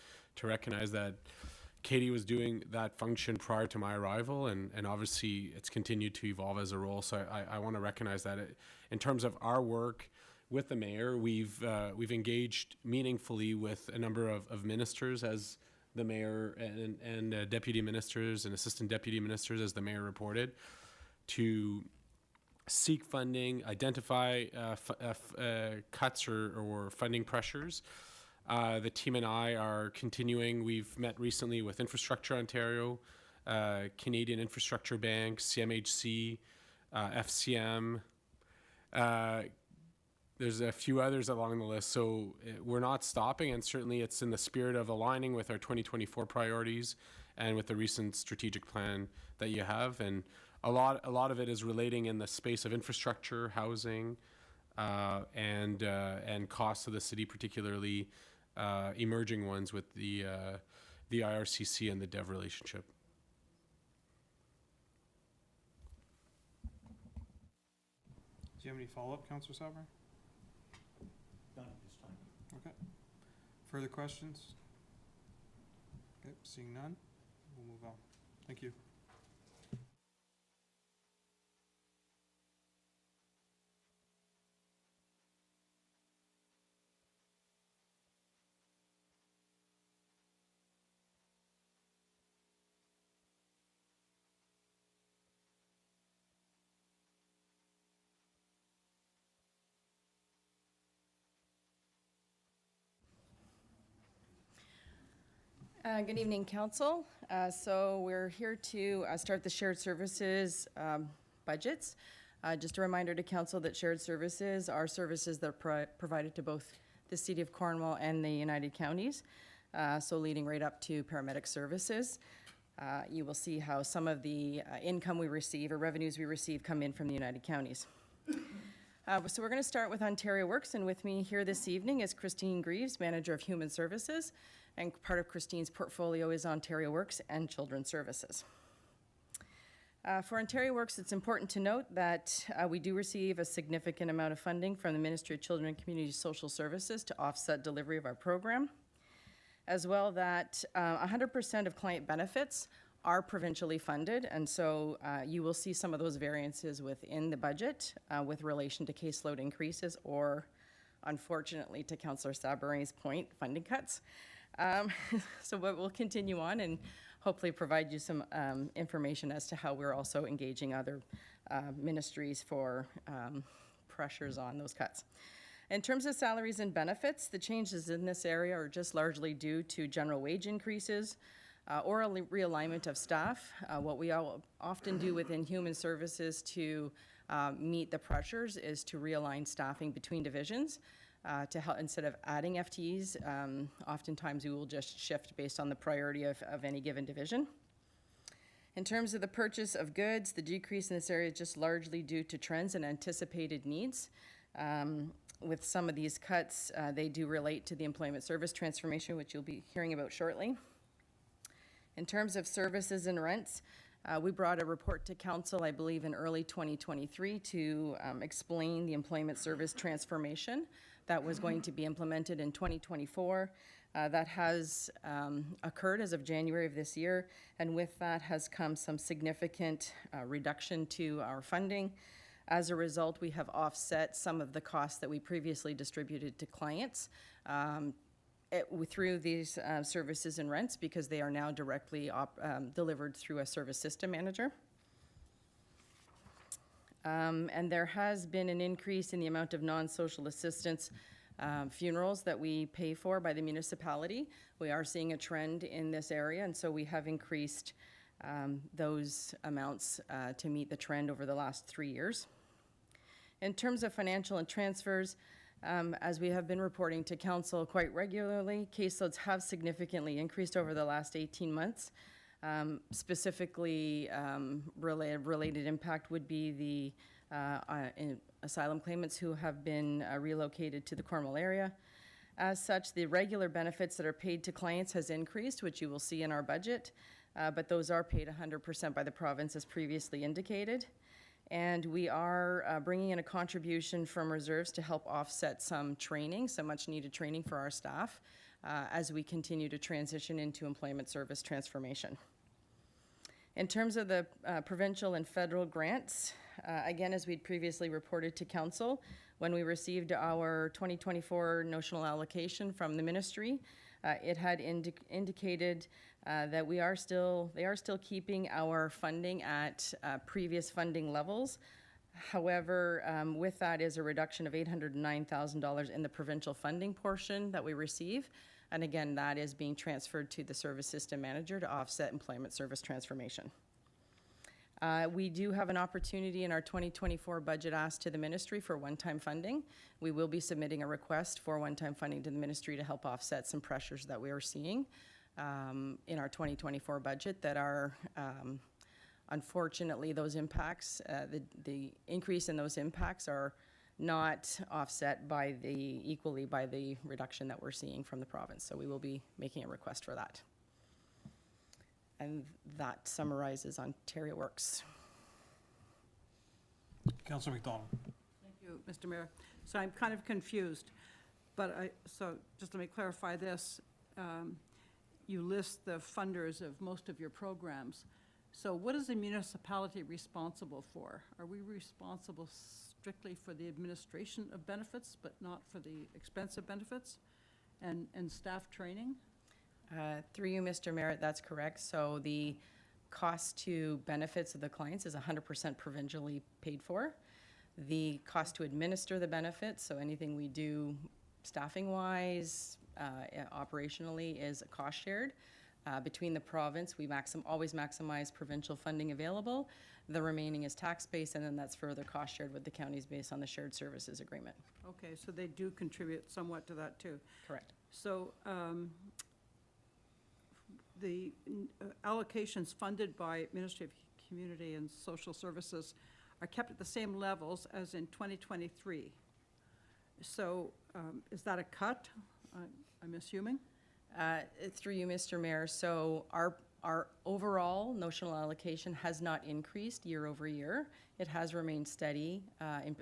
recognize that Katie was doing that function prior to my arrival, and obviously it's continued to evolve as a role. So I want to recognize that. In terms of our work with the mayor, we've engaged meaningfully with a number of ministers as the mayor, and deputy ministers and assistant deputy ministers, as the mayor reported, to seek funding, identify cuts or funding pressures. The team and I are continuing. We've met recently with Infrastructure Ontario, Canadian Infrastructure Bank, CMHC, FCM. There's a few others along the list, so we're not stopping, and certainly it's in the spirit of aligning with our 2024 priorities and with the recent strategic plan that you have. And a lot of it is relating in the space of infrastructure, housing, and costs of the city, particularly emerging ones with the IRCC and the DEV relationship. Do you have any follow-up, Councillor Sabran? None at this time. Okay. Further questions? Okay, seeing none, we'll move on. Thank you. Good evening, Council. So we're here to start the shared services budgets. Just a reminder to Council that shared services are services that are provided to both the City of Cornwall and the United Counties, so leading right up to paramedic services. You will see how some of the income we receive or revenues we receive come in from the United Counties. So we're going to start with Ontario Works, and with me here this evening is Christine Greaves, Manager of Human Services, and part of Christine's portfolio is Ontario Works and Children's Services. For Ontario Works, it's important to note that we do receive a significant amount of funding from the Ministry of Children and Community Social Services to offset delivery of our program, as well that 100% of client benefits are provincially funded, and so you will see some of those variances within the budget with relation to caseload increases or unfortunately, to Councillor Sabourin's point, funding cuts. So but we'll continue on and hopefully provide you some information as to how we're also engaging other ministries for pressures on those cuts. In terms of salaries and benefits, the changes in this area are just largely due to general wage increases or a realignment of staff. What we often do within human services to meet the pressures is to realign staffing between divisions. To help, instead of adding FTEs, oftentimes we will just shift based on the priority of any given division. In terms of the purchase of goods, the decrease in this area is just largely due to trends and anticipated needs. With some of these cuts, they do relate to the employment service transformation, which you'll be hearing about shortly. In terms of services and rents, we brought a report to council, I believe, in early 2023 to explain the employment service transformation that was going to be implemented in 2024. That has occurred as of January of this year, and with that has come some significant reduction to our funding. As a result, we have offset some of the costs that we previously distributed to clients through these services and rents, because they are now directly delivered through a service system manager. And there has been an increase in the amount of non-social assistance funerals that we pay for by the municipality. We are seeing a trend in this area, and so we have increased those amounts to meet the trend over the last 3 years. In terms of financial and transfers, as we have been reporting to council quite regularly, caseloads have significantly increased over the last 18 months. Specifically, related impact would be the asylum claimants who have been relocated to the Cornwall area. As such, the regular benefits that are paid to clients has increased, which you will see in our budget, but those are paid 100% by the province as previously indicated. And we are bringing in a contribution from reserves to help offset some training, some much needed training for our staff as we continue to transition into employment service transformation. In terms of the provincial and federal grants, again, as we'd previously reported to council, when we received our 2024 notional allocation from the ministry, it had indicated that they are still keeping our funding at previous funding levels. However, with that is a reduction of $809,000 in the provincial funding portion that we receive. And again, that is being transferred to the service system manager to offset employment service transformation. We do have an opportunity in our 2024 budget ask to the ministry for one-time funding. We will be submitting a request for one-time funding to the ministry to help offset some pressures that we are seeing in our 2024 budget that are, unfortunately, those impacts, the increase in those impacts are not offset by equally by the reduction that we're seeing from the province. So we will be making a request for that. And that summarizes Ontario Works. Councillor McDonald. Thank you, Mr. Mayor. So I'm kind of confused, but so just let me clarify this. You list the funders of most of your programs. So what is the municipality responsible for? Are we responsible strictly for the administration of benefits, but not for the expense of benefits and staff training? Through you, Mr. Merritt, that's correct. So the cost to benefits of the clients is 100% provincially paid for. The cost to administer the benefits, so anything we do staffing-wise, operationally, is cost shared. Between the province, we always maximize provincial funding available. The remaining is tax-based, and then that's further cost shared with the counties based on the shared services agreement. Okay, so they do contribute somewhat to that too. Correct. So the allocations funded by Ministry of Community and Social Services are kept at the same levels as in 2023. So is that a cut, I'm assuming? Through you, Mr. Mayor, so our overall notional allocation has not increased year over year. It has remained steady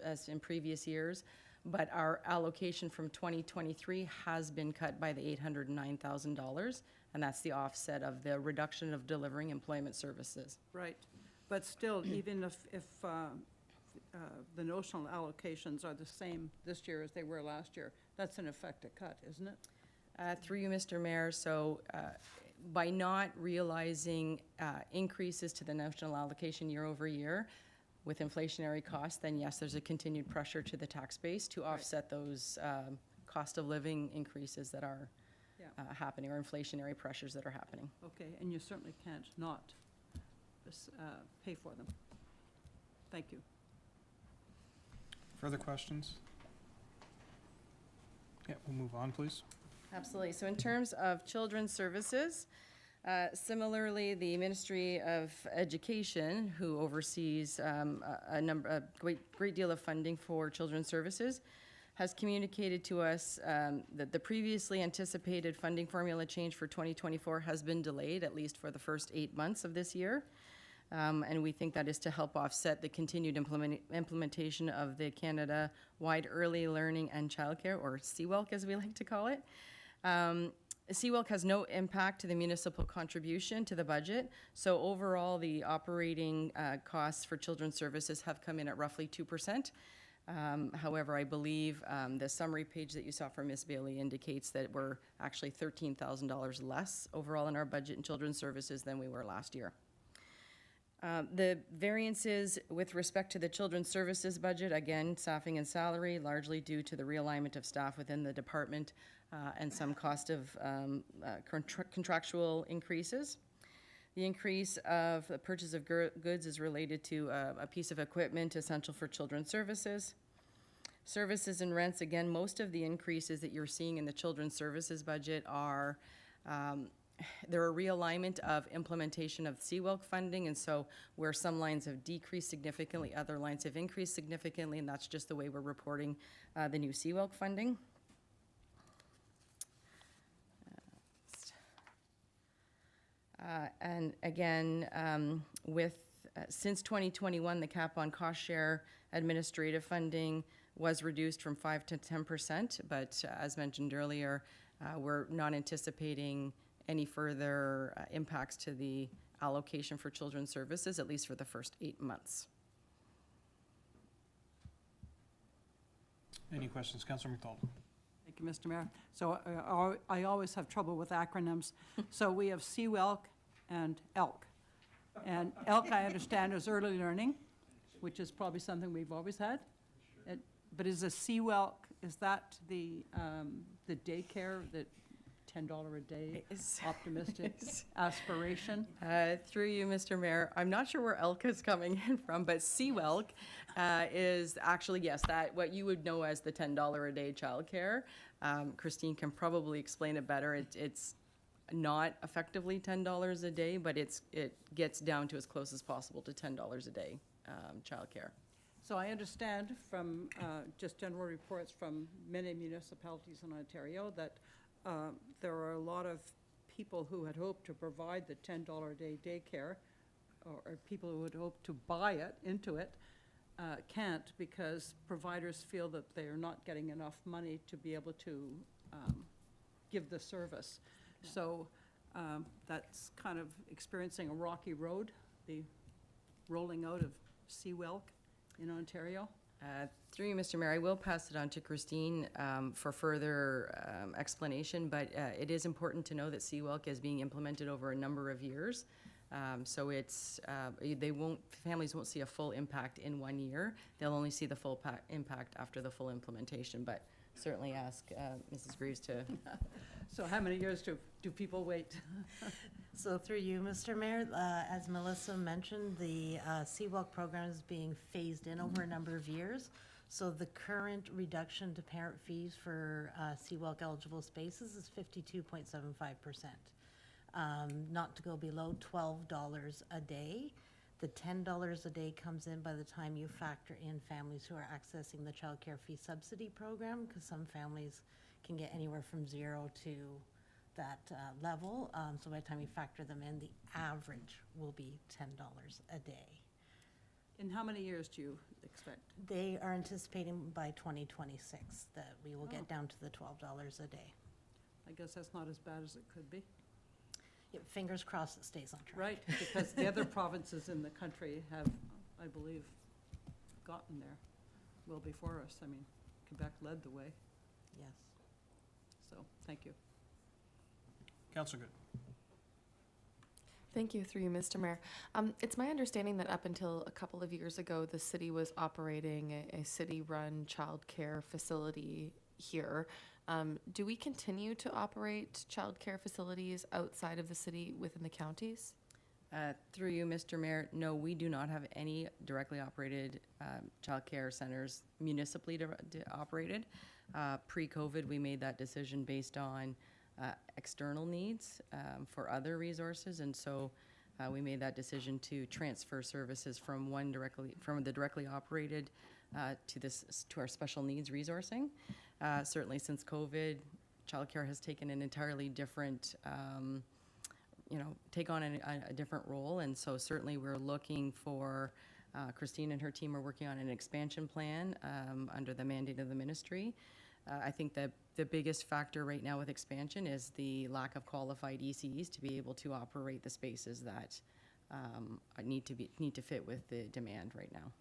as in previous years, but our allocation from 2023 has been cut by the $809,000, and that's the offset of the reduction of delivering employment services. Right, but still, even if the notional allocations are the same this year as they were last year. That's in effect a cut, isn't it? Through you, Mr. Mayor, so by not realizing increases to the national allocation year over year with inflationary costs, then yes, there's a continued pressure to the tax base to offset those cost of living increases that are happening, or inflationary pressures that are happening. Okay, and you certainly can't not pay for them. Thank you. Further questions? Yeah, we'll move on, please. Absolutely. So in terms of children's services, similarly, the Ministry of Education, who oversees a great deal of funding for children's services, has communicated to us that the previously anticipated funding formula change for 2024 has been delayed, at least for the first 8 months of this year. And we think that is to help offset the continued implementation of the Canada-wide Early Learning and Childcare, or CWELC as we like to call it. CWELC has no impact to the municipal contribution to the budget. So overall, the operating costs for children's services have come in at roughly 2%. However, I believe the summary page that you saw from Ms. Bailey indicates that we're actually $13,000 less overall in our budget in children's services than we were last year. The variances with respect to the children's services budget, again, staffing and salary, largely due to the realignment of staff within the department and some cost of contractual increases. The increase of the purchase of goods is related to a piece of equipment essential for children's services. Services and rents, again, most of the increases that you're seeing in the children's services budget are there are realignment of implementation of CWELC funding, and so where some lines have decreased significantly, other lines have increased significantly, and that's just the way we're reporting the new CWELC funding. And again, since 2021, the cap on cost share administrative funding was reduced from 5 to 10%, but as mentioned earlier, we're not anticipating any further impacts to the allocation for children's services, at least for the first 8 months. Any questions? Councillor McDonald. Thank you, Mr. Mayor. So I always have trouble with acronyms. So we have CWELC and ELK. And ELK, I understand, is early learning, which is probably something we've always had. But is a CWELC, is that the daycare that $10 a day optimistic aspiration? Through you, Mr. Mayor, I'm not sure where ELK is coming in from, but CWELC is actually, yes, that what you would know as the $10 a day childcare. Christine can probably explain it better. It's not effectively $10 a day, but it gets down to as close as possible to $10 a day childcare. So I understand from just general reports from many municipalities in Ontario that there are a lot of people who had hoped to provide the $10 a day daycare, or people who had hoped to buy it, into it, can't, because providers feel that they are not getting enough money to be able to give the service. So that's kind of experiencing a rocky road, the rolling out of CWELC in Ontario. Through you, Mr. Mayor, I will pass it on to Christine for further explanation, but it is important to know that CWELC is being implemented over a number of years. So it's, families won't see a full impact in 1 year. They'll only see the full impact after the full implementation, but certainly ask Mrs. Greaves to. So how many years do people wait? So through you, Mr. Mayor, as Melissa mentioned, the CWELC program is being phased in over a number of years. So the current reduction to parent fees for CWELC eligible spaces is 52.75%. Not to go below $12 a day. The $10 a day comes in by the time you factor in families who are accessing the child care fee subsidy program, because some families can get anywhere from 0 to that level. So by the time you factor them in, the average will be $10 a day. In how many years do you expect? They are anticipating by 2026 that we will get down to the $12 a day. I guess that's not as bad as it could be. Yeah, fingers crossed it stays on track. Right, because the other provinces in the country have, I believe, gotten there well before us. I mean, Quebec led the way, Yes. so thank you. Councillor Good. Thank you, through you, Mr. Mayor. It's my understanding that up until a couple of years ago, the city was operating a city-run childcare facility here. Do we continue to operate childcare facilities outside of the city within the counties? Through you, Mr. Mayor, no, we do not have any directly operated childcare centers municipally operated. Pre-COVID, we made that decision based on external needs for other resources, and so we made that decision to transfer services from the directly operated to our special needs resourcing. Certainly since COVID, childcare has taken an entirely different take on a different role, and so certainly we're looking for, Christine and her team are working on an expansion plan under the mandate of the ministry. I think that the biggest factor right now with expansion is the lack of qualified ECEs to be able to operate the spaces that need to fit with the demand right now.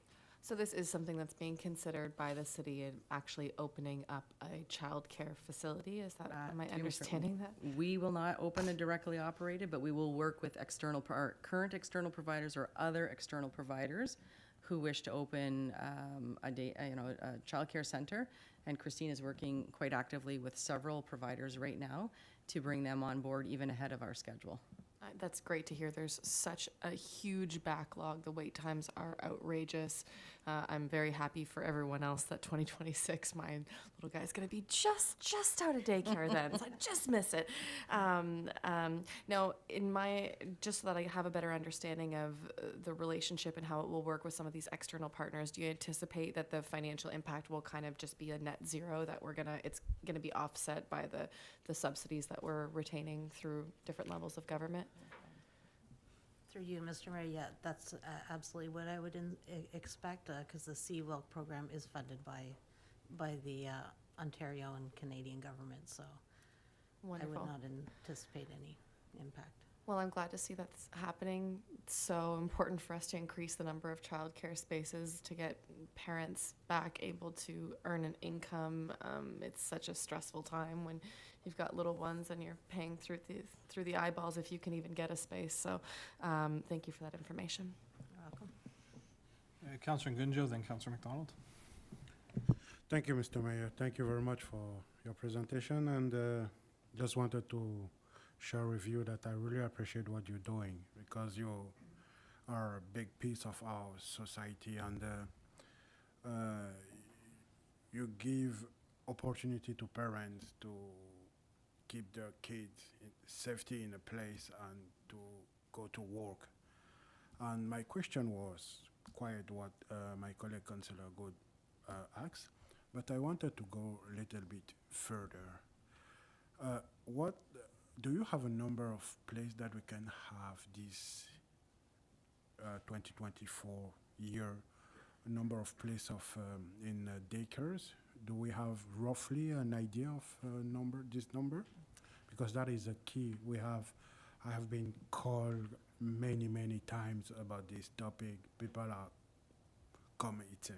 So this is something that's being considered by the city in actually opening up a childcare facility. Is that, am I understanding that? We will not open a directly operated, but we will work with our current external providers or other external providers who wish to open a childcare center. And Christine is working quite actively with several providers right now to bring them on board even ahead of our schedule. That's great to hear. There's such a huge backlog. The wait times are outrageous. I'm very happy for everyone else that 2026, my little guy's going to be just out of daycare then. So I just miss it. Now, just so that I have a better understanding of the relationship and how it will work with some of these external partners, do you anticipate that the financial impact will kind of just be a net zero, that it's going to be offset by the subsidies that we're retaining through different levels of government? Through you, Mr. Mayor, yeah, that's absolutely what I would expect, because the CWELC program is funded by the Ontario and Canadian government, so Wonderful. I would not anticipate any impact. Well, I'm glad to see that's happening. It's so important for us to increase the number of childcare spaces to get parents back able to earn an income. It's such a stressful time when you've got little ones and you're paying through the eyeballs if you can even get a space. So thank you for that information. You're welcome. Councillor Gunjo, then Councillor McDonald. Thank you, Mr. Mayor. Thank you very much for your presentation, and just wanted to share with you that I really appreciate what you're doing, because you are a big piece of our society, and you give opportunity to parents to keep their kids in safety in a place and to go to work. And my question was quite what my colleague Councillor Good asked, but I wanted to go a little bit further. What do you have a number of places that we can have this 2024 year, a number of places in daycares? Do we have roughly an idea of this number? Because that is a key. I have been called many times about this topic. People are coming. It's a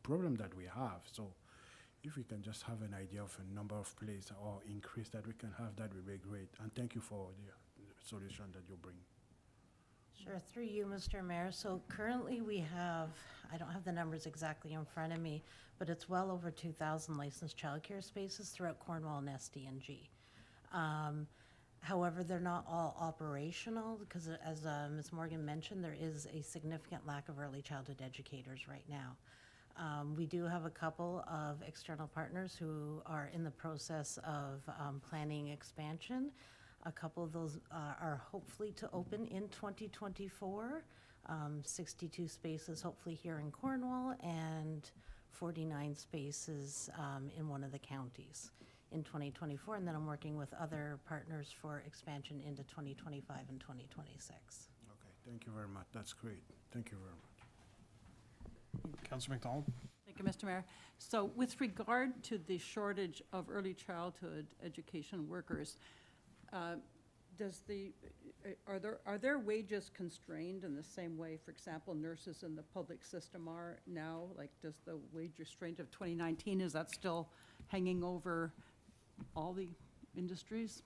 problem that we have. So if we can just have an idea of a number of places or increase that we can have, that would be great. And thank you for the solution that you bring. Sure, through you, Mr. Mayor. So currently we have, I don't have the numbers exactly in front of me, but it's well over 2,000 licensed childcare spaces throughout Cornwall and SDNG. However, they're not all operational because, as Ms. Morgan mentioned, there is a significant lack of early childhood educators right now. We do have a couple of external partners who are in the process of planning expansion. A couple of those are hopefully to open in 2024, 62 spaces hopefully here in Cornwall, and 49 spaces in one of the counties in 2024. And then I'm working with other partners for expansion into 2025 and 2026. Okay, thank you very much. That's great. Thank you very much. Councillor McDonald. Thank you, Mr. Mayor. So with regard to the shortage of early childhood education workers, Are their wages constrained in the same way, for example, nurses in the public system are now? Like, does the wage restraint of 2019, is that still hanging over all the industries?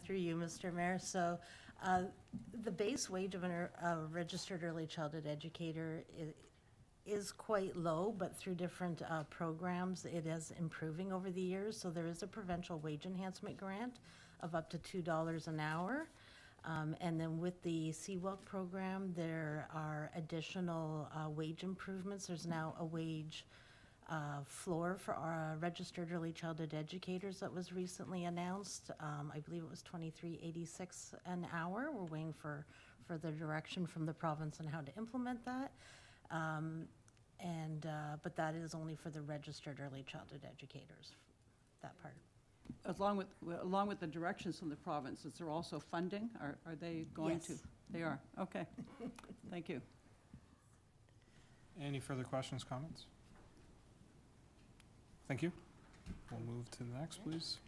Through you, Mr. Mayor. So the base wage of a registered early childhood educator is quite low, but through different programs, it is improving over the years. So there is a provincial wage enhancement grant of up to $2 an hour. And then with the CWELC program, there are additional wage improvements. There's now a wage floor for our registered early childhood educators that was recently announced. I believe it was $23.86 an hour. We're waiting for further direction from the province on how to implement that. But that is only for the registered early childhood educators, that part. Along with the directions from the province, is there also funding? Are they going to? Yes. They are, okay. Thank you. Any further questions, comments? Thank you. We'll move to the next, please.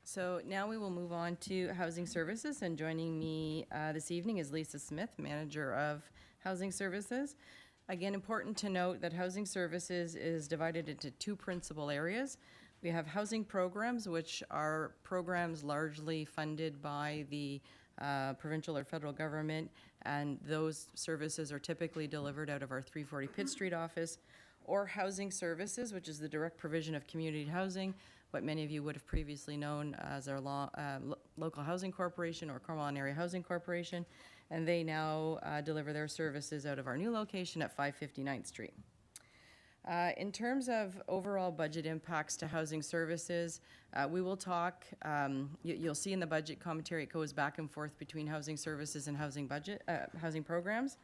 So now we will move on to Housing Services, and joining me this evening is Lisa Smith, Manager of Housing Services. Again, important to note that Housing Services is divided into two principal areas. We have housing programs, which are programs largely funded by the provincial or federal government, and those services are typically delivered out of our 340 Pitt Street office, or Housing Services, which is the direct provision of community housing, what many of you would have previously known as our local housing corporation or Cornwall Area Housing Corporation, and they now deliver their services out of our new location at 559th Street. In terms of overall budget impacts to housing services, we will talk, you'll see in the budget commentary, it goes back and forth between housing services and housing programs.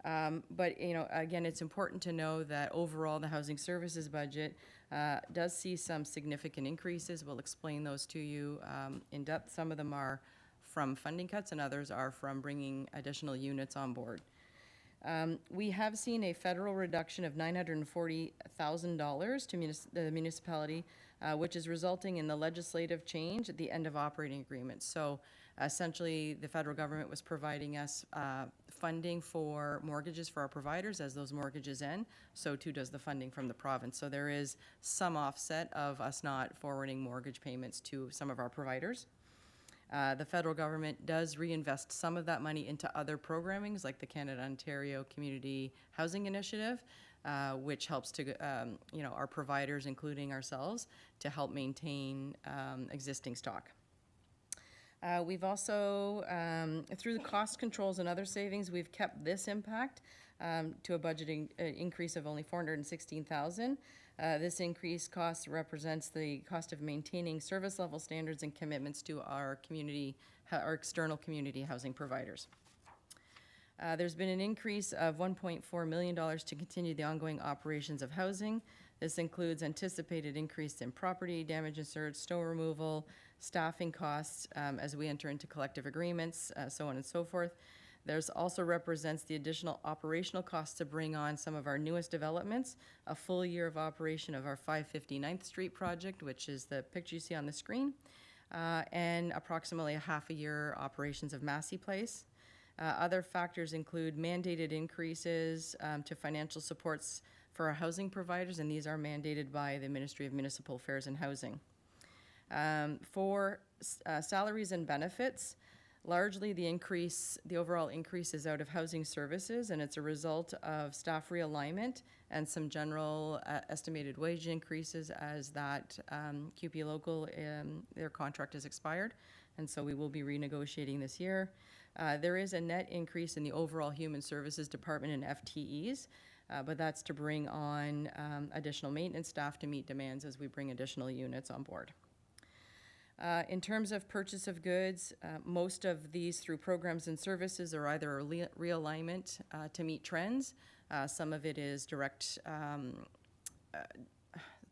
But, you know, again, it's important to know that overall the housing services budget does see some significant increases. We'll explain those to you in depth. Some of them are from funding cuts and others are from bringing additional units on board. We have seen a federal reduction of $940,000 to the municipality, which is resulting in the legislative change at the end of operating agreements. So essentially, the federal government was providing us funding for mortgages for our providers as those mortgages end. So too does the funding from the province. So there is some offset of us not forwarding mortgage payments to some of our providers. The federal government does reinvest some of that money into other programmings like the Canada-Ontario Community Housing Initiative, which helps to, you know, our providers, including ourselves, to help maintain existing stock. We've also, through the cost controls and other savings, we've kept this impact to a budgeting increase of only $416,000. This increased cost represents the cost of maintaining service level standards and commitments to our community, our external community housing providers. There's been an increase of $1.4 million to continue the ongoing operations of housing. This includes anticipated increase in property damage insurance, snow removal, staffing costs as we enter into collective agreements, so on and so forth. There's also represents the additional operational costs to bring on some of our newest developments, a full year of operation of our 559th Street project, which is the picture you see on the screen, and approximately a half a year operations of Massey Place. Other factors include mandated increases to financial supports for our housing providers, and these are mandated by the Ministry of Municipal Affairs and Housing. For salaries and benefits, largely the overall increase is out of housing services, and it's a result of staff realignment and some general estimated wage increases as that QP Local, their contract has expired, and so we will be renegotiating this year. There is a net increase in the overall Human Services Department and FTEs, but that's to bring on additional maintenance staff to meet demands as we bring additional units on board. In terms of purchase of goods, most of these through programs and services are either a realignment to meet trends. Some of it is direct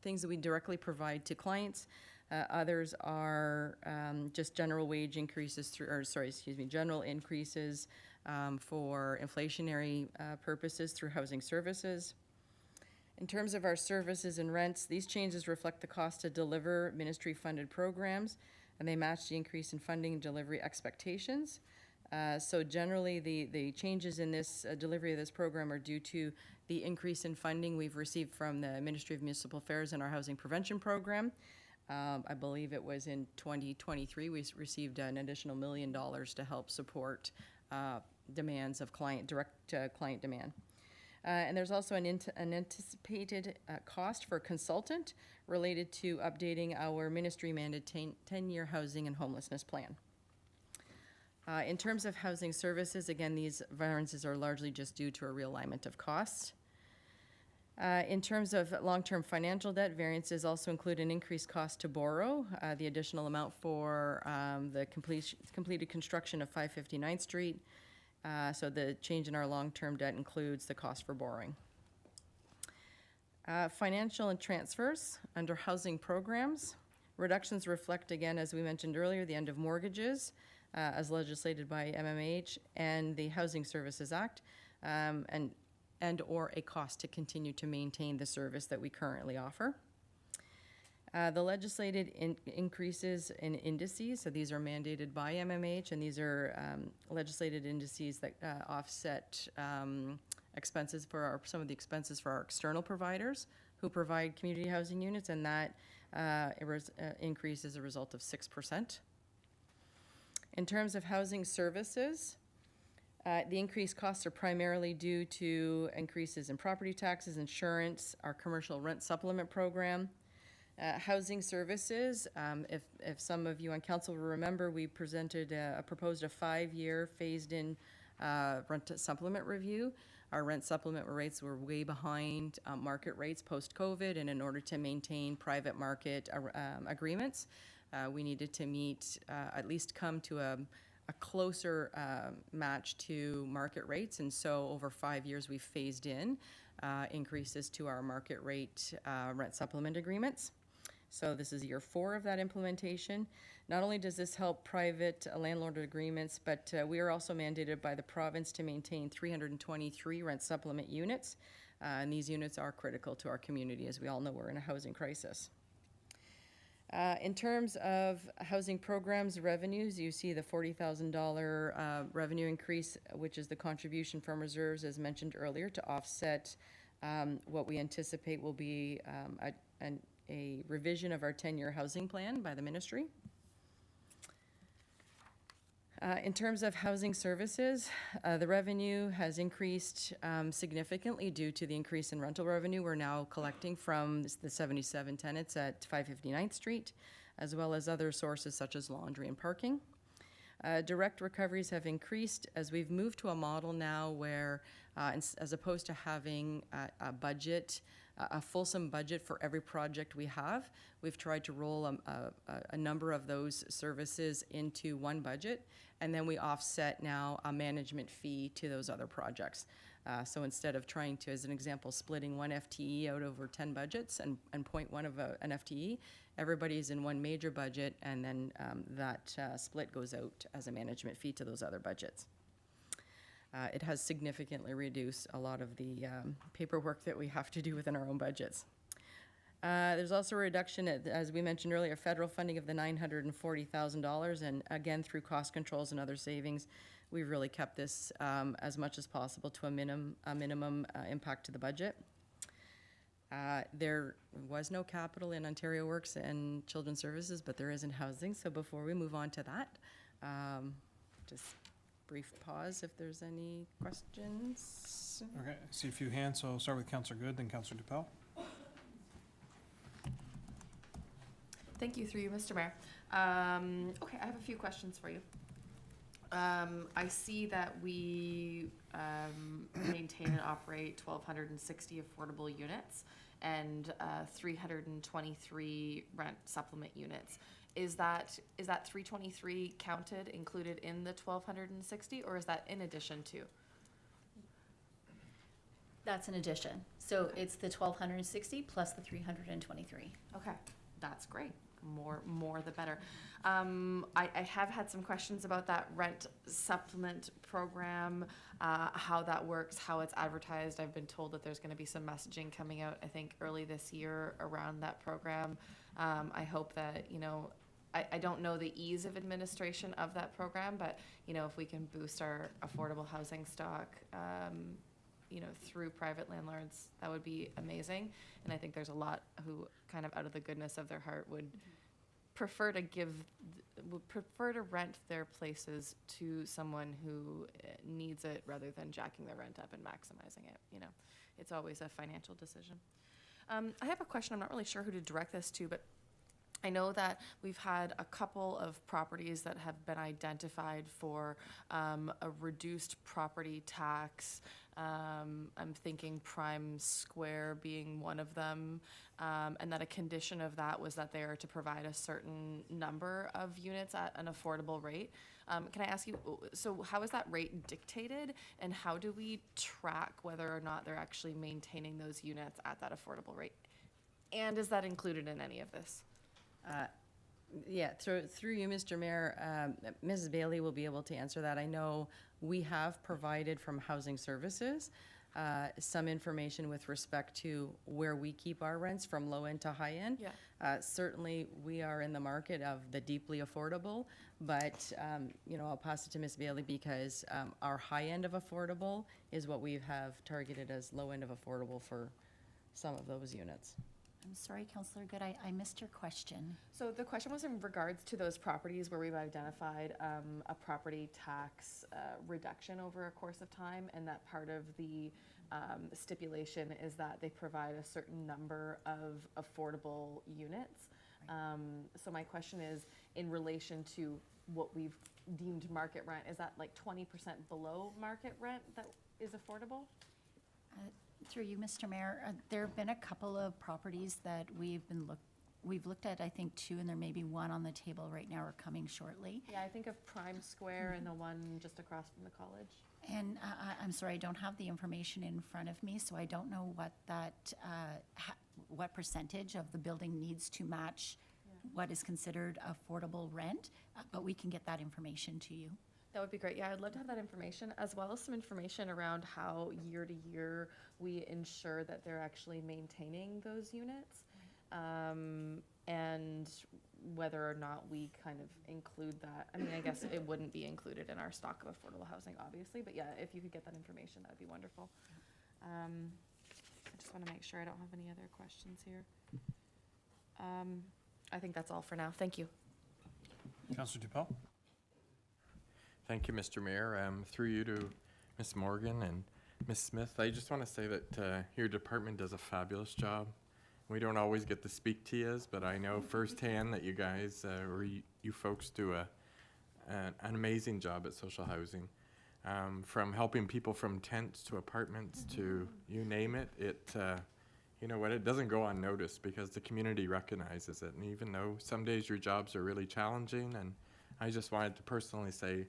things that we directly provide to clients. Others are just general wage increases general increases for inflationary purposes through housing services. In terms of our services and rents, these changes reflect the cost to deliver ministry-funded programs, and they match the increase in funding and delivery expectations. So generally, the changes in this delivery of this program are due to the increase in funding we've received from the Ministry of Municipal Affairs and our Housing Prevention Program. I believe it was in 2023, we received an additional $1 million to help support demands of direct client demand. And there's also an anticipated cost for a consultant related to updating our ministry-mandated 10-year housing and homelessness plan. In terms of housing services, again, these variances are largely just due to a realignment of costs. In terms of long-term financial debt, variances also include an increased cost to borrow, the additional amount for the completed construction of 559th Street. So the change in our long-term debt includes the cost for borrowing. Financial and transfers under housing programs. Reductions reflect, again, as we mentioned earlier, the end of mortgages as legislated by MMH and the Housing Services Act, and or a cost to continue to maintain the service that we currently offer. The legislated increases in indices, so these are mandated by MMH, and these are legislated indices that offset expenses for some of the expenses for our external providers who provide community housing units, and that increase is a result of 6%. In terms of housing services, the increased costs are primarily due to increases in property taxes, insurance, our commercial rent supplement program. Housing services, if some of you on council will remember, we proposed a 5-year phased-in rent supplement review. Our rent supplement rates were way behind market rates post-COVID, and in order to maintain private market agreements, we needed to at least come to a closer match to market rates, and so over 5 years we've phased in increases to our market rate rent supplement agreements. So this is year 4 of that implementation. Not only does this help private landlord agreements, but we are also mandated by the province to maintain 323 rent supplement units, and these units are critical to our community. As we all know, we're in a housing crisis. In terms of housing programs revenues, you see the $40,000 revenue increase, which is the contribution from reserves, as mentioned earlier, to offset what we anticipate will be a revision of our 10-year housing plan by the ministry. In terms of housing services, the revenue has increased significantly due to the increase in rental revenue we're now collecting from the 77 tenants at 559th Street, as well as other sources such as laundry and parking. Direct recoveries have increased as we've moved to a model now where, as opposed to having a fulsome budget for every project we have, we've tried to roll a number of those services into one budget, and then we offset now a management fee to those other projects. So instead of trying to, as an example, splitting one FTE out over 10 budgets and 0.1 of an FTE, everybody's in one major budget, and then that split goes out as a management fee to those other budgets. It has significantly reduced a lot of the paperwork that we have to do within our own budgets. There's also a reduction, as we mentioned earlier, federal funding of the $940,000, and again, through cost controls and other savings, we've really kept this as much as possible to a minimum impact to the budget. There was no capital in Ontario Works and Children's Services, but there is in housing. So before we move on to that, just brief pause if there's any questions. Okay, I see a few hands, so I'll start with Councillor Good, then Councillor DePel. Thank you, through you, Mr. Mayor. Okay, I have a few questions for you. I see that we maintain and operate 1,260 affordable units and 323 rent supplement units. Is that 323 counted, included in the 1,260, or is that in addition to? That's an addition. So it's the 1,260 plus the 323. Okay, that's great. more the better. I have had some questions about that rent supplement program, how that works, how it's advertised. I've been told that there's going to be some messaging coming out, I think, early this year around that program. I hope that, I don't know the ease of administration of that program, but, if we can boost our affordable housing stock, through private landlords, that would be amazing. And I think there's a lot who kind of out of the goodness of their heart would prefer to rent their places to someone who needs it rather than jacking their rent up and maximizing it. It's always a financial decision. I have a question. I'm not really sure who to direct this to, but I know that we've had a couple of properties that have been identified for a reduced property tax. I'm thinking Prime Square being one of them, and that a condition of that was that they are to provide a certain number of units at an affordable rate. Can I ask you, so how is that rate dictated, and how do we track whether or not they're actually maintaining those units at that affordable rate? And is that included in any of this? Yeah, through you, Mr. Mayor, Mrs. Bailey will be able to answer that. I know we have provided from Housing Services some information with respect to where we keep our rents from low end to high end. Yeah. Certainly, we are in the market of the deeply affordable, but I'll pass it to Ms. Bailey because our high end of affordable is what we have targeted as low end of affordable for some of those units. I'm sorry, Councillor Good, I missed your question. So the question was in regards to those properties where we've identified a property tax reduction over a course of time, and that part of the stipulation is that they provide a certain number of affordable units. So my question is, in relation to what we've deemed market rent, is that like 20% below market rent that is affordable? Through you, Mr. Mayor, there have been a couple of properties that we've looked at, I think 2, and there may be one on the table right now or coming shortly. Yeah, I think of Prime Square and the one just across from the college. And I'm sorry, I don't have the information in front of me, so I don't know what what percentage of the building needs to match what is considered affordable rent, but we can get that information to you. That would be great. Yeah, I'd love to have that information, as well as some information around how year to year we ensure that they're actually maintaining those units, and whether or not we kind of include that. I mean, I guess it wouldn't be included in our stock of affordable housing, obviously, but yeah, if you could get that information, that would be wonderful. I just want to make sure I don't have any other questions here. I think that's all for now. Thank you. Councillor Dupel? Thank you, Mr. Mayor. Through you to Ms. Morgan and Ms. Smith, I just want to say that your department does a fabulous job. We don't always get to speak to you, but I know firsthand that you guys, or you folks do an amazing job at social housing. From helping people from tents to apartments to you name it, you know what, it doesn't go unnoticed because the community recognizes it. And even though some days your jobs are really challenging, and I just wanted to personally say,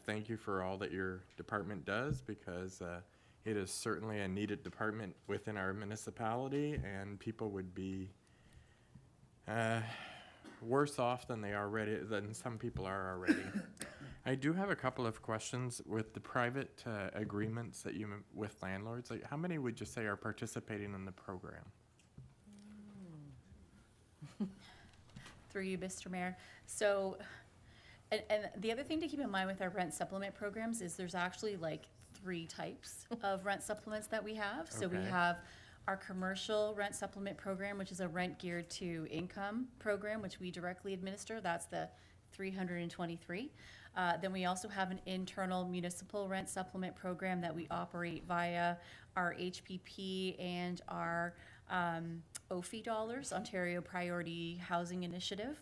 thank you for all that your department does, because it is certainly a needed department within our municipality, and people would be worse off than than some people are already. I do have a couple of questions with the private agreements that with landlords. Like, how many would you say are participating in the program? Through you, Mr. Mayor. So, and the other thing to keep in mind with our rent supplement programs is there's actually like 3 types of rent supplements that we have. So we have our commercial rent supplement program, which is a rent geared to income program, which we directly administer. That's the 323. Then we also have an internal municipal rent supplement program that we operate via our HPP and our OFI dollars, Ontario Priority Housing Initiative.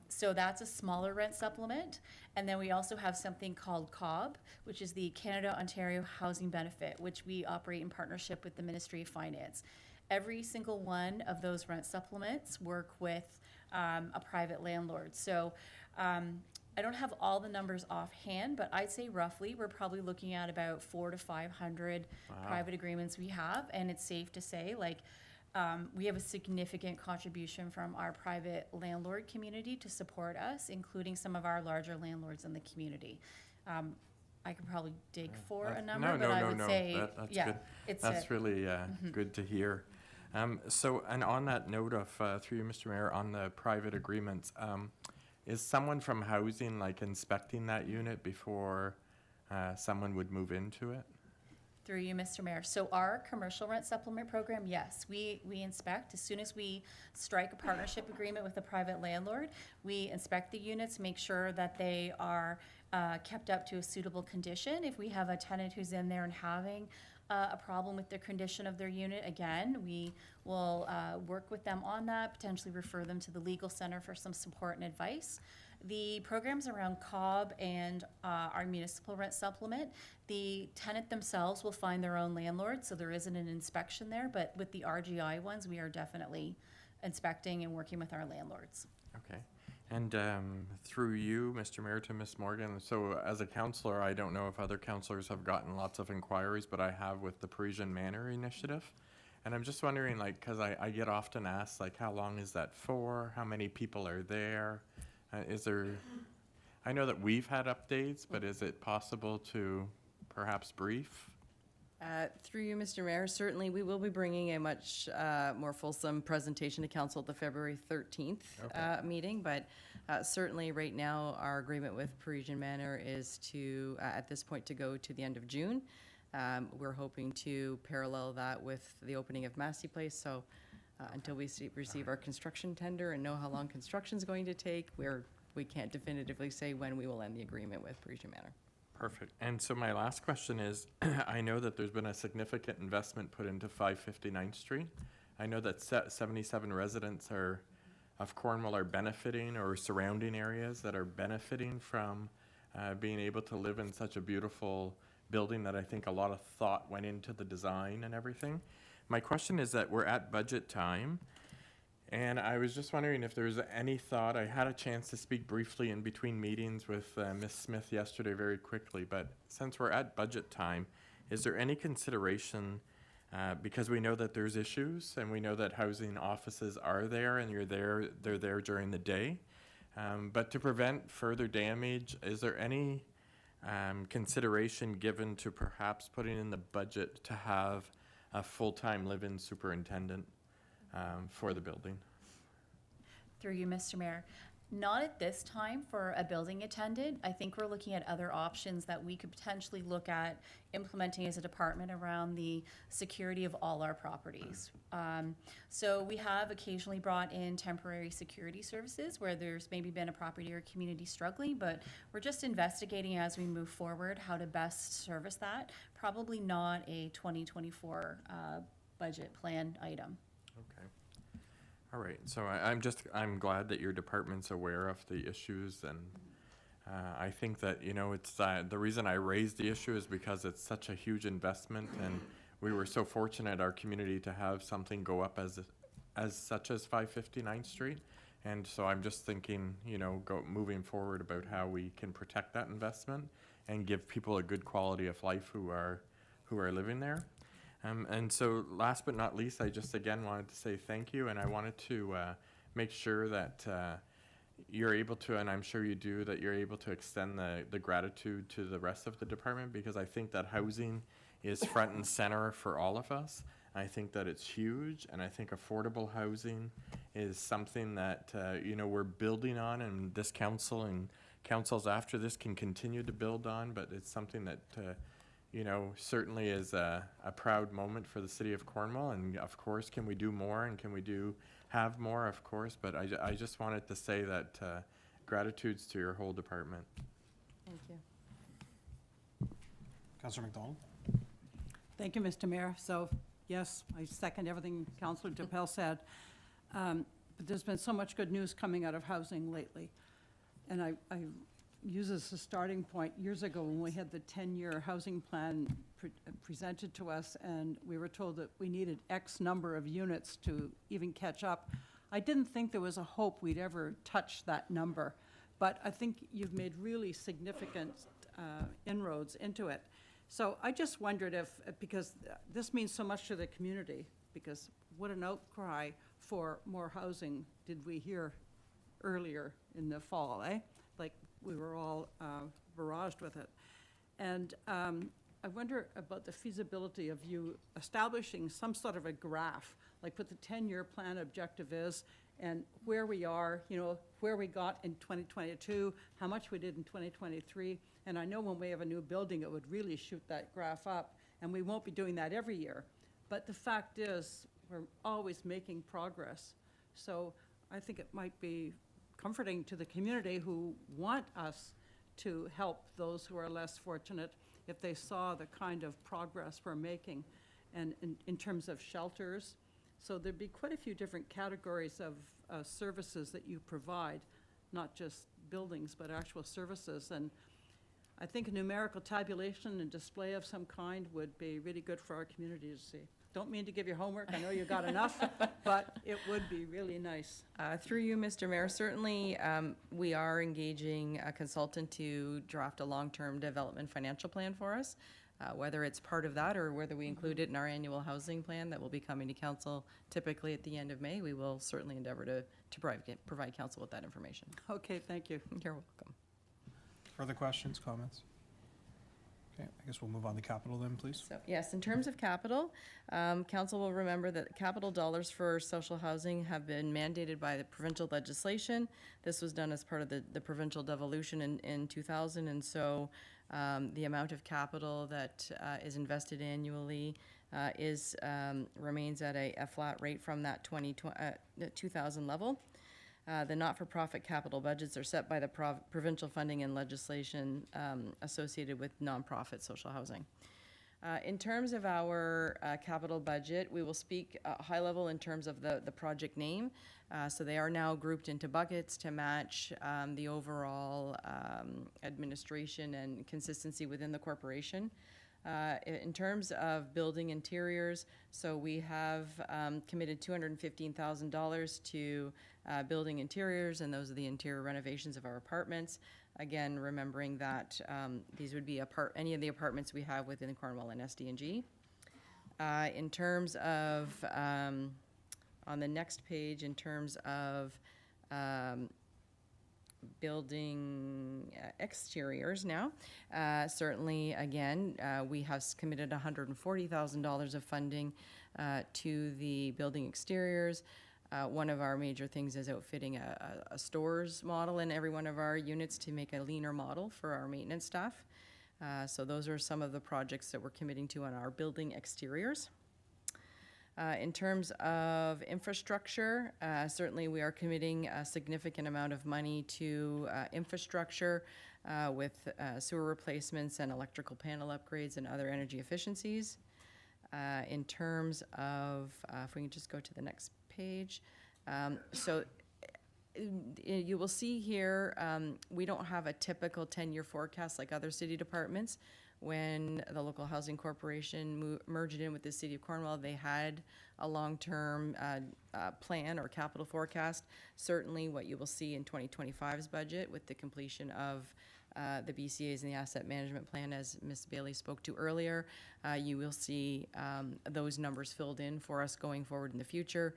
So that's a smaller rent supplement. And then we also have something called COB, which is the Canada Ontario Housing Benefit, which we operate in partnership with the Ministry of Finance. Every single one of those rent supplements work with a private landlord. So I don't have all the numbers offhand, but I'd say roughly we're probably looking at about 400 to 500 private agreements we have. And it's safe to say, like, We have a significant contribution from our private landlord community to support us, including some of our larger landlords in the community. I could probably dig for a number, but I would say, That's yeah, good. it's That's it. really good to hear. So, and on that note of, through you, Mr. Mayor, on the private agreements, is someone from housing like inspecting that unit before someone would move into it? Through you, Mr. Mayor. So our commercial rent supplement program, yes, we inspect. As soon as we strike a partnership agreement with a private landlord, we inspect the units, make sure that they are kept up to a suitable condition. If we have a tenant who's in there and having a problem with the condition of their unit, again, we will work with them on that, potentially refer them to the legal center for some support and advice. The programs around COB and our municipal rent supplement, the tenant themselves will find their own landlord, so there isn't an inspection there, but with the RGI ones, we are definitely inspecting and working with our landlords. Okay. And through you, Mr. Mayor, to Ms. Morgan, so as a councillor, I don't know if other councillors have gotten lots of inquiries, but I have with the Parisian Manor initiative. And I'm just wondering, like, because I get often asked, like, how long is that for? How many people are there? Is there, I know that we've had updates, but is it possible to perhaps brief? Through you, Mr. Mayor, certainly we will be bringing a much more fulsome presentation to council at the February 13th meeting, but certainly right now our agreement with Parisian Manor is to, at this point, to go to the end of June. We're hoping to parallel that with the opening of Massey Place, so until we receive our construction tender and know how long construction's going to take, we can't definitively say when we will end the agreement with Parisian Manor. Perfect. And so my last question is, I know that there's been a significant investment put into 559th Street. I know that 77 residents of Cornwall are benefiting, or surrounding areas that are benefiting from being able to live in such a beautiful building that I think a lot of thought went into the design and everything. My question is that we're at budget time, and I was just wondering if there's any thought. I had a chance to speak briefly in between meetings with Ms. Smith yesterday very quickly, but since we're at budget time, is there any consideration, because we know that there's issues and we know that housing offices are there and they're there during the day, but to prevent further damage, is there any consideration given to perhaps putting in the budget to have a full-time live-in superintendent for the building? Through you, Mr. Mayor. Not at this time for a building attendant. I think we're looking at other options that we could potentially look at implementing as a department around the security of all our properties. So we have occasionally brought in temporary security services where there's maybe been a property or community struggling, but we're just investigating as we move forward how to best service that. Probably not a 2024 budget plan item. Okay. All right. So I'm glad that your department's aware of the issues, and I think that, it's the reason I raised the issue is because it's such a huge investment, and we were so fortunate, our community, to have something go up as such as 559th Street. And so I'm just thinking, moving forward about how we can protect that investment and give people a good quality of life who are living there. And so last but not least, I just again wanted to say thank you, and I wanted to make sure that you're able to, and I'm sure you do, that you're able to extend the gratitude to the rest of the department, because I think that housing is front and center for all of us. I think that it's huge, and I think affordable housing is something that we're building on, and this council and councils after this can continue to build on, but it's something that certainly is a proud moment for the city of Cornwall. And of course, can we do more, and can we have more, of course, but I just wanted to say that gratitudes to your whole department. Thank you. Councillor McDonald? Thank you, Mr. Mayor. So, yes, I second everything Councillor DePel said. But there's been so much good news coming out of housing lately. And I use as a starting point years ago when we had the 10-year housing plan presented to us, and we were told that we needed X number of units to even catch up. I didn't think there was a hope we'd ever touch that number, but I think you've made really significant inroads into it. So I just wondered if, because this means so much to the community, because what an outcry for more housing did we hear earlier in the fall, eh? Like, we were all barraged with it. And I wonder about the feasibility of you establishing some sort of a graph, like what the 10-year plan objective is, and where we are, you know, where we got in 2022, how much we did in 2023. And I know when we have a new building, it would really shoot that graph up, and we won't be doing that every year. But the fact is, we're always making progress. So I think it might be comforting to the community who want us to help those who are less fortunate if they saw the kind of progress we're making, and in terms of shelters. So there'd be quite a few different categories of services that you provide, not just buildings, but actual services. And I think a numerical tabulation and display of some kind would be really good for our community to see. Don't mean to give you homework, I know you got enough, but it would be really nice. Through you, Mr. Mayor, certainly we are engaging a consultant to draft a long-term development financial plan for us. Whether it's part of that or whether we include it in our annual housing plan that will be coming to council typically at the end of May, we will certainly endeavor to provide council with that information. Okay, thank you. You're welcome. Further questions, comments? Okay, I guess we'll move on to capital then, please. So, yes, in terms of capital, council will remember that capital dollars for social housing have been mandated by the provincial legislation. This was done as part of the provincial devolution in 2000, and so the amount of capital that is invested annually remains at a flat rate from that 2000 level. The not-for-profit capital budgets are set by the provincial funding and legislation associated with nonprofit social housing. In terms of our capital budget, we will speak high level in terms of the project name. So they are now grouped into buckets to match the overall administration and consistency within the corporation. In terms of building interiors, so we have committed $215,000 to building interiors, and those are the interior renovations of our apartments. Again, remembering that these would be any of the apartments we have within Cornwall and SD&G. In terms of, on the next page, in terms of building exteriors now. Certainly, again, we have committed $140,000 of funding to the building exteriors. One of our major things is outfitting a stores model in every one of our units to make a leaner model for our maintenance staff. So those are some of the projects that we're committing to on our building exteriors. In terms of infrastructure, certainly we are committing a significant amount of money to infrastructure with sewer replacements and electrical panel upgrades and other energy efficiencies. In terms of, if we can just go to the next page. You will see here, we don't have a typical 10-year forecast like other city departments. When the local housing corporation merged in with the city of Cornwall, they had a long-term plan or capital forecast. Certainly what you will see in 2025's budget with the completion of the BCAs and the asset management plan, as Ms. Bailey spoke to earlier, you will see those numbers filled in for us going forward in the future.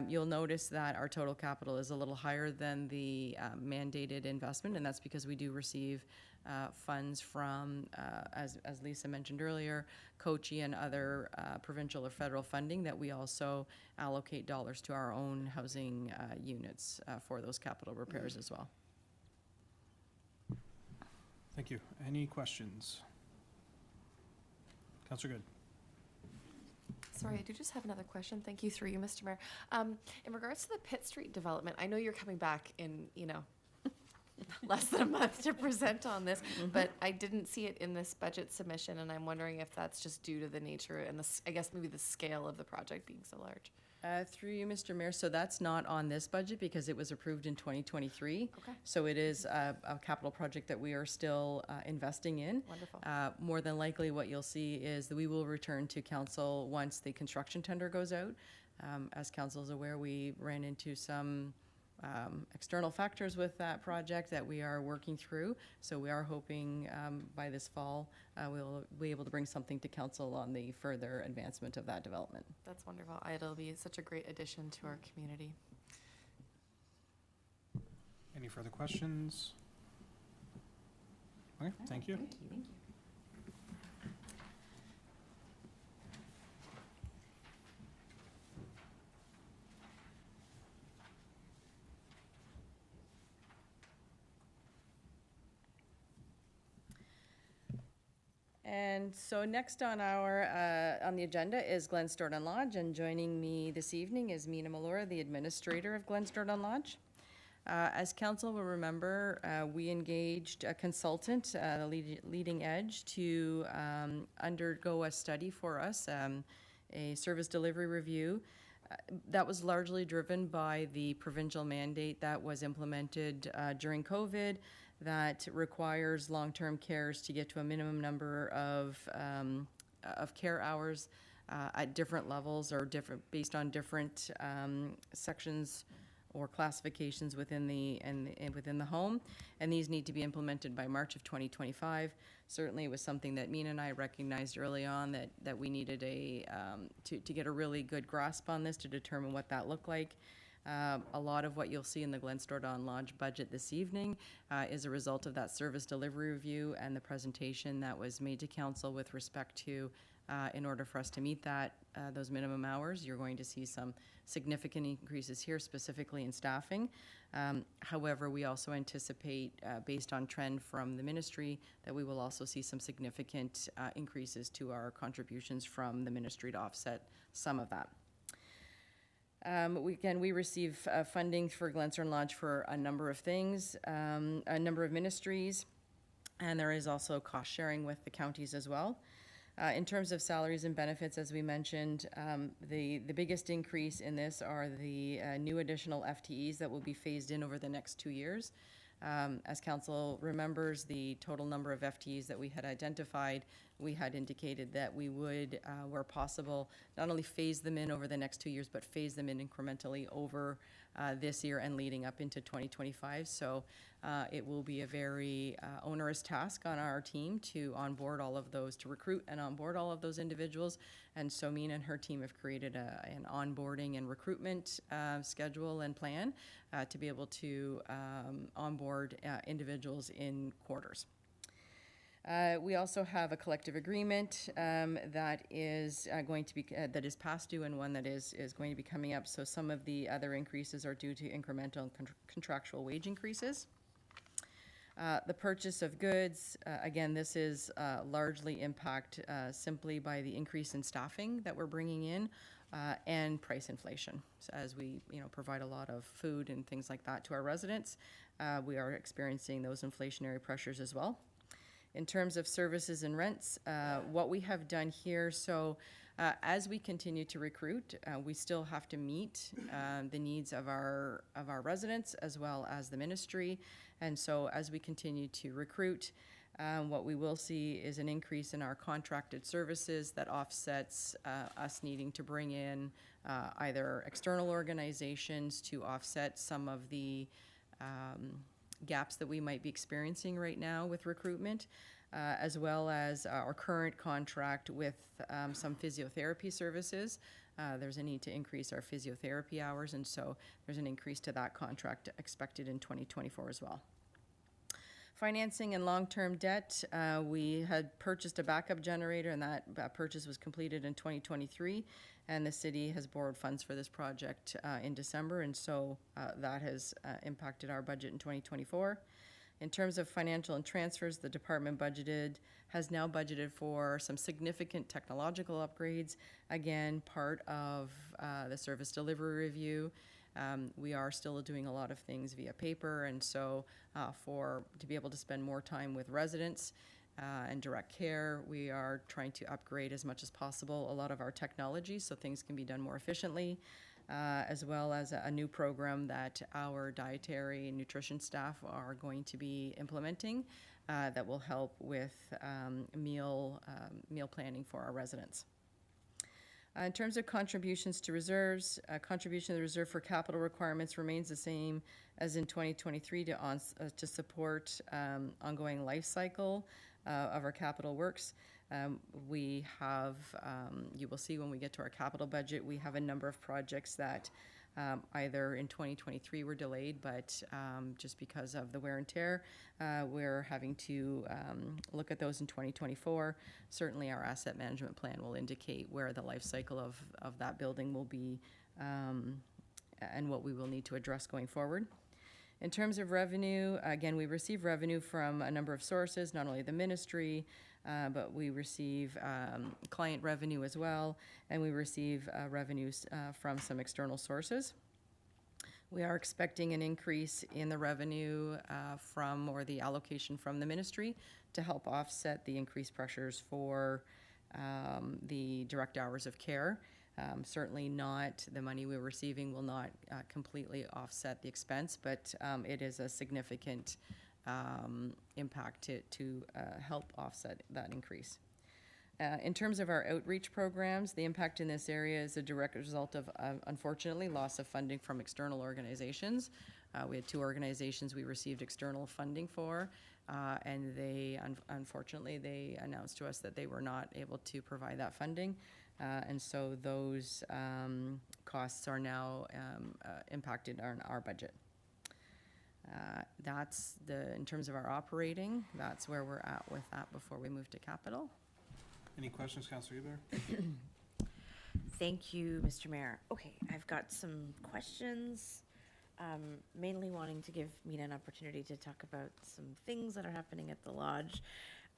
You'll notice that our total capital is a little higher than the mandated investment, and that's because we do receive funds from, as Lisa mentioned earlier, COCHI and other provincial or federal funding that we also allocate dollars to our own housing units for those capital repairs as well. Thank you. Any questions? Councillor Good. Sorry, I do just have another question. Thank you, through you, Mr. Mayor. In regards to the Pitt Street development, I know you're coming back in, less than a month to present on this, but I didn't see it in this budget submission, and I'm wondering if that's just due to the nature and I guess maybe the scale of the project being so large. Through you, Mr. Mayor, so that's not on this budget because it was approved in 2023. Okay. So it is a capital project that we are still investing in. Wonderful. More than likely what you'll see is that we will return to council once the construction tender goes out. As council is aware, we ran into some external factors with that project that we are working through. So we are hoping by this fall, we'll be able to bring something to council on the further advancement of that development. That's wonderful. It'll be such a great addition to our community. Any further questions? Okay, thank you. Thank you. And so next on on the agenda is Glenstordon Lodge, and joining me this evening is Mina Malora, the administrator of Glenstordon Lodge. As council will remember, we engaged a consultant, Leading Edge, to undergo a study for us, a service delivery review. That was largely driven by the provincial mandate that was implemented during COVID that requires long-term cares to get to a minimum number of care hours at different levels or based on different sections or classifications within within the home, and these need to be implemented by March of 2025. Certainly, it was something that Mina and I recognized early on that we needed to get a really good grasp on this to determine what that looked like. A lot of what you'll see in the Glenstordon Lodge budget this evening is a result of that service delivery review and the presentation that was made to council with respect to, in order for us to meet those minimum hours, you're going to see some significant increases here, specifically in staffing. However, we also anticipate, based on trend from the ministry, that we will also see some significant increases to our contributions from the ministry to offset some of that. We receive funding for Glenstordon Lodge for a number of things, a number of ministries, and there is also cost sharing with the counties as well. In terms of salaries and benefits, as we mentioned, the biggest increase in this are the new additional FTEs that will be phased in over the next 2 years. As council remembers, the total number of FTEs that we had identified, we had indicated that we would, where possible, not only phase them in over the next 2 years, but phase them in incrementally over this year and leading up into 2025. So it will be a very onerous task on our team to onboard all of those, to recruit and onboard all of those individuals. And so Mina and her team have created an onboarding and recruitment schedule and plan to be able to onboard individuals in quarters. We also have a collective agreement that is going to be that is past due and one that is going to be coming up. So some of the other increases are due to incremental and contractual wage increases. The purchase of goods, again, this is largely impact simply by the increase in staffing that we're bringing in and price inflation. So as we provide a lot of food and things like that to our residents, we are experiencing those inflationary pressures as well. In terms of services and rents, what we have done here, so as we continue to recruit, we still have to meet the needs of our residents as well as the ministry. And so as we continue to recruit, what we will see is an increase in our contracted services that offsets us needing to bring in either external organizations to offset some of the gaps that we might be experiencing right now with recruitment, as well as our current contract with some physiotherapy services. There's a need to increase our physiotherapy hours, and so there's an increase to that contract expected in 2024 as well. Financing and long-term debt, we had purchased a backup generator, and that purchase was completed in 2023, and the city has borrowed funds for this project in December, and so that has impacted our budget in 2024. In terms of financial and transfers, the department has now budgeted for some significant technological upgrades, again, part of the service delivery review. We are still doing a lot of things via paper, and so to be able to spend more time with residents and direct care, we are trying to upgrade as much as possible a lot of our technology so things can be done more efficiently, as well as a new program that our dietary and nutrition staff are going to be implementing that will help with meal planning for our residents. In terms of contributions to reserves, contribution to the reserve for capital requirements remains the same as in 2023 to support ongoing life cycle of our capital works. We have, you will see when we get to our capital budget, we have a number of projects that either in 2023 were delayed, but just because of the wear and tear, we're having to look at those in 2024. Certainly our asset management plan will indicate where the life cycle of that building will be and what we will need to address going forward. In terms of revenue, again, we receive revenue from a number of sources, not only the ministry, but we receive client revenue as well, and we receive revenues from some external sources. We are expecting an increase in the revenue from, or the allocation from the ministry to help offset the increased pressures for the direct hours of care. Certainly not, the money we're receiving will not completely offset the expense, but it is a significant impact to help offset that increase. In terms of our outreach programs, the impact in this area is a direct result of, unfortunately, loss of funding from external organizations. We had 2 organizations we received external funding for, and they, unfortunately, they announced to us that they were not able to provide that funding. And so those costs are now impacted on our budget. That's in terms of our operating, that's where we're at with that before we move to capital. Any questions, Councillor Hebert? Thank you, Mr. Mayor. Okay, I've got some questions, mainly wanting to give Mina an opportunity to talk about some things that are happening at the lodge.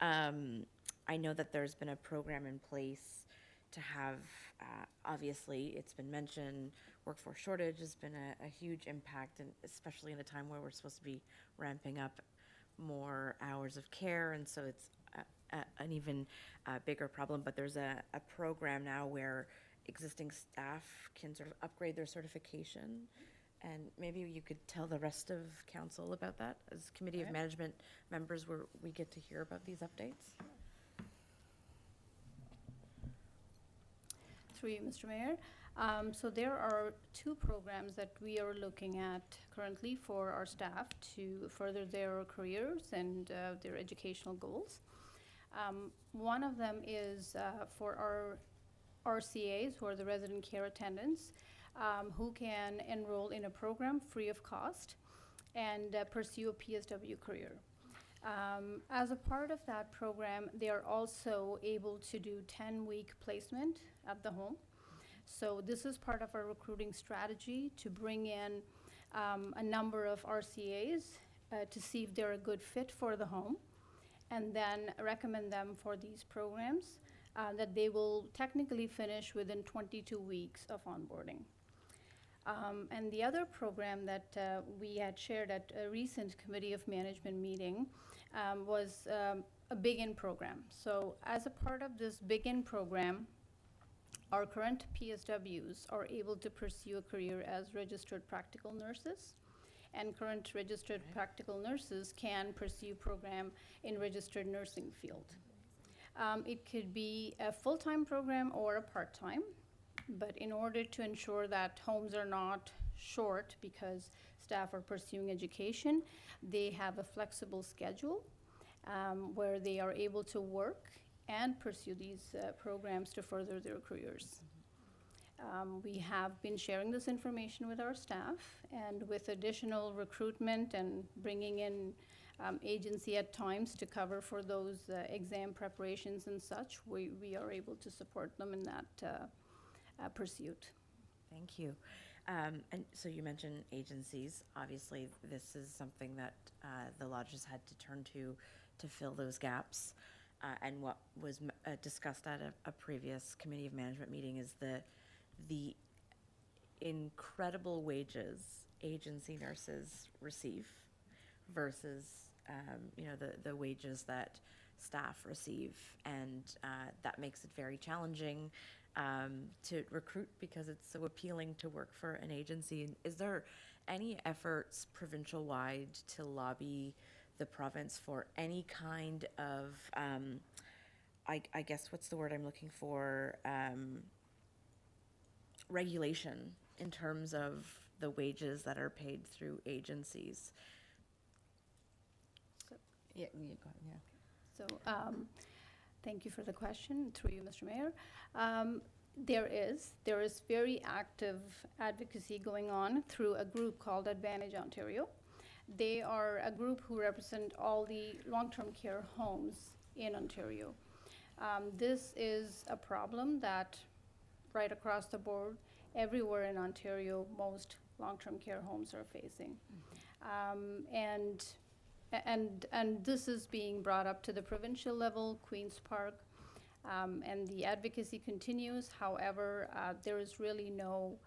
I know that there's been a program in place to have, obviously, it's been mentioned, workforce shortage has been a huge impact, and especially in a time where we're supposed to be ramping up more hours of care, and so it's an even bigger problem. But there's a program now where existing staff can sort of upgrade their certification, and maybe you could tell the rest of council about that as Committee of Management members, where we get to hear about these updates. Through you, Mr. Mayor. So there are 2 programs that we are looking at currently for our staff to further their careers and their educational goals. One of them is for our RCAs, who are the resident care attendants, who can enroll in a program free of cost and pursue a PSW career. As a part of that program, they are also able to do 10-week placement at the home. So this is part of our recruiting strategy to bring in a number of RCAs to see if they're a good fit for the home, and then recommend them for these programs that they will technically finish within 22 weeks of onboarding. And the other program that we had shared at a recent Committee of Management meeting was a Big In program. So as a part of this Big In program, our current PSWs are able to pursue a career as registered practical nurses, and current registered practical nurses can pursue program in registered nursing field. It could be a full-time program or a part-time, but in order to ensure that homes are not short because staff are pursuing education, they have a flexible schedule where they are able to work and pursue these programs to further their careers. We have been sharing this information with our staff, and with additional recruitment and bringing in agency at times to cover for those exam preparations and such, we are able to support them in that pursuit. Thank you. And so you mentioned agencies. Obviously, this is something that the lodge has had to turn to fill those gaps. And what was discussed at a previous Committee of Management meeting is the incredible wages agency nurses receive versus the wages that staff receive, and that makes it very challenging to recruit because it's so appealing to work for an agency. Is there any efforts provincial-wide to lobby the province for any kind of, I guess, what's the word I'm looking for? regulation in terms of the wages that are paid through agencies? Yeah, go ahead, yeah. So, thank you for the question, through you, Mr. Mayor. There is very active advocacy going on through a group called Advantage Ontario. They are a group who represent all the long-term care homes in Ontario. This is a problem that right across the board, everywhere in Ontario, most long-term care homes are facing. And this is being brought up to the provincial level, Queen's Park, and the advocacy continues. However, there is really no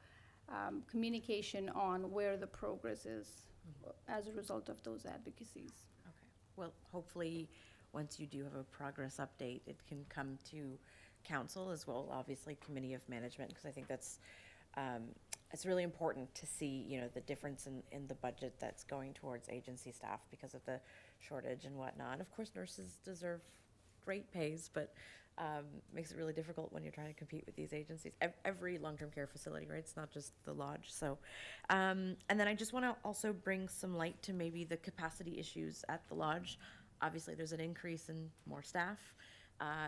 communication on where the progress is as a result of those advocacies. Okay. Well, hopefully, once you do have a progress update, it can come to council as well, obviously committee of management, because I think that's it's really important to see, you know, the difference in the budget that's going towards agency staff because of the shortage and whatnot. Of course, nurses deserve great pays, but makes it really difficult when you're trying to compete with these agencies. Every long-term care facility, right? It's not just the lodge. So, and then I just want to also bring some light to maybe the capacity issues at the lodge. Obviously, there's an increase in more staff.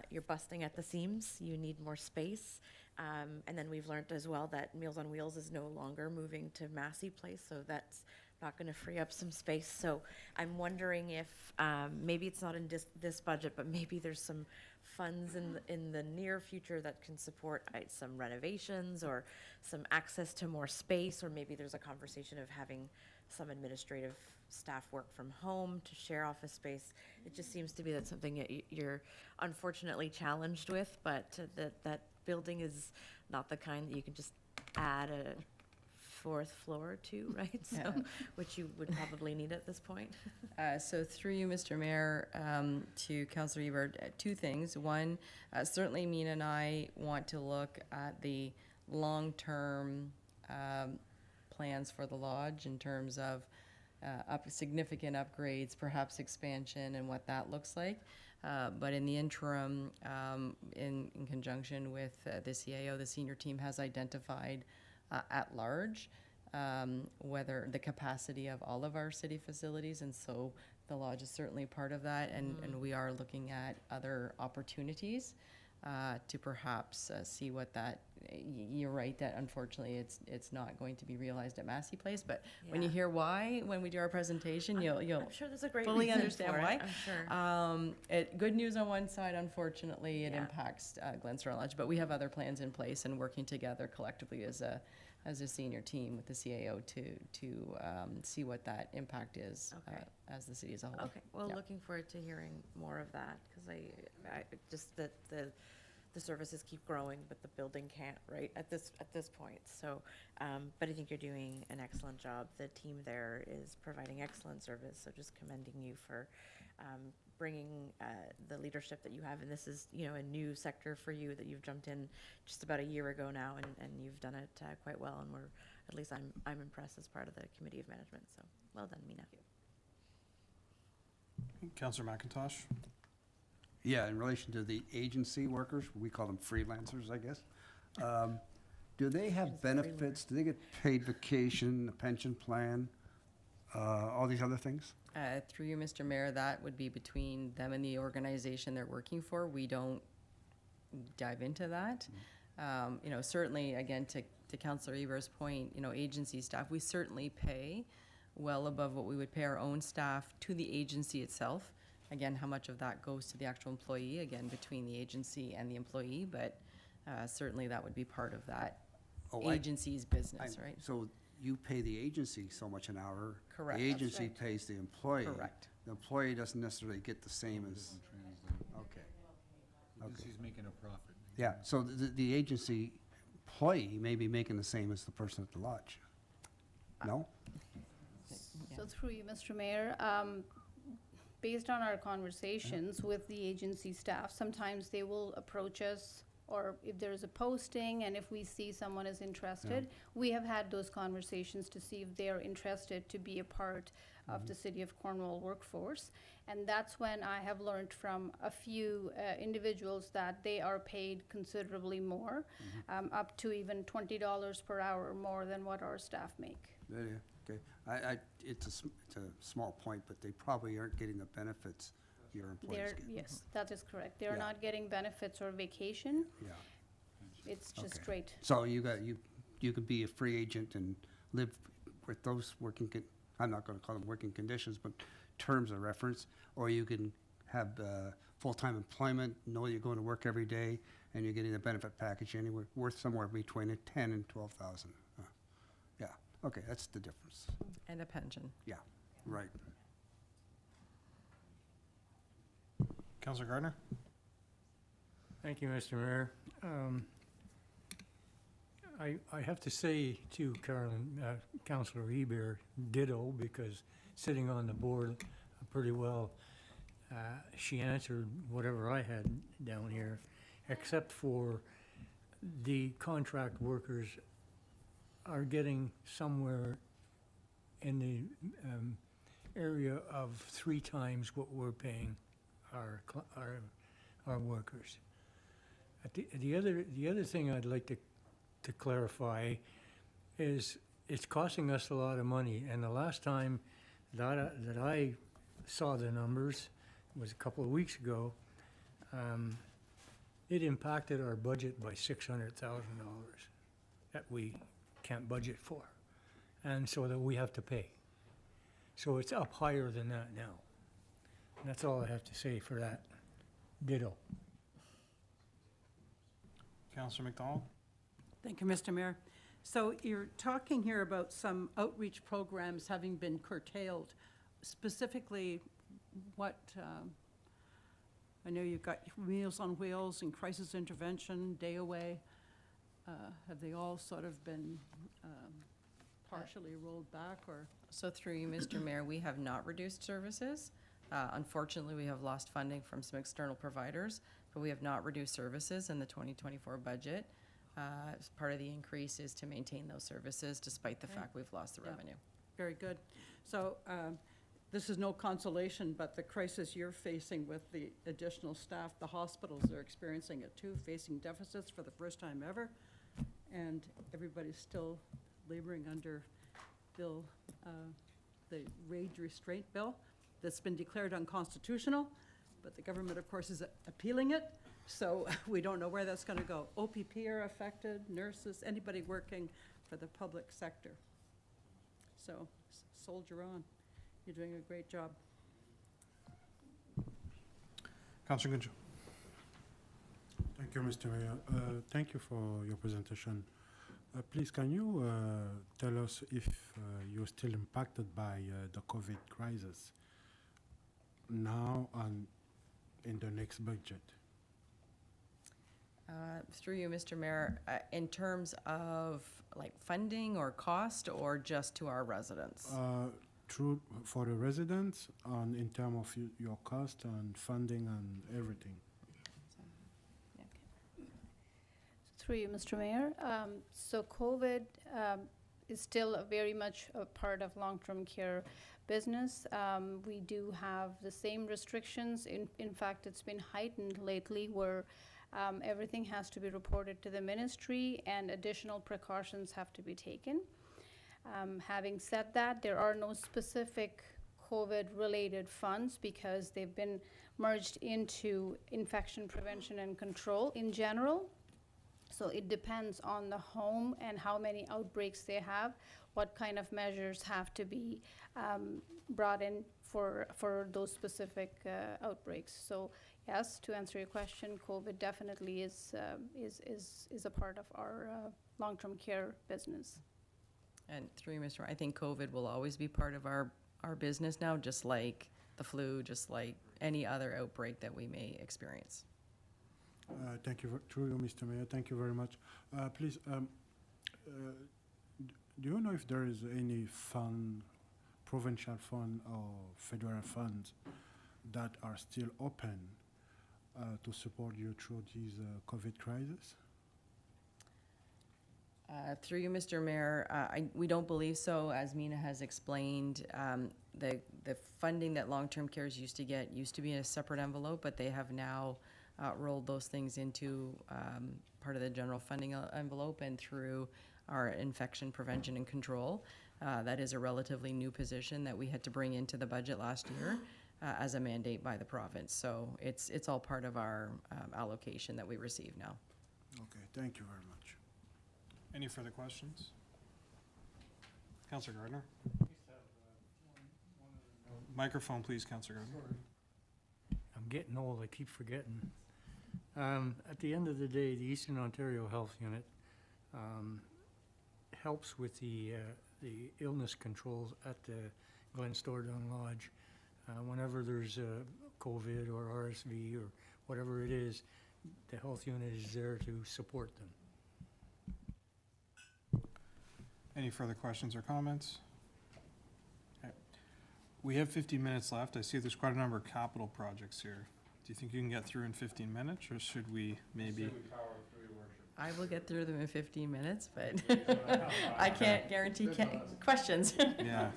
You're busting at the seams. You need more space. And then we've learned as well that Meals on Wheels is no longer moving to Massey Place, so that's not going to free up some space. So I'm wondering if maybe it's not in this budget, but maybe there's some funds in the near future that can support some renovations or some access to more space, or maybe there's a conversation of having some administrative staff work from home to share office space. It just seems to be that something that you're unfortunately challenged with, but that building is not the kind that you can just add a fourth floor to, right? So, Yeah. which you would probably need at this point. So through you, Mr. Mayor, to Councillor Ebert, two things. One, certainly Mina and I want to look at the long-term plans for the lodge in terms of significant upgrades, perhaps expansion, and what that looks like. But in the interim, in conjunction with the CAO, the senior team has identified at large whether the capacity of all of our city facilities, and so the lodge is certainly part of that, and we are looking at other opportunities to perhaps see what that. You're right that unfortunately it's not going to be realized at Massey Place, but when you hear why, when we do our presentation, you'll I'm sure there's a great fully reason understand for it, why. I'm sure. Good news on one side, unfortunately, it Yeah. impacts Glenstone Lodge, but we have other plans in place and working together collectively as a senior team with the CAO to see what that impact is as the city as a whole. Okay, well, Yeah. looking forward to hearing more of that, because I just, that the services keep growing, but the building can't, right, at this point. So, but I think you're doing an excellent job. The team there is providing excellent service, so just commending you for bringing the leadership that you have. And this is, you know, a new sector for you that you've jumped in just about a year ago now, and you've done it quite well. And at least I'm impressed as part of the Committee of Management. So, well done, Mina. Councillor McIntosh. Yeah, in relation to the agency workers, we call them freelancers, I guess. Do they have benefits? Do they get paid vacation, a pension plan, all these other things? Through you, Mr. Mayor, that would be between them and the organization they're working for. We don't dive into that. You know, certainly, again, to Councillor Eber's point, you know, agency staff, we certainly pay well above what we would pay our own staff to the agency itself. Again, how much of that goes to the actual employee, again, between the agency and the employee, but certainly that would be part of that agency's business, right? So you pay the agency so much an hour. Correct. The That's agency right. pays the employee. Correct. The employee doesn't necessarily get the same as, okay. Because he's making a profit. Yeah, so the agency employee may be making the same as the person at the lodge. No? So through you, Mr. Mayor, based on our conversations with the agency staff, sometimes they will approach us or if there's a posting and if we see someone is interested, we have had those conversations to see if they're interested to be a part of the City of Cornwall workforce. And that's when I have learned from a few individuals that they are paid considerably more, up to even $20 per hour more than what our staff make. Okay. It's a small point, but they probably aren't getting the benefits your employees get. Yes, that is correct. They're Yeah. not getting benefits or vacation. Yeah. It's just Okay. straight. So you could be a free agent and live with those I'm not gonna call them working conditions, but terms of reference, or you can have full-time employment, know you're going to work every day, and you're getting a benefit package anywhere, worth somewhere between 10 and 12,000. Yeah, okay, that's the difference. And a pension. Yeah, right. Councillor Gardner? Thank you, Mr. Mayor. I have to say to Carolyn, Councillor Hebert, ditto, because sitting on the board pretty well, she answered whatever I had down here, except for the contract workers are getting somewhere in the area of 3 times what we're paying our workers. The other thing I'd like to clarify is it's costing us a lot of money, and the last time that I saw the numbers was a couple of weeks ago. It impacted our budget by $600,000 that we can't budget for, and so that we have to pay. So it's up higher than that now. And that's all I have to say for that. Ditto. Councillor McDonald? Thank you, Mr. Mayor. So you're talking here about some outreach programs having been curtailed. Specifically, what, I know you've got Meals on Wheels and Crisis Intervention, Day Away. Have they all sort of been partially rolled back, or? So through you, Mr. Mayor, we have not reduced services. Unfortunately, we have lost funding from some external providers, but we have not reduced services in the 2024 budget. As part of the increase is to maintain those services despite the fact we've lost the revenue. Very good. So this is no consolation, but the crisis you're facing with the additional staff, the hospitals are experiencing it too, facing deficits for the first time ever. And everybody's still laboring under the wage restraint bill that's been declared unconstitutional, but the government, of course, is appealing it. So we don't know where that's going to go. OPP are affected, nurses, anybody working for the public sector. So soldier on. You're doing a great job. Councillor Gunjo? Thank you, Mr. Mayor. Thank you for your presentation. Please, can you tell us if you're still impacted by the COVID crisis now and in the next budget? Through you, Mr. Mayor, in terms of like funding or cost, or just to our residents? True for the residents, and in terms of your cost and funding and everything. Through you, Mr. Mayor. So COVID is still very much a part of long-term care business. We do have the same restrictions. In fact, it's been heightened lately, where everything has to be reported to the ministry and additional precautions have to be taken. Having said that, there are no specific COVID-related funds because they've been merged into infection prevention and control in general. So it depends on the home and how many outbreaks they have, what kind of measures have to be brought in for those specific outbreaks. So yes, to answer your question, COVID definitely is a part of our long-term care business. And through you, Mr. Mayor, I think COVID will always be part of our business now, just like the flu, just like any other outbreak that we may experience. Thank you, through you, Mr. Mayor. Thank you very much. Please, do you know if there is any fund, provincial fund or federal funds that are still open to support you through this COVID crisis? Through you, Mr. Mayor, we don't believe so. As Mina has explained, the funding that long-term cares used to get used to be in a separate envelope, but they have now rolled those things into part of the general funding envelope and through our infection prevention and control. That is a relatively new position that we had to bring into the budget last year as a mandate by the province. So it's all part of our allocation that we receive now. Okay, thank you very much. Any further questions? Councillor Gardner? Microphone, please, Councillor Gardner. I'm getting old, I keep forgetting. At the end of the day, the Eastern Ontario Health Unit helps with the illness controls at the Glen Stordon Lodge. Whenever there's COVID or RSV or whatever it is, the health unit is there to support them. Any further questions or comments? Okay. We have 15 minutes left. I see there's quite a number of capital projects here. Do you think you can get through in 15 minutes, or should we maybe? I will get through them in 15 minutes, but I can't guarantee questions. Yeah.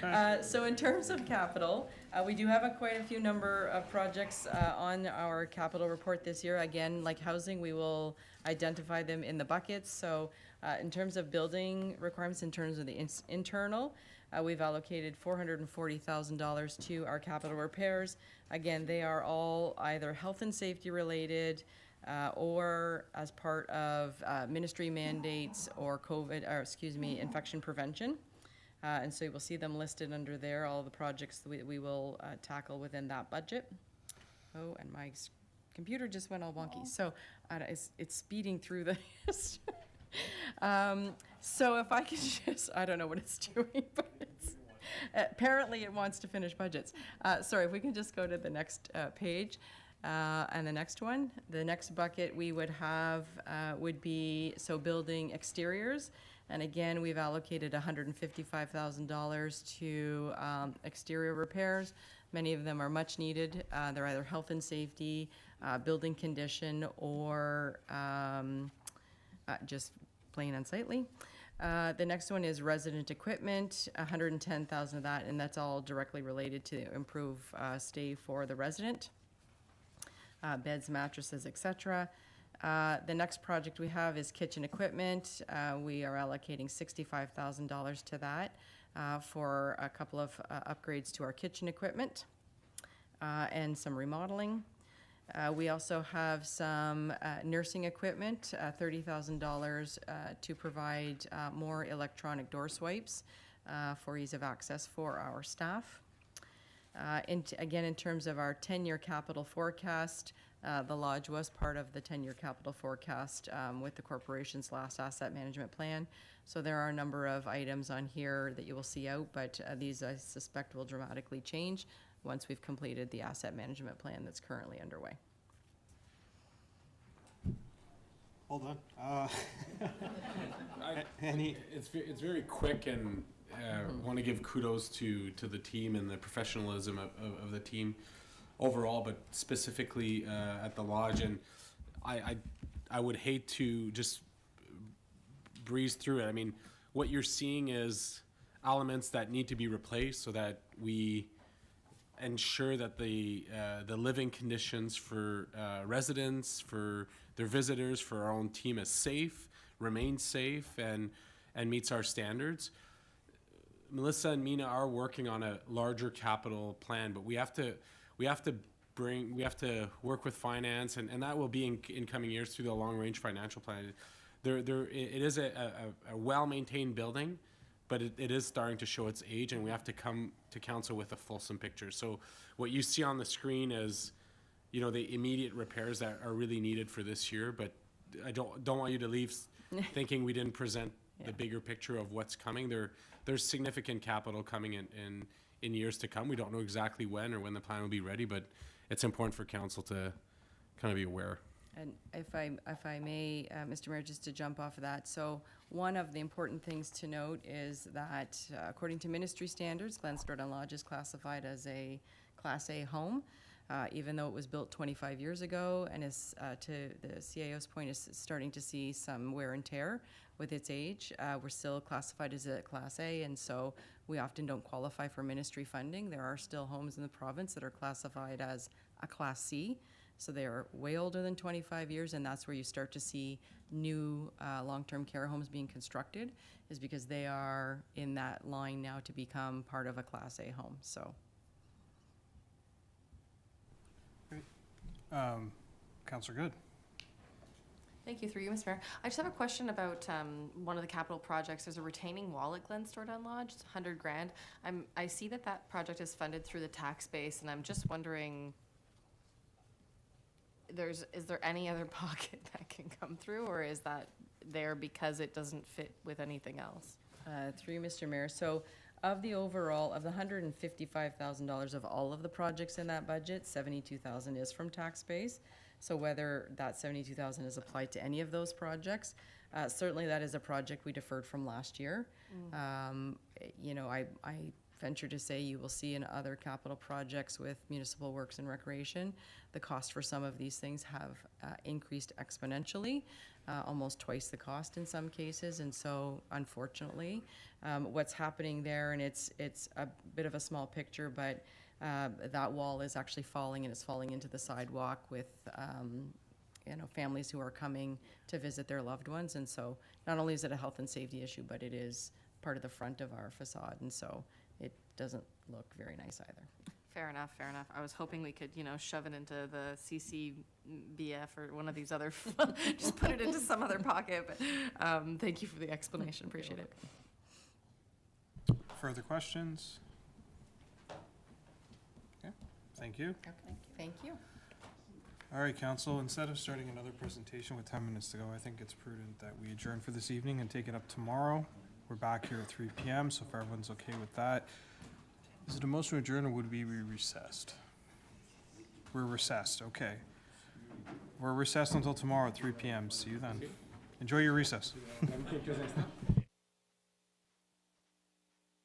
Okay. So in terms of capital, we do have quite a few number of projects on our capital report this year. Again, like housing, we will identify them in the buckets. So in terms of building requirements, in terms of the internal, we've allocated $440,000 to our capital repairs. Again, they are all either health and safety related, or as part of ministry mandates or infection prevention. And so you will see them listed under there, all the projects that we will tackle within that budget. Oh, and my computer just went all wonky. So it's speeding through the so if I could just, I don't know what it's doing, but it's, apparently it wants to finish budgets. Sorry, if we can just go to the next page. And the next one, the next bucket we would have would be building exteriors. And again, we've allocated $155,000 to exterior repairs. Many of them are much needed. They're either health and safety, building condition, or just plain unsightly. The next one is resident equipment, $110,000 of that, and that's all directly related to improve stay for the resident. Beds, mattresses, etc. The next project we have is kitchen equipment. We are allocating $65,000 to that for a couple of upgrades to our kitchen equipment and some remodeling. We also have some nursing equipment, $30,000 to provide more electronic door swipes for ease of access for our staff. Again, in terms of our 10-year capital forecast, the lodge was part of the 10-year capital forecast with the corporation's last asset management plan. So there are a number of items on here that you will see out, but these I suspect will dramatically change once we've completed the asset management plan that's currently underway. Hold on. It's very quick, and want to give kudos to the team and the professionalism of the team overall, but specifically at the lodge. And I would hate to just breeze through it. I mean, what you're seeing is elements that need to be replaced so that we ensure that the living conditions for residents, for their visitors, for our own team is safe, remains safe, and meets our standards. Melissa and Mina are working on a larger capital plan, but we have to work with finance, and that will be in coming years through the long range financial plan. It is a well-maintained building, but it is starting to show its age, and we have to come to council with a fulsome picture. So what you see on the screen is, the immediate repairs that are really needed for this year, but I don't want you to leave thinking we didn't present the bigger picture of what's coming. There's significant capital coming in years to come. We don't know exactly when or when the plan will be ready, but it's important for council to kind of be aware. And if I may, Mr. Mayor, just to jump off of that. So one of the important things to note is that according to ministry standards, Glen Stordon Lodge is classified as a Class A home. Even though it was built 25 years ago and is, to the CIO's point, is starting to see some wear and tear with its age, we're still classified as a Class A, and so we often don't qualify for ministry funding. There are still homes in the province that are classified as a Class C, so they are way older than 25 years, and that's where you start to see new long-term care homes being constructed, is because they are in that line now to become part of a Class A home, so. Councillor Good. Thank you, through you, Mr. Mayor. I just have a question about one of the capital projects. There's a retaining wall at Glenstordon Lodge, it's 100 grand. I see that that project is funded through the tax base, and I'm just wondering, is there any other pocket that can come through, or is that there because it doesn't fit with anything else? Through you, Mr. Mayor. So of the overall, of the $155,000 of all of the projects in that budget, $72,000 is from tax base. So whether that $72,000 is applied to any of those projects, certainly that is a project we deferred from last year. You know, I venture to say you will see in other capital projects with municipal works and recreation, the cost for some of these things have increased exponentially, almost twice the cost in some cases. And so unfortunately, what's happening there, and it's a bit of a small picture, but that wall is actually falling, and it's falling into the sidewalk with you know, families who are coming to visit their loved ones. And so not only is it a health and safety issue, but it is part of the front of our facade, and so it doesn't look very nice either. Fair enough, fair enough. I was hoping we could, you know, shove it into the CCBF or one of these other, just put it into some other pocket, but thank you for the explanation, appreciate it. Further questions? Okay, thank you. Okay, thank you. All right, council, instead of starting another presentation with 10 minutes to go, I think it's prudent that we adjourn for this evening and take it up tomorrow. We're back here at 3 p.m., so if everyone's okay with that. Is it a motion to adjourn, or would we be recessed? We're recessed, okay. We're recessed until tomorrow at 3 p.m. See you then. Enjoy your recess.